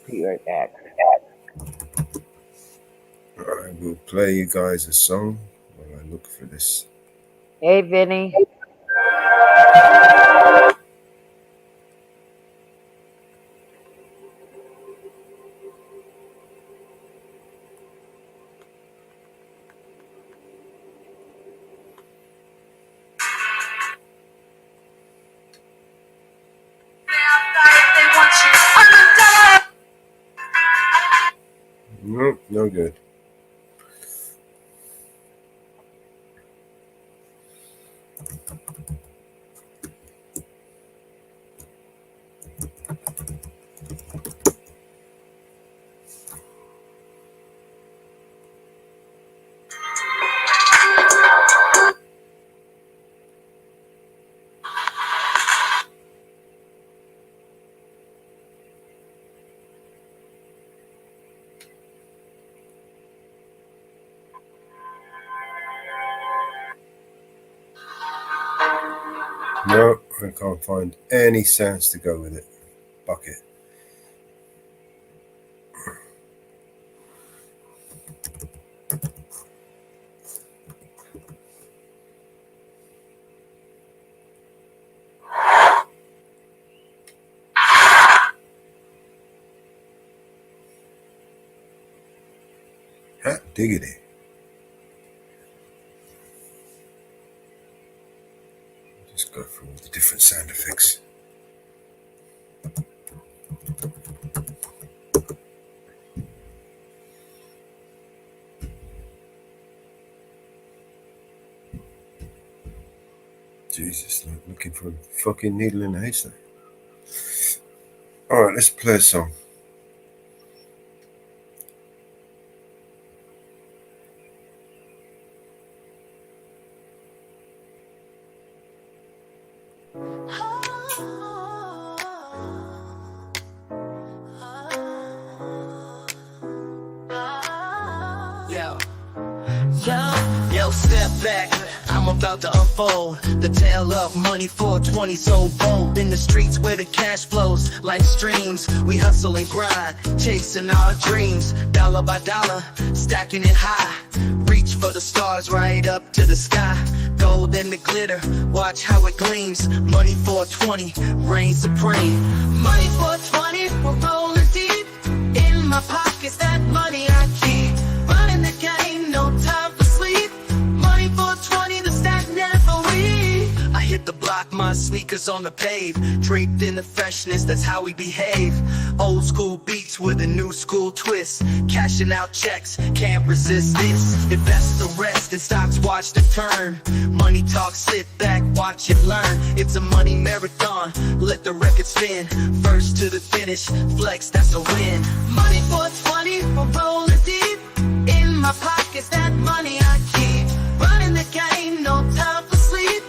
Be right back. I will play you guys a song while I look for this. Hey, Vinny. Nope, no good. No, I can't find any sounds to go with it. Bucket. Hot diggity. Just go through all the different sound effects. Jesus, like looking for a fucking needle in a haystack. Alright, let's play a song. Yo, step back. I'm about to unfold the tale of money 420 so bold. In the streets where the cash flows like streams, we hustle and grind, chasing our dreams. Dollar by dollar, stacking it high. Reach for the stars right up to the sky. Gold and the glitter, watch how it gleams. Money 420, reign supreme. Money 420, we're rolling deep. In my pockets, that money I keep. Running the game, no time for sleep. Money 420, the stack never weak. I hit the block, my sneakers on the pave. Draped in the freshness, that's how we behave. Old school beats with a new school twist. Cashing out checks, can't resist this. Invest the rest in stocks, watch the turn. Money talk, sit back, watch it learn. It's a money marathon, let the record spin. First to the finish, flex, that's a win. Money 420, we're rolling deep. In my pockets, that money I keep. Running the game, no time for sleep.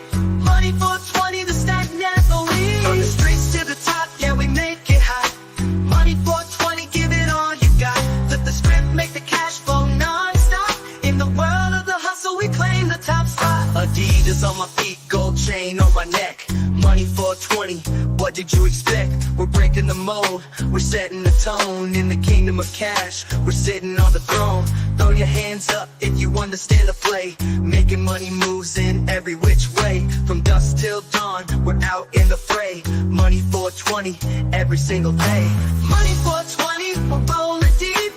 Money 420, the stack never weak. From the streets to the top, yeah, we make it hot. Money 420, give it all you got. Let the script make the cash flow non-stop. In the world of the hustle, we claim the top spot. Adidas on my feet, gold chain on my neck. Money 420, what did you expect? We're breaking the mold, we're setting the tone. In the kingdom of cash, we're sitting on the throne. Throw your hands up if you understand the play. Making money moves in every which way. From dusk till dawn, we're out in the fray. Money 420, every single day. Money 420, we're rolling deep.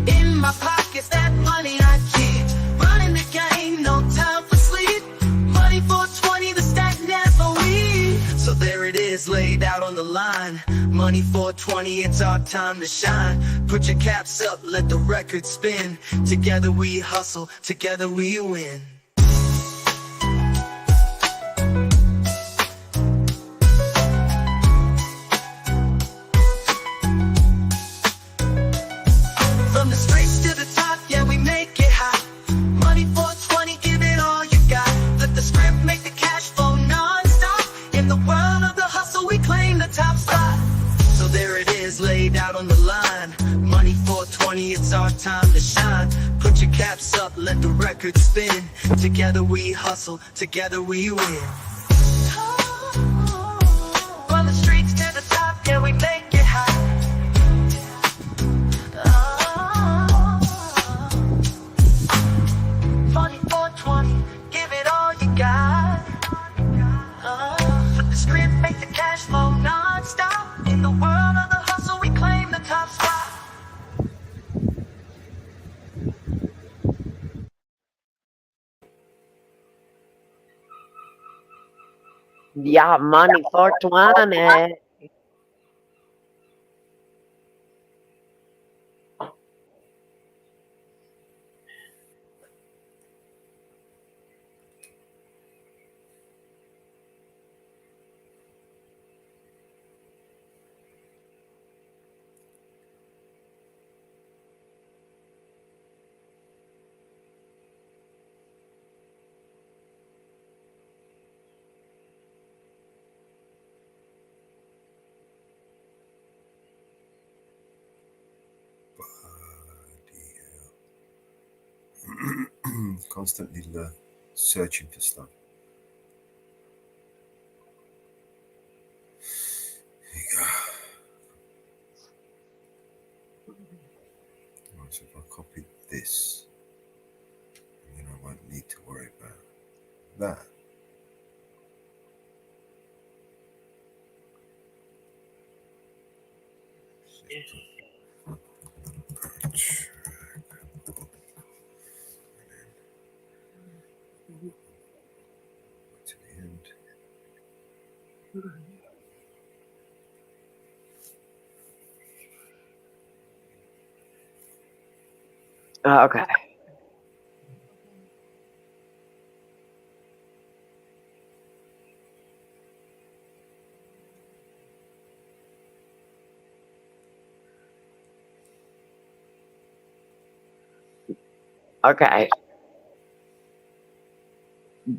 In my pockets, that money I keep. Running the game, no time for sleep. Money 420, the stack never weak. So there it is, laid out on the line. Money 420, it's our time to shine. Put your caps up, let the record spin. Together we hustle, together we win. From the streets to the top, yeah, we make it hot. Money 420, give it all you got. Let the script make the cash flow non-stop. In the world of the hustle, we claim the top spot. So there it is, laid out on the line. Money 420, it's our time to shine. Put your caps up, let the record spin. Together we hustle, together we win. From the streets to the top, yeah, we make it hot. Money 420, give it all you got. Put the script, make the cash flow non-stop. In the world of the hustle, we claim the top spot. Yeah, money 420. Bloody hell. [CLEARS THROAT] Constantly searching for stuff. Right, let's play a song. Constantly searching for stuff. Bloody hell. Constantly searching for stuff. Bloody hell. Constantly searching for stuff. Bloody hell. Constantly searching for stuff. Bloody hell. Constantly searching for stuff. So if I copy this, then I won't need to worry about that. To the end. Okay. Okay.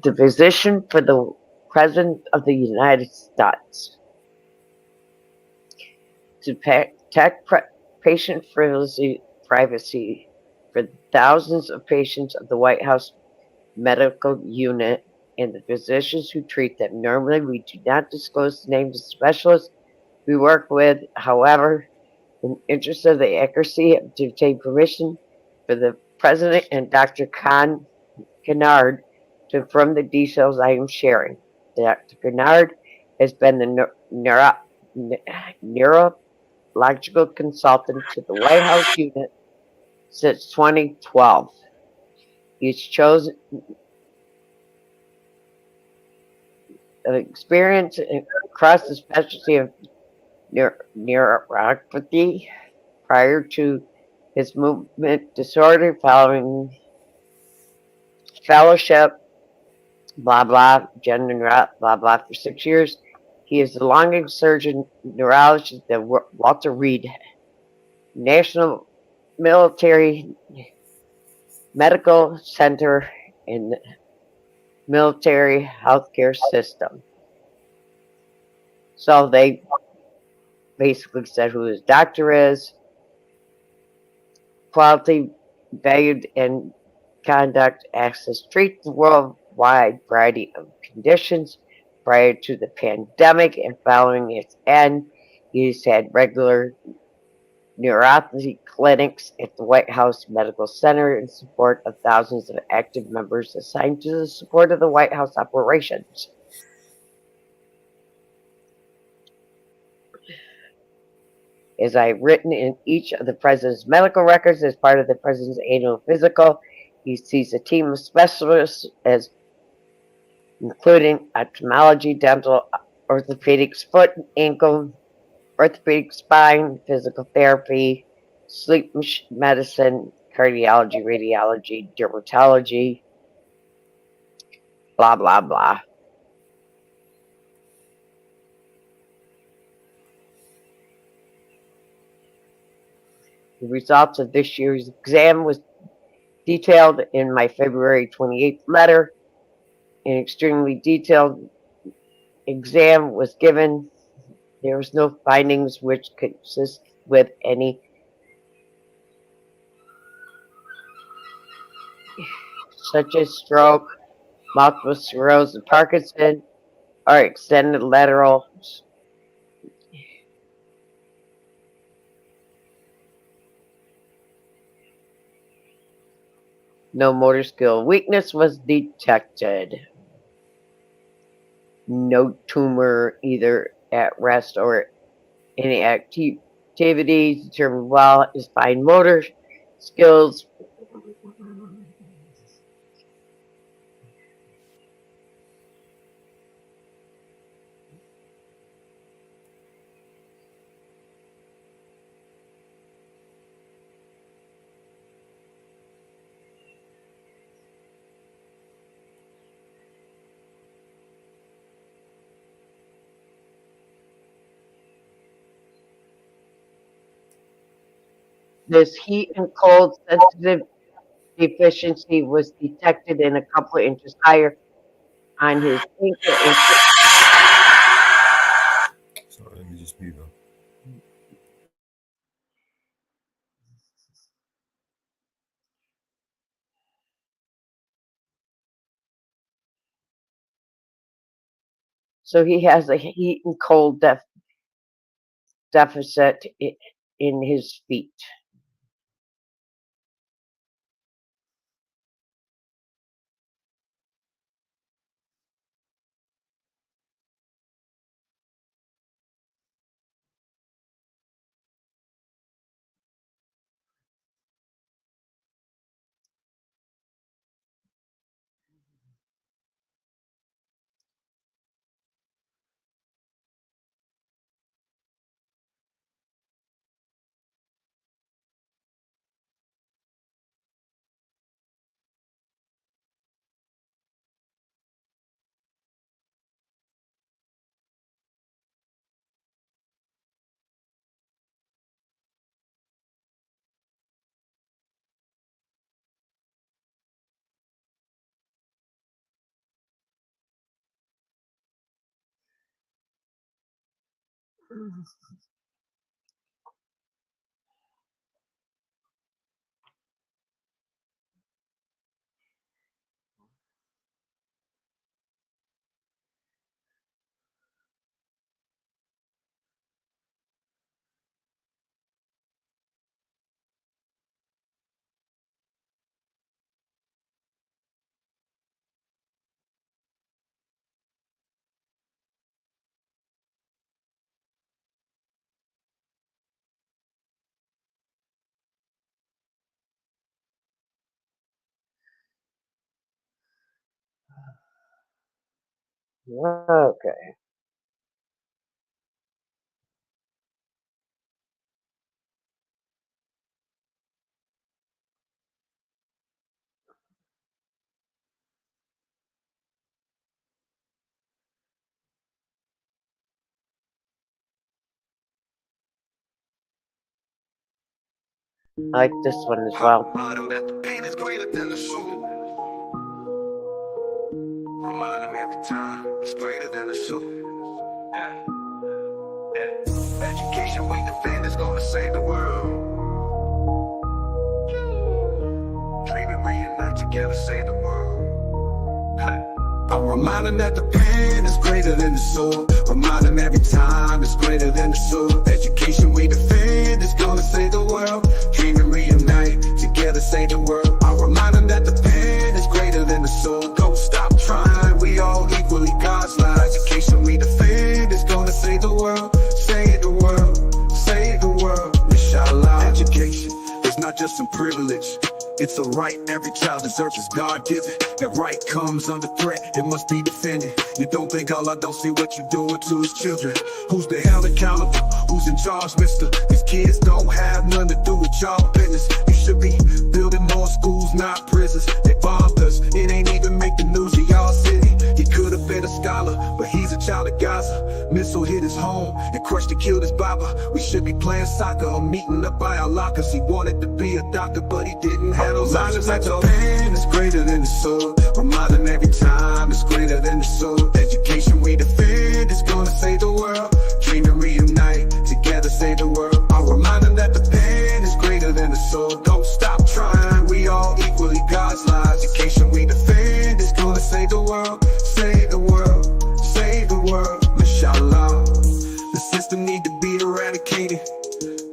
The position for the President of the United States to protect patient privacy for thousands of patients of the White House medical unit and the physicians who treat them. Normally, we do not disclose the names of specialists we work with. However, in the interest of the accuracy, to obtain permission for the President and Dr. Kennard to confirm the details I am sharing. Dr. Kennard has been the neurological consultant to the White House unit since 2012. He's chosen experience across the specialty of neuropathy prior to his movement disorder following fellowship, blah blah, gender blah blah for 6 years. He is the longest surgeon neurologist at the Walter Reed National Military Medical Center in the military healthcare system. So they basically said who his doctor is, quality, valued, and conduct access, treat the worldwide variety of conditions prior to the pandemic and following its end. He's had regular neuropathy clinics at the White House Medical Center in support of thousands of active members assigned to the support of the White House operations. As I've written in each of the President's medical records as part of the President's annual physical, he sees a team of specialists as including ophthalmology, dental, orthopedics, foot and ankle, orthopedic spine, physical therapy, sleep medicine, cardiology, radiology, dermatology, blah, blah, blah. The results of this year's exam was detailed in my February 28th letter. An extremely detailed exam was given. There was no findings which consist with any such as stroke, multiple sclerosis, and Parkinson, or extended lateral no motor skill weakness was detected. No tumor either at rest or any activity determined well is fine motor skills. This heat and cold sensitive deficiency was detected in a couple of inches higher on his ankle and Sorry, let me just move on. so he has a heat and cold deficit in his feet. Okay. I like this one as well. Remind them every time it's greater than the show. Yeah. Yeah. Education we defend is gonna save the world. Dream and reunite together, save the world. I remind them that the pen is greater than the soul. Remind them every time it's greater than the soul. Education we defend is gonna save the world. Dream and reunite together, save the world. I remind them that the pen is greater than the soul. Don't stop trying, we all equally God's light. Education we defend is gonna save the world. Save the world, save the world. Inshallah. Education is not just some privilege. It's a right every child deserves, is God-given. That right comes under threat, it must be defended. You don't think Allah don't see what you're doing to his children? Who's the hell accountable? Who's in charge, mister? These kids don't have nothing to do with y'all business. You should be building more schools, not prisons. They bombed us, it ain't even make the news of y'all city. He could have been a scholar, but he's a child of Gaza. Missile hit his home and crushed and killed his baba. We should be playing soccer or meeting up by our lockers. He wanted to be a doctor, but he didn't have those options. Like the pen is greater than the soul. Remind them every time it's greater than the soul. Education we defend is gonna save the world. Dream and reunite together, save the world. I'll remind them that the pen is greater than the soul. Don't stop trying, we all equally God's lives. Education we defend is gonna save the world. Save the world, save the world, inshallah. The system need to be eradicated.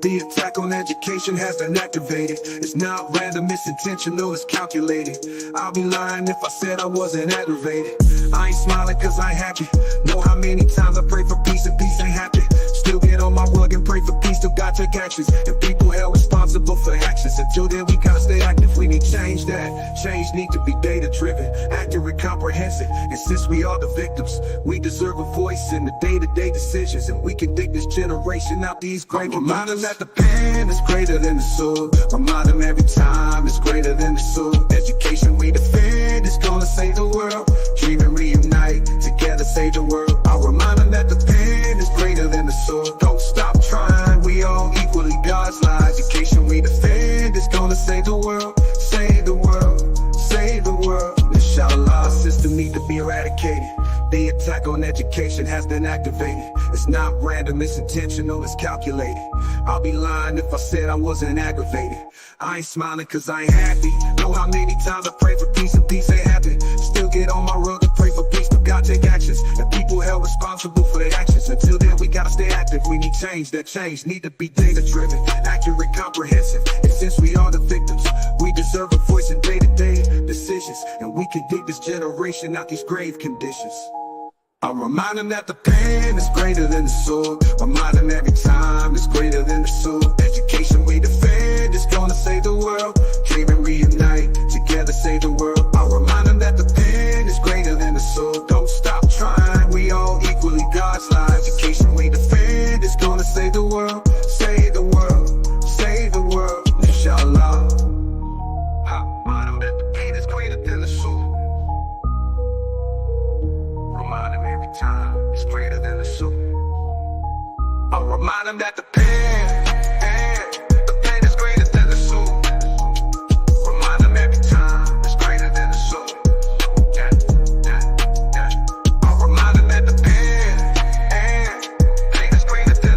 The attack on education has been activated. It's not random, it's intentional, it's calculated. I'll be lying if I said I wasn't aggravated. I ain't smiling cause I ain't happy. Know how many times I pray for peace and peace ain't happy. Still get on my rug and pray for peace, still got take actions. And people held responsible for actions. Until then we gotta stay active, we need change. That change need to be data driven, accurate, comprehensive. And since we are the victims, we deserve a voice in the day-to-day decisions. And we can dig this generation out these great. Remind them that the pen is greater than the soul. Remind them every time it's greater than the soul. Education we defend is gonna save the world. Dream and reunite together, save the world. I'll remind them that the pen is greater than the soul. Don't stop trying, we all equally God's lives. Education we defend is gonna save the world. Save the world, save the world, inshallah. System need to be eradicated. The attack on education has been activated. It's not random, it's intentional, it's calculated. I'll be lying if I said I wasn't aggravated. I ain't smiling cause I ain't happy. Know how many times I pray for peace and peace ain't happen. Still get on my rug and pray for peace, but God take actions. And people held responsible for their actions. Until then we gotta stay active, we need change. That change need to be data driven, accurate, comprehensive. And since we are the victims, we deserve a voice in day-to-day decisions. And we can dig this generation out these grave conditions. I remind them that the pen is greater than the soul. Remind them every time it's greater than the soul. Education we defend is gonna save the world. Dream and reunite together, save the world. I remind them that the pen is greater than the soul. Don't stop trying, we all equally God's lives. Education we defend is gonna save the world. Save the world, save the world, inshallah. I remind them that the pen is greater than the soul. Remind them every time it's greater than the soul. I remind them that the pen is greater than the soul. Remind them every time it's greater than the soul. Yeah, yeah, yeah. I remind them that the pen is greater than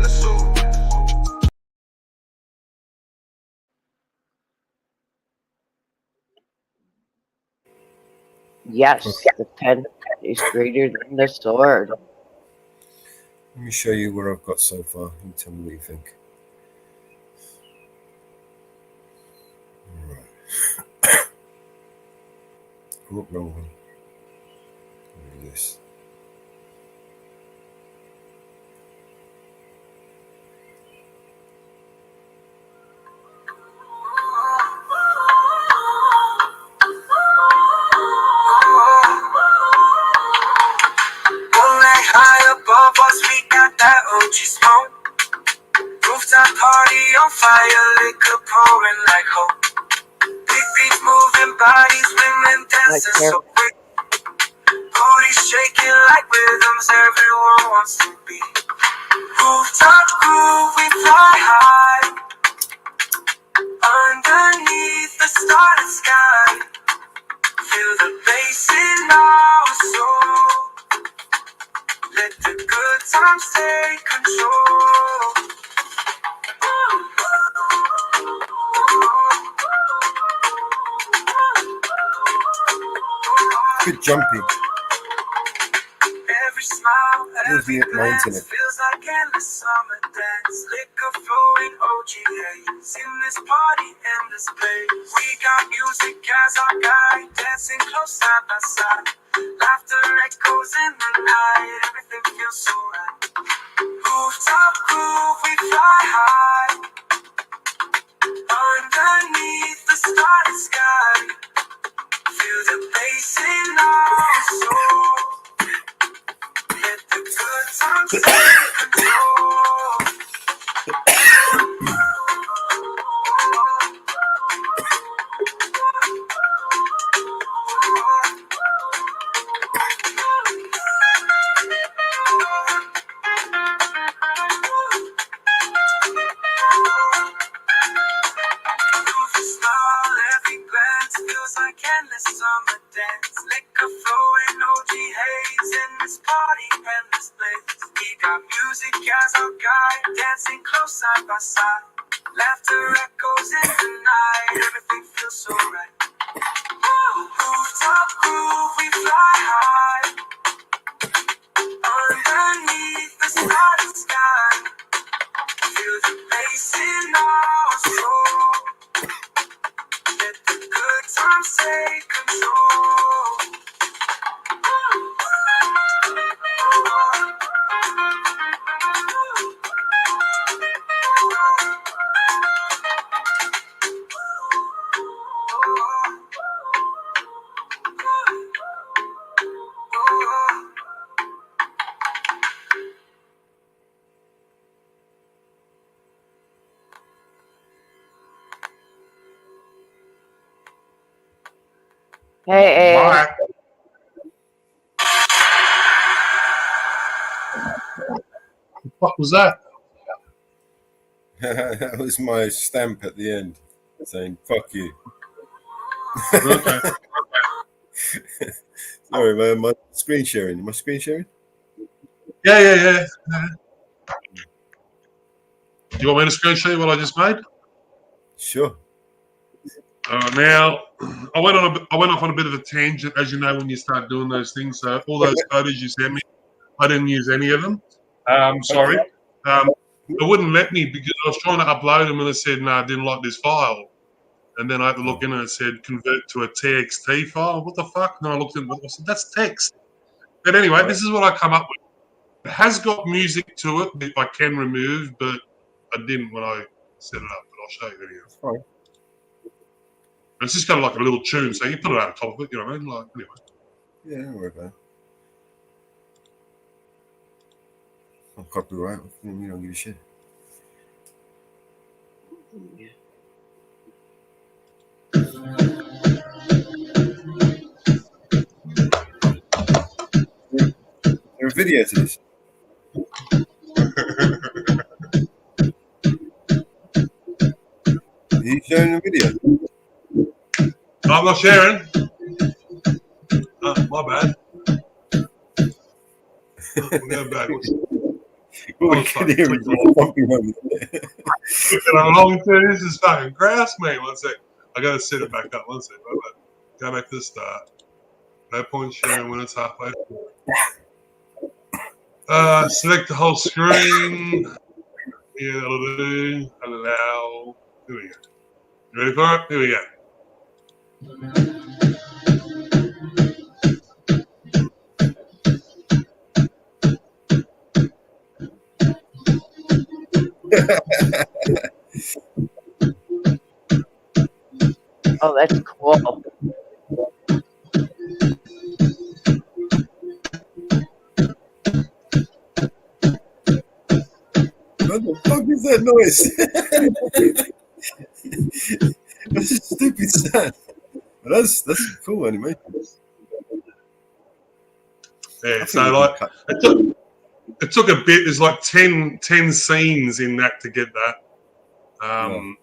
Yes, the pen is greater than the sword. Let me show you where I've got so far. You tell me what you think. Right. Oh, wrong one. Look at this. Rolling high above us, we got that OG smoke. Rooftop party on fire, liquor pouring like hope. Big beats moving bodies, women dancing so quick. Booty shaking like rhythms everyone wants to be. Rooftop groove, we fly high. Underneath the starlit sky. Feel the bass in our soul. Let the good times take control. Bit jumpy. Every smile, every glance in it. feels like endless summer dance. Liquor flowing, OG haze in this party, endless place. We got music as our guide, dancing close side by side. Laughter echoes in the night, everything feels so right. Rooftop groove, we fly high. Underneath the starlit sky, feel the bass in our soul. Let the good times take control. Every glance feels like endless summer dance. Liquor flowing, OG haze in this party, endless place. We got music as our guide, dancing close side by side. Laughter echoes in the night, everything feels so right. Rooftop groove, we fly high. Underneath the starlit sky, feel the bass in our soul. Let the good times take control. Hey, Bye. What was that? That was my stamp at the end saying "fuck you." Okay. Sorry, man. My screen sharing. My screen sharing. Yeah. Do you want me to screen share what I just made? Sure. Now, I went off on a bit of a tangent, as you know, when you start doing those things. So all those photos you sent me, I didn't use any of them. Sorry. It wouldn't let me because I was trying to upload them and it said, no, I didn't like this file. And then I had to look in and it said, convert to a TXT file. What the fuck? And then I looked in and I said, that's text. But anyway, this is what I come up with. It has got music to it that I can remove, but I didn't when I set it up. But I'll show you anyhow. Fine. It's just got like a little tune, so you put it on top of it, you know what I mean? Like, anyway. Yeah, don't worry about it. I'm copyright. You don't give a shit. There's a video to this. Are you showing the video? I'm not sharing. My bad. We'll go backwards. Well, we can hear it. Looking at a long thing. This is fucking grass, mate. One sec. I gotta set it back up. One sec. Go back to the start. No point sharing when it's halfway full. Select the whole screen. Yeah, that'll do. Allow. Here we go. You ready for it? Here we go. Oh, that's cool. What the fuck is that noise? That's a stupid sound. But that's cool anyway. Yeah, so like it took a bit. There's like 10 scenes in that to get that. And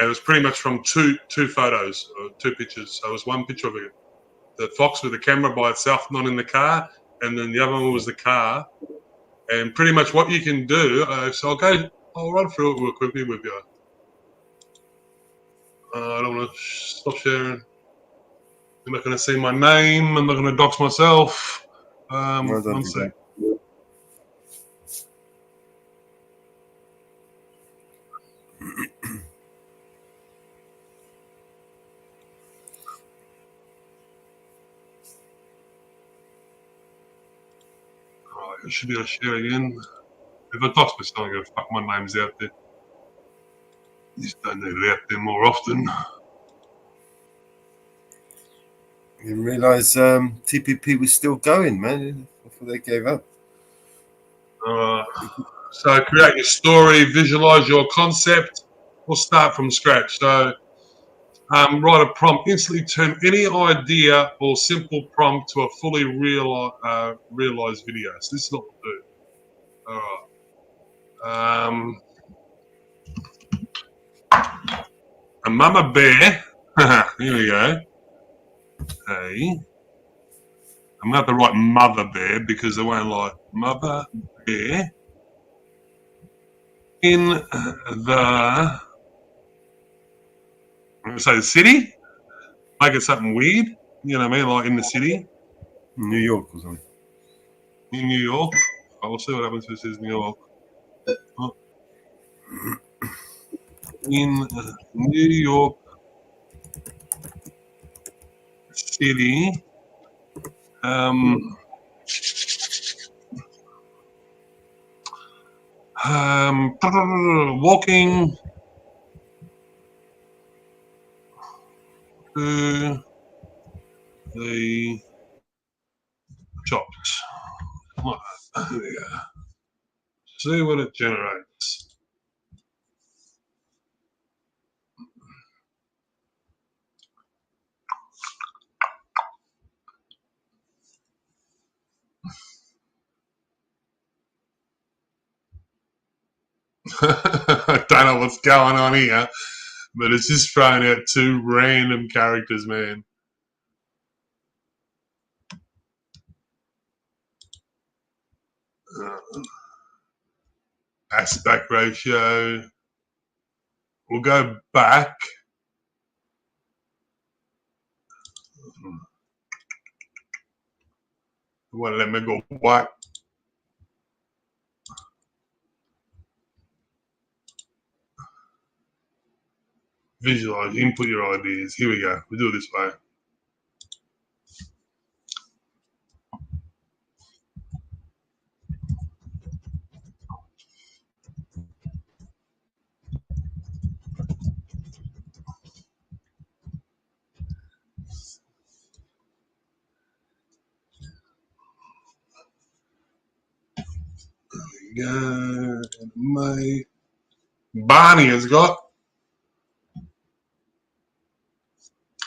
it was pretty much from two photos, or 2 pictures. So it was one picture of it, the fox with the camera by itself, not in the car, and then the other one was the car. And pretty much what you can do. So I'll run through it real quickly with you. I don't want to stop sharing. I'm not going to see my name. I'm not going to dox myself. One sec. Alright, I should be able to share again. If I dox myself, I'm going to fuck my name's out there. You just don't need it out there more often. I didn't realise TPP was still going, man. Before they gave up. So create your story, visualize your concept. We'll start from scratch. So write a prompt. Instantly turn any idea or simple prompt to a fully realized video. So this is what we'll do. All right. A mama bear. Here we go. Hey. I'm going to have to write mother bear because they won't like mother bear in the, I'm going to say the city. Make it something weird. You know what I mean? Like in the city. New York or something. In New York. I'll see what happens if it says New York. Oh. In New York City. Walking to the shops. There we go. See what it generates. I don't know what's going on here, but it's just throwing out 2 random characters, man. Aspect ratio. We'll go back. You want to let me go back? Visualize, input your ideas. Here we go. We do it this way. My Barney has got.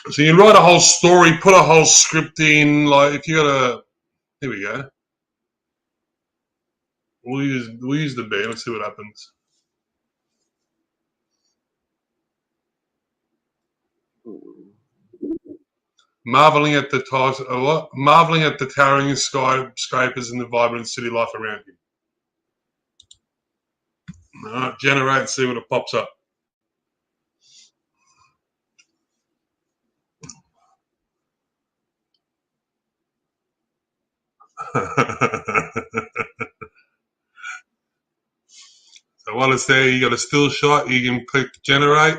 So you write a whole story, put a whole script in. Like if you got a, here we go. We'll use the bear. Let's see what happens. Marveling at the towering skyscrapers and the vibrant city life around you. All right, generate and see what it pops up. So while it's there, you got a still shot. You can click generate.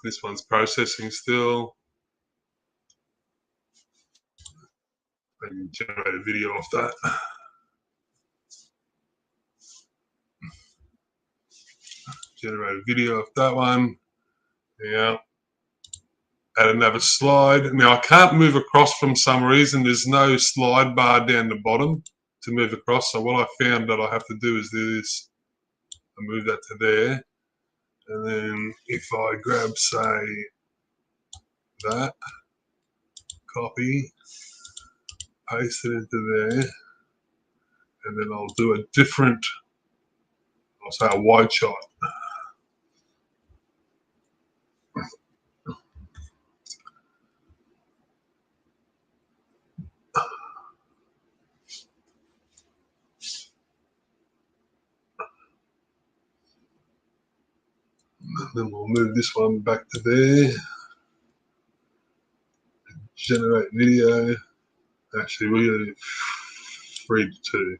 This one's processing still. I can generate a video off that. Generate a video off that one. Yeah. Add another slide. Now I can't move across for some reason. There's no slide bar down the bottom to move across. So what I found that I have to do is do this. I move that to there. And then if I grab, say, that, copy, paste it into there, and then I'll do a different, I'll say a wide shot. And then we'll move this one back to there. Generate video. Actually, we're 3 to 2.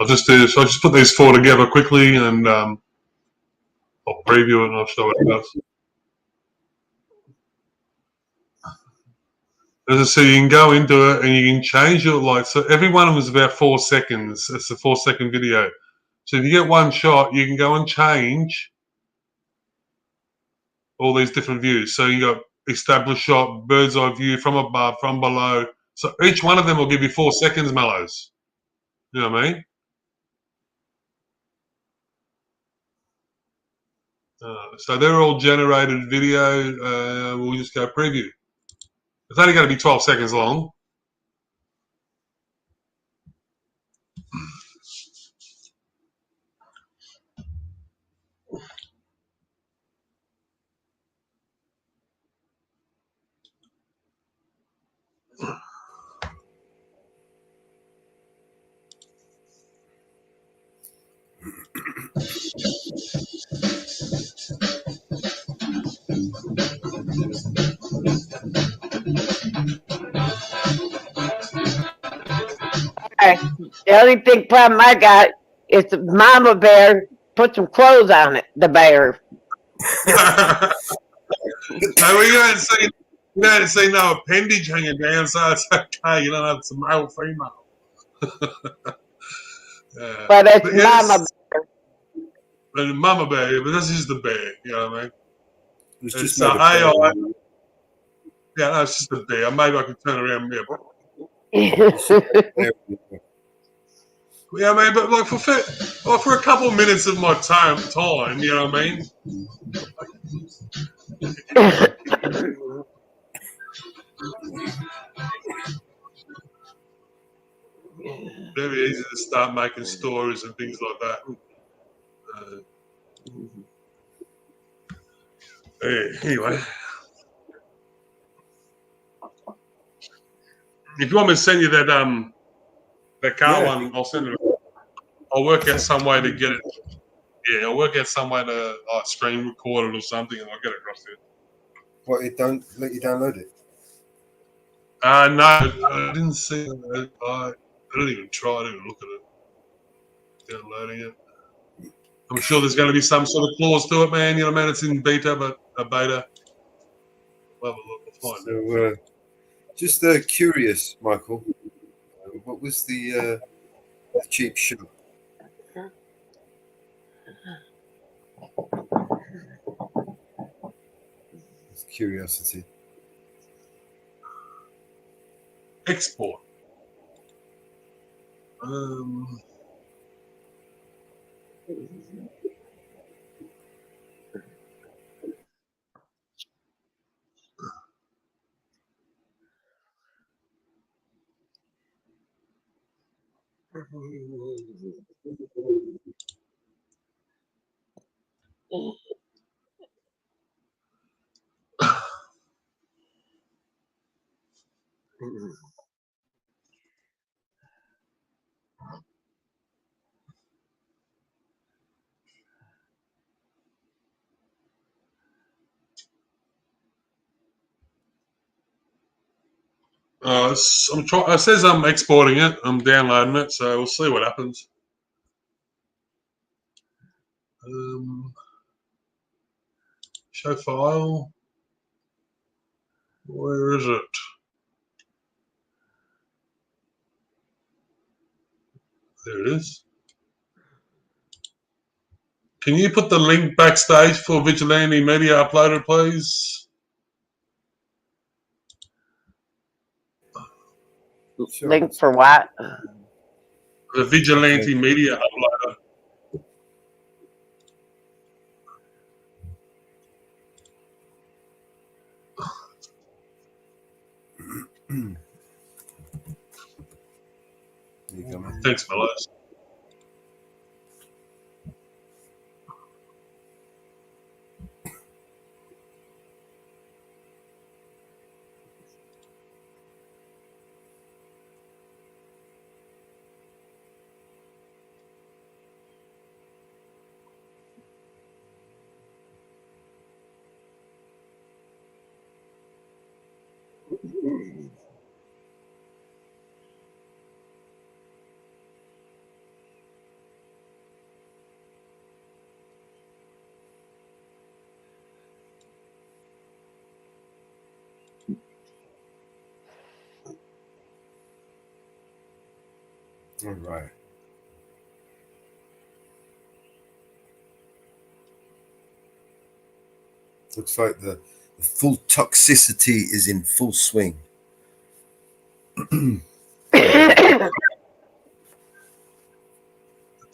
I'll just do this. I'll just put these 4 together quickly, and I'll preview it and I'll show what it does. As I say, you can go into it and you can change it. Like, so every one of them is about 4 seconds. It's a 4-second video. So if you get one shot, you can go and change all these different views. So you got established shot, bird's eye view, from above, from below. So each one of them will give you 4 seconds, Mellows. You know what I mean? So they're all generated video. We'll just go preview. It's only going to be 12 seconds long. Okay. The only big problem I got is the mama bear put some clothes on it, the bear. No, we don't see no appendage hanging down, so it's okay. You don't have some male, female. But it's But yes, mama bear. and mama bear, but this is the bear. You know what I mean? It's It's just made a AI. bear. Yeah, no, it's just a bear. Maybe I can turn around there. Yeah, I mean, but like for a couple of minutes of my time, you know what I mean? Very easy to start making stories and things like that. Anyway, if you want me to send you that car one, I'll send it. I'll work out some way to get it. Yeah, I'll work out some way to screen record it or something, and I'll get it across there. What, it don't let you download it? No, I didn't see it. I didn't even try to look at it. Downloading it. I'm sure there's going to be some sort of clause to it, man. You know what I mean? It's in beta, but a beta. We'll have a look. We'll find it. So, just curious, Michael. What was the cheap shot? It's curiosity. Export. It says I'm exporting it. I'm downloading it, so we'll see what happens. Show file. Where is it? There it is. Can you put the link backstage for Vigilante Media uploaded, please? Sure. Link for what? The Vigilante Media uploader. There you go, man. Thanks, fellas. All right. Looks like the full toxicity is in full swing.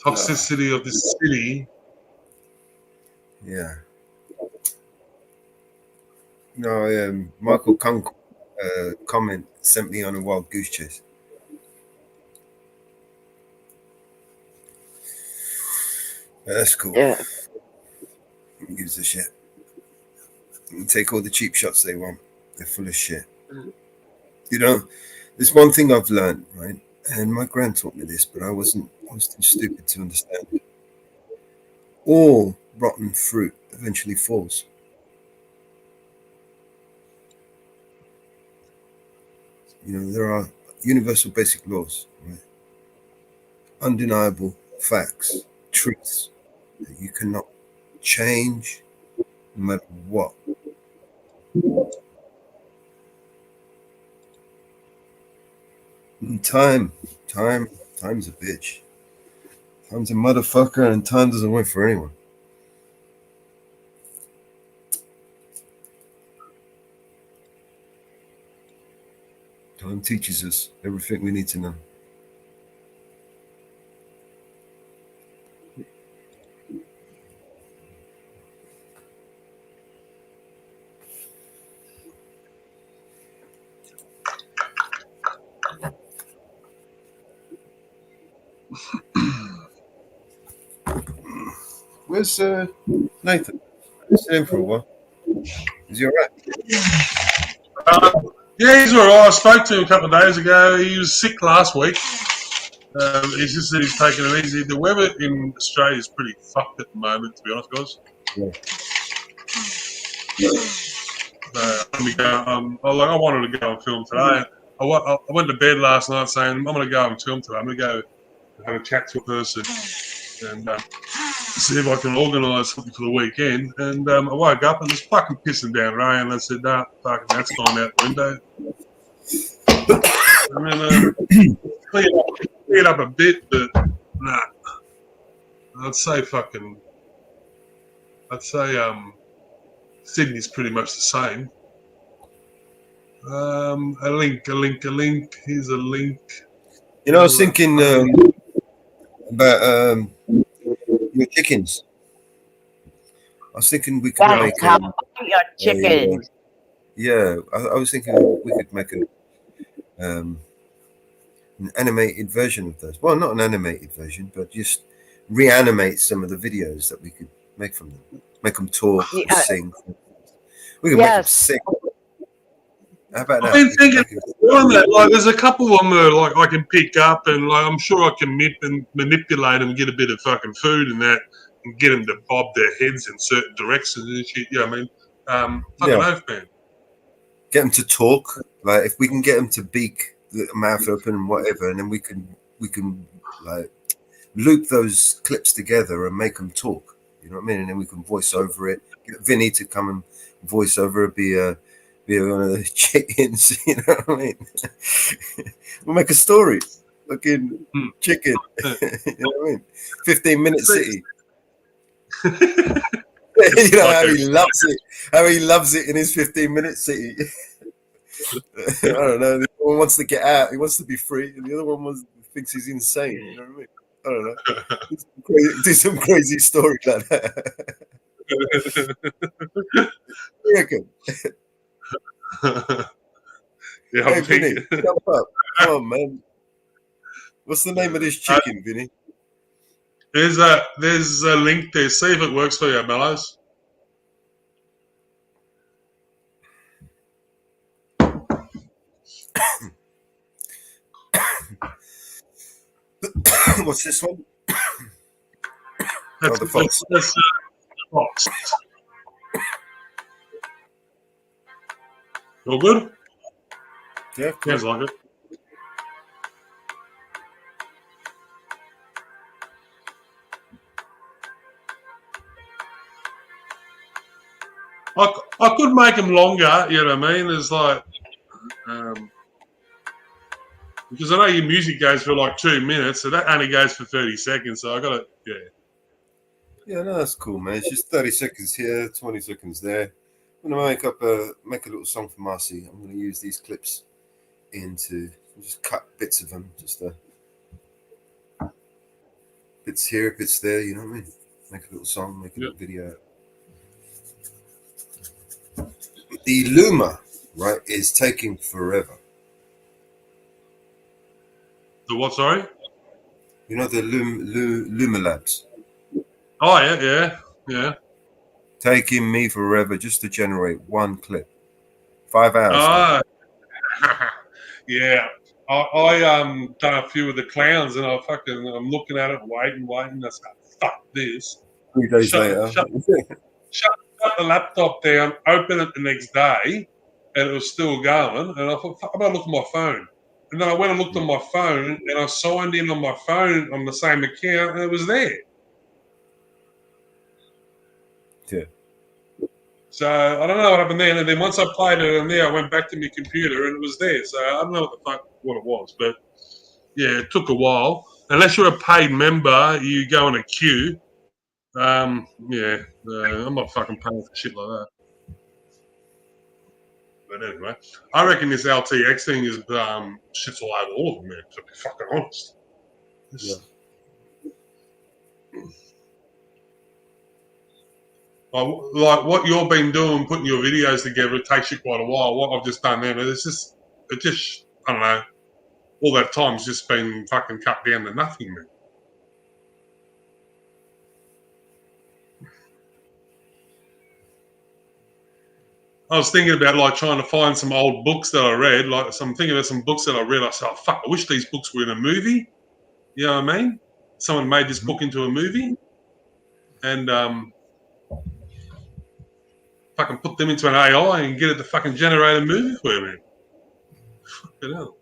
Toxicity of this city. Yeah. No, Michael Kunk comment sent me on a wild goose chase. That's cool. Yeah. Who gives a shit? You take all the cheap shots they want. They're full of shit. You know, there's one thing I've learned, right? And my grand taught me this, but I was too stupid to understand. All rotten fruit eventually falls. You know, there are universal basic laws, right? Undeniable facts, truths that you cannot change no matter what. And time's a bitch. Time's a motherfucker, and time doesn't wait for anyone. Time teaches us everything we need to know. Where's Nathan? I haven't seen him for a while. Is he all right? Yeah, he's all right. I spoke to him a couple of days ago. He was sick last week. He just said he's taking it easy. The weather in Australia is pretty fucked at the moment, to be honest, guys. Yeah. I wanted to go and film today. I went to bed last night saying, I'm going to go and film today. I'm going to go have a chat to a person and see if I can organise something for the weekend. And I woke up and it was fucking pissing down rain. And I said, nah, fucking that's gone out the window. And then cleared up a bit, but nah. I'd say Sydney's pretty much the same. A link. Here's a link. You know, I was thinking about your chickens. I was thinking we could make your chickens. Yeah, I was thinking we could make an animated version of those. Well, not an animated version, but just reanimate some of the videos that we could make from them. Make them talk or Yeah. sing. We can make them Yes. sing. How about I've that? been We can thinking make 'em on that. Like, there's a couple of them that like I can pick up, and like I'm sure I can manipulate them, get a bit of fucking food and that, and get them to bob their heads in certain directions and shit. Yeah, I mean, fucking Yeah. oath, man. Get them to talk. Like if we can get them to beak the mouth open and whatever, and then we can like loop those clips together and make them talk. You know what I mean? And then we can voice over it. Get Vinny to come and voice over it. Be one of the chickens. You know what I mean? We'll make a story. Fucking chicken. You know what I mean? 15-minute city. You know how he loves it. How he loves it in his 15-minute city. I don't know. The other one wants to get out. He wants to be free, and the other one thinks he's insane. You know what I mean? I don't know. Do some crazy story like that. You reckon? Yeah, Hey, Vinny, jump up. Come on, man. What's the name of this chicken, Vinny? There's a link there. See if it works for you, Mellows. What's this one? That's the fox. That's fox. All good? Yeah, cool. Sounds like it. I could make them longer, you know what I mean? It's like, because I know your music goes for like 2 minutes, so that only goes for 30 seconds, so I got to, yeah. Yeah, no, that's cool, man. It's just 30 seconds here, 20 seconds there. I'm going to make a little song for Marcy. I'm going to use these clips just cut bits of them, bits here, bits there, you know what I mean? Make a little song, make a little video. The Luma, right, is taking forever. The what, sorry? You know the Luma Labs? Oh, yeah. Taking me forever just to generate one clip. 5 hours. Yeah. I done a few of the clowns, and I'm looking at it, waiting. I said, fuck this. 3 days later. Shut the laptop down, open it the next day, and it was still going. And I thought, fuck, I'm going to look at my phone. And then I went and looked on my phone, and I signed in on my phone on the same account, and it was there. Yeah. So I don't know what happened then. And then once I played it in there, I went back to my computer, and it was there. So I don't know what it was. But, yeah, it took a while. Unless you're a paid member, you go in a queue. I'm not fucking paying for shit like that. But anyway, I reckon this LTX thing is shit's all over all of them, man, to be fucking honest. Yeah. Like what you've been doing, putting your videos together, it takes you quite a while. What I've just done then, I don't know, all that time's just been fucking cut down to nothing, man. I was thinking about like trying to find some old books that I read. I'm thinking about some books that I read. I said, oh, fuck, I wish these books were in a movie. You know what I mean? Someone made this book into a movie, and fucking put them into an AI and get it to fucking generate a movie for me. Fucking hell.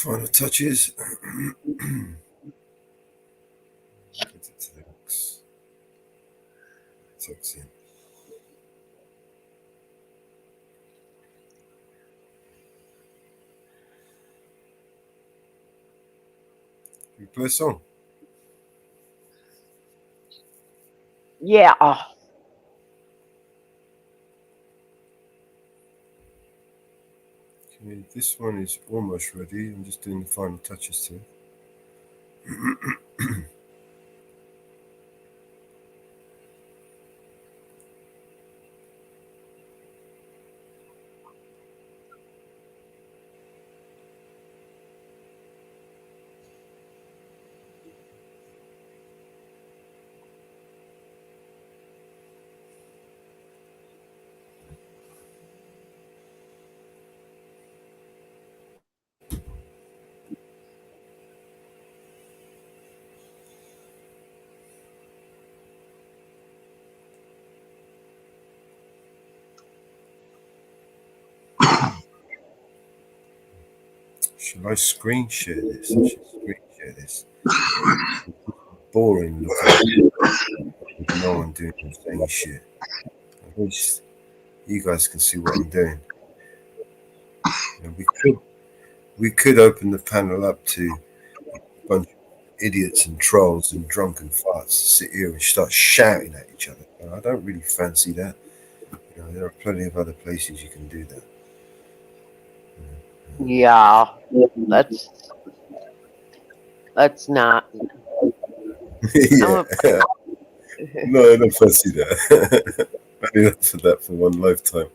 Final touches. Get it to the box. Tucks in. You play a song? Yeah. Okay, this one is almost ready. I'm just doing the final touches to it. Shall I screen share this? I should screen share this. Boring looking. With no one doing the same shit. At least you guys can see what I'm doing. You know, we could open the panel up to a bunch of idiots and trolls and drunken farts to sit here and start shouting at each other. And I don't really fancy that. You know, there are plenty of other places you can do that. Yeah. Let's not. Yeah. No, I don't fancy that. I need to for that for one lifetime.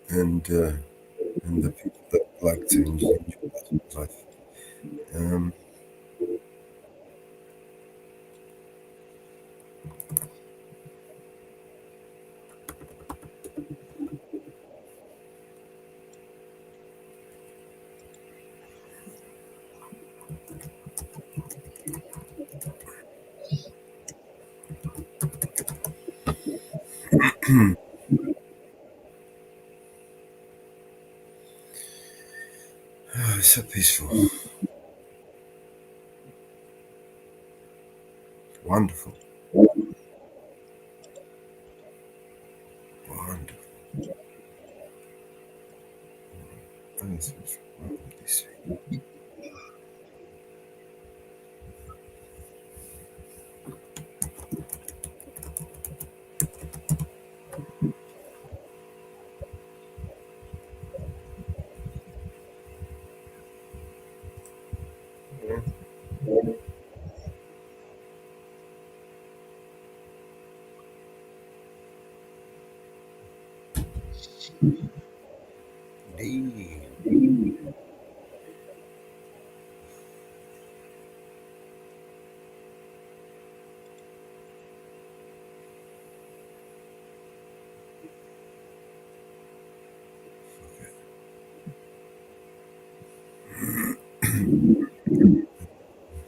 And the people that like to enjoy that life. Oh, it's so peaceful. Wonderful. Wonderful. Oh, this is wonderfully sweet.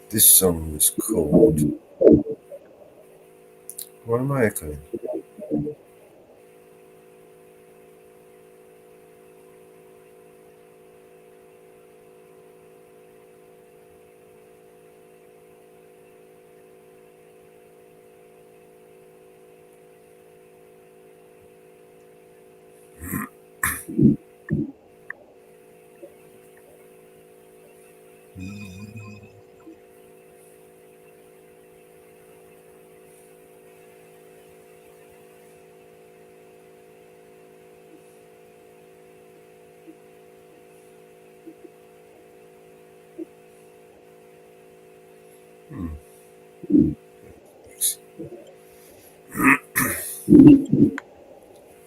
This song was called. What am I echoing?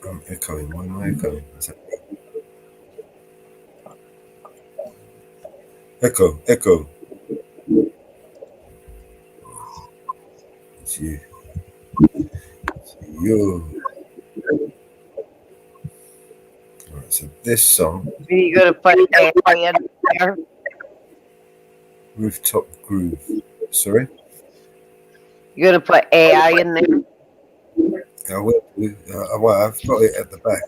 I'm echoing. Why am I echoing? Is that echo? Echo. It's you. It's you. Alright, so this song. Are you gonna put AI in there? Rooftop Groove. Sorry? You gonna put AI in there? I will. Well, I've got it at the back.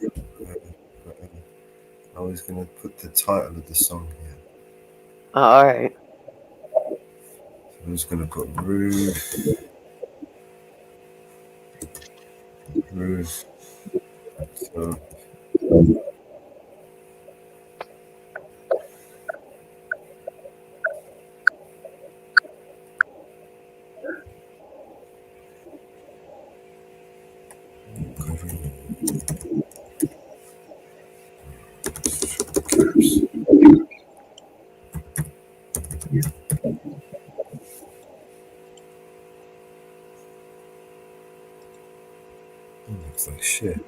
I was going to put the title of the song here. All right. I was going to put Rude. So, looks like shit.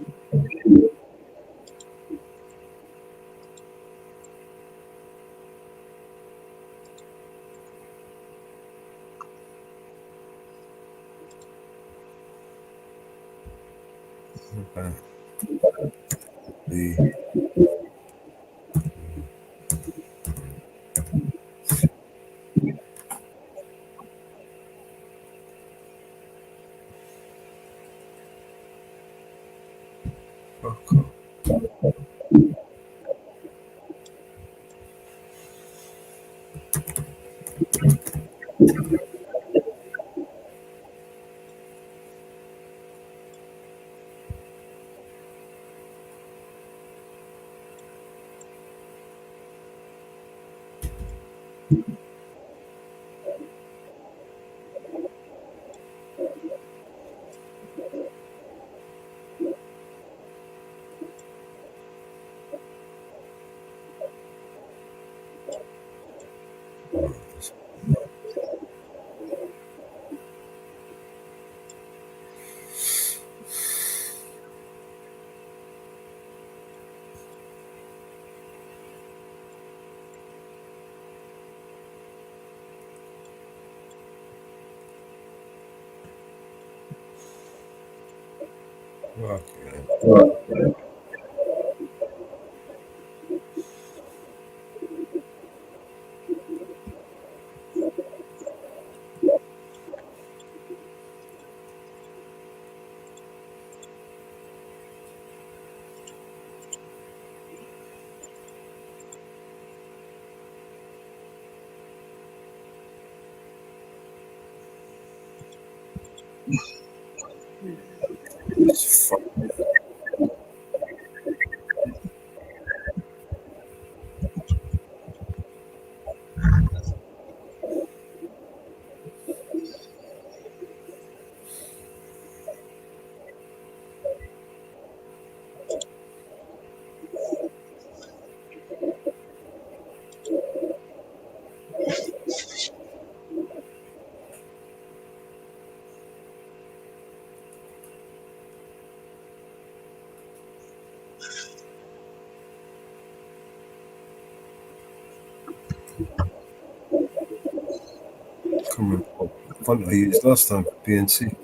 Okay. The fuck off. Okay. Fuck. Come on. Font I used last time for PNC.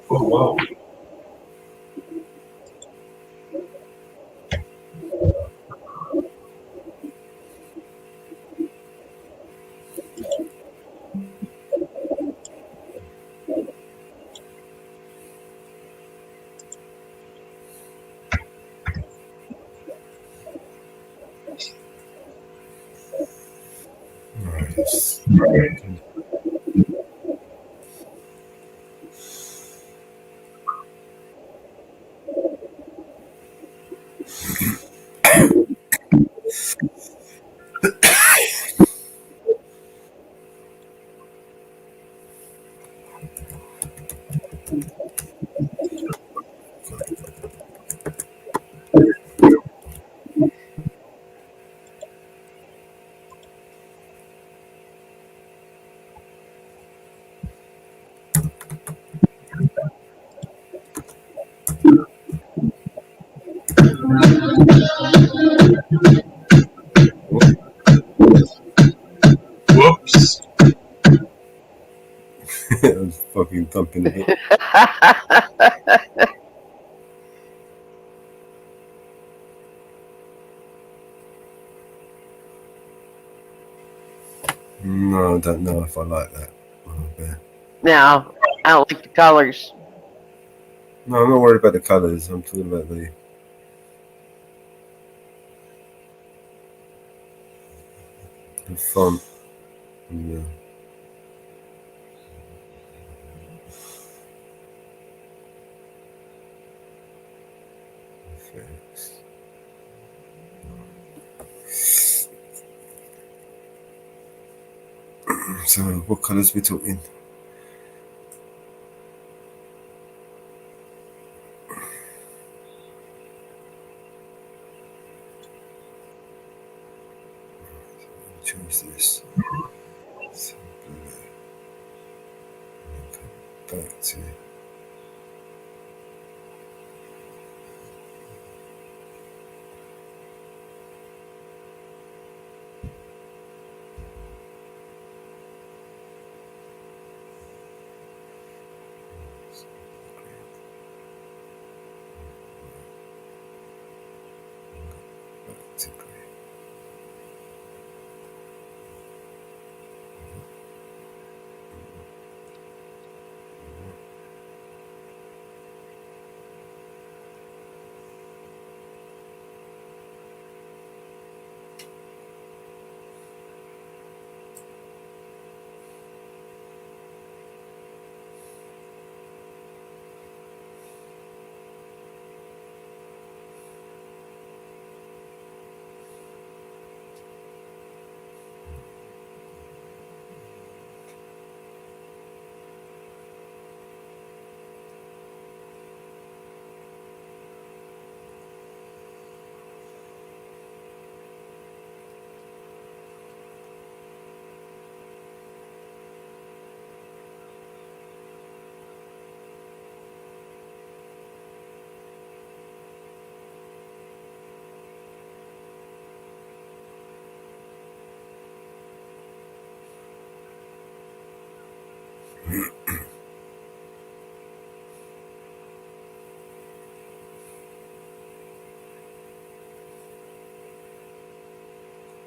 Oh, wow. Right. been pumping a bit. No, I don't know if I like that. No, I don't like the colors. No, I'm not worried about the colours. I'm talking about the font. Yeah. So, what colours we talking? Choose this. So, back to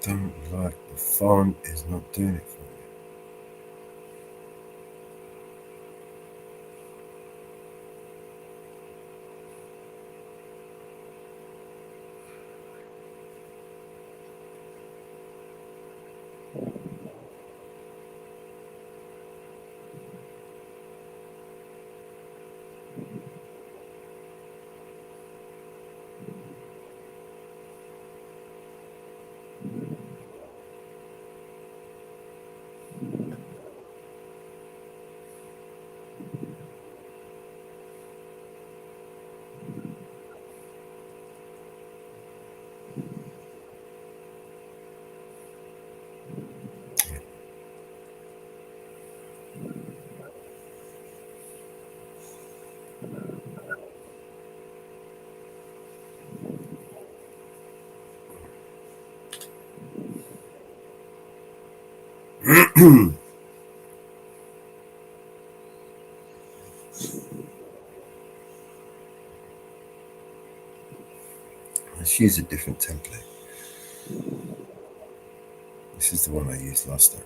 don't like the font is not doing it for me. Let's use a different template. This is the one I used last time.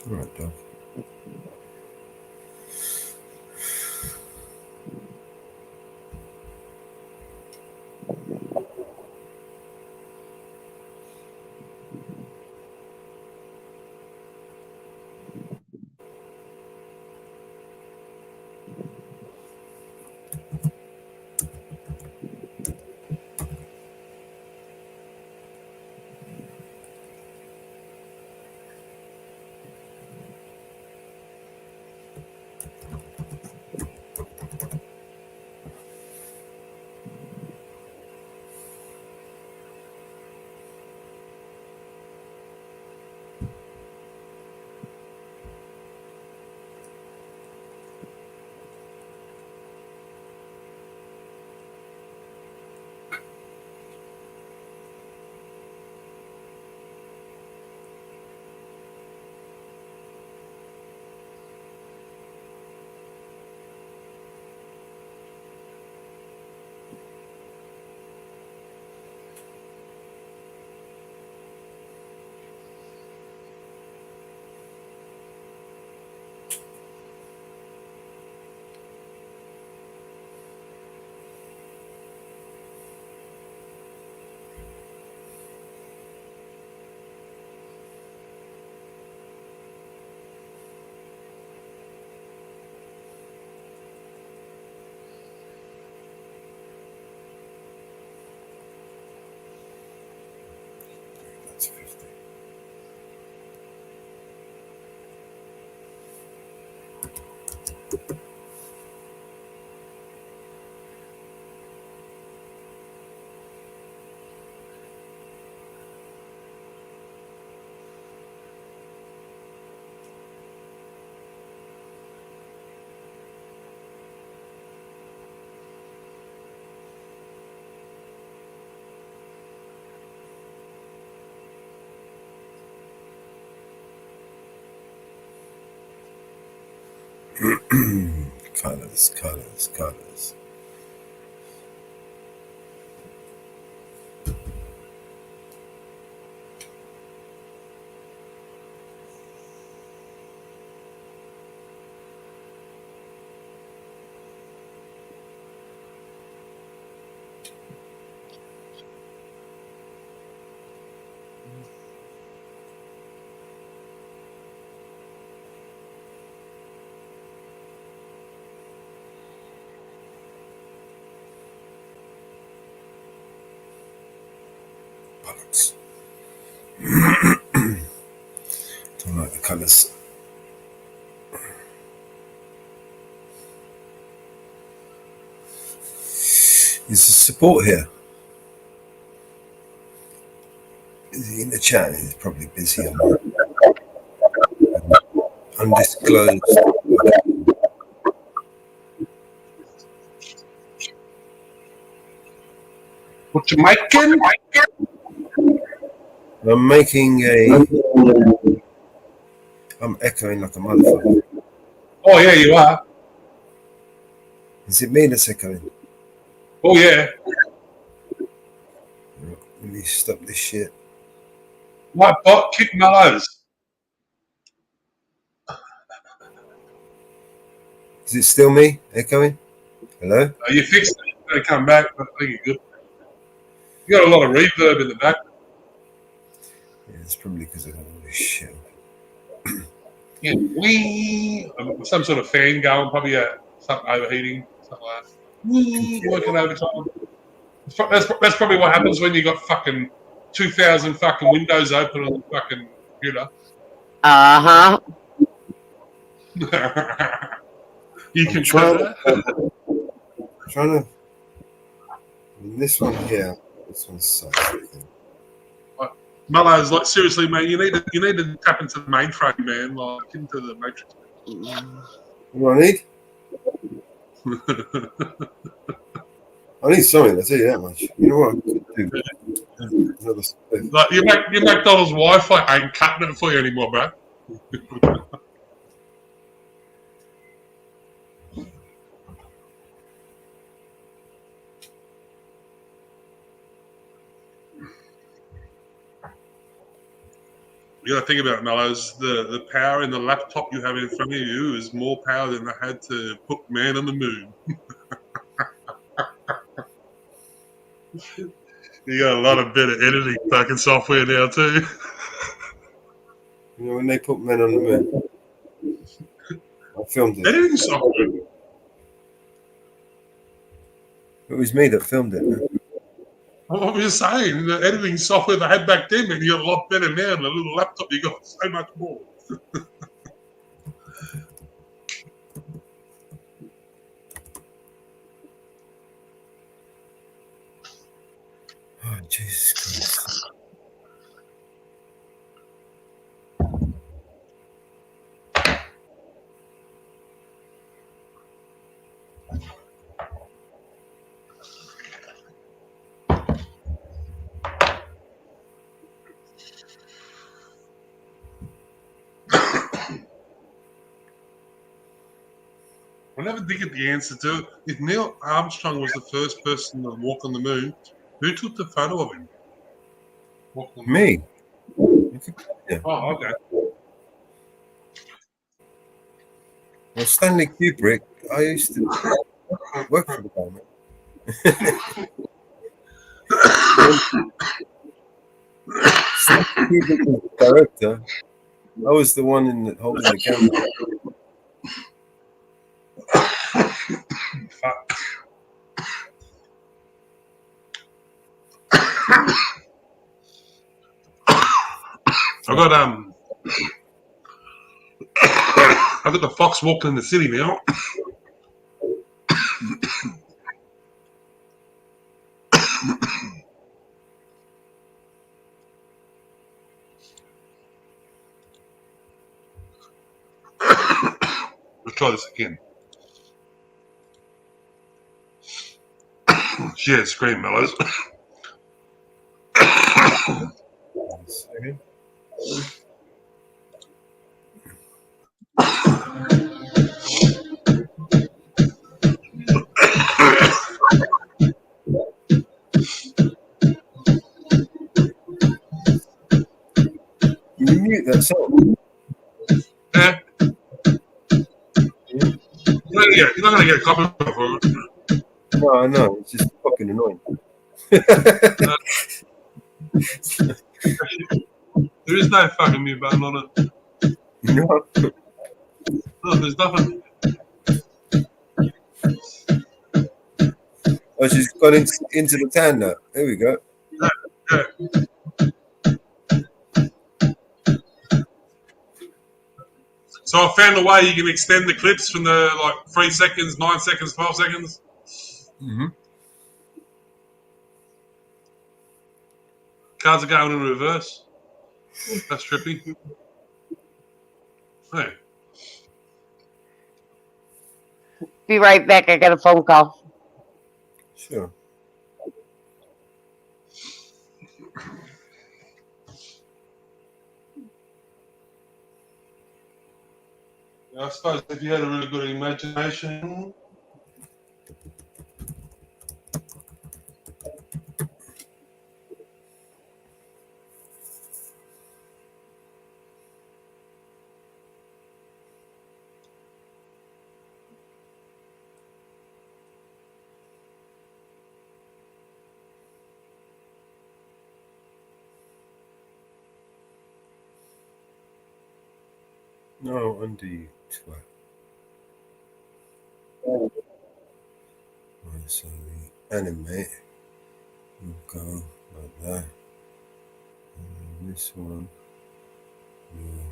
All right, dog. Colours, colours, colours. Bollocks. Don't like the colours. Is the support here? Is he in the chat? He's probably busy on undisclosed. What you making? I'm making a. I'm echoing like a motherfucker. Oh yeah, you are. Is it me that's echoing? Oh yeah. Let me stop this shit. My bot kick Mellows. Is it still me echoing? Hello? You fixed it. They come back. I think you're good. You got a lot of reverb in the back. Yeah, it's probably because I got all this shit. Yeah, wee. Some sort of fan going, probably something overheating, something like that. Wee, working overtime. That's probably what happens when you got fucking 2,000 fucking windows open on the fucking computer. Uh-huh. You I'm can trying that. to. This one here. This one's sucks, I think. Mellows, like seriously, man, you need to tap into the mainframe, man, like into the matrix. What do I need? I need something, I'll tell you that much. You know what I could do? Like your McDonald's Wi-Fi ain't cutting it for you anymore, bro. You got to think about it, Mellows. The power in the laptop you have in front of you is more power than they had to put man on the moon. You got a lot of better editing fucking software now too. You know when they put men on the moon? I filmed it. Editing software. It was me that filmed it, man. I'm just saying, the editing software they had back then, man, you got a lot better now. The little laptop, you got so much more. Oh, Jesus Christ. I never did get the answer to it. If Neil Armstrong was the first person to walk on the moon, who took the photo of him? Me. Yeah. Oh, okay. Well, Stanley Kubrick, I used to work for the guy, Stanley Kubrick was the director. I was the one holding the camera. I've got the fox walking in the city now. Let's try this again. Share screen, Mellows. mute that song? Yeah. You're not gonna get a copyright for it. No, no, it's just fucking annoying. There is no fucking mute button on it. No. No, there's nothing. Oh, she's gone into the tan now. There we go. Yeah. So I found a way you can extend the clips from the 3 seconds, 9 seconds, 12 seconds. Mm-hmm. Cards are going in reverse. That's trippy. Hey. Be right back. I got a phone call. Sure. I suppose if you had a really good imagination. No, undo 12. Right, so the animate will go like that. And this one will.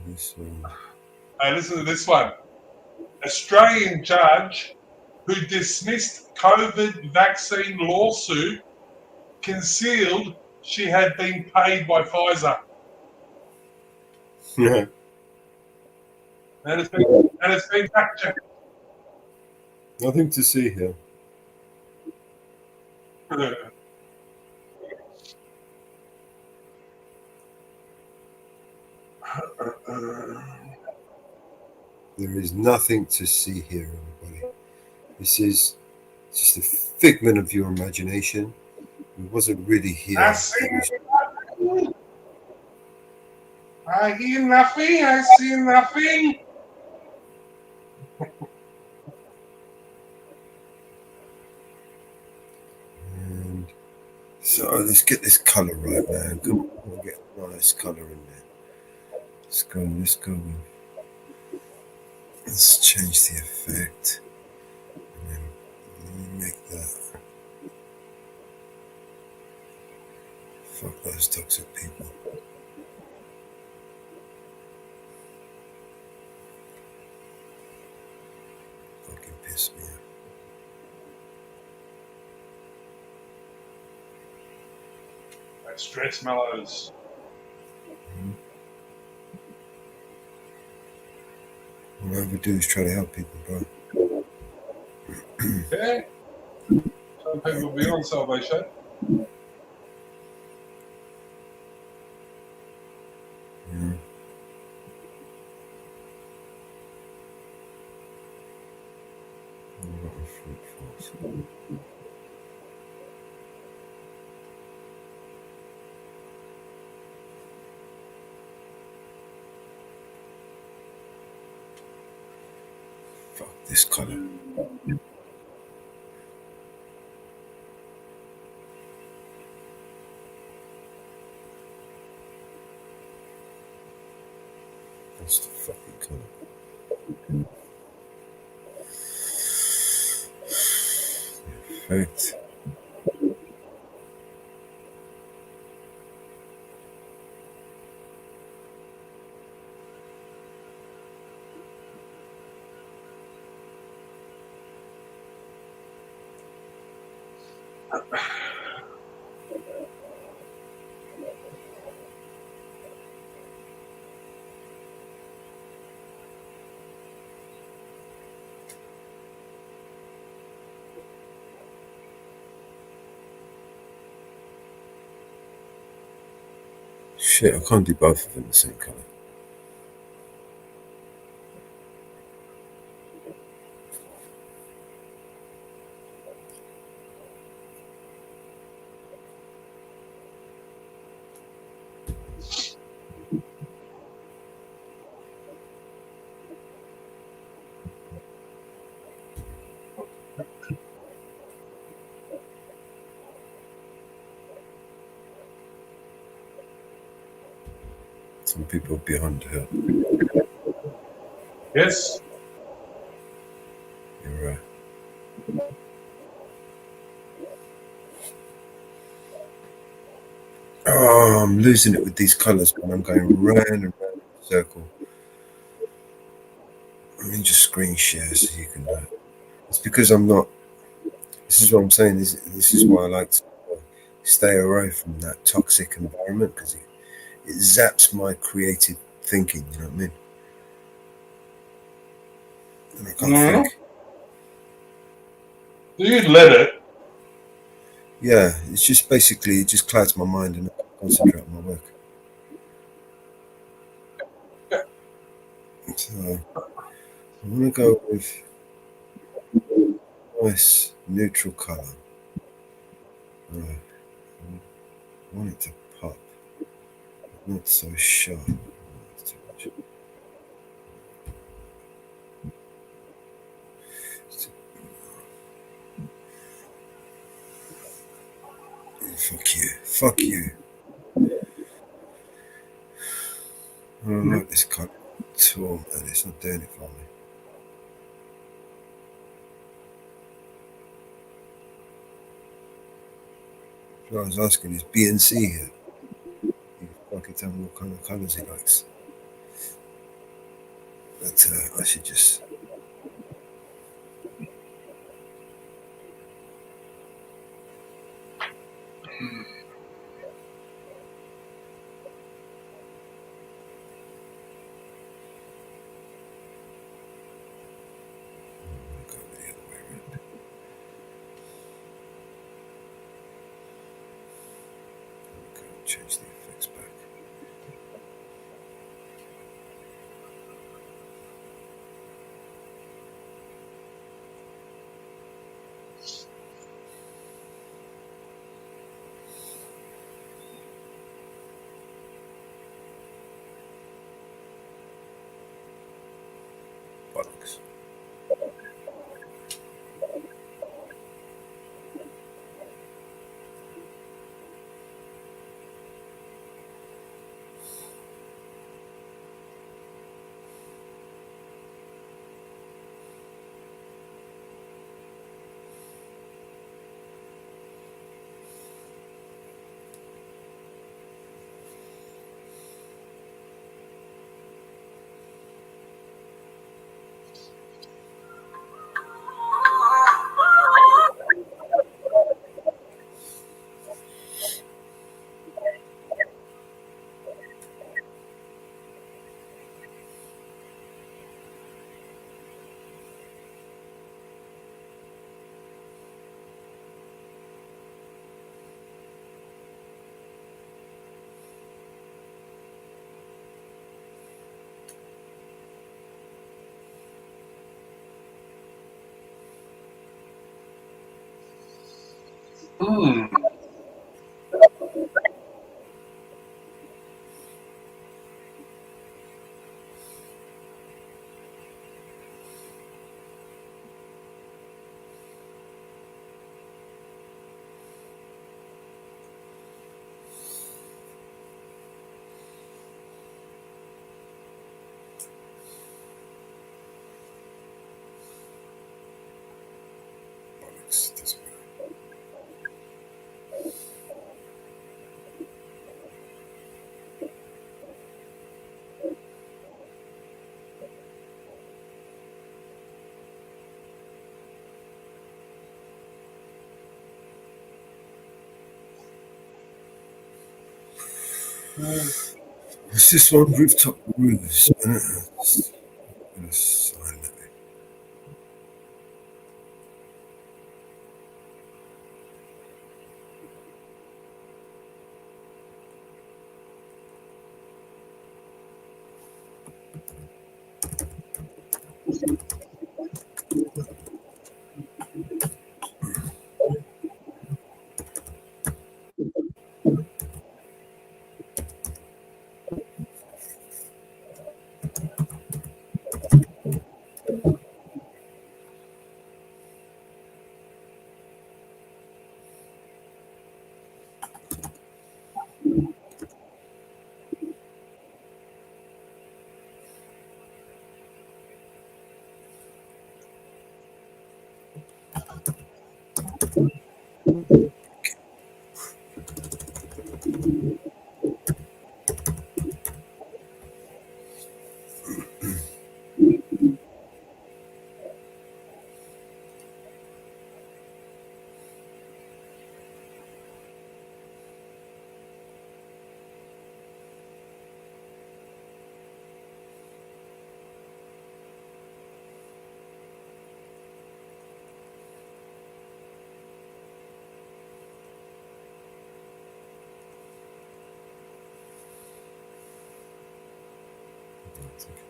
And this one. Hey, listen to this one. Australian judge who dismissed COVID vaccine lawsuit concealed she had been paid by Pfizer. Yeah. And it's been fact checked. Nothing to see here. There is nothing to see here, everybody. This is just a figment of your imagination. It wasn't really here. I see nothing. I hear nothing. I see nothing. And so let's get this color right, man. Come on, we'll get a nice color in there. Let's go. Let's change the effect. And then make that. Fuck those toxic people. Fucking piss me off. That's stress mellows. All I ever do is try to help people, bro. Yeah. Some people be on salvation. Yeah. Fuck this color. That's the fucking color. Effect. Shit, I can't do both of them the same color. Some people beyond help. Yes. You're right. Oh, I'm losing it with these colours, man. I'm going round and round in a circle. Let me just screen share so you can. It's because I'm not. This is what I'm saying. This is why I like to stay away from that toxic environment, because it zaps my creative thinking. You know what I mean? And I can't think. You let it. Yeah, it's just basically it just clouds my mind and I can't concentrate on my work. So I want to go with a nice neutral colour. I want it to pop, but not so sharp. That's too much. Fuck you. Fuck you. I don't like this colour at all, and it's not doing it for me. So I was asking, is BNC here? You can fucking tell me what kind of colours he likes. But I should just. Go the other way around. Okay, change the effects back. Bollocks. Bollocks. Doesn't matter. What's this one? Rooftop roofs. Gonna sign that.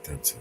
That's it.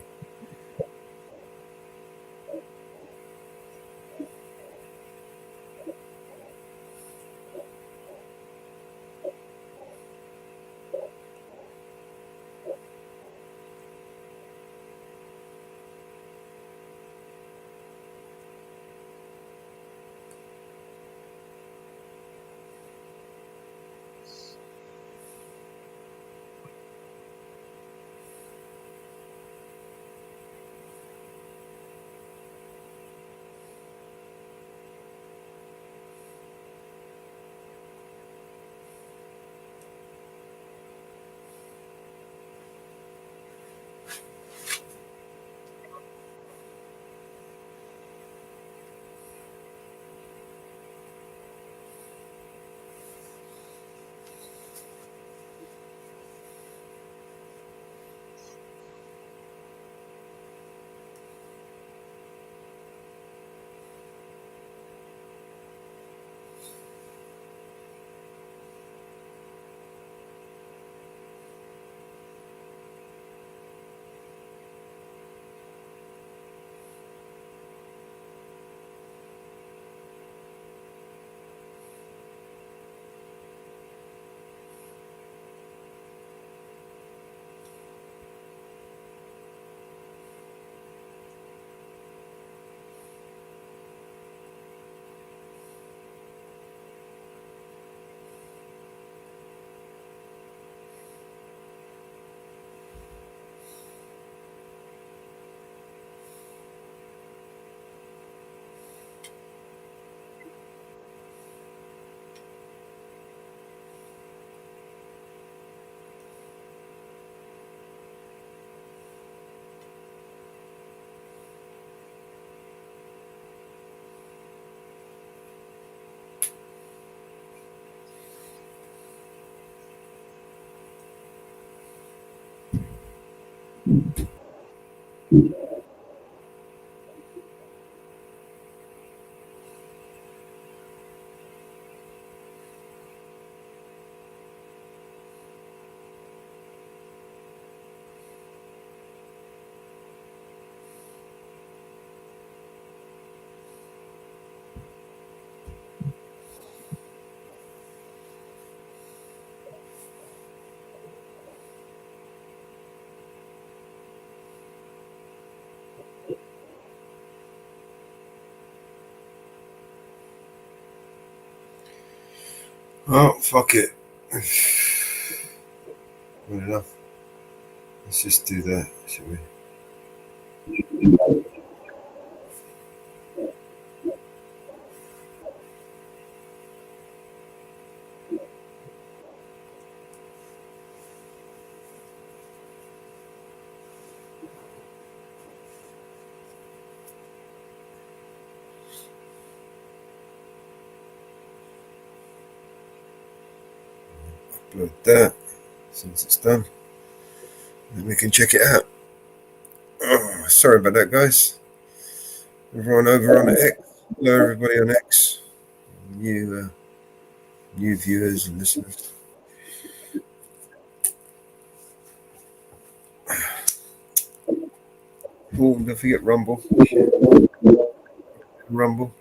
Oh, fuck it. Good enough. Let's just do that, shall we? Upload that. Since it's done, then we can check it out. Oh, sorry about that, guys. Everyone over on X. Hello, everybody on X. New viewers and listeners. Oh, don't forget Rumble. Rumble.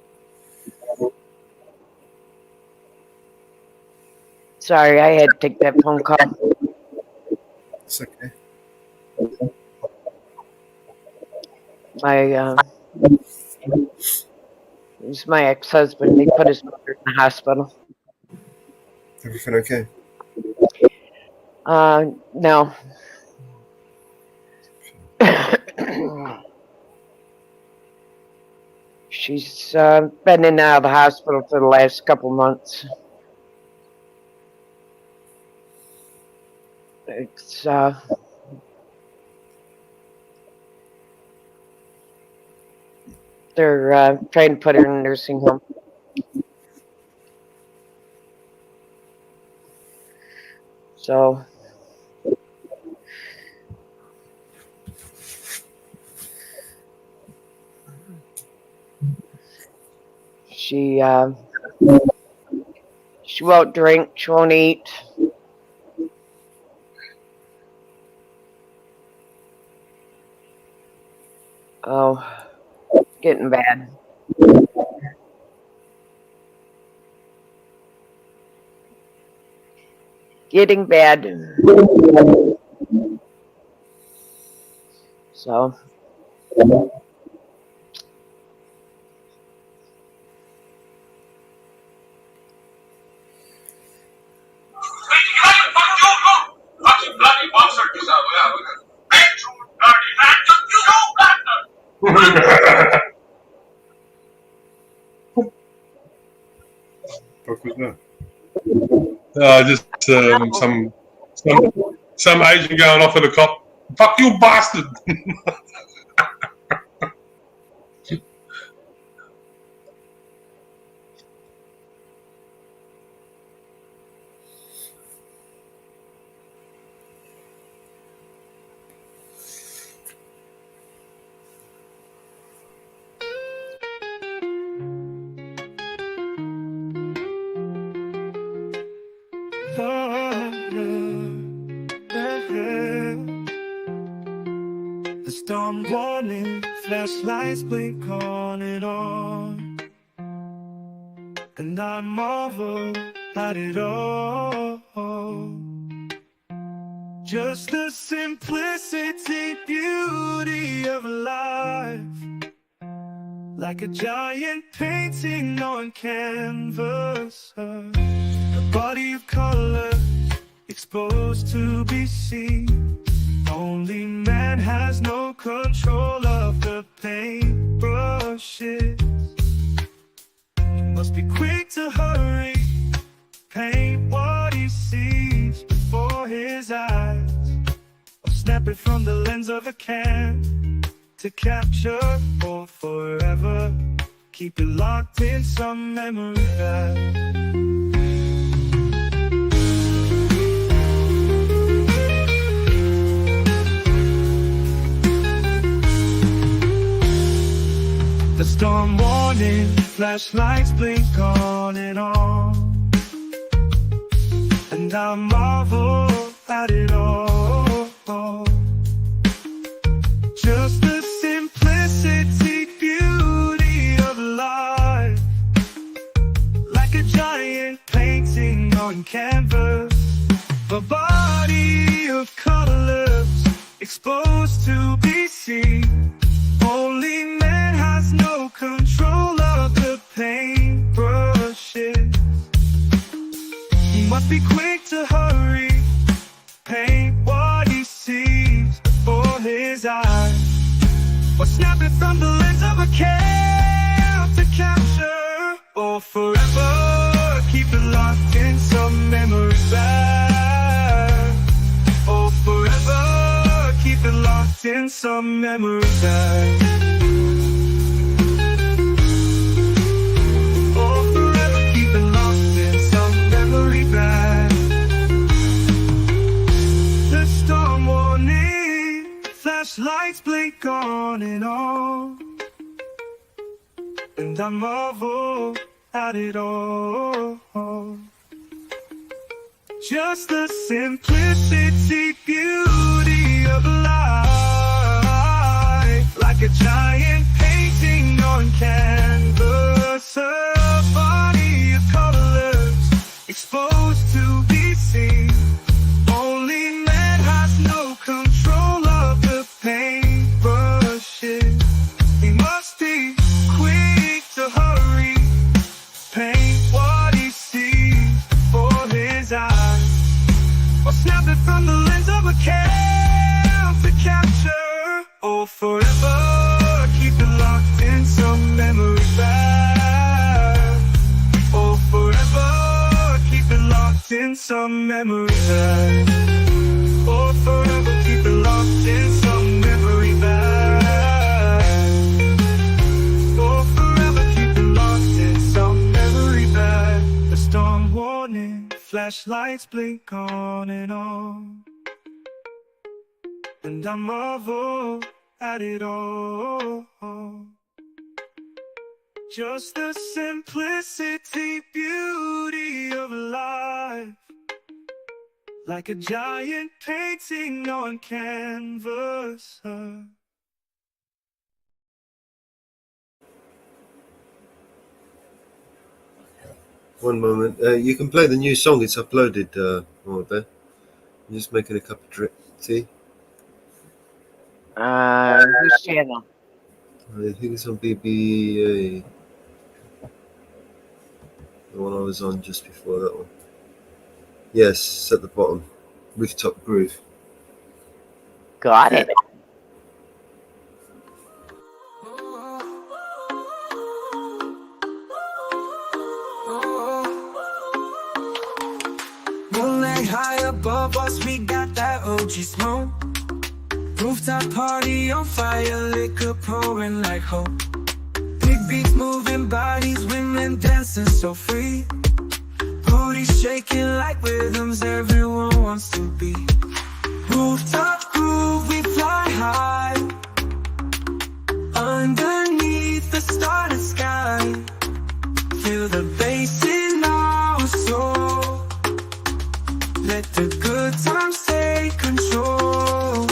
Sorry, I had to take that phone call. It's okay. It was my ex-husband. They put his mother in the hospital. Everything okay? No. She's been in and out of the hospital for the last couple months. It's they're trying to put her in a nursing home. So she won't drink, she won't eat. Oh, getting bad. Getting bad. So Fuck was that? Just some Asian going off at a cop. Fuck you, bastard! The storm warning, flashlights blink on and on, and I marvel at it all. Just the simplicity, beauty of life, like a giant painting on canvas, a body of color exposed to be seen. Only man has no control of the paintbrushes. He must be quick to hurry, paint what he sees before his eyes, or snap it from the lens of a can to capture for forever. Keep it locked in some memory bank. The storm warning, flashlights blink on and on, and I marvel at it all. Just the simplicity, beauty of life, like a giant painting on canvas, a body of colors exposed to be seen. Only man has no control of the paintbrushes. He must be quick to hurry, paint what he sees before his eyes, or snap it from the lens of a cam to capture or forever. Keep it locked in some memory bank. Oh, forever. Keep it locked in some memory bank. Oh, forever. Keep it locked in some memory bank. The storm warning, flashlights blink on and on, and I marvel at it all. Just the simplicity, beauty of life, like a giant painting on canvas, a body of colors exposed to be seen. Only man has no control of the paintbrushes. He must be quick to hurry, paint what he sees before his eyes, or snap it from the lens of a cam to capture or forever. Keep it locked in some memory bank. memory back, or forever keep it locked in some memory back, or forever keep it locked in some memory back. A storm warning, flashlights blink on and on, and I marvel at it all. Just the simplicity, beauty of life, like a giant painting on canvas. One moment. You can play the new song. It's uploaded, there. I'm just making a cup of tea. Whose channel? I think it's on BBA. The one I was on just before that one. Yes, at the bottom. Rooftop Groove. Got it. Moonlight high above us, we got that OG smoke. Rooftop party on fire, liquor pouring like hope. Big beats moving bodies, women dancing so free. Booties shaking like rhythms everyone wants to be. Rooftop groove, we fly high, underneath the starry sky. Feel the bass in our soul. Let the good times take control.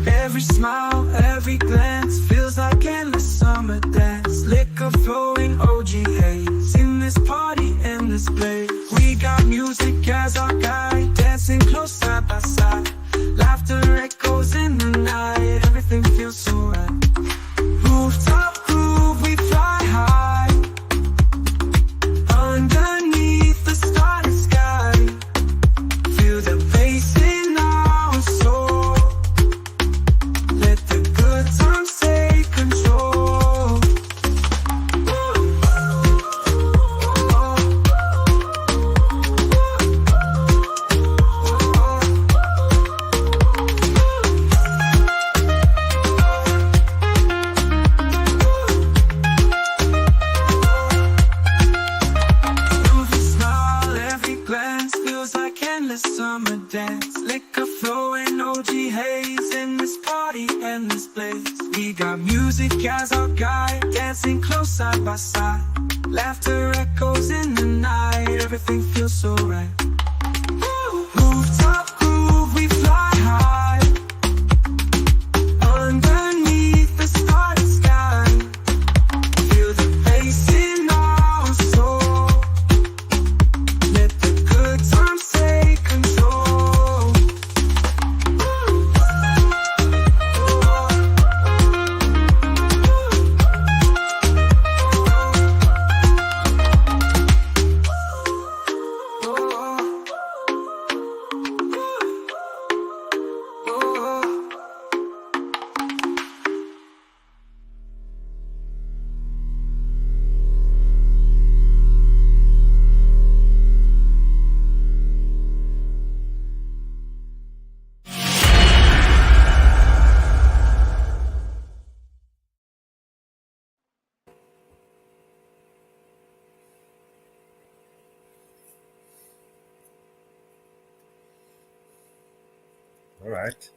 Every smile, every glance feels like endless summer dance. Liquor flowing, OG haze in this party, in this place. We got music as our guide, dancing close side by side. Laughter echoes in the night, everything feels so right. Rooftop groove, we fly high, underneath the starry sky. Feel the bass in our soul. Let the good times take control. Every smile, every glance feels like endless summer dance. Liquor flowing, OG haze in this party, in this place. We got music as our guide, dancing close side by side. Laughter echoes in the night, everything feels so right. Rooftop groove, we fly high, underneath the starry sky. Feel the bass in our soul. Let the good times take control. All right.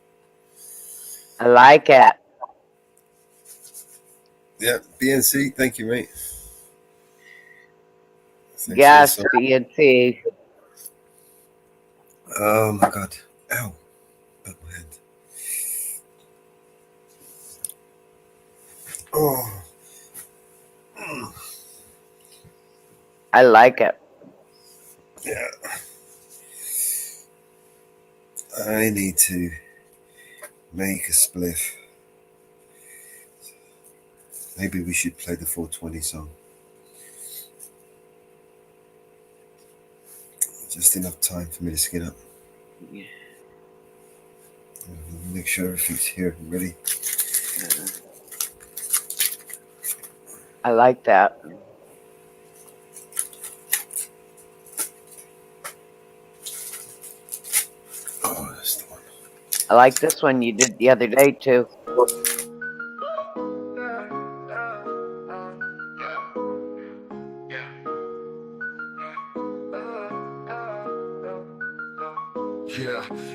I like it. Yeah, BNC, thank you, mate. Thanks Yes, for the BNC. song. Oh my god. Ow. Butt my head. Oh. I like it. Yeah. I need to make a spliff. Maybe we should play the 420 song. Just enough time for me to skin up. Yeah. Make sure everything's here and ready. I like that. Oh, that's the one. I like this one you did the other day too.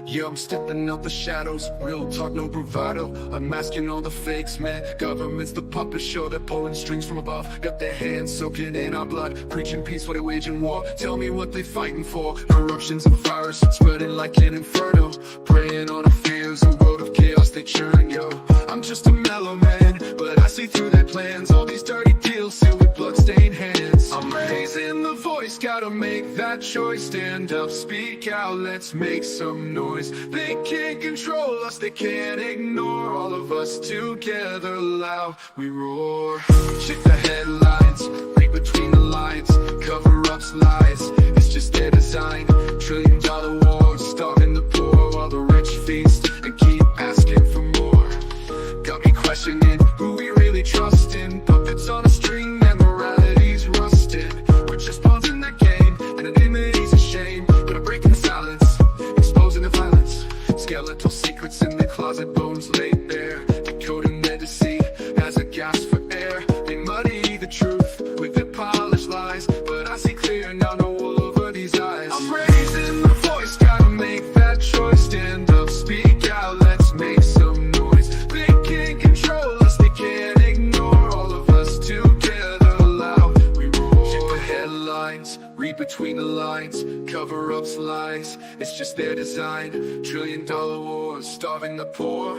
Yeah, I'm stepping out the shadows, real talk, no bravado. I'm masking all the fakes, man. Government's the puppet show, they're pulling strings from above. Got their hands soaking in our blood, preaching peace while they're waging war. Tell me what they fighting for. Corruption's a virus, spreading like an inferno. Preying on our fears, a world of chaos they churn, yo. I'm just a mellow man, but I see through their plans. All these dirty deals sealed with bloodstained hands. I'm raising the voice, gotta make that choice. Stand up, speak out, let's make some noise. They can't control us, they can't ignore. All of us together, loud we roar. Check the headlines, read between the lines. Cover-ups, lies, it's just their design. $1 trillion wars, starving the poor while the rich feast and keep asking for more. Got me questioning who we really trust in. Puppets on a string and morality's rusted. We're just pawns in the game, anonymity's a shame. But I'm breaking the silence, exposing the violence. Skeletal secrets in the closet, bones laid bare. Decoding their deceit as a gasp for air. They muddy the truth with their polished lies, but I see clear now, no wool over these eyes. I'm raising the voice, gotta make that choice. Stand up, speak out, let's make some noise. They can't control us, they can't ignore. All of us together, loud we roar. Check the headlines, read between the lines. Cover-ups, lies, it's just their design. $1 trillion wars, starving the poor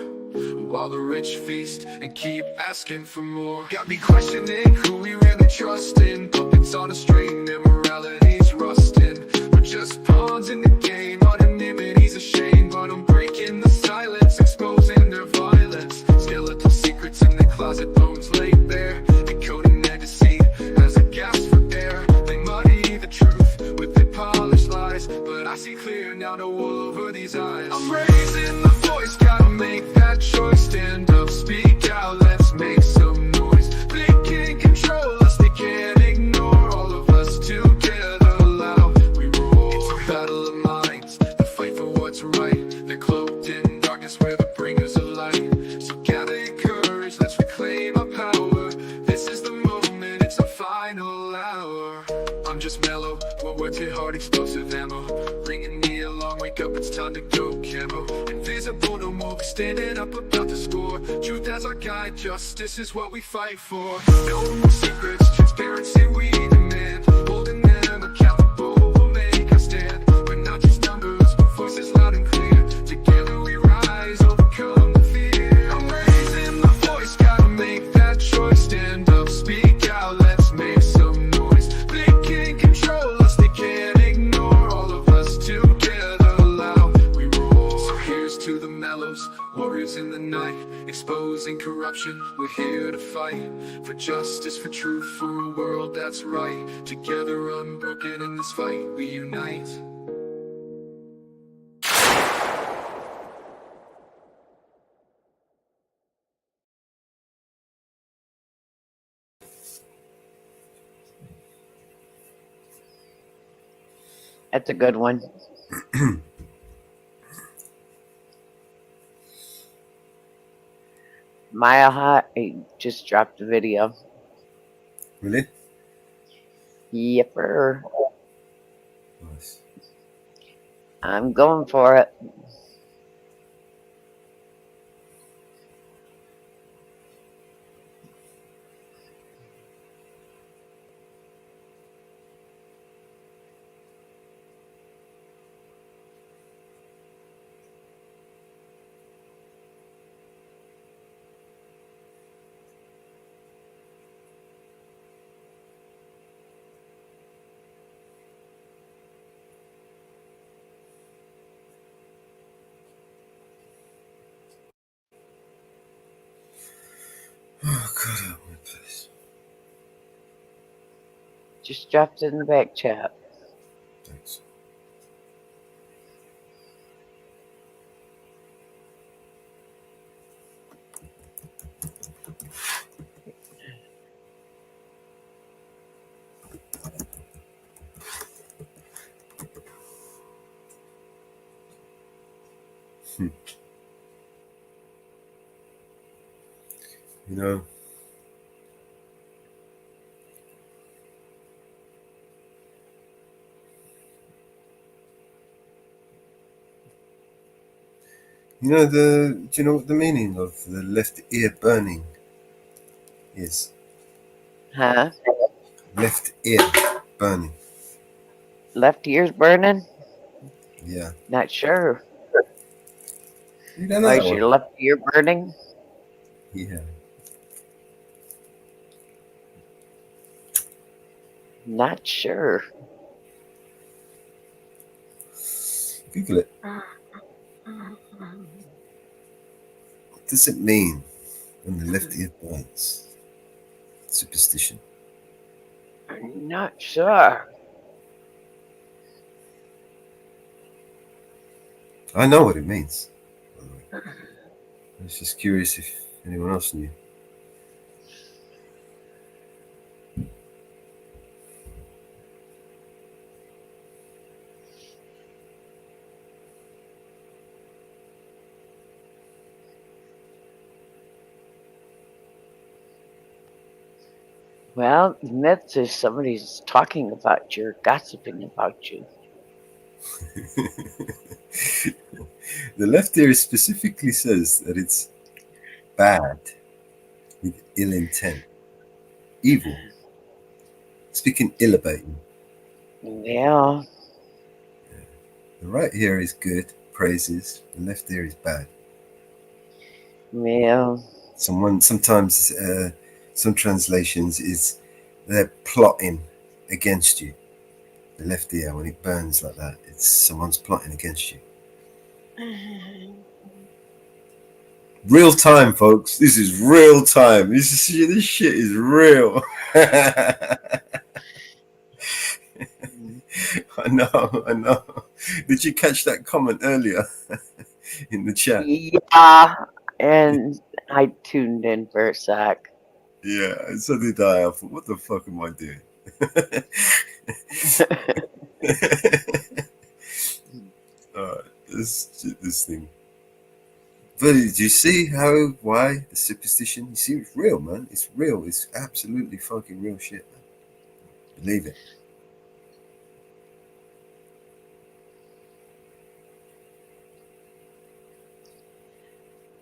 while the rich feast and keep asking for more. Got me questioning who we really trust in. Puppets on a string, their morality's rusting. We're just pawns in the game, anonymity's a shame. But I'm breaking the silence, exposing their violence. Skeletal secrets in the closet, bones laid bare. Decoding their deceit as a gasp for air. They muddy the truth with their polished lies, but I see clear now, no wool over these eyes. I'm raising the voice, gotta make that choice. Stand up, speak out, let's make some noise. They can't control us, they can't ignore. All of us together, loud we roar. It's a battle of minds, the fight for what's right. They're cloaked in darkness, we're the bringers of light. So gather your courage, let's reclaim our power. This is the moment, it's our final hour. I'm just mellow, we'll work it hard, explosive ammo. Bringing me along, wake up, it's time to go camo. Invisible, no more, standing up about to score. Truth as our guide, justice is what we fight for. No more secrets, transparency we demand. Holding them accountable, we'll make a stand. We're not just numbers, but voices loud and clear. Together we rise, overcome the fear. I'm raising the voice, gotta make that choice. Stand up, speak out, let's make some noise. They can't control us, they can't ignore. All of us together, loud we roar. So here's to the mellows, warriors in the night, exposing corruption. We're here to fight for justice, for truth, for a world that's right. Together unbroken in this fight, we unite. That's a good one. Mile High just dropped a video. Really? Yepper. Nice. I'm going for it. Oh, God, help me, please. Just dropped it in the back chat. Thanks. You know, do you know what the meaning of the left ear burning is? Huh? Left ear burning. Left ear's burning? Yeah. Not sure. You don't know Why that is one? your left ear burning? Yeah. Not sure. Google it. What does it mean when the left ear burns? Superstition. I'm not sure. I know what it means, by the way. I was just curious if anyone else knew. Well, the myth is somebody's talking about you, or gossiping about you. The left ear specifically says that it's bad, with ill intent, evil, speaking ill about you. Yeah. The right ear is good, praises. The left ear is bad. Yeah. Sometimes some translations is they're plotting against you. The left ear, when it burns like that, it's someone's plotting against you. Real time, folks. This is real time. This shit is real. I know. Did you catch that comment earlier in the chat? Yeah. And I tuned in for a sec. Yeah, so did I. I thought, what the fuck am I doing? This thing. But do you see why the superstition? You see, it's real, man. It's real. It's absolutely fucking real shit, man. Believe it.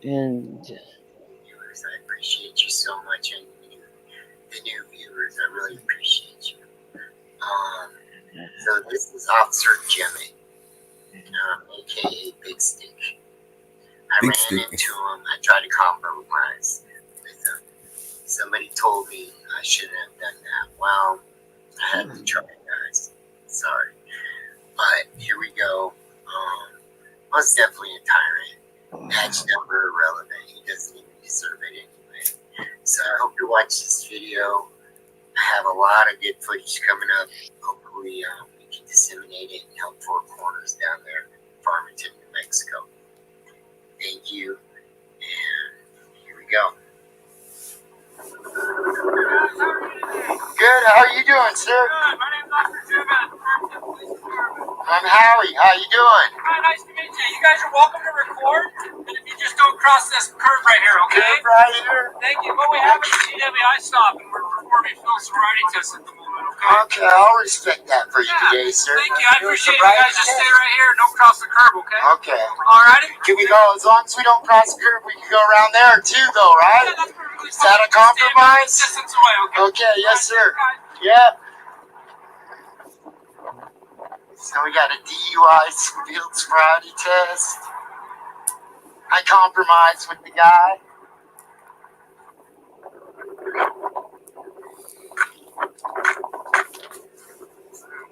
And viewers, I appreciate you so much, and the new viewers, I really appreciate you. So this is Officer Jimmy, aka Big Stick. I ran into him. I tried to compromise with him. Somebody told me I shouldn't have done that. Well, I had to try, guys. Sorry, but here we go. Most definitely a tyrant. Badge number irrelevant. He doesn't even deserve it anyway. So I hope you watch this video. I have a lot of good footage coming up. Hopefully we can disseminate it and help Four Corners down there in Farmington, New Mexico. Thank you. And here we go. Good. How are you doing, sir? Good. My name's Dr. Jim. I'm Howie. How you doing? Hi, nice to meet you. You guys are welcome to record, and if you just don't cross this curb right here, okay? Curb right here? Thank you. What we have is a GWI stop, and we're performing field sobriety tests at the moment, okay? Okay, I'll respect that for you today, sir. Thank you. I appreciate it. You guys just stay right here and don't cross the curb, okay? Okay. Alrighty. Can we go, as long as we don't cross the curb, we can go around there too, though, right? Yeah, that's perfectly Is that a compromise? Distance away, okay? Okay, yes, sir. Yep. So we got a DUI field sobriety test. I compromised with the guy.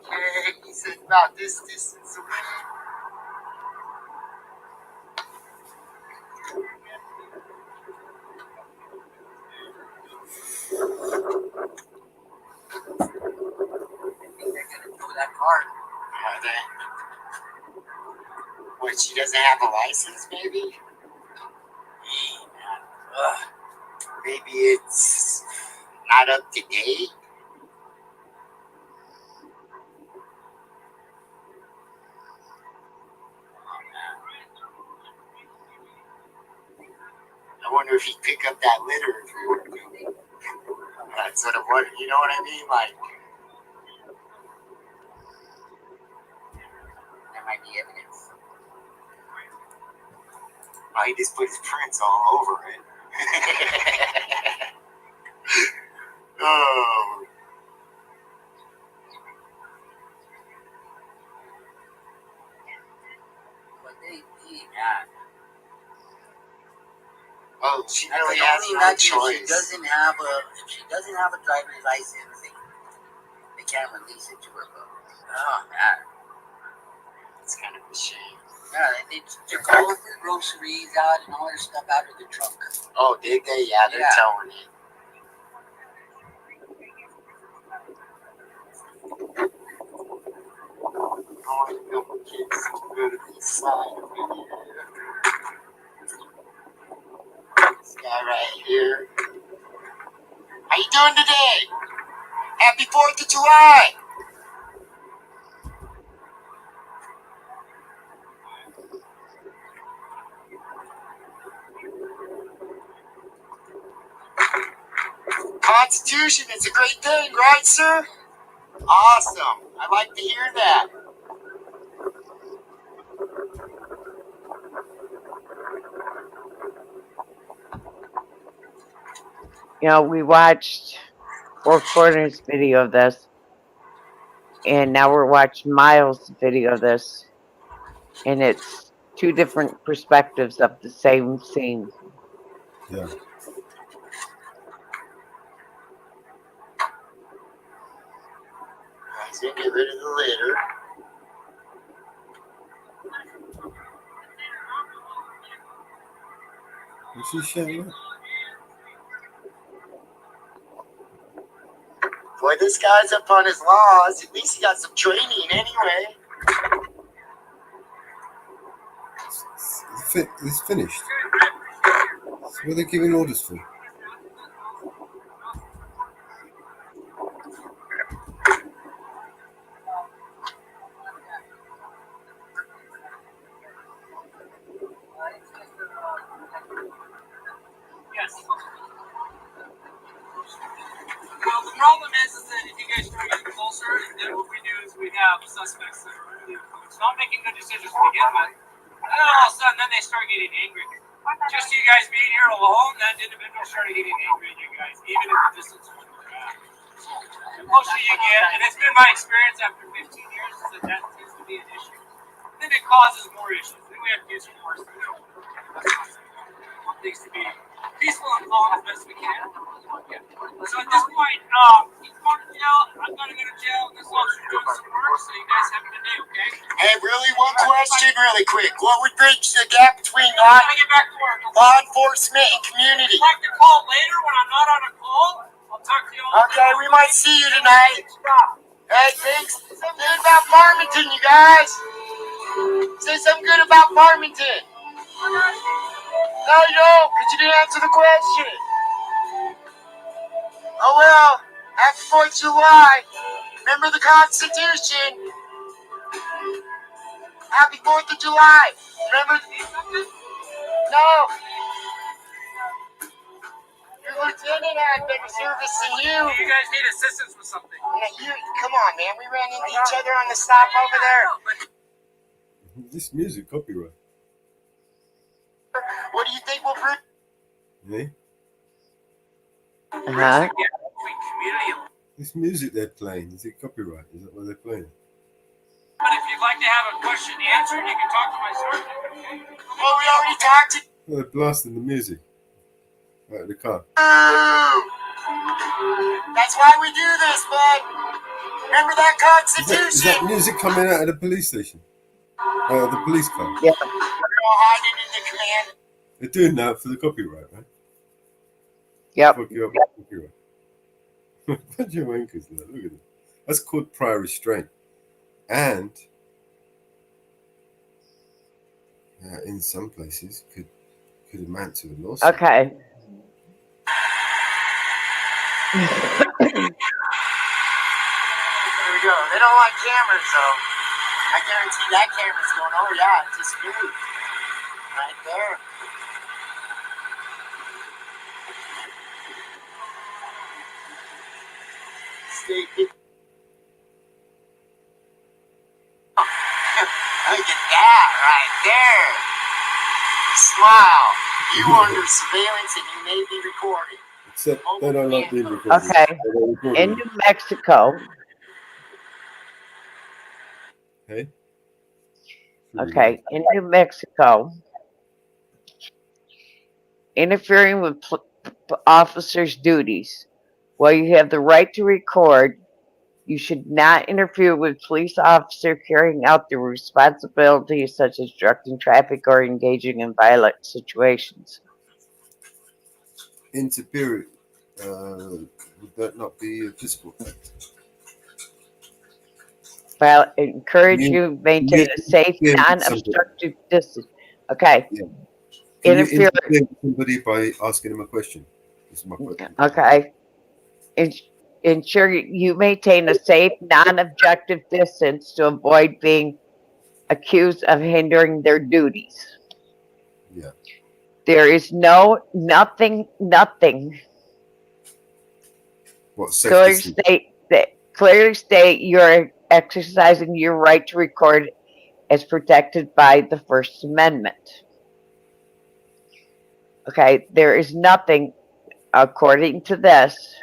Okay, he said about this distance away. That car. Are they? What, she doesn't have a license, maybe? Maybe it's not up to date. wonder if he'd pick up that litter if we were moving. That's what I'm wondering. You know what I mean? Like, there might be evidence. Oh, he just put his prints all over it. Oh. But oh, she really has no choice. If she doesn't have a driver's license, they can't release it to her. Oh, man. It's kind of a shame. Yeah, they took all of her groceries out and all her stuff out of the trunk. Oh, did they? Yeah, they're towing it. Oh, I know kids go to the side over here. This guy right here. How you doing today? Happy 4th of July! Constitution is a great thing, right, sir? Awesome. I like to hear that. You know, we watched Four Corners video of this, and now we're watching Miles' video of this, and it's two different perspectives of the same scene. Yeah. He's gonna get rid of the litter. What's he shouting? Boy, this guy's up on his laws. At least he got some training anyway. It's finished. So what are they giving orders for? Yes. Well, the problem is that if you guys start getting closer, then what we do is we have suspects that are really not making good decisions to begin with. And then all of a sudden, then they start getting angry. Just you guys being here alone, that individual started getting angry at you guys, even at the distance of where you're at. The closer you get, and it's been my experience after 15 years, is that that tends to be an issue. Then it causes more issues. Then we have to do some more stuff. We want things to be peaceful and calm as best we can. Yeah. So at this point, he's going to jail. I'm going to go to jail. This officer doing some work, so you guys have a good day, okay? Hey, really, one question really quick. What would bridge the gap between law enforcement and community? I'd like to call later when I'm not on a call. I'll talk to you all. Okay, we might see you tonight. Hey, thanks. Something good about Farmington, you guys. Say something good about Farmington. No, you don't, because you didn't answer the question. Oh, well, happy 4th of July. Remember the Constitution. Happy 4th of July. Remember? No. Your lieutenant had better service than you. You guys need assistance with something. Yeah, come on, man. We ran into each other on the stop over there. This music copyright. What do you think will bring? Yeah. Uh-huh. This music they're playing, is it copyright? Is that what they're playing? But if you'd like to have a question answered, you can talk to my sergeant. Well, we already talked to. Oh, they're blasting the music out of the car. That's why we do this, bud. Remember that Constitution? Is that music coming out of the police station? Out of the police car? Yeah. We're all hiding in the command. They're doing that for the copyright, right? Yep. Fuck you up with copyright. Bunch of wankers, look at them. That's called prior restraint. And in some places could amount to a lawsuit. Okay. There we go. They don't like cameras, though. I guarantee that camera's going, oh, yeah, it's just me. Right there. mistaken. Look at that right there. Smile. You are under surveillance and you may be recorded. Except they don't like being recorded. Okay. They don't record In them. New Mexico, Okay. okay, in New Mexico, interfering with officers' duties. While you have the right to record, you should not interfere with police officer carrying out their responsibilities such as directing traffic or engaging in violent situations. Interfere. Would that not be a physical act? Encourage you to maintain a safe, non-obstructive distance. Okay. Yeah. Can you Interfere. interfere with somebody by asking them a question? This is my question. Okay. Ensure you maintain a safe, non-objective distance to avoid being accused of hindering their duties. Yeah. There is nothing. What safe Clearly state you're exercising your right to record as protected by the First Amendment. Okay, there is nothing, according to this,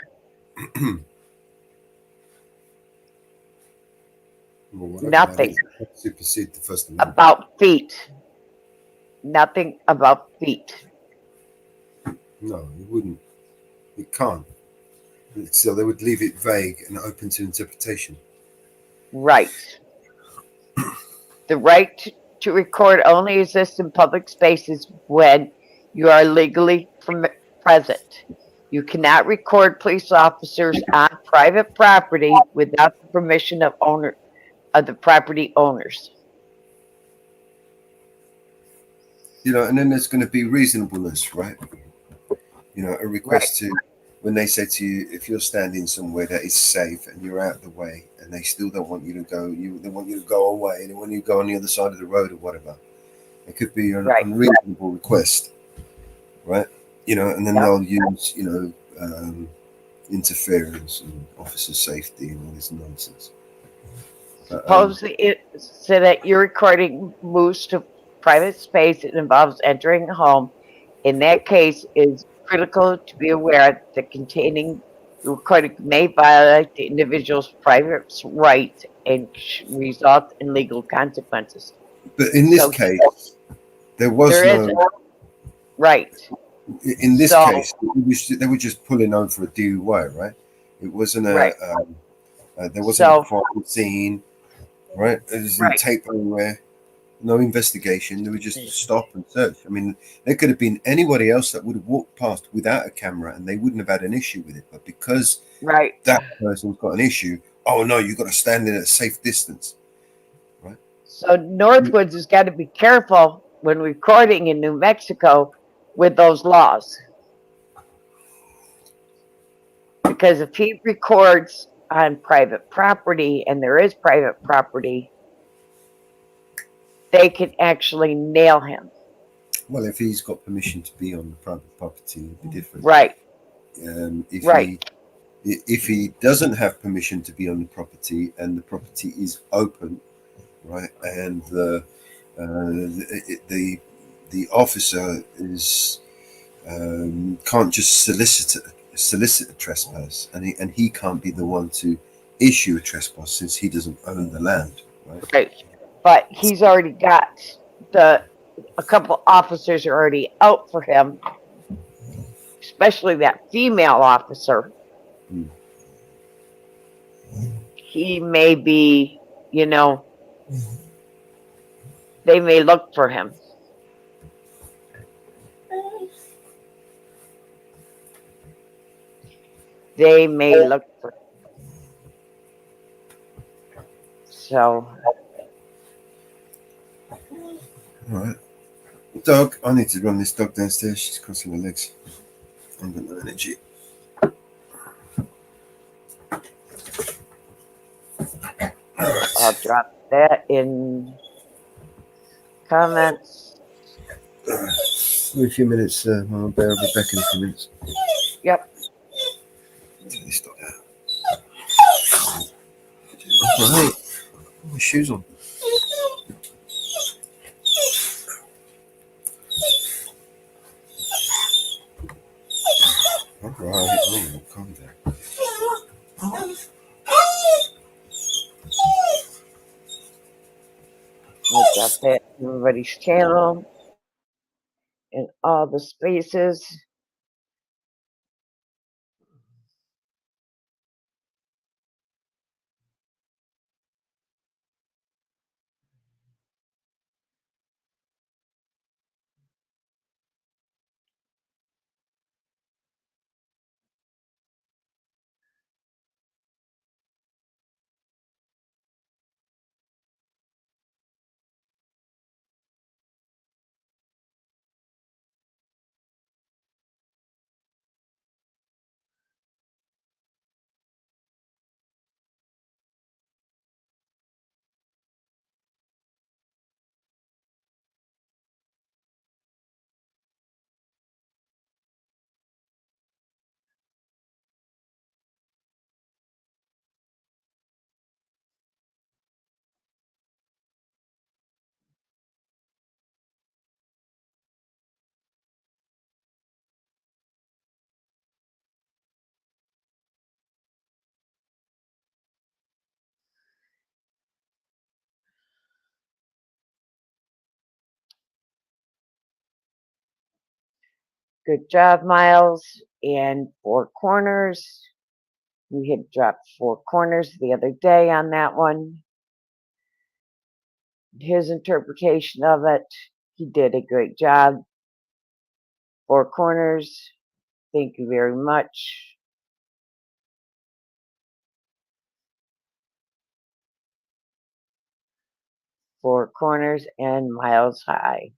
nothing supersede the First Amendment. about feet. Nothing about feet. No, it wouldn't. It can't. So they would leave it vague and open to interpretation. Right. The right to record only exists in public spaces when you are legally present. You cannot record police officers on private property without the permission of the property owners. You know, and then there's going to be reasonableness, right? You know, a request to, when they say to you, if you're standing somewhere that is safe and you're out of the way and they still don't want you to go, they want you to go away, and when you go on the other side of the road or whatever, it could be an unreasonable request, right? You know, and then they'll use, you know, interference and officer safety and all this nonsense. Suppose so that your recording moves to private space, it involves entering a home. In that case, it is critical to be aware that containing the recording may violate the individual's private rights and result in legal consequences. But in this case, there was no right. In this case, they were just pulling over for a DUI, right? It wasn't there wasn't a crime scene, right? There wasn't tape anywhere, no investigation. They would just stop and search. I mean, there could have been anybody else that would have walked past without a camera, and they wouldn't have had an issue with it. But because that person's got an issue, oh no, you've got to stand in at a safe distance, right? So Northwoods has got to be careful when recording in New Mexico with those laws, because if he records on private property, and there is private property, they can actually nail him. Well, if he's got permission to be on the private property, it'd be different. Right. If he doesn't have permission to be on the property and the property is open, right, and the officer is can't just solicit a trespass, and he can't be the one to issue a trespass since he doesn't own the land, right? But he's already got a couple officers are already out for him, especially that female officer. He may be, you know, they may look for him. They may look for him. So. All right. Dog, I need to run this dog downstairs. She's crossing her legs. I've got no energy. I'll drop that in comments. In a few minutes, Mama Bear will be back in a few minutes. Yep. Take this dog out. Right. Put my shoes on. All right. Oh, calm down. I got that in everybody's channel in all the spaces. Good job, Miles. And 4 corners. We had dropped 4 corners the other day on that one. His interpretation of it, he did a great job. 4 corners. Thank you very much. Four corners and miles high.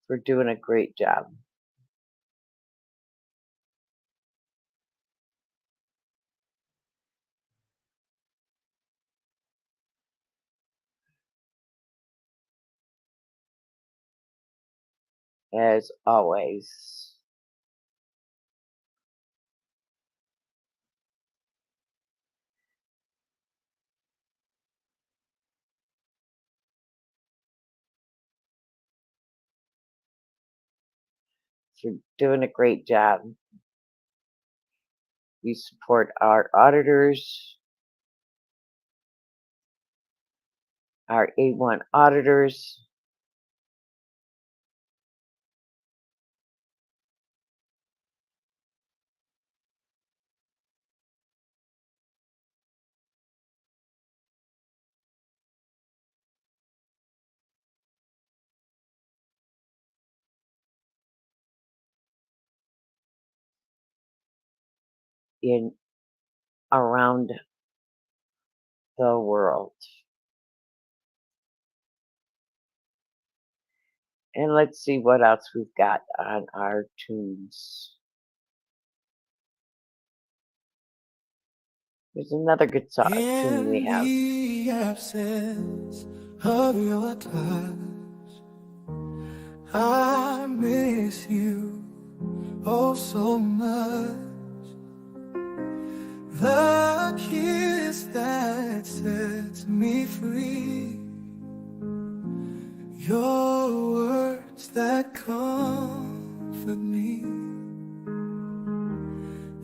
For doing a great job. As always. For doing a great job. We support our auditors, our A1 auditors. In around the world. And let's see what else we've got on our tunes. There's another good song tune we have. In the absence of your touch, I miss you oh so much. The kiss that sets me free, your words that comfort me,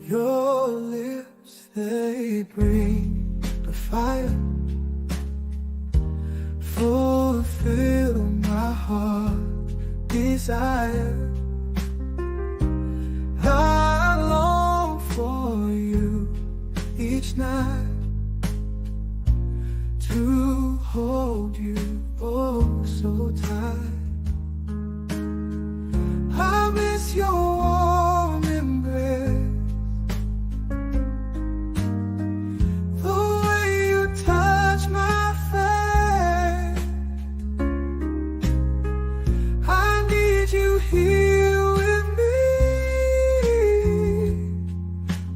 your lips, they bring the fire, fulfill my heart's desire. I long for you each night, to hold you oh so tight. I miss your warm embrace, the way you touch my face. I need you here with me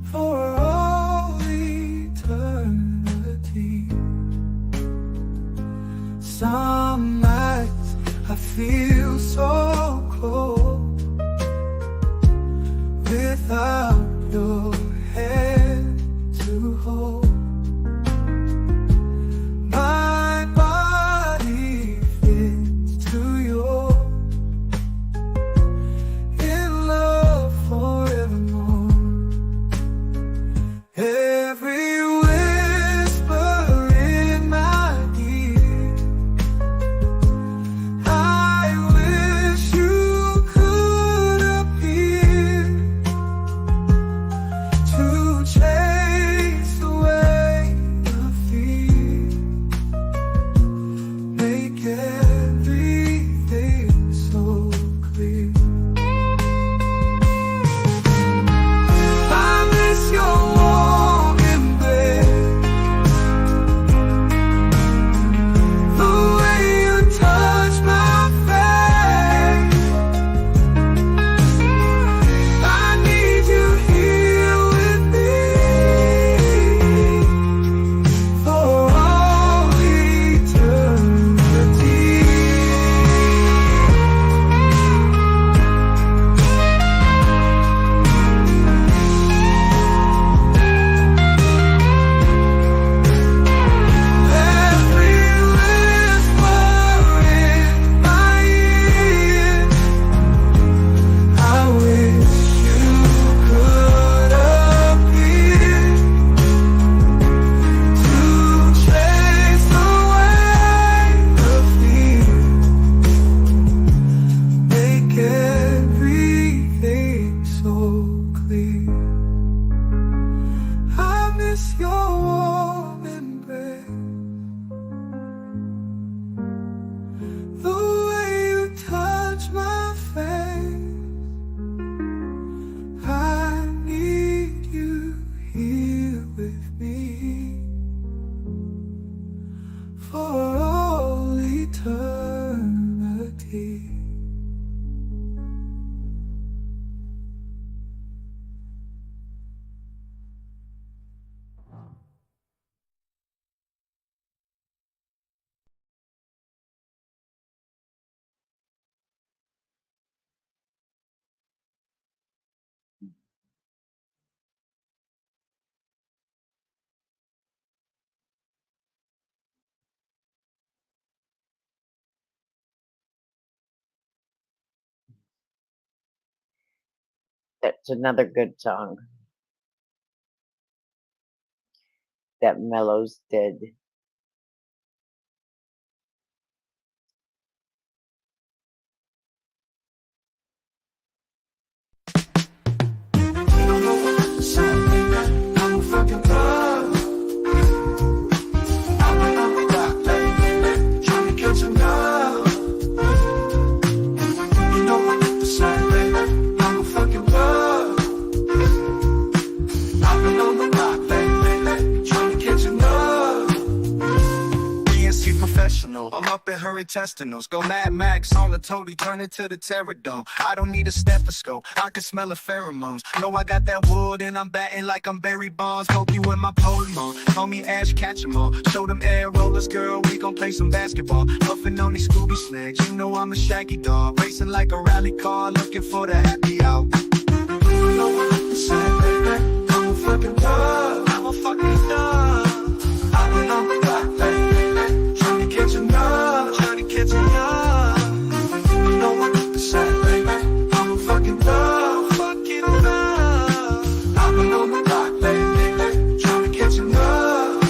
for all eternity. Some nights I feel so cold without your hand eternity. That's another good song that Mellows did. I'm fucking love. I'm a rock, baby, trying to catch enough. You know what to say, baby. I'm a fucking love. I've been on the rock, baby, trying to catch enough. BNC professional, I'm up in her intestinals. Go Mad Max on the Toady, turn it to the Pterodome. I don't need a stethoscope, I can smell the pheromones. Know I got that wood and I'm batting like I'm Barry Bonds. Poke you with my Pokemon, call me Ash Ketchum. Show them air rollers, girl, we gon' play some basketball. Puffin' on these Scooby snacks, you know I'm a shaggy dog. Racing like a rally car, looking for the happy out. You know what to say, baby. I'm a fucking love. I'm a fucking dog. I've been on the rock, baby, trying to catch enough. Trying to catch enough. You know what to say, baby. I'm a fucking love. Fucking love. I've been on the rock, baby, trying to catch enough.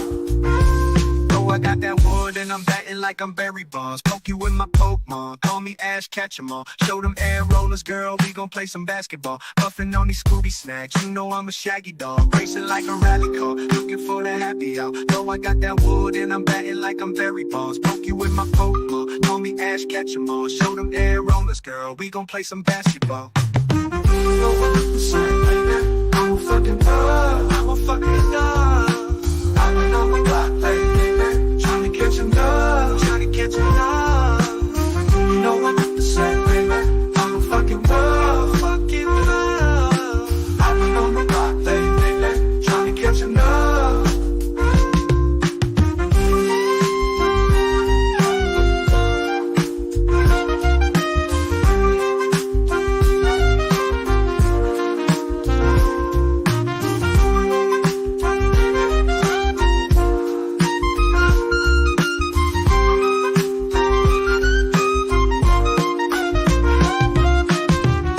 Know I got that wood and I'm batting like I'm Barry Bonds. Poke you with my Pokemon, call me Ash Ketchum. Show them air rollers, girl, we gon' play some basketball. Puffin' on these Scooby snacks, you know I'm a shaggy dog. Racing like a rally car, looking for the happy out. Know I got that wood and I'm batting like I'm Barry Bonds. Poke you with my Pokemon, call me Ash Ketchum. Show them air rollers, girl, we gon' play some basketball. You know what to say, baby. I'm a fucking love. I'm a fucking dog. I've been on the block, baby, trying to catch enough. Trying to catch enough. You know what to say, baby. I'm a fucking love. Fucking love. I've been on the block, baby, trying to catch enough.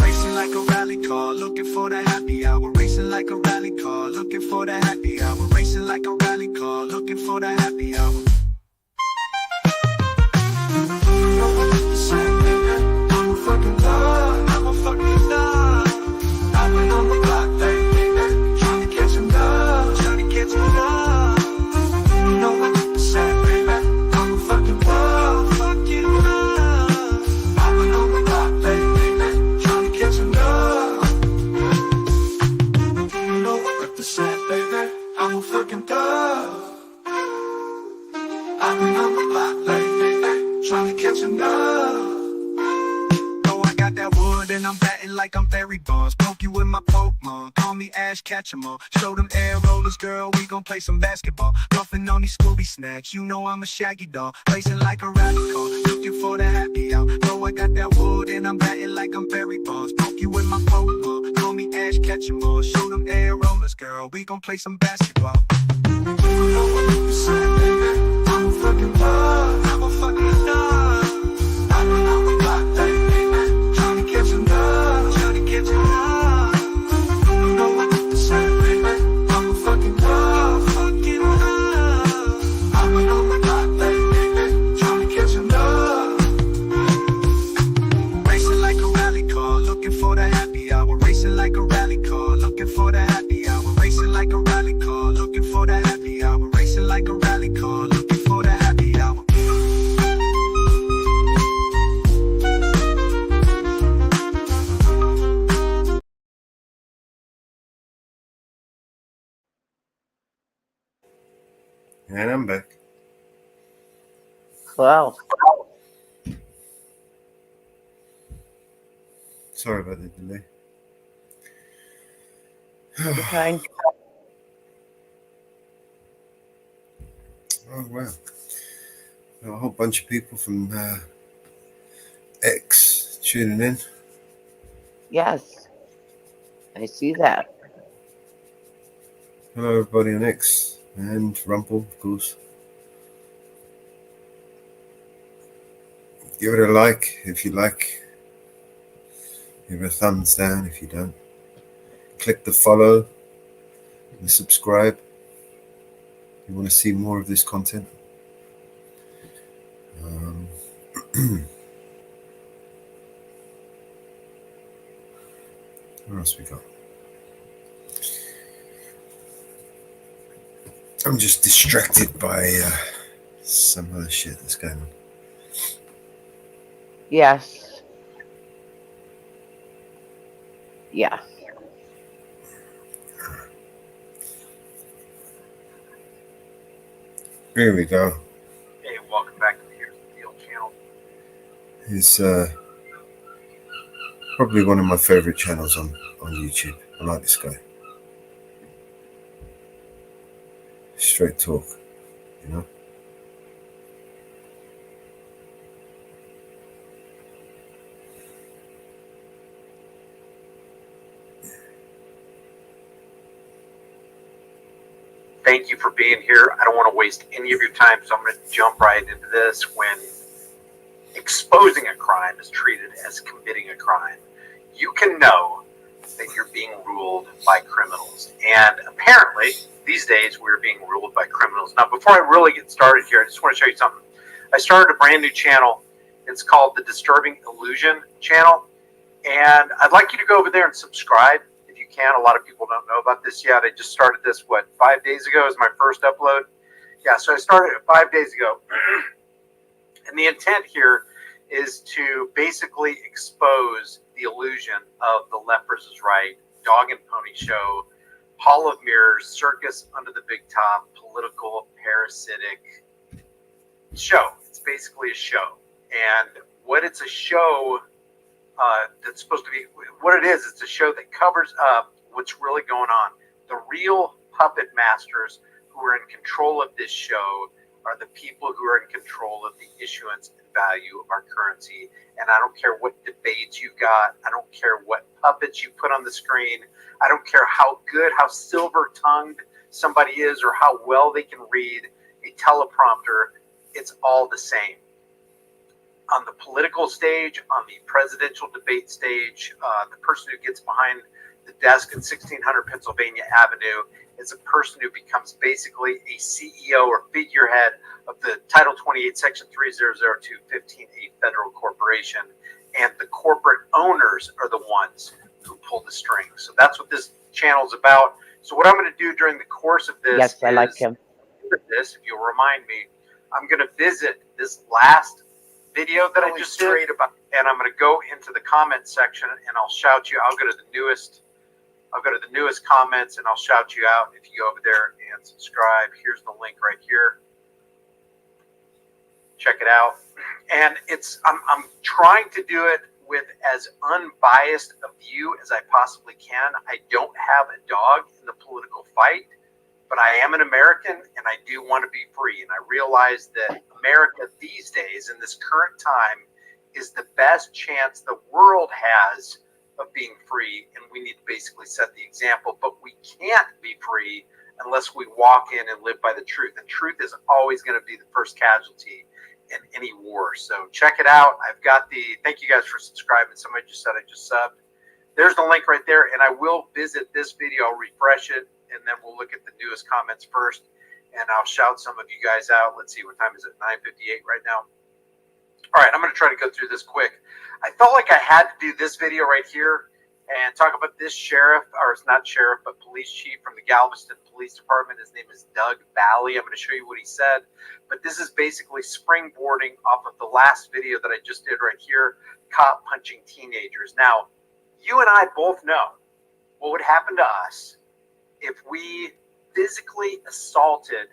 Racing like a rally car, looking for the happy hour. Racing like a rally car, looking for the happy hour. Racing like a rally car, looking for the happy hour. You know what to say, baby. I'm a fucking love. I'm a fucking dog. I've been on the block, baby, trying to catch enough. Trying to catch enough. You know what to say, baby. I'm a fucking love. Fucking love. I've been on the block, baby, trying to catch enough. You know what to say, baby. I'm a fucking dog. I've been on the block, baby, trying to catch enough. Know I got that wood and I'm batting like I'm Barry Bonds. Poke you with my Pokemon, call me Ash Ketchum. Show them air rollers, girl, we gon' play some basketball. Puffin' on these Scooby snacks, you know I'm a shaggy dog. Racing like a rally car, looking for the happy out. Know I got that wood and I'm batting like I'm Barry Bonds. Poke you with my Pokemon, call me Ash Ketchum. Show them air rollers, girl, we gon' play some basketball. You know what to say, baby. I'm a fucking love. I'm a fucking dog. I've been on the block, baby, trying to catch enough. Trying to catch enough. You know what to say, baby. I'm a fucking love. Fucking love. I've been on the block, baby, trying to catch enough. Racing like a rally car, looking for the happy hour. Racing like a rally car, looking for the happy hour. Racing like a rally car, looking for the happy hour. Racing like a rally car, looking for the happy hour. And I'm back. Well, Sorry about the delay. Okay. Oh, wow. A whole bunch of people from X tuning in. Yes, I see that. Hello, everybody on X and Rumple, of course. Give it a like if you like. Give it a thumbs down if you don't. Click the follow and subscribe if you want to see more of this content. What else we got? I'm just distracted by some other shit that's going on. Yes. Yeah. Here we go. Hey, welcome back to the Here's the Deal channel. It's probably one of my favorite channels on YouTube. I like this guy. Straight talk, you know. Thank you for being here. I don't want to waste any of your time, so I'm going to jump right into this. When exposing a crime is treated as committing a crime, you can know that you're being ruled by criminals. And apparently, these days, we're being ruled by criminals. Now, before I really get started here, I just want to show you something. I started a brand new channel. It's called the Disturbing Illusion channel. And I'd like you to go over there and subscribe if you can. A lot of people don't know about this yet. I just started this, 5 days ago is my first upload. Yeah, so I started it 5 days ago. And the intent here is to basically expose the illusion of the left versus right, dog and pony show, Hall of Mirrors, circus under the big top, political, parasitic show. It's basically a show. And what it's a show that's supposed to be, what it is, it's a show that covers up what's really going on. The real puppet masters who are in control of this show are the people who are in control of the issuance and value of our currency. And I don't care what debates you got. I don't care what puppets you put on the screen. I don't care how good, how silver-tongued somebody is or how well they can read a teleprompter. It's all the same. On the political stage, on the presidential debate stage, the person who gets behind the desk at 1600 Pennsylvania Avenue is a person who becomes basically a CEO or figurehead of the Title 28, Section 3002, 15A federal corporation. And the corporate owners are the ones who pull the strings. So that's what this channel is about. So what I'm going to do during the course of this Yes, I like him. If you'll remind me, I'm going to visit this last video that I just did about, and I'm going to go into the comment section and I'll shout you. I'll go to the newest comments and I'll shout you out if you go over there and subscribe. Here's the link right here. Check it out. And I'm trying to do it with as unbiased a view as I possibly can. I don't have a dog in the political fight, but I am an American and I do want to be free. And I realize that America these days in this current time is the best chance the world has of being free. And we need to basically set the example, but we can't be free unless we walk in and live by the truth. And truth is always going to be the first casualty in any war. So check it out. I've got thank you guys for subscribing. Somebody just said I just subbed. There's the link right there. And I will visit this video, I'll refresh it, and then we'll look at the newest comments first. And I'll shout some of you guys out. Let's see, what time is it? 9:58 right now. All right, I'm going to try to go through this quick. I felt like I had to do this video right here and talk about this sheriff, or it's not sheriff, but police chief from the Galveston Police Department. His name is Doug Bally. I'm going to show you what he said. But this is basically springboarding off of the last video that I just did right here, cop punching teenagers. Now, you and I both know what would happen to us if we physically assaulted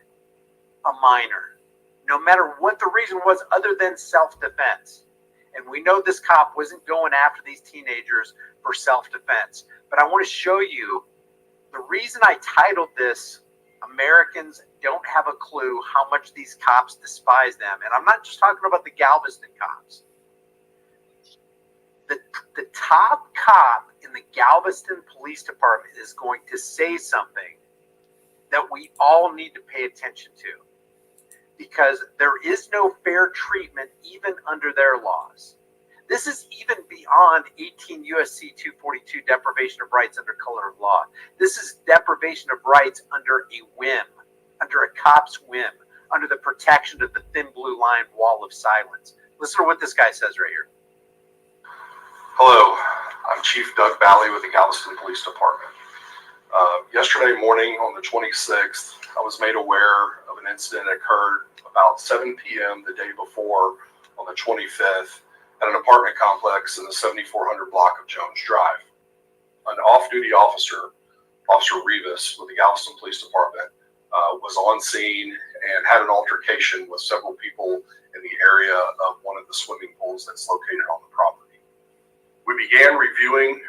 a minor, no matter what the reason was other than self-defense. And we know this cop wasn't going after these teenagers for self-defense. But I want to show you the reason I titled this, Americans Don't Have a Clue How Much These Cops Despise Them. And I'm not just talking about the Galveston cops. The top cop in the Galveston Police Department is going to say something that we all need to pay attention to, because there is no fair treatment even under their laws. This is even beyond 18 USC 242, deprivation of rights under color of law. This is deprivation of rights under a whim, under a cop's whim, under the protection of the thin blue line wall of silence. Listen to what this guy says right here. Hello, I'm Chief Doug Bally with the Galveston Police Department. Yesterday morning on the 26th, I was made aware of an incident that occurred about 7 p.m. the day before on the 25th at an apartment complex in the 7400 block of Jones Drive. An off-duty officer, Officer Rivas with the Galveston Police Department, was on scene and had an altercation with several people in the area of one of the swimming pools that's located on the property. We began reviewing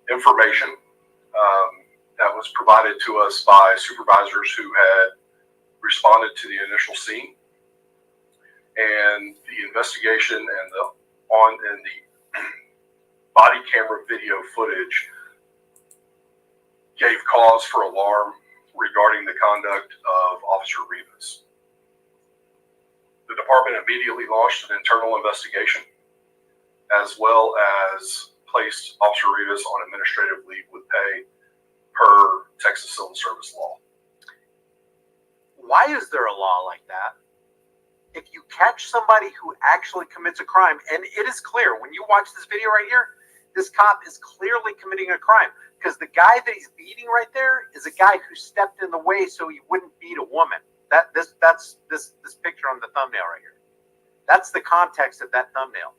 information that was provided to us by supervisors who had responded to the initial scene, and the investigation and the body camera video footage gave cause for alarm regarding the conduct of Officer Rivas. The department immediately launched an internal investigation, as well as placed Officer Rivas on administrative leave with pay per Texas Civil Service law. Why is there a law like that? If you catch somebody who actually commits a crime, and it is clear when you watch this video right here, this cop is clearly committing a crime, because the guy that he's beating right there is a guy who stepped in the way so he wouldn't beat a woman. That's this picture on the thumbnail right here. That's the context of that thumbnail.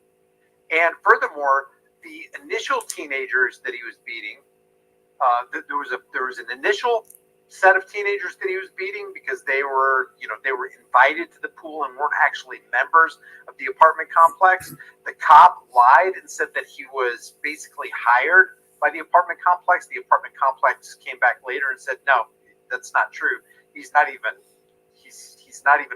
And furthermore, the initial teenagers that he was beating, there was an initial set of teenagers that he was beating because they were invited to the pool and weren't actually members of the apartment complex. The cop lied and said that he was basically hired by the apartment complex. The apartment complex came back later and said, no, that's not true. He's not even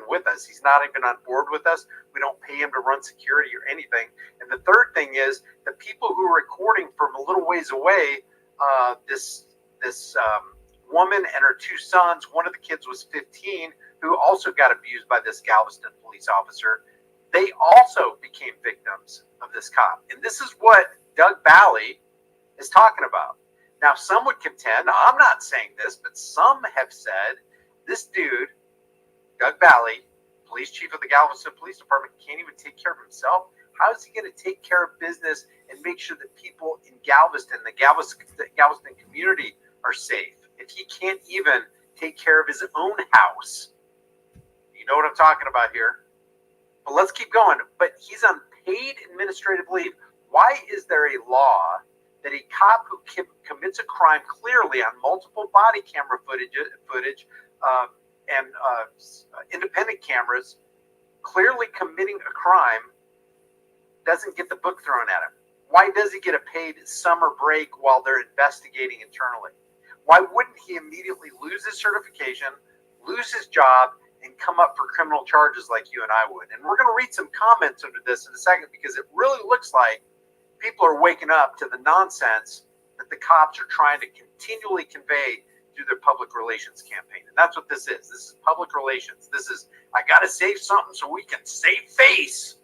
with us. He's not even on board with us. We don't pay him to run security or anything. And the third thing is the people who were recording from a little ways away, this woman and her two sons, one of the kids was 15, who also got abused by this Galveston police officer. They also became victims of this cop. And this is what Doug Bally is talking about. Now, some would contend, I'm not saying this, but some have said this dude, Doug Bally, police chief of the Galveston Police Department, can't even take care of himself. How is he going to take care of business and make sure that people in Galveston, the Galveston community, are safe if he can't even take care of his own house? You know what I'm talking about here. But let's keep going. But he's on paid administrative leave. Why is there a law that a cop who commits a crime clearly on multiple body camera footage and independent cameras, clearly committing a crime, doesn't get the book thrown at him? Why does he get a paid summer break while they're investigating internally? Why wouldn't he immediately lose his certification, lose his job, and come up for criminal charges like you and I would? And we're going to read some comments under this in a second, because it really looks like people are waking up to the nonsense that the cops are trying to continually convey through their public relations campaign. And that's what this is. This is public relations. This is, I got to save something so we can save face.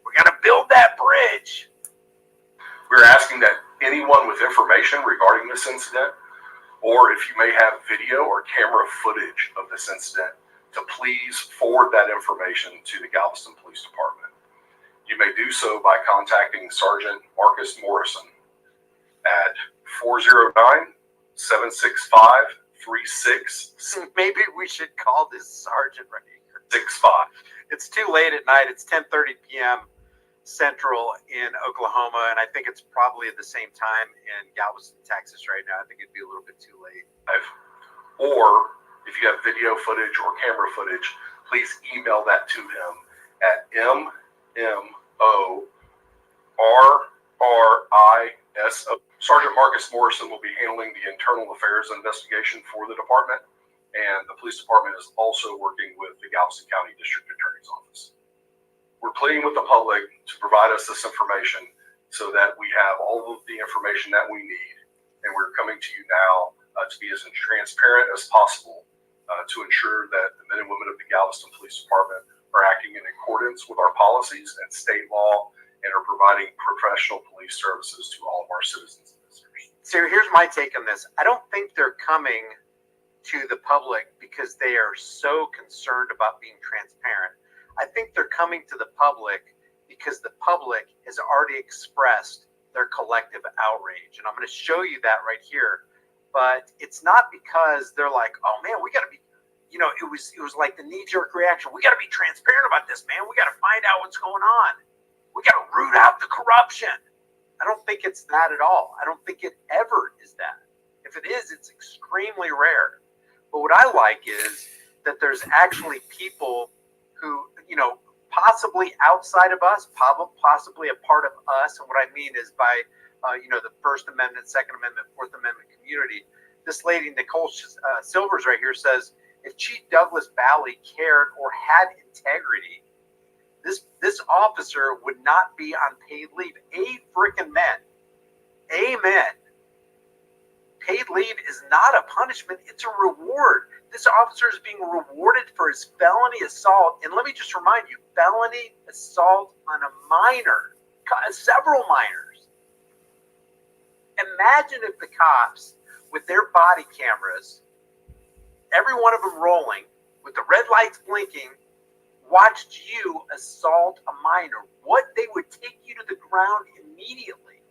We got to build that bridge. We're asking that anyone with information regarding this incident, or if you may have video or camera footage of this incident, to please forward that information to the Galveston Police Department. You may do so by contacting Sergeant Marcus Morrison at 409-765-36. Maybe we should call this sergeant right here. 65. It's too late at night. It's 10:30 p.m. Central in Oklahoma, and I think it's probably at the same time in Galveston, Texas right now. I think it'd be a little bit too late. Or if you have video footage or camera footage, please email that to him at Sergeant Marcus Morrison will be handling the internal affairs investigation for the department, and the police department is also working with the Galveston County District Attorney's Office. We're pleading with the public to provide us this information so that we have all of the information that we need, and we're coming to you now to be as transparent as possible to ensure that the men and women of the Galveston Police Department are acting in accordance with our policies and state law and are providing professional police services to all of our citizens and visitors. So here's my take on this. I don't think they're coming to the public because they are so concerned about being transparent. I think they're coming to the public because the public has already expressed their collective outrage. And I'm going to show you that right here. But it's not because they're like, oh man, we got to be, it was like the knee-jerk reaction. We got to be transparent about this, man. We got to find out what's going on. We got to root out the corruption. I don't think it's that at all. I don't think it ever is that. If it is, it's extremely rare. But what I like is that there's actually people who, possibly outside of us, possibly a part of us. And what I mean is by, the First Amendment, Second Amendment, Fourth Amendment community. This lady, Nicole Silvers right here says, if Chief Douglas Bally cared or had integrity, this officer would not be on paid leave. Amen. Paid leave is not a punishment. It's a reward. This officer is being rewarded for his felony assault. And let me just remind you, felony assault on a minor, several minors. Imagine if the cops, with their body cameras, every one of them rolling, with the red lights blinking, watched you assault a minor. What they would take you to the ground immediately,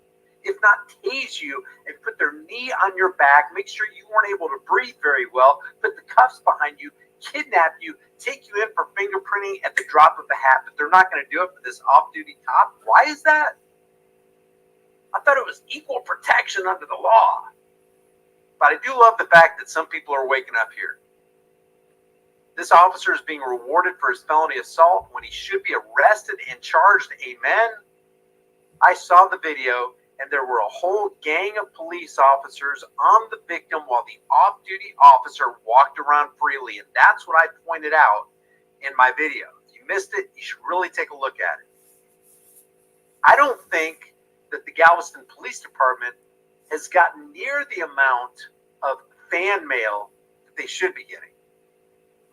if not tase you and put their knee on your back, make sure you weren't able to breathe very well, put the cuffs behind you, kidnap you, take you in for fingerprinting at the drop of a hat. But they're not going to do it for this off-duty cop. Why is that? I thought it was equal protection under the law. But I do love the fact that some people are waking up here. This officer is being rewarded for his felony assault when he should be arrested and charged. Amen. I saw the video, and there were a whole gang of police officers on the victim while the off-duty officer walked around freely. And that's what I pointed out in my video. If you missed it, you should really take a look at it. I don't think that the Galveston Police Department has gotten near the amount of fan mail that they should be getting.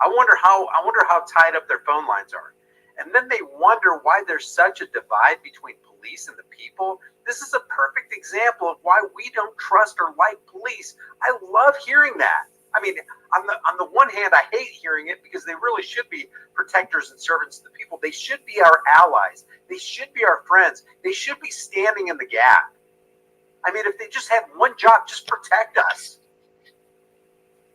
I wonder how tied up their phone lines are. And then they wonder why there's such a divide between police and the people. This is a perfect example of why we don't trust or like police. I love hearing that. I mean, on the one hand, I hate hearing it because they really should be protectors and servants of the people. They should be our allies. They should be our friends. They should be standing in the gap. I mean, if they just had one job, just protect us.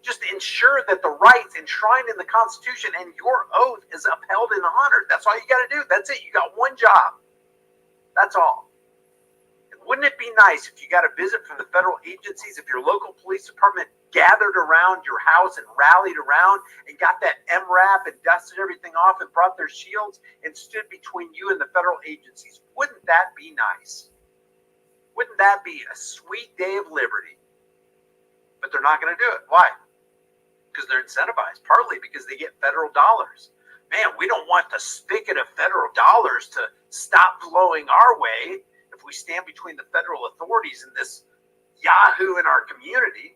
Just ensure that the rights enshrined in the Constitution and your oath is upheld and honored. That's all you got to do. That's it. You got one job. That's all. And wouldn't it be nice if you got a visit from the federal agencies, if your local police department gathered around your house and rallied around and got that MRAP and dusted everything off and brought their shields and stood between you and the federal agencies? Wouldn't that be nice? Wouldn't that be a sweet day of liberty? But they're not going to do it. Why? Because they're incentivized, partly because they get federal dollars. Man, we don't want the spigot of federal dollars to stop flowing our way if we stand between the federal authorities and this yahoo in our community.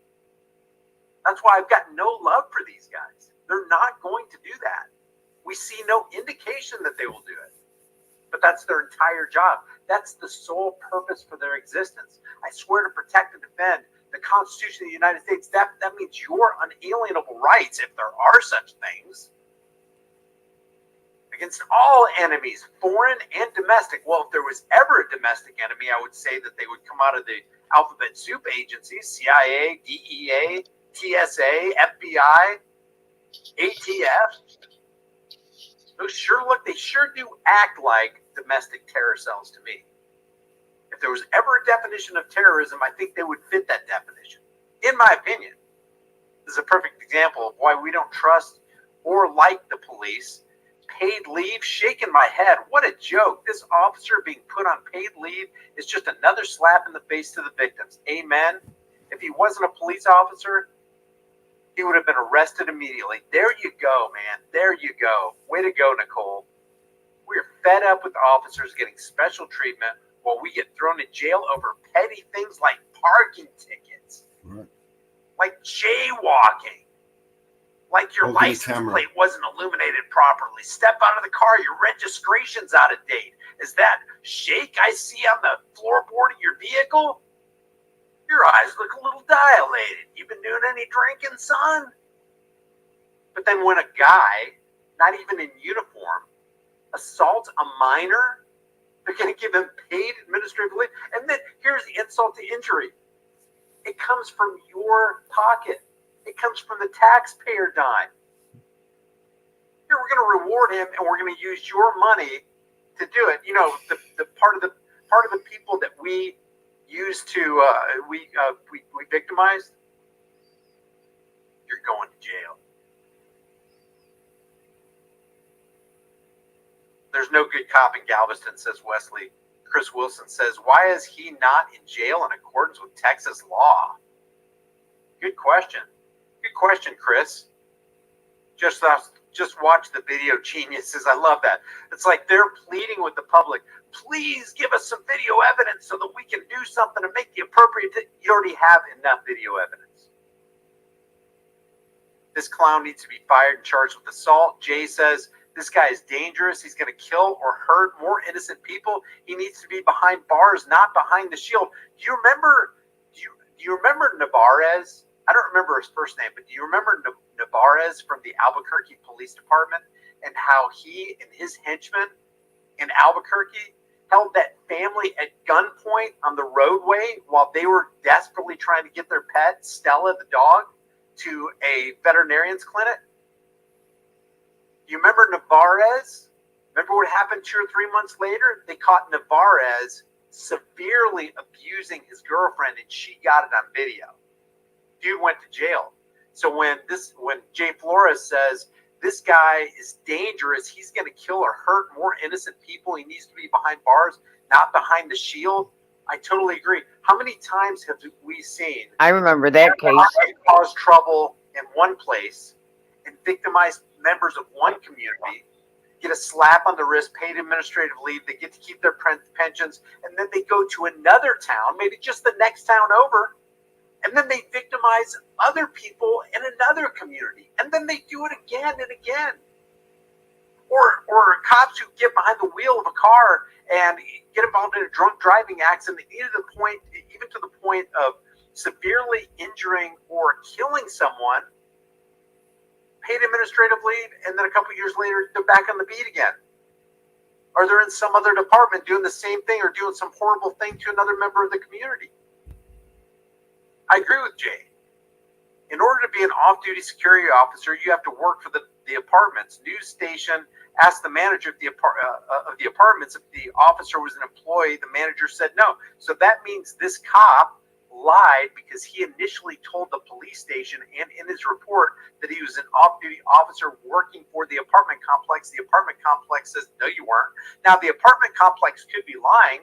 That's why I've got no love for these guys. They're not going to do that. We see no indication that they will do it. But that's their entire job. That's the sole purpose for their existence. I swear to protect and defend the Constitution of the United States. That means your unalienable rights, if there are such things, against all enemies, foreign and domestic. Well, if there was ever a domestic enemy, I would say that they would come out of the alphabet soup agencies: CIA, DEA, TSA, FBI, ATF. They sure do act like domestic terror cells to me. If there was ever a definition of terrorism, I think they would fit that definition, in my opinion. This is a perfect example of why we don't trust or like the police, Paid leave, shaking my head. What a joke. This officer being put on paid leave is just another slap in the face to the victims. Amen. If he wasn't a police officer, he would have been arrested immediately. There you go, man. There you go. Way to go, Nicole. We're fed up with officers getting special treatment while we get thrown in jail over petty things like parking tickets, Right. like jaywalking, like your Holding the license camera. plate wasn't illuminated properly. Step out of the car, your registration's out of date. Is that shake I see on the floorboard of your vehicle? Your eyes look a little dilated. You been doing any drinking, son? But then when a guy, not even in uniform, assaults a minor, they're going to give him paid administrative leave. And then here's the insult to injury. It comes from your pocket. It comes from the taxpayer dime. Here, we're going to reward him, and we're going to use your money to do it. You know, the part of the people that we used to we victimized. You're going to jail. There's no good cop in Galveston, says Wesley. Chris Wilson says, why is he not in jail in accordance with Texas law? Good question. Good question, Chris. Just watch the video, geniuses. I love that. It's like they're pleading with the public. Please give us some video evidence so that we can do something to make the appropriate. You already have enough video evidence. This clown needs to be fired and charged with assault. Jay says, this guy is dangerous. He's going to kill or hurt more innocent people. He needs to be behind bars, not behind the shield. Do you remember Navarez? I don't remember his first name, but do you remember Navarez from the Albuquerque Police Department and how he and his henchmen in Albuquerque held that family at gunpoint on the roadway while they were desperately trying to get their pet, Stella the dog, to a veterinarian's clinic? You remember Navarez? Remember what happened 2 or 3 months later? They caught Navarez severely abusing his girlfriend, and she got it on video. Dude went to jail. So when Jay Flores says this guy is dangerous, he's going to kill or hurt more innocent people, he needs to be behind bars, not behind the shield, I totally agree. How many times have we seen I remember that case. cause trouble in one place and victimize members of one community, get a slap on the wrist, paid administrative leave, they get to keep their pensions, and then they go to another town, maybe just the next town over, and then they victimize other people in another community, and then they do it again and again. Or cops who get behind the wheel of a car and get involved in a drunk driving accident, even to the point of severely injuring or killing someone, paid administrative leave, and then a couple years later, they're back on the beat again. Or they're in some other department doing the same thing or doing some horrible thing to another member of the community. I agree with Jay. In order to be an off-duty security officer, you have to work for the apartments. News station asked the manager of the apartments if the officer was an employee. The manager said no. So that means this cop lied because he initially told the police station and in his report that he was an off-duty officer working for the apartment complex. The apartment complex says, no, you weren't. Now, the apartment complex could be lying,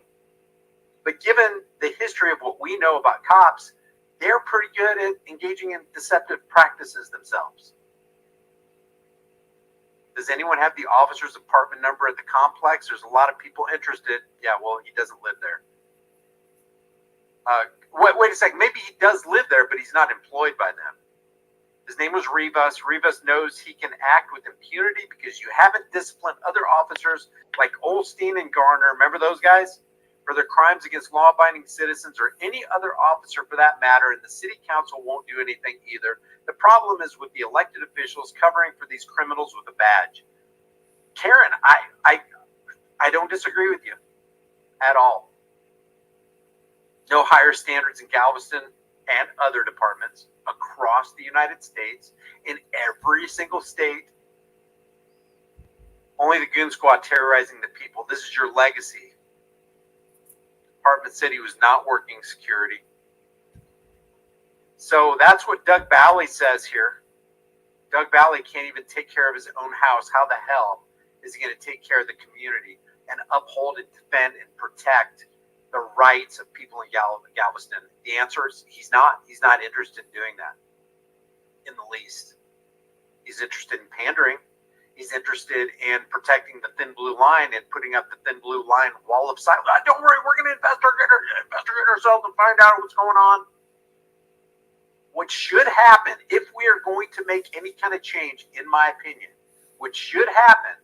but given the history of what we know about cops, they're pretty good at engaging in deceptive practices themselves. Does anyone have the officer's apartment number at the complex? There's a lot of people interested. Yeah, well, he doesn't live there. Wait a second. Maybe he does live there, but he's not employed by them. His name was Rivas. Rivas knows he can act with impunity because you haven't disciplined other officers like Olstein and Garner. Remember those guys? For their crimes against law-abiding citizens or any other officer for that matter, and the city council won't do anything either. The problem is with the elected officials covering for these criminals with a badge. Karen, I don't disagree with you at all. No higher standards in Galveston and other departments across the United States, in every single state. Only the goon squad terrorizing the people. This is your legacy. Department said he was not working security. So that's what Doug Bally says here. Doug Bally can't even take care of his own house. How the hell is he going to take care of the community and uphold and defend and protect the rights of people in Galveston? The answer is he's not. He's not interested in doing that in the least. He's interested in pandering. He's interested in protecting the thin blue line and putting up the thin blue line wall of silence. Don't worry, we're going to investigate ourselves and find out what's going on. What should happen, if we are going to make any kind of change, in my opinion, what should happen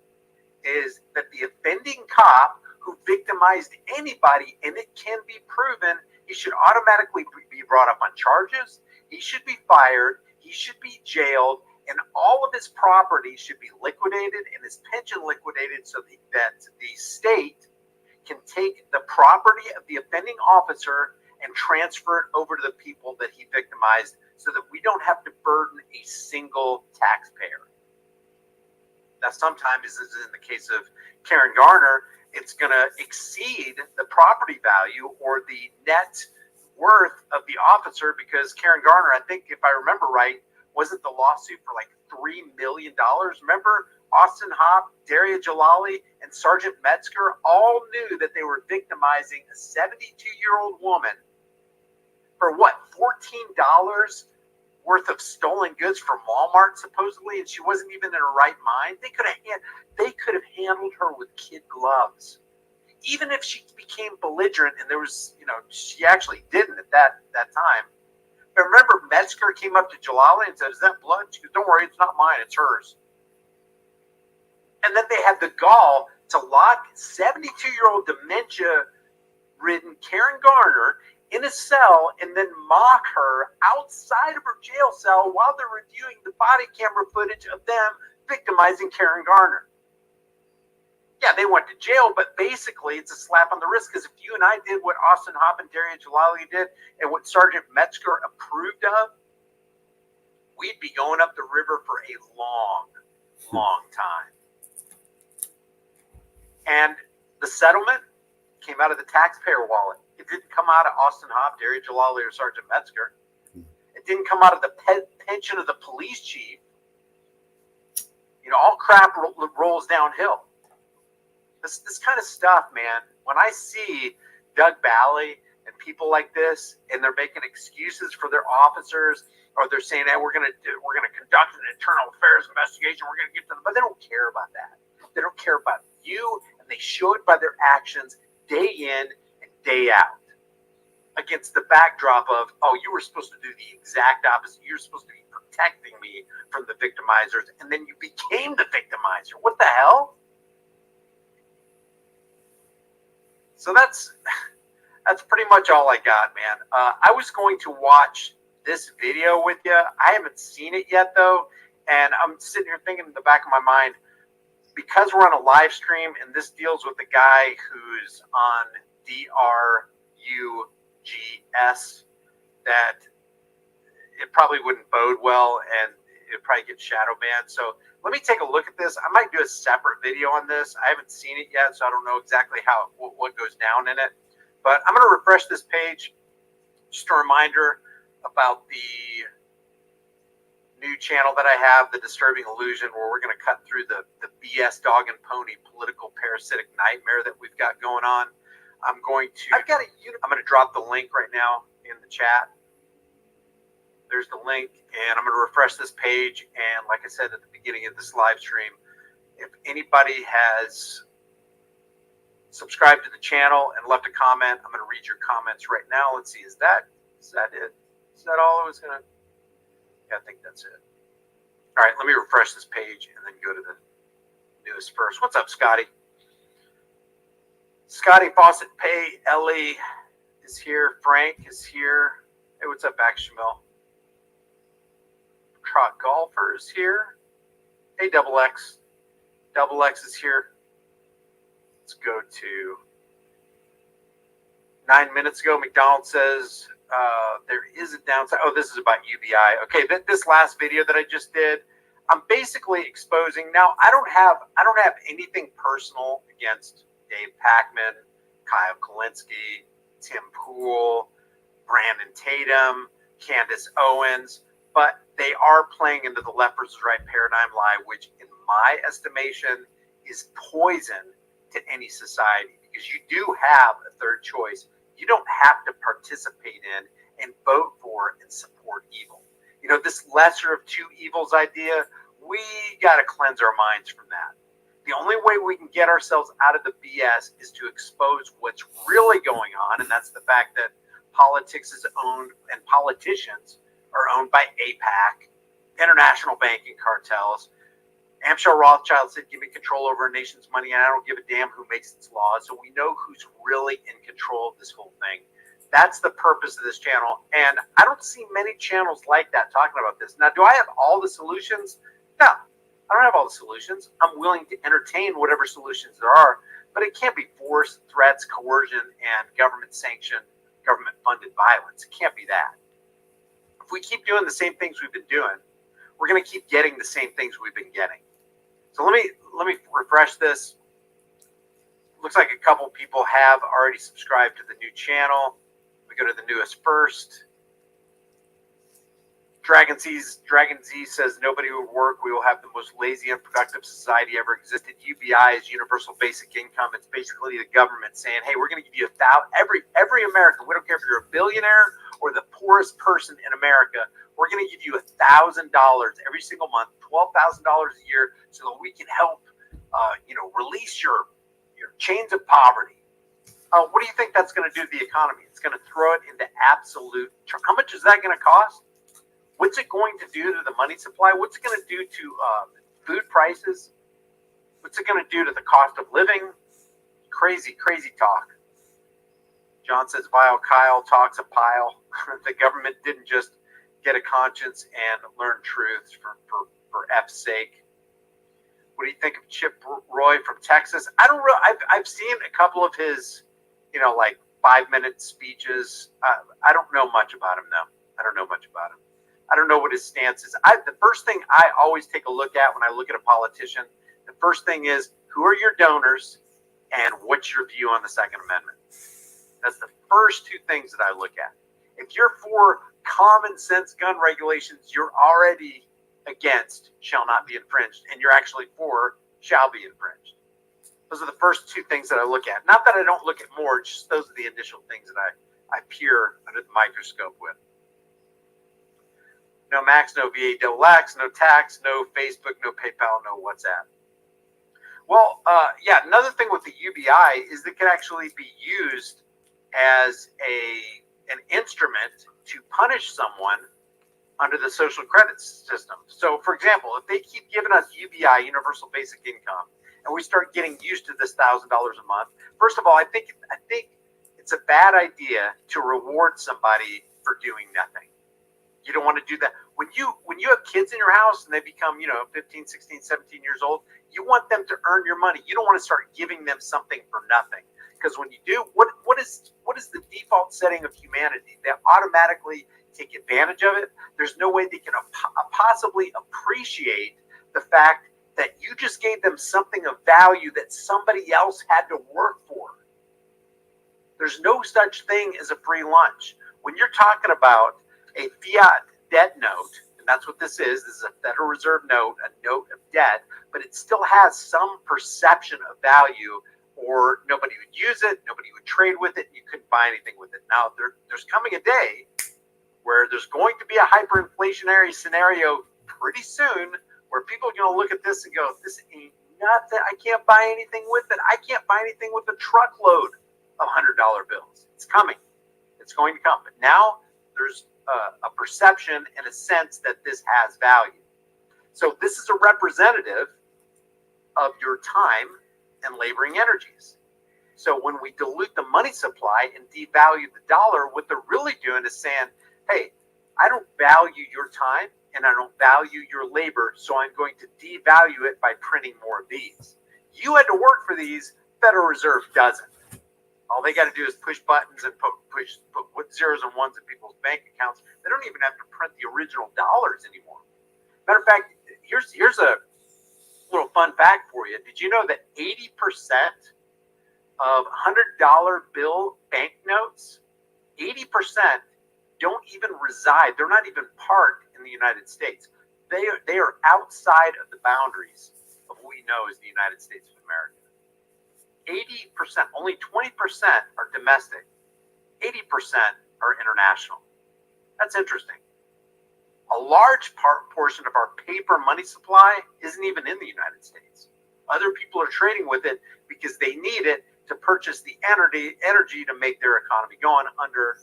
is that the offending cop who victimized anybody, and it can be proven, he should automatically be brought up on charges. He should be fired. He should be jailed. And all of his property should be liquidated and his pension liquidated so that the state can take the property of the offending officer and transfer it over to the people that he victimized so that we don't have to burden a single taxpayer. Now, sometimes, as in the case of Karen Garner, it's going to exceed the property value or the net worth of the officer because Karen Garner, I think if I remember right, wasn't the lawsuit for like $3 million? Remember, Austin Hopp, Daria Jalali, and Sergeant Metzger all knew that they were victimizing a 72-year-old woman for what, $14 worth of stolen goods from Walmart, supposedly, and she wasn't even in her right mind. They could have handled her with kid gloves. Even if she became belligerent, and there was, she actually didn't at that time. But remember, Metzger came up to Jalali and said, "Is that blood?" She goes, "Don't worry, it's not mine, it's hers." And then they had the gall to lock 72-year-old dementia-ridden Karen Garner in a cell and then mock her outside of her jail cell while they're reviewing the body camera footage of them victimizing Karen Garner. Yeah, they went to jail, but basically it's a slap on the wrist because if you and I did what Austin Hopp and Daria Jalali did and what Sergeant Metzger approved of, we'd be going up the river for a long, long time. And the settlement came out of the taxpayer wallet. It didn't come out of Austin Hopp, Daria Jalali, or Sergeant Metzger. It didn't come out of the pension of the police chief. All crap rolls downhill. This kind of stuff, man, when I see Doug Bally and people like this, and they're making excuses for their officers, or they're saying, "Hey, we're gonna conduct an internal affairs investigation. We're gonna get to them," but they don't care about that. They don't care about you, and they show it by their actions day in and day out. Against the backdrop of, "Oh, you were supposed to do the exact opposite. You're supposed to be protecting me from the victimizers, and then you became the victimizer. What the hell?" So that's pretty much all I got, man. I was going to watch this video with you. I haven't seen it yet, though, and I'm sitting here thinking in the back of my mind, because we're on a live stream and this deals with a guy who's on DRUGS, that it probably wouldn't bode well and it'd probably get shadow banned. So let me take a look at this. I might do a separate video on this. I haven't seen it yet, so I don't know exactly what goes down in it. But I'm going to refresh this page. Just a reminder about the new channel that I have, The Disturbing Illusion, where we're going to cut through the BS dog and pony political parasitic nightmare that we've got going on. I'm going to drop the link right now in the chat. There's the link, and I'm going to refresh this page. And like I said at the beginning of this live stream, if anybody has subscribed to the channel and left a comment, I'm going to read your comments right now. Let's see, is that it? Is that all I was going to? Yeah, I think that's it. All right, let me refresh this page and then go to the newest first. What's up, Scotty? Scotty Fawcett Pay, Ellie is here. Frank is here. Hey, what's up, Shamil? Trot Golfer is here. Hey, Double X. Double X is here. Let's go to 9 minutes ago. McDonald says there is a downside. Oh, this is about UBI. Okay, this last video that I just did, I'm basically exposing. Now, I don't have anything personal against Dave Packman, Kyle Kalinske, Tim Pool, Brandon Tatum, Candace Owens, but they are playing into the left versus right paradigm lie, which in my estimation is poison to any society, because you do have a third choice. You don't have to participate in and vote for and support evil. You know, this lesser of two evils idea, we got to cleanse our minds from that. The only way we can get ourselves out of the BS is to expose what's really going on, and that's the fact that politics is owned and politicians are owned by AIPAC, international banking cartels. Amschel Rothschild said, give me control over a nation's money, and I don't give a damn who makes its laws. So we know who's really in control of this whole thing. That's the purpose of this channel. And I don't see many channels like that talking about this. Now, do I have all the solutions? No, I don't have all the solutions. I'm willing to entertain whatever solutions there are, but it can't be force, threats, coercion, and government-sanctioned, government-funded violence. It can't be that. If we keep doing the same things we've been doing, we're going to keep getting the same things we've been getting. So let me refresh this. Looks like a couple people have already subscribed to the new channel. We go to the newest first. Dragon Z says nobody would work. We will have the most lazy, unproductive society ever existed. UBI is universal basic income. It's basically the government saying, "Hey, we're going to give you every American. We don't care if you're a billionaire or the poorest person in America. We're going to give you $1,000 every single month, $12,000 a year, so that we can help, release your chains of poverty." What do you think that's going to do to the economy? It's going to throw it into absolute. How much is that going to cost? What's it going to do to the money supply? What's it going to do to food prices? What's it going to do to the cost of living? Crazy, crazy talk. John says, Vile Kyle talks a pile. The government didn't just get a conscience and learn truths for F's sake. What do you think of Chip Roy from Texas? I don't really, I've seen a couple of his, like 5-minute speeches. I don't know much about him, though. I don't know much about him. I don't know what his stance is. The first thing I always take a look at when I look at a politician, the first thing is, who are your donors and what's your view on the Second Amendment? That's the first two things that I look at. If you're for common sense gun regulations, you're already against shall not be infringed, and you're actually for shall be infringed. Those are the first two things that I look at. Not that I don't look at more, just those are the initial things that I peer under the microscope with. No Max, no VA double X, no tax, no Facebook, no PayPal, no WhatsApp. Well, another thing with the UBI is that it can actually be used as an instrument to punish someone under the social credit system. So, for example, if they keep giving us UBI, Universal Basic Income, and we start getting used to this $1,000 a month, first of all, I think it's a bad idea to reward somebody for doing nothing. You don't want to do that. When you have kids in your house and they become, 15, 16, 17 years old, you want them to earn your money. You don't want to start giving them something for nothing. Because when you do, what is the default setting of humanity? They automatically take advantage of it. There's no way they can possibly appreciate the fact that you just gave them something of value that somebody else had to work for. There's no such thing as a free lunch. When you're talking about a fiat debt note, and that's what this is a Federal Reserve note, a note of debt, but it still has some perception of value, or nobody would use it, nobody would trade with it, and you couldn't buy anything with it. Now, there's coming a day where there's going to be a hyperinflationary scenario pretty soon where people are going to look at this and go, this ain't nothing. I can't buy anything with it. I can't buy anything with a truckload of $100 bills. It's coming. It's going to come. But now there's a perception and a sense that this has value. So this is a representative of your time and laboring energies. So when we dilute the money supply and devalue the dollar, what they're really doing is saying, hey, I don't value your time and I don't value your labor, so I'm going to devalue it by printing more of these. You had to work for these, Federal Reserve doesn't. All they got to do is push buttons and put zeros and ones in people's bank accounts. They don't even have to print the original dollars anymore. Matter of fact, here's a little fun fact for you. Did you know that 80% of $100 bill banknotes, 80% don't even reside. They're not even parked in the United States. They are outside of the boundaries of what we know as the United States of America. 80%, only 20% are domestic. 80% are international. That's interesting. A large portion of our paper money supply isn't even in the United States. Other people are trading with it because they need it to purchase the energy to make their economy go on. Under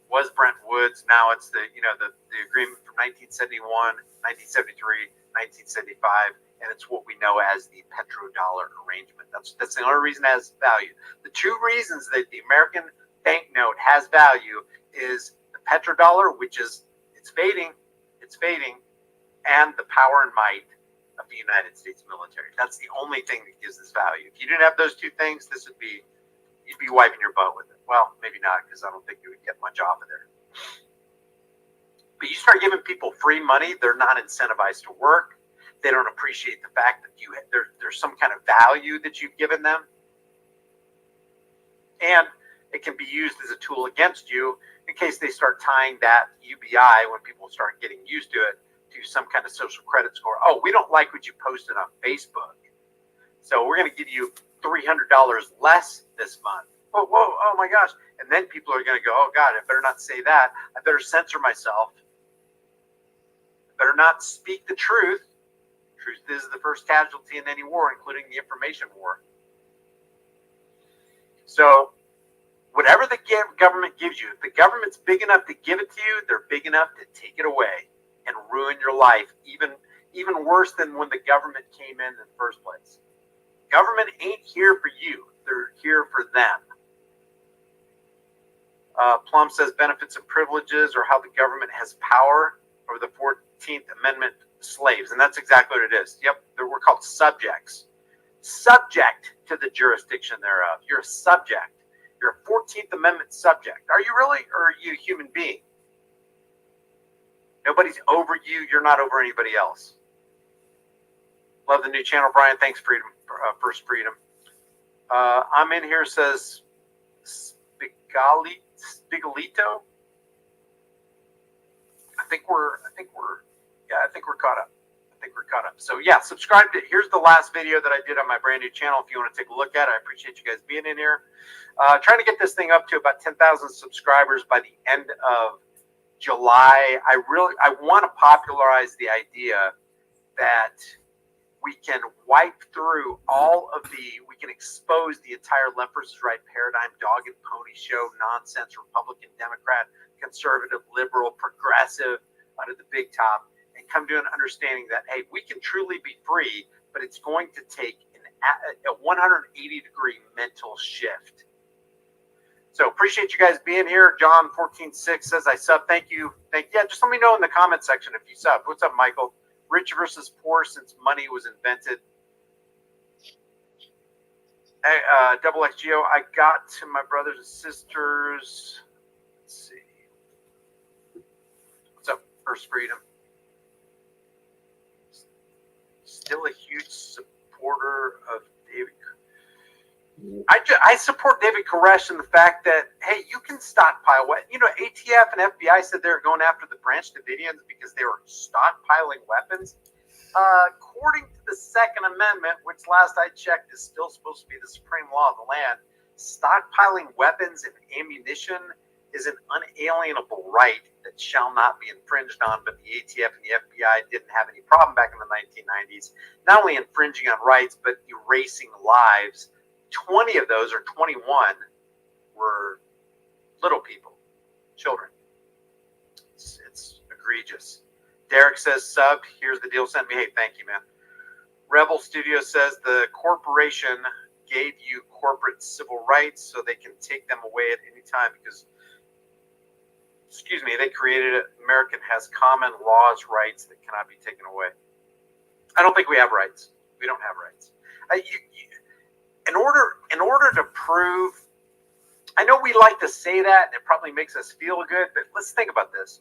was Brent Woods, now it's the agreement from 1971, 1973, 1975, and it's what we know as the petrodollar arrangement. That's the only reason it has value. The two reasons that the American banknote has value is the petrodollar, which is it's fading, and the power and might of the United States military. That's the only thing that gives this value. If you didn't have those two things, you'd be wiping your butt with it. Well, maybe not, because I don't think you would get much off of there. But you start giving people free money, they're not incentivized to work. They don't appreciate the fact that there's some kind of value that you've given them. And it can be used as a tool against you in case they start tying that UBI, when people start getting used to it, to some kind of social credit score. Oh, we don't like what you posted on Facebook, so we're going to give you $300 less this month. Whoa, oh my gosh. And then people are going to go, oh God, I better not say that. I better censor myself. I better not speak the truth. Truth is the first casualty in any war, including the information war. So whatever the government gives you, if the government's big enough to give it to you, they're big enough to take it away and ruin your life, even worse than when the government came in the first place. Government ain't here for you. They're here for them. Plum says benefits and privileges are how the government has power over the 14th Amendment slaves. And that's exactly what it is. Yep, we're called subjects. Subject to the jurisdiction thereof. You're a subject. You're a 14th Amendment subject. Are you really? Or are you a human being? Nobody's over you. You're not over anybody else. Love the new channel, Brian. Thanks, Freedom. First Freedom. I'm in here, says Spigalito. I think we're caught up. So yeah, subscribe to, here's the last video that I did on my brand new channel. If you want to take a look at it, I appreciate you guys being in here. Trying to get this thing up to about 10,000 subscribers by the end of July. I want to popularize the idea that we can wipe through we can expose the entire left versus right paradigm, dog and pony show, nonsense, Republican, Democrat, conservative, liberal, progressive, under the big top, and come to an understanding that, hey, we can truly be free, but it's going to take a 180-degree mental shift. So appreciate you guys being here. John 14:6 says I sub. Thank you. Yeah, just let me know in the comment section if you sub. What's up, Michael? Rich versus poor since money was invented. Hey, Double XGO, I got to my brothers and sisters. Let's see. What's up, First Freedom? Still a huge supporter of David. I support David Koresh in the fact that, hey, you can stockpile what, ATF and FBI said they were going after the Branch Davidians because they were stockpiling weapons. According to the Second Amendment, which last I checked is still supposed to be the supreme law of the land, stockpiling weapons and ammunition is an unalienable right that shall not be infringed on, but the ATF and the FBI didn't have any problem back in the 1990s, not only infringing on rights, but erasing lives. 20 of those, or 21, were little people, children. It's egregious. Derek says, subbed. Here's the deal. Send me. Hey, thank you, man. Rebel Studio says the corporation gave you corporate civil rights so they can take them away at any time because, they created it. American has common laws, rights that cannot be taken away. I don't think we have rights. We don't have rights. In order to prove, I know we like to say that, and it probably makes us feel good, but let's think about this.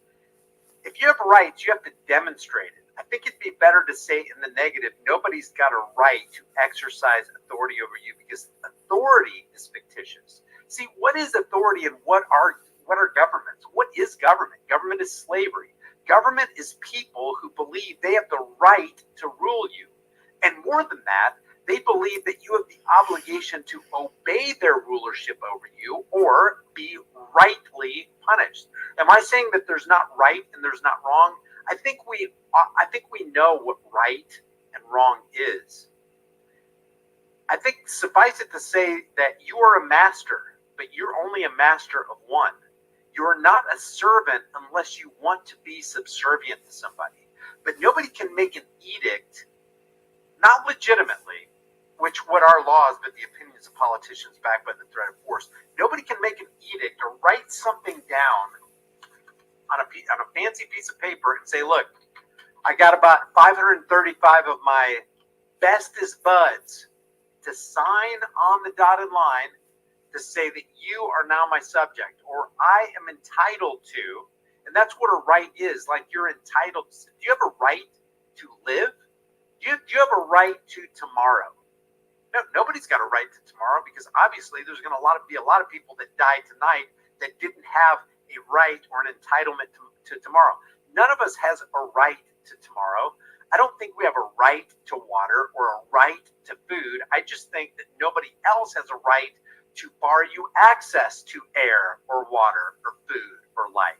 If you have rights, you have to demonstrate it. I think it'd be better to say in the negative, nobody's got a right to exercise authority over you because authority is fictitious. See, what is authority and what are governments? What is government? Government is slavery. Government is people who believe they have the right to rule you. And more than that, They believe that you have the obligation to obey their rulership over you or be rightly punished. Am I saying that there's not right and there's not wrong? I think we know what right and wrong is. I think suffice it to say that you are a master, but you're only a master of one. You are not a servant unless you want to be subservient to somebody. But nobody can make an edict, not legitimately, which what our laws, but the opinions of politicians backed by the threat of force. Nobody can make an edict or write something down on a fancy piece of paper and say, look, I got about 535 of my bestest buds to sign on the dotted line to say that you are now my subject, or I am entitled to, and that's what a right is. Like, you're entitled to. Do you have a right to live? Do you have a right to tomorrow? No, nobody's got a right to tomorrow, because obviously there's going to be a lot of people that die tonight that didn't have a right or an entitlement to tomorrow. None of us has a right to tomorrow. I don't think we have a right to water or a right to food. I just think that nobody else has a right to bar you access to air or water or food or life.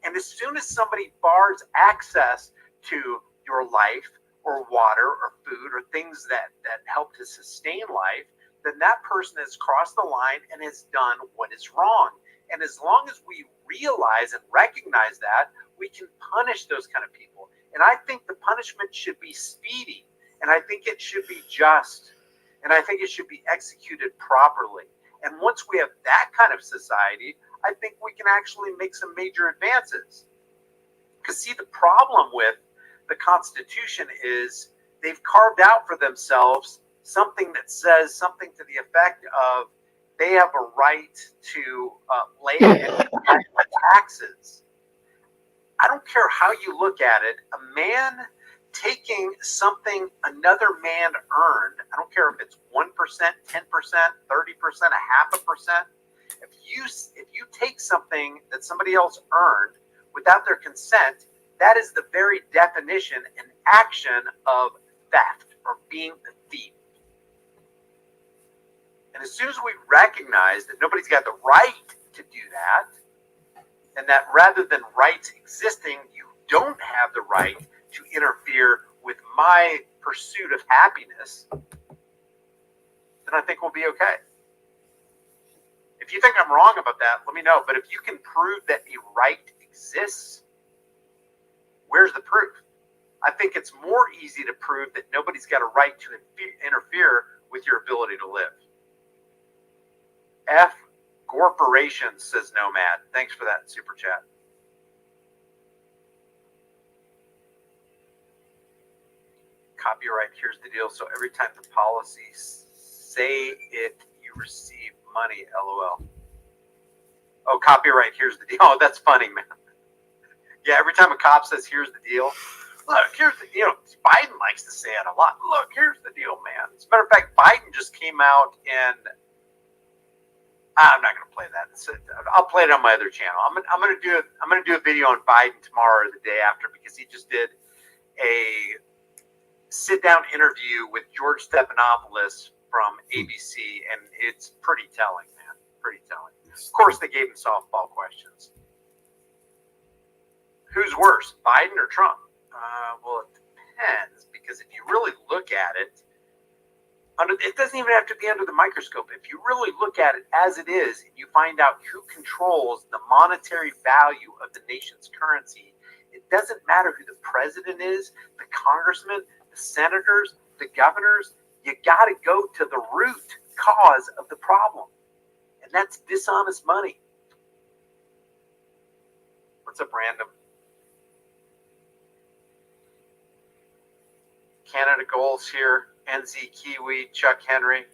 And as soon as somebody bars access to your life or water or food or things that help to sustain life, then that person has crossed the line and has done what is wrong. And as long as we realize and recognize that, we can punish those kind of people. And I think the punishment should be speedy, and I think it should be just, and I think it should be executed properly. And once we have that kind of society, I think we can actually make some major advances. Because see, the problem with the Constitution is they've carved out for themselves something that says something to the effect of they have a right to lay taxes. I don't care how you look at it. A man taking something another man earned, I don't care if it's 1%, 10%, 30%, 0.5%. If you take something that somebody else earned without their consent, that is the very definition and action of theft or being a thief. And as soon as we recognize that nobody's got the right to do that, and that rather than rights existing, you don't have the right to interfere with my pursuit of happiness, then I think we'll be okay. If you think I'm wrong about that, let me know. But if you can prove that a right exists, where's the proof? I think it's more easy to prove that nobody's got a right to interfere with your ability to live. F Corporations, says Nomad. Thanks for that super chat. Copyright, here's the deal. So every time the policies say it, you receive money, LOL. Oh, copyright, here's the deal. Oh, that's funny, man. Yeah, every time a cop says, here's the deal. Look, here's the deal. Biden likes to say it a lot. Look, here's the deal, man. As a matter of fact, Biden just came out and I'm not going to play that. I'll play it on my other channel. I'm going to do a video on Biden tomorrow or the day after, because he just did a sit-down interview with George Stephanopoulos from ABC, and it's pretty telling, man. Pretty telling. Of course, they gave him softball questions. Who's worse, Biden or Trump? Well, it depends, because if you really look at it, it doesn't even have to be under the microscope. If you really look at it as it is, and you find out who controls the monetary value of the nation's currency, it doesn't matter who the president is, the congressman, the senators, the governors. You got to go to the root cause of the problem, and that's dishonest money. What's up, random? Canada goals here. NZ Kiwi, Chuck Henry.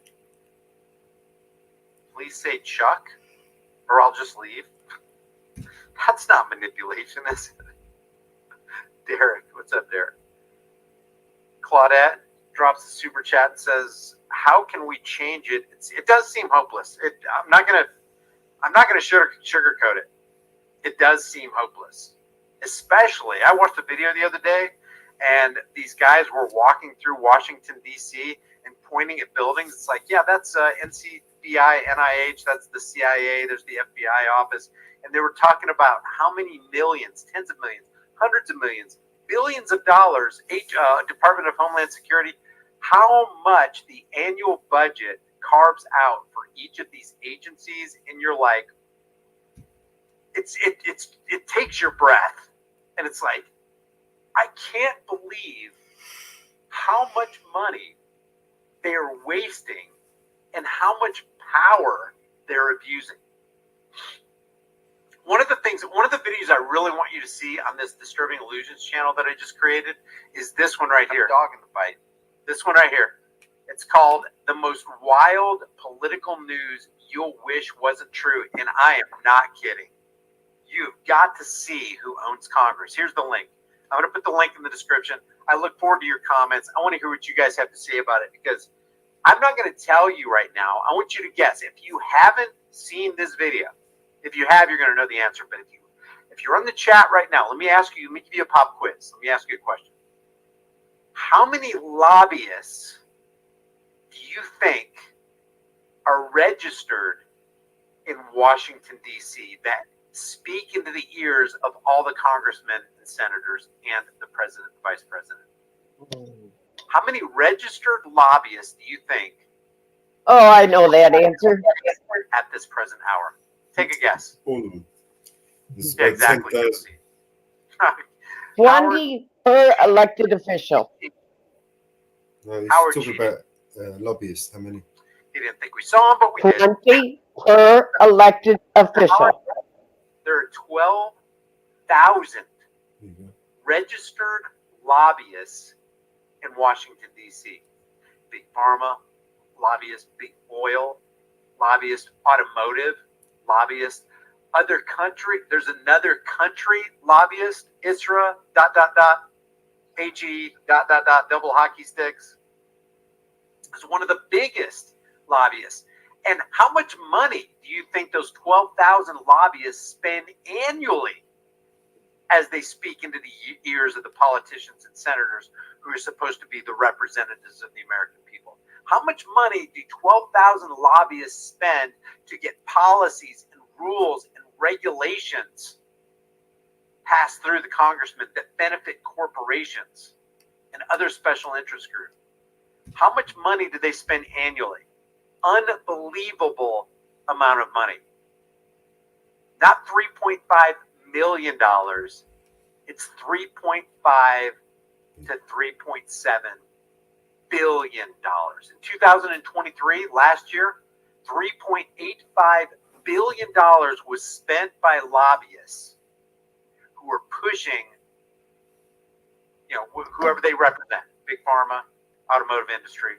Please say Chuck, or I'll just leave. That's not manipulation, is it? Derek, what's up, Derek? Claudette drops a super chat and says, "How can we change it? It does seem hopeless. I'm not gonna sugarcoat it. It does seem hopeless. Especially, I watched a video the other day, and these guys were walking through Washington, D.C., and pointing at buildings. It's like, yeah, that's NCBI, NIH, that's the CIA, there's the FBI office. And they were talking about how many millions, tens of millions, hundreds of millions, billions of dollars, Department of Homeland Security, how much the annual budget carves out for each of these agencies. And you're like, it takes your breath. And it's like, I can't believe how much money they're wasting and how much power they're abusing. One of the videos I really want you to see on this Disturbing Illusions channel that I just created is this one right here. Dog in the fight. This one right here. It's called The Most Wild Political News You'll Wish Wasn't True. And I am not kidding. You've got to see who owns Congress. Here's the link. I'm going to put the link in the description. I look forward to your comments. I want to hear what you guys have to say about it, because I'm not going to tell you right now. I want you to guess. If you haven't seen this video, if you have, you're going to know the answer. But if you're on the chat right now, let me give you a pop quiz. Let me ask you a question. How many lobbyists do you think are registered in Washington, D.C. that speak into the ears of all the congressmen and senators and the president and vice president? How many registered lobbyists do you think? Oh, I know that answer. At this present hour. Take a guess. All of them. There's Yeah, about exactly. 10,000. 20 per elected official. No, Howard he's talking about lobbyists. How many? He didn't think we saw him, but we did. 20 per elected official. There are 12,000 registered lobbyists in Washington, D.C. Big pharma, lobbyists, big oil, lobbyists, automotive, lobbyists, other country. There's another country lobbyist, ISRA, ... AG, ... double hockey sticks. It's one of the biggest lobbyists. And how much money do you think those 12,000 lobbyists spend annually as they speak into the ears of the politicians and senators who are supposed to be the representatives of the American people? How much money do 12,000 lobbyists spend to get policies and rules and regulations passed through the congressmen that benefit corporations and other special interest groups? How much money do they spend annually? Unbelievable amount of money. Not $3.5 million. It's $3.5 to $3.7 billion. In 2023, last year, $3.85 billion was spent by lobbyists who are pushing, whoever they represent, big pharma, automotive industry,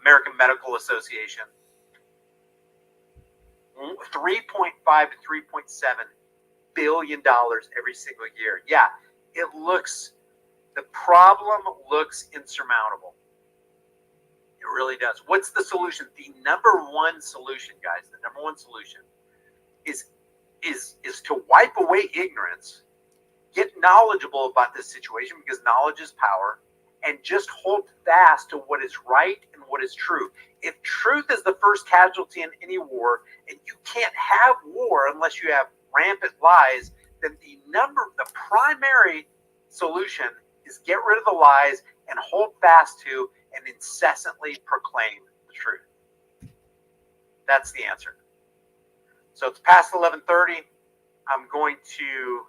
American Medical Association. $3.5 to $3.7 billion every single year. Yeah, the problem looks insurmountable. It really does. What's the solution? The number one solution, guys, the number one solution is to wipe away ignorance, get knowledgeable about this situation, because knowledge is power, and just hold fast to what is right and what is true. If truth is the first casualty in any war, and you can't have war unless you have rampant lies, then the primary solution is get rid of the lies and hold fast to and incessantly proclaim the truth. That's the answer. So it's past 11:30. I'm going to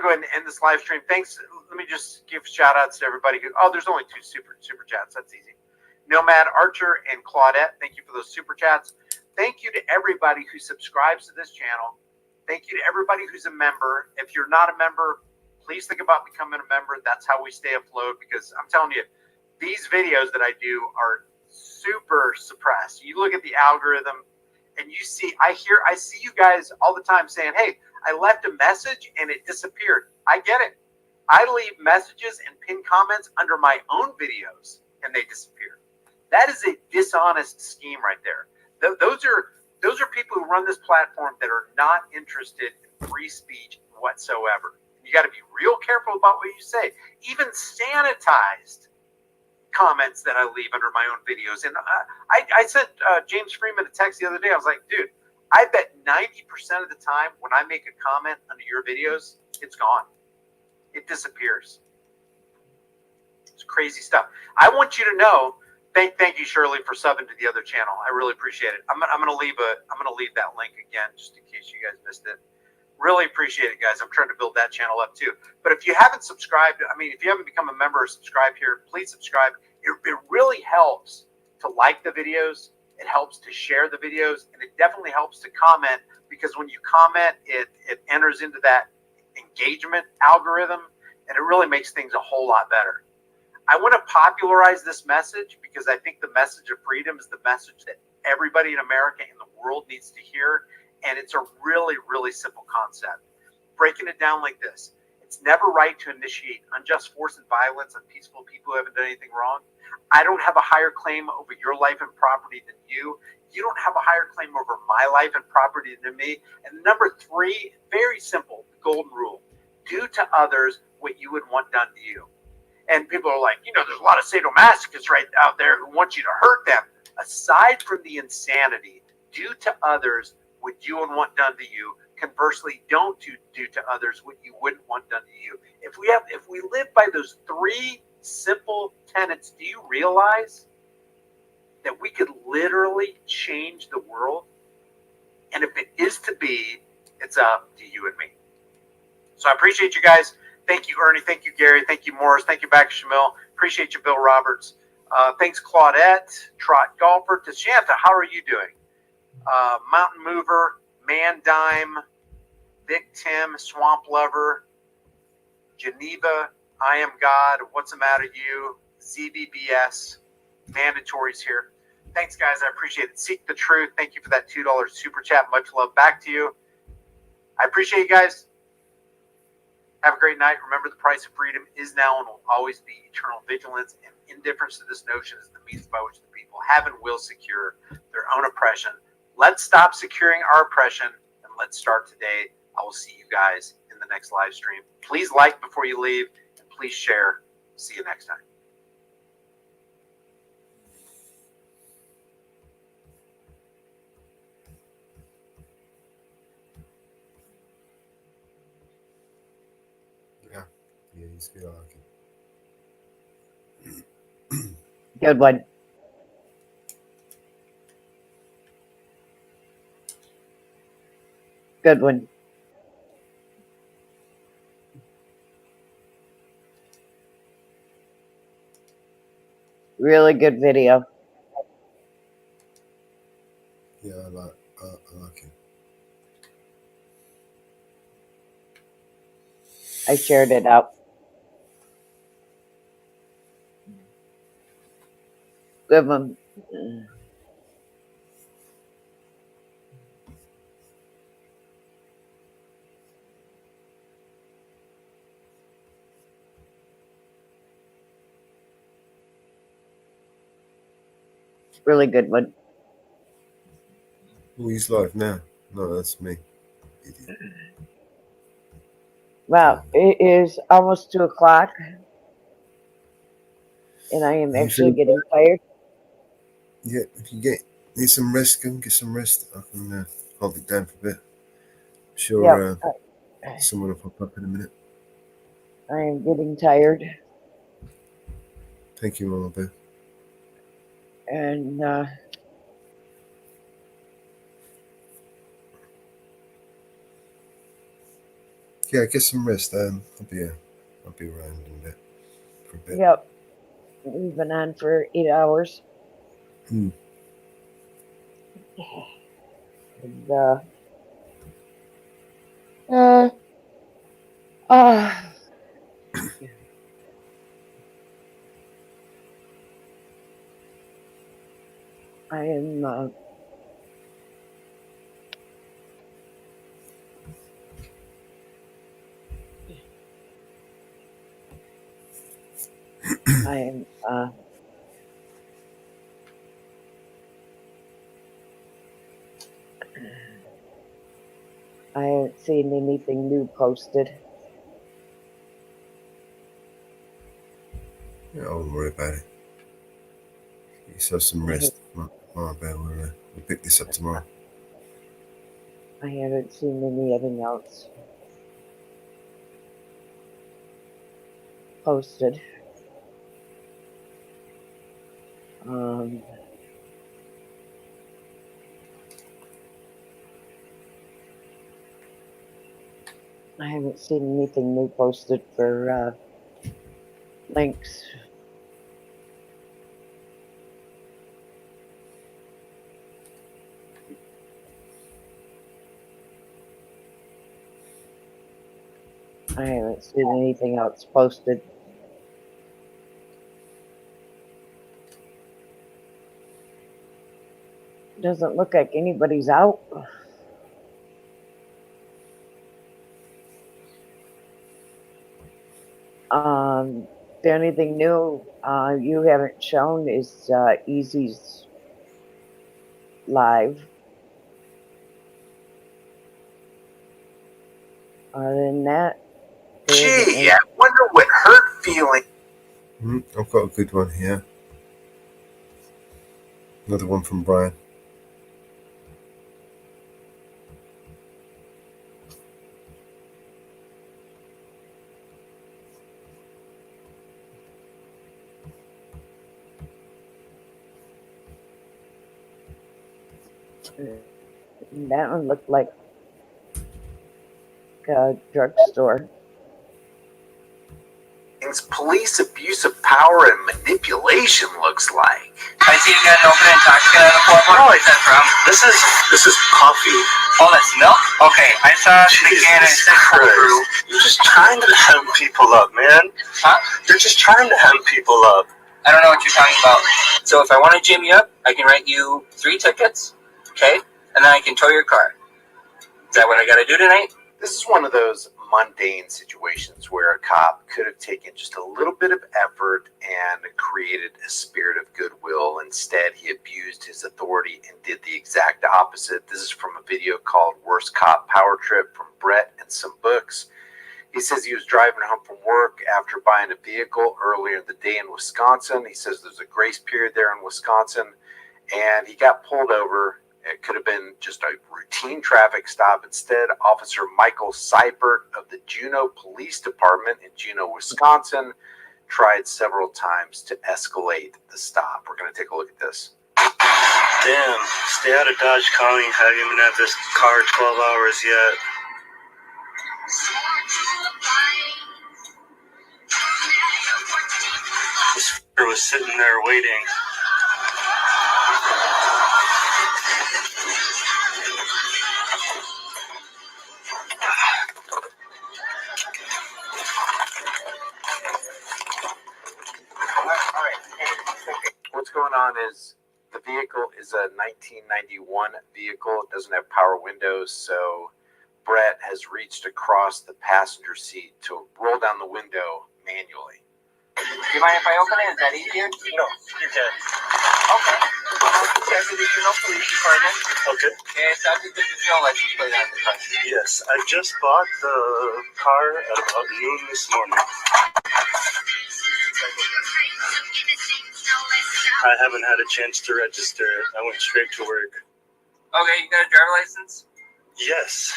go ahead and end this live stream. Thanks. Let me just give shout outs to everybody there's only 2 super chats. That's easy. Nomad, Archer, and Claudette, thank you for those super chats. Thank you to everybody who subscribes to this channel. Thank you to everybody who's a member. If you're not a member, please think about becoming a member. That's how we stay afloat, because I'm telling you, these videos that I do are super suppressed. You look at the algorithm and I see you guys all the time saying, hey, I left a message and it disappeared. I get it. I leave messages and pin comments under my own videos and they disappear. That is a dishonest scheme right there. Those are people who run this platform that are not interested in free speech whatsoever. You got to be real careful about what you say. Even sanitized comments that I leave under my own videos. And I sent James Freeman a text the other day. I was like, dude, I bet 90% of the time when I make a comment under your videos, it's gone. It disappears. It's crazy stuff. I want you to know. Thank you, Shirley, for subbing to the other channel. I really appreciate it. I'm gonna leave that link again just in case you guys missed it. Really appreciate it, guys. I'm trying to build that channel up too. But if you haven't subscribed, if you haven't become a member or subscribed here, please subscribe. It really helps to like the videos. It helps to share the videos, and it definitely helps to comment, because when you comment, it enters into that engagement algorithm, and it really makes things a whole lot better. I want to popularize this message because I think the message of freedom is the message that everybody in America and the world needs to hear. And it's a really, really simple concept. Breaking it down like this: it's never right to initiate unjust force and violence on peaceful people who haven't done anything wrong. I don't have a higher claim over your life and property than you. You don't have a higher claim over my life and property than me. And number 3, very simple, the golden rule: do to others what you would want done to you. And people are like, there's a lot of sadomasochists right out there who want you to hurt them. Aside from the insanity, do to others what you would want done to you. Conversely, don't do to others what you wouldn't want done to you. If we live by those 3 simple tenets, do you realize that we could literally change the world? And if it is to be, it's up to you and me. So I appreciate you guys. Thank you, Ernie. Thank you, Gary. Thank you, Morris. Thank you, back Shamil. Appreciate you, Bill Roberts. Thanks, Claudette, Trot Golfer, Tashanta. How are you doing? Mountain Mover, Man Dime, Vic Tim, Swamp Lover, Geneva, I Am God, What's the Matter You, ZBBS, Mandatories here. Thanks, guys. I appreciate it. Seek the Truth. Thank you for that $2 super chat. Much love back to you. I appreciate you guys. Have a great night. Remember, the price of freedom is now and will always be eternal vigilance, and indifference to this notion is the means by which the people have and will secure their own oppression. Let's stop securing our oppression, and let's start today. I will see you guys in the next live stream. Please like before you leave, and please share. See you next time. Yeah, he's good. I like it. Good one. Good one. Really good video. Yeah, I like it. I shared it out. Good one. Really good one. Oh, he's live now. No, that's me. Idiot. Wow, it is almost 2:00, and I am actually getting tired. Yeah, if you need some rest, go and get some rest. I can hold it down for a bit. Sure, someone will pop up in a minute. I am getting tired. Thank you, Mama Boo. And yeah, get some rest. I'll be around in a bit for a bit. Yep, we've been on for 8 hours. Hmm. And, I am I haven't seen anything new posted. Yeah, I won't worry about it. Let's have some rest. We'll pick this up tomorrow. I haven't seen anything else posted. I haven't seen anything new posted for links. I haven't seen anything else posted. Doesn't look like anybody's out. The only thing new you haven't shown is Easy's live. Other than that, Gee, I wonder what hurt feeling. I've got a good one here. Another one from Brian. That one looked like a drugstore. Police abuse of power and manipulation looks like. I see you got an open intoxicant on the floorboard. What is that from? This is coffee. Oh, that's milk? Okay, I saw the can and it said cold brew. You're just trying to hem people up, man. Huh? You're just trying to hem people up. I don't know what you're talking about. So if I want to jam you up, I can write you 3 tickets, okay? And then I can tow your car. Is that what I got to do tonight? This is one of those mundane situations where a cop could have taken just a little bit of effort and created a spirit of goodwill. Instead, he abused his authority and did the exact opposite. This is from a video called Worst Cop Power Trip from Brett and some books. He says he was driving home from work after buying a vehicle earlier in the day in Wisconsin. He says there's a grace period there in Wisconsin, and he got pulled over. It could have been just a routine traffic stop. Instead, Officer Michael Seibert of the Juneau Police Department in Juneau, Wisconsin, tried several times to escalate the stop. We're going to take a look at this. Damn, stay out of Dodge County. Haven't even had this car 12 hours yet. This f***er was sitting there waiting. What's going on is the vehicle is a 1991 vehicle. It doesn't have power windows, so Brett has reached across the passenger seat to roll down the window manually. Do you mind if I open it? Is that easier? No, you can. Okay. Check with the Juneau Police Department. Okay. And subject to the Juneau license plate on the front. Yes, I just bought the car at about noon this morning. I haven't had a chance to register it. I went straight to work. Okay, you got a driver license? Yes.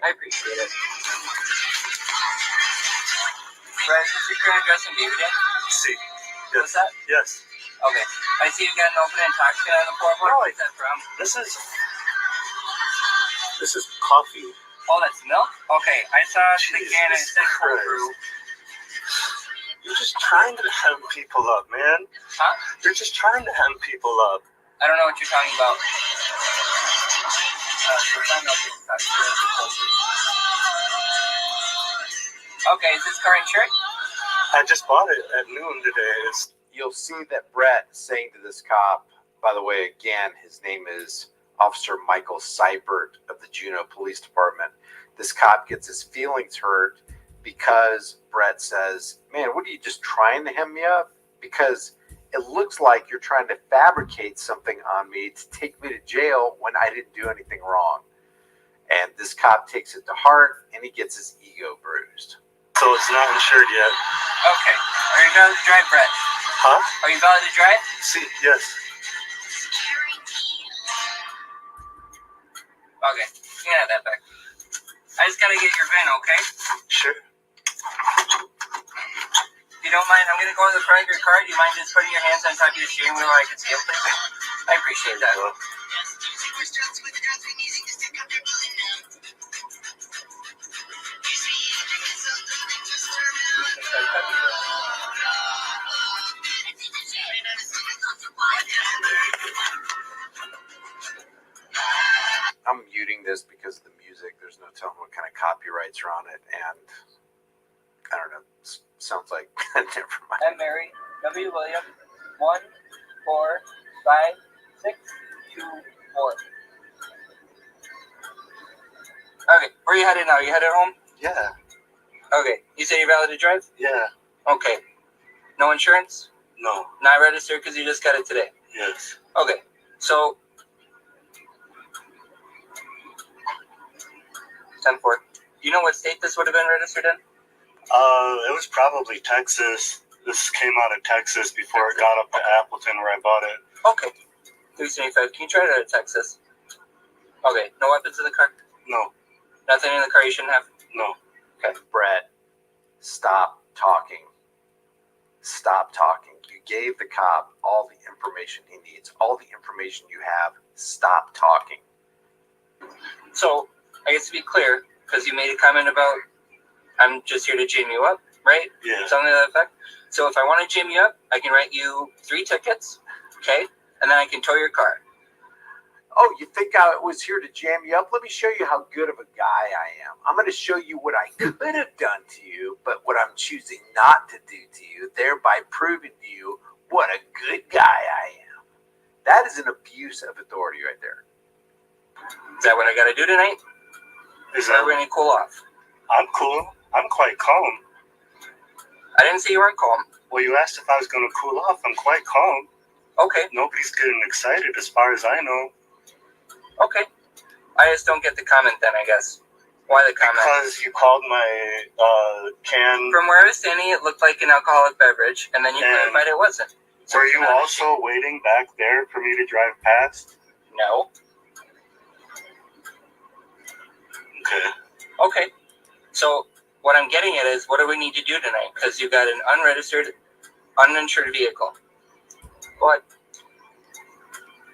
I appreciate it. Brad, is this your current address in Beaverton? See. Yes. What's that? Yes. Okay. I see you got an open intoxicant on the floorboard. What is that from? This is coffee. Oh, that's milk? Okay, I saw the can and it said cold brew. You're just trying to hem people up, man. Huh? You're just trying to hem people up. I don't know what you're talking about. Okay, is this car insured? I just bought it at noon today. You'll see that Brett saying to this cop, by the way, again, his name is Officer Michael Seibert of the Juneau Police Department. This cop gets his feelings hurt because Brett says, man, what are you just trying to hem me up? Because it looks like you're trying to fabricate something on me to take me to jail when I didn't do anything wrong. And this cop takes it to heart, and he gets his ego bruised. So it's not insured yet. Okay. Are you valid to drive, Brett? Huh? Are you valid to drive? See, yes. Okay. You can have that back. I just gotta get your VIN, okay? Sure. If you don't mind, I'm gonna go to the front of your car. Do you mind just putting your hands on top of your steering wheel where I can see them, please? I appreciate that. I'm muting this because of the music. There's no telling what kind of copyrights are on it, and I don't know. Sounds like never mind. I'm Mary W. William 1 4 5 6 2 4. Okay, where are you headed now? You headed home? Yeah. Okay, you say you're valid to drive? Yeah. Okay. No insurance? No. Not registered because you just got it today? Yes. Okay, so 10-4. You know what state this would have been registered in? It was probably Texas. This came out of Texas before it got up to Appleton where I bought it. Okay. 375. Can you try it out of Texas? Okay. No weapons in the car? No. Nothing in the car you shouldn't have? No. Okay. Brett, stop talking. Stop talking. You gave the cop all the information he needs, all the information you have. Stop talking. So, I guess to be clear, because you made a comment about I'm just here to jam you up, right? Yeah. Something to that effect. So if I want to jam you up, I can write you 3 tickets, okay? And then I can tow your car. Oh, you think I was here to jam you up? Let me show you how good of a guy I am. I'm going to show you what I could have done to you, but what I'm choosing not to do to you, thereby proving to you what a good guy I am. That is an abuse of authority right there. Is that what I got to do tonight? Is that we're going to cool off? I'm cool. I'm quite calm. I didn't say you weren't calm. Well, you asked if I was going to cool off. I'm quite calm. Okay. Nobody's getting excited as far as I know. Okay. I just don't get the comment then, I guess. Why the comment? Because you called my can. From where I was standing, it looked like an alcoholic beverage, and then you clarified it wasn't. So were you also waiting back there for me to drive past? No. Okay. Okay. So what I'm getting at is, what do we need to do tonight? Because you got an unregistered, uninsured vehicle. What?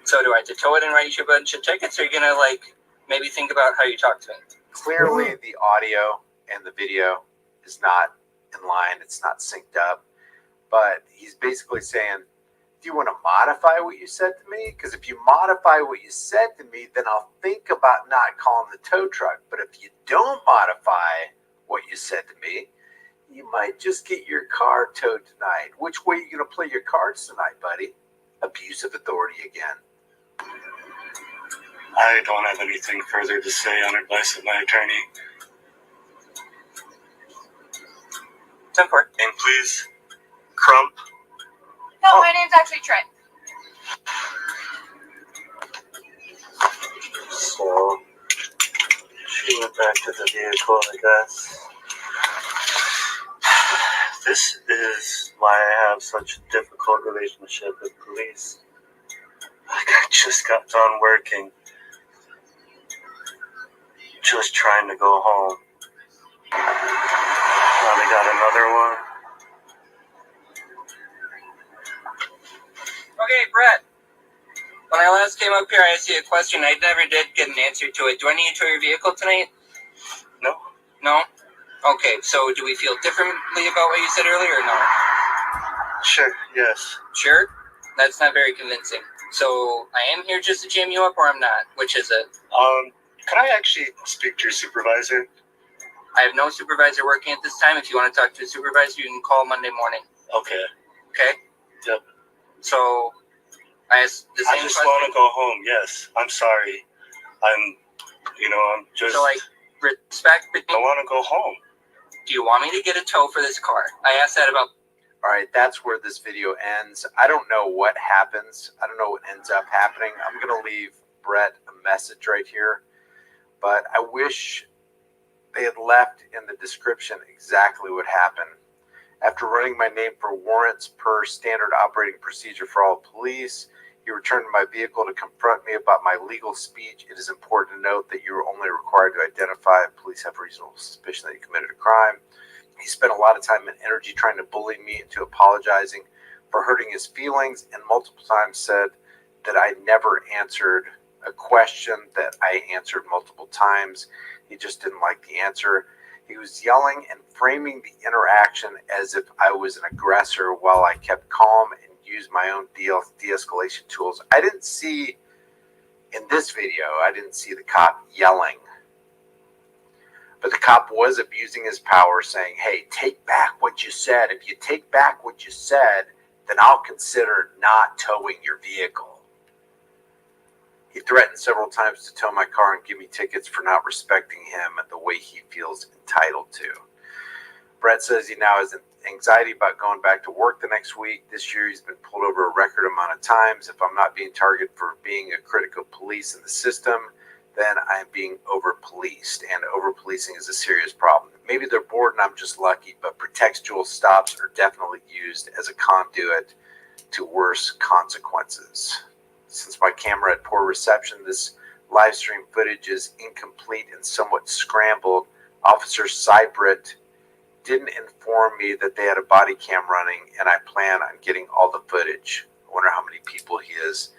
So do I have to tow it and write you a bunch of tickets, or are you gonna maybe think about how you talk to me? Clearly, the audio and the video is not in line. It's not synced up. But he's basically saying, do you want to modify what you said to me? Because if you modify what you said to me, then I'll think about not calling the tow truck. But if you don't modify what you said to me, you might just get your car towed tonight. Which way are you going to play your cards tonight, buddy? Abuse of authority again. I don't have anything further to say on advice of my attorney. 10-4. And please, Crump. No, my name's actually Trent. So, she went back to the vehicle, I guess. This is why I have such a difficult relationship with police. Like, I just got done working. Just trying to go home. Now they got another one. Okay, Brett. When I last came up here, I asked you a question. I never did get an answer to it. Do I need to tow your vehicle tonight? No. No? Okay, so do we feel differently about what you said earlier or no? Sure, yes. Sure? That's not very convincing. So I am here just to jam you up, or I'm not? Which is it? Can I actually speak to your supervisor? I have no supervisor working at this time. If you want to talk to a supervisor, you can call Monday morning. Okay. Okay? Yep. So I asked the same I just question. want to go home, yes. I'm sorry. I'm just... So, respect... I want to go home. Do you want me to get a tow for this car? I asked that about... All right, that's where this video ends. I don't know what happens. I don't know what ends up happening. I'm going to leave Brett a message right here, but I wish they had left in the description exactly what happened. After running my name for warrants per standard operating procedure for all police, he returned to my vehicle to confront me about my legal speech. It is important to note that you are only required to identify if police have reasonable suspicion that you committed a crime. He spent a lot of time and energy trying to bully me into apologizing for hurting his feelings, and multiple times said that I never answered a question that I answered multiple times. He just didn't like the answer. He was yelling and framing the interaction as if I was an aggressor while I kept calm and used my own de-escalation tools. I didn't see, in this video, I didn't see the cop yelling. But the cop was abusing his power, saying, hey, take back what you said. If you take back what you said, then I'll consider not towing your vehicle. He threatened several times to tow my car and give me tickets for not respecting him the way he feels entitled to. Brett says he now has anxiety about going back to work the next week. This year he's been pulled over a record amount of times. If I'm not being targeted for being a critical police in the system, then I'm being over-policed, and over-policing is a serious problem. Maybe they're bored and I'm just lucky, but pretextual stops are definitely used as a conduit to worse consequences. Since my camera had poor reception, this live stream footage is incomplete and somewhat scrambled. Officer Seibert didn't inform me that they had a body cam running, and I plan on getting all the footage. I wonder how many people he has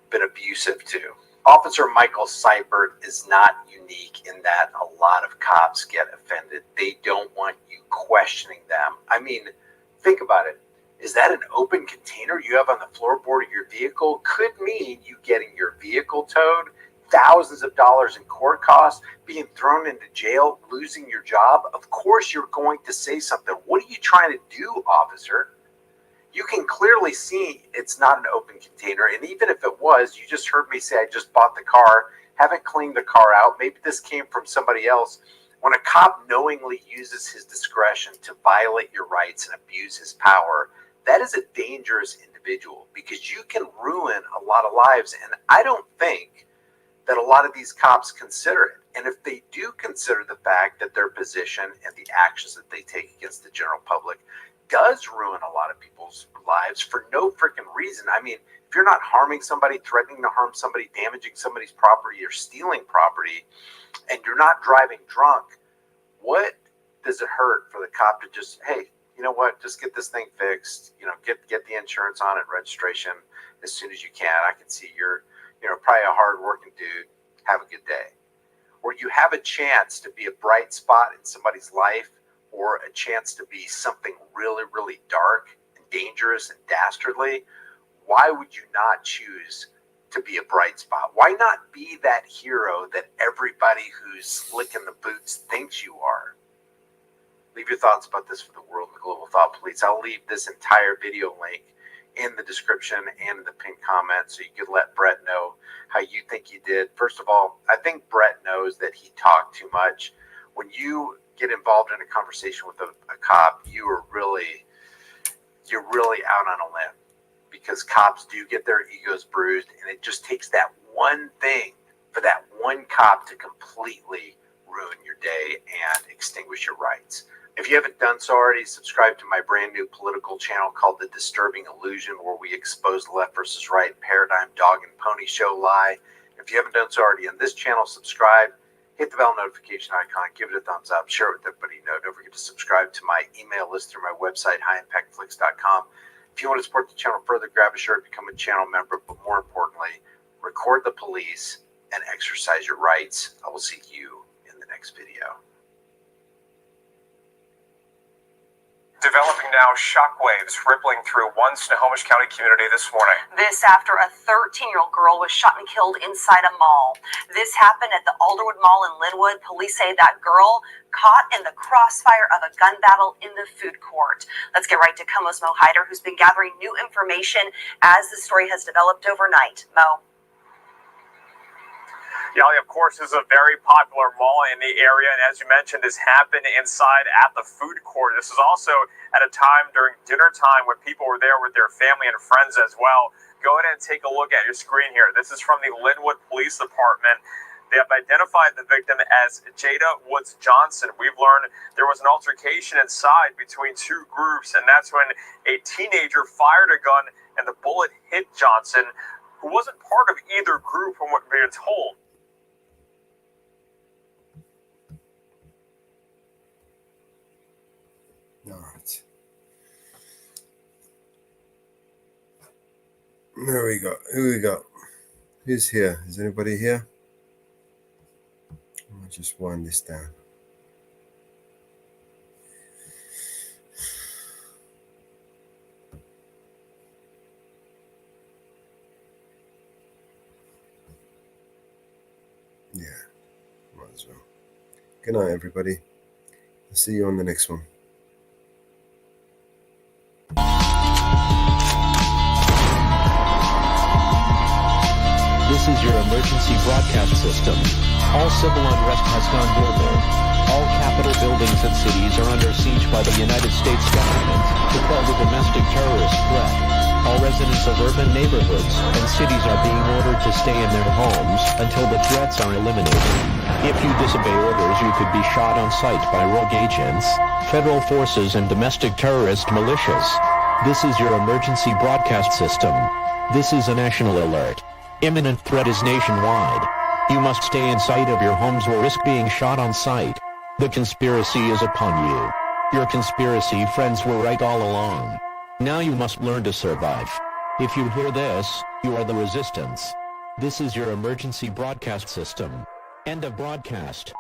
been abusive to. Officer Michael Seibert is not unique in that a lot of cops get offended. They don't want you questioning them. I mean, think about it. Is that an open container you have on the floorboard of your vehicle? Could mean you getting your vehicle towed, thousands of dollars in court costs, being thrown into jail, losing your job. Of course you're going to say something. What are you trying to do, officer? You can clearly see it's not an open container. And even if it was, you just heard me say I just bought the car, haven't cleaned the car out. Maybe this came from somebody else. When a cop knowingly uses his discretion to violate your rights and abuse his power, that is a dangerous individual because you can ruin a lot of lives. And I don't think that a lot of these cops consider it. And if they do consider the fact that their position and the actions that they take against the general public does ruin a lot of people's lives for no freaking reason. I mean, if you're not harming somebody, threatening to harm somebody, damaging somebody's property or stealing property, and you're not driving drunk, what does it hurt for the cop to just, hey, you know what, just get this thing fixed, get the insurance on it, registration as soon as you can. I can see you're, probably a hard-working dude. Have a good day. Or you have a chance to be a bright spot in somebody's life, or a chance to be something really, really dark and dangerous and dastardly, why would you not choose to be a bright spot? Why not be that hero that everybody who's licking the boots thinks you are? Leave your thoughts about this for the world and the Global Thought Police. I'll leave this entire video link in the description and in the pinned comment so you can let Brett know how you think he did. First of all, I think Brett knows that he talked too much. When you get involved in a conversation with a cop, you're really out on a limb because cops do get their egos bruised, and it just takes that one thing for that one cop to completely ruin your day and extinguish your rights. If you haven't done so already, subscribe to my brand new political channel called The Disturbing Illusion, where we expose the left versus right paradigm dog and pony show lie. If you haven't done so already on this channel, subscribe. Hit the bell notification icon, give it a thumbs up, share it with everybody you know. Don't forget to subscribe to my email list through my website, highimpactflix.com. If you want to support the channel further, grab a shirt, become a channel member, but more importantly, record the police and exercise your rights. I will see you in the next video. Developing now, shockwaves rippling through one Snohomish County community this morning. This after a 13-year-old girl was shot and killed inside a mall. This happened at the Alderwood Mall in Linwood. Police say that girl caught in the crossfire of a gun battle in the food court. Let's get right to Como's Mo Hyder, who's been gathering new information as the story has developed overnight. Mo. Yali, of course, is a very popular mall in the area, and as you mentioned, this happened inside at the food court. This is also at a time during dinner time when people were there with their family and friends as well. Go ahead and take a look at your screen here. This is from the Linwood Police Department. They have identified the victim as Jada Woods Johnson. We've learned there was an altercation inside between two groups, and that's when a teenager fired a gun and the bullet hit Johnson, who wasn't part of either group from what we're told. All right. There we go. Who we got? Who's here? Is anybody here? I'll just wind this down. Yeah, might as well. Good night, everybody. I'll see you on the next one. This is your emergency broadcast system. All civil unrest has gone global. All capital buildings and cities are under siege by the United States government to quell the domestic terrorist threat. All residents of urban neighborhoods and cities are being ordered to stay in their homes until the threats are eliminated. If you disobey orders, you could be shot on sight by rogue agents, federal forces, and domestic terrorist militias. This is your emergency broadcast system. This is a national alert. Imminent threat is nationwide. You must stay in sight of your homes or risk being shot on sight. The conspiracy is upon you. Your conspiracy friends were right all along. Now you must learn to survive. If you hear this, you are the resistance. This is your emergency broadcast system. End of broadcast.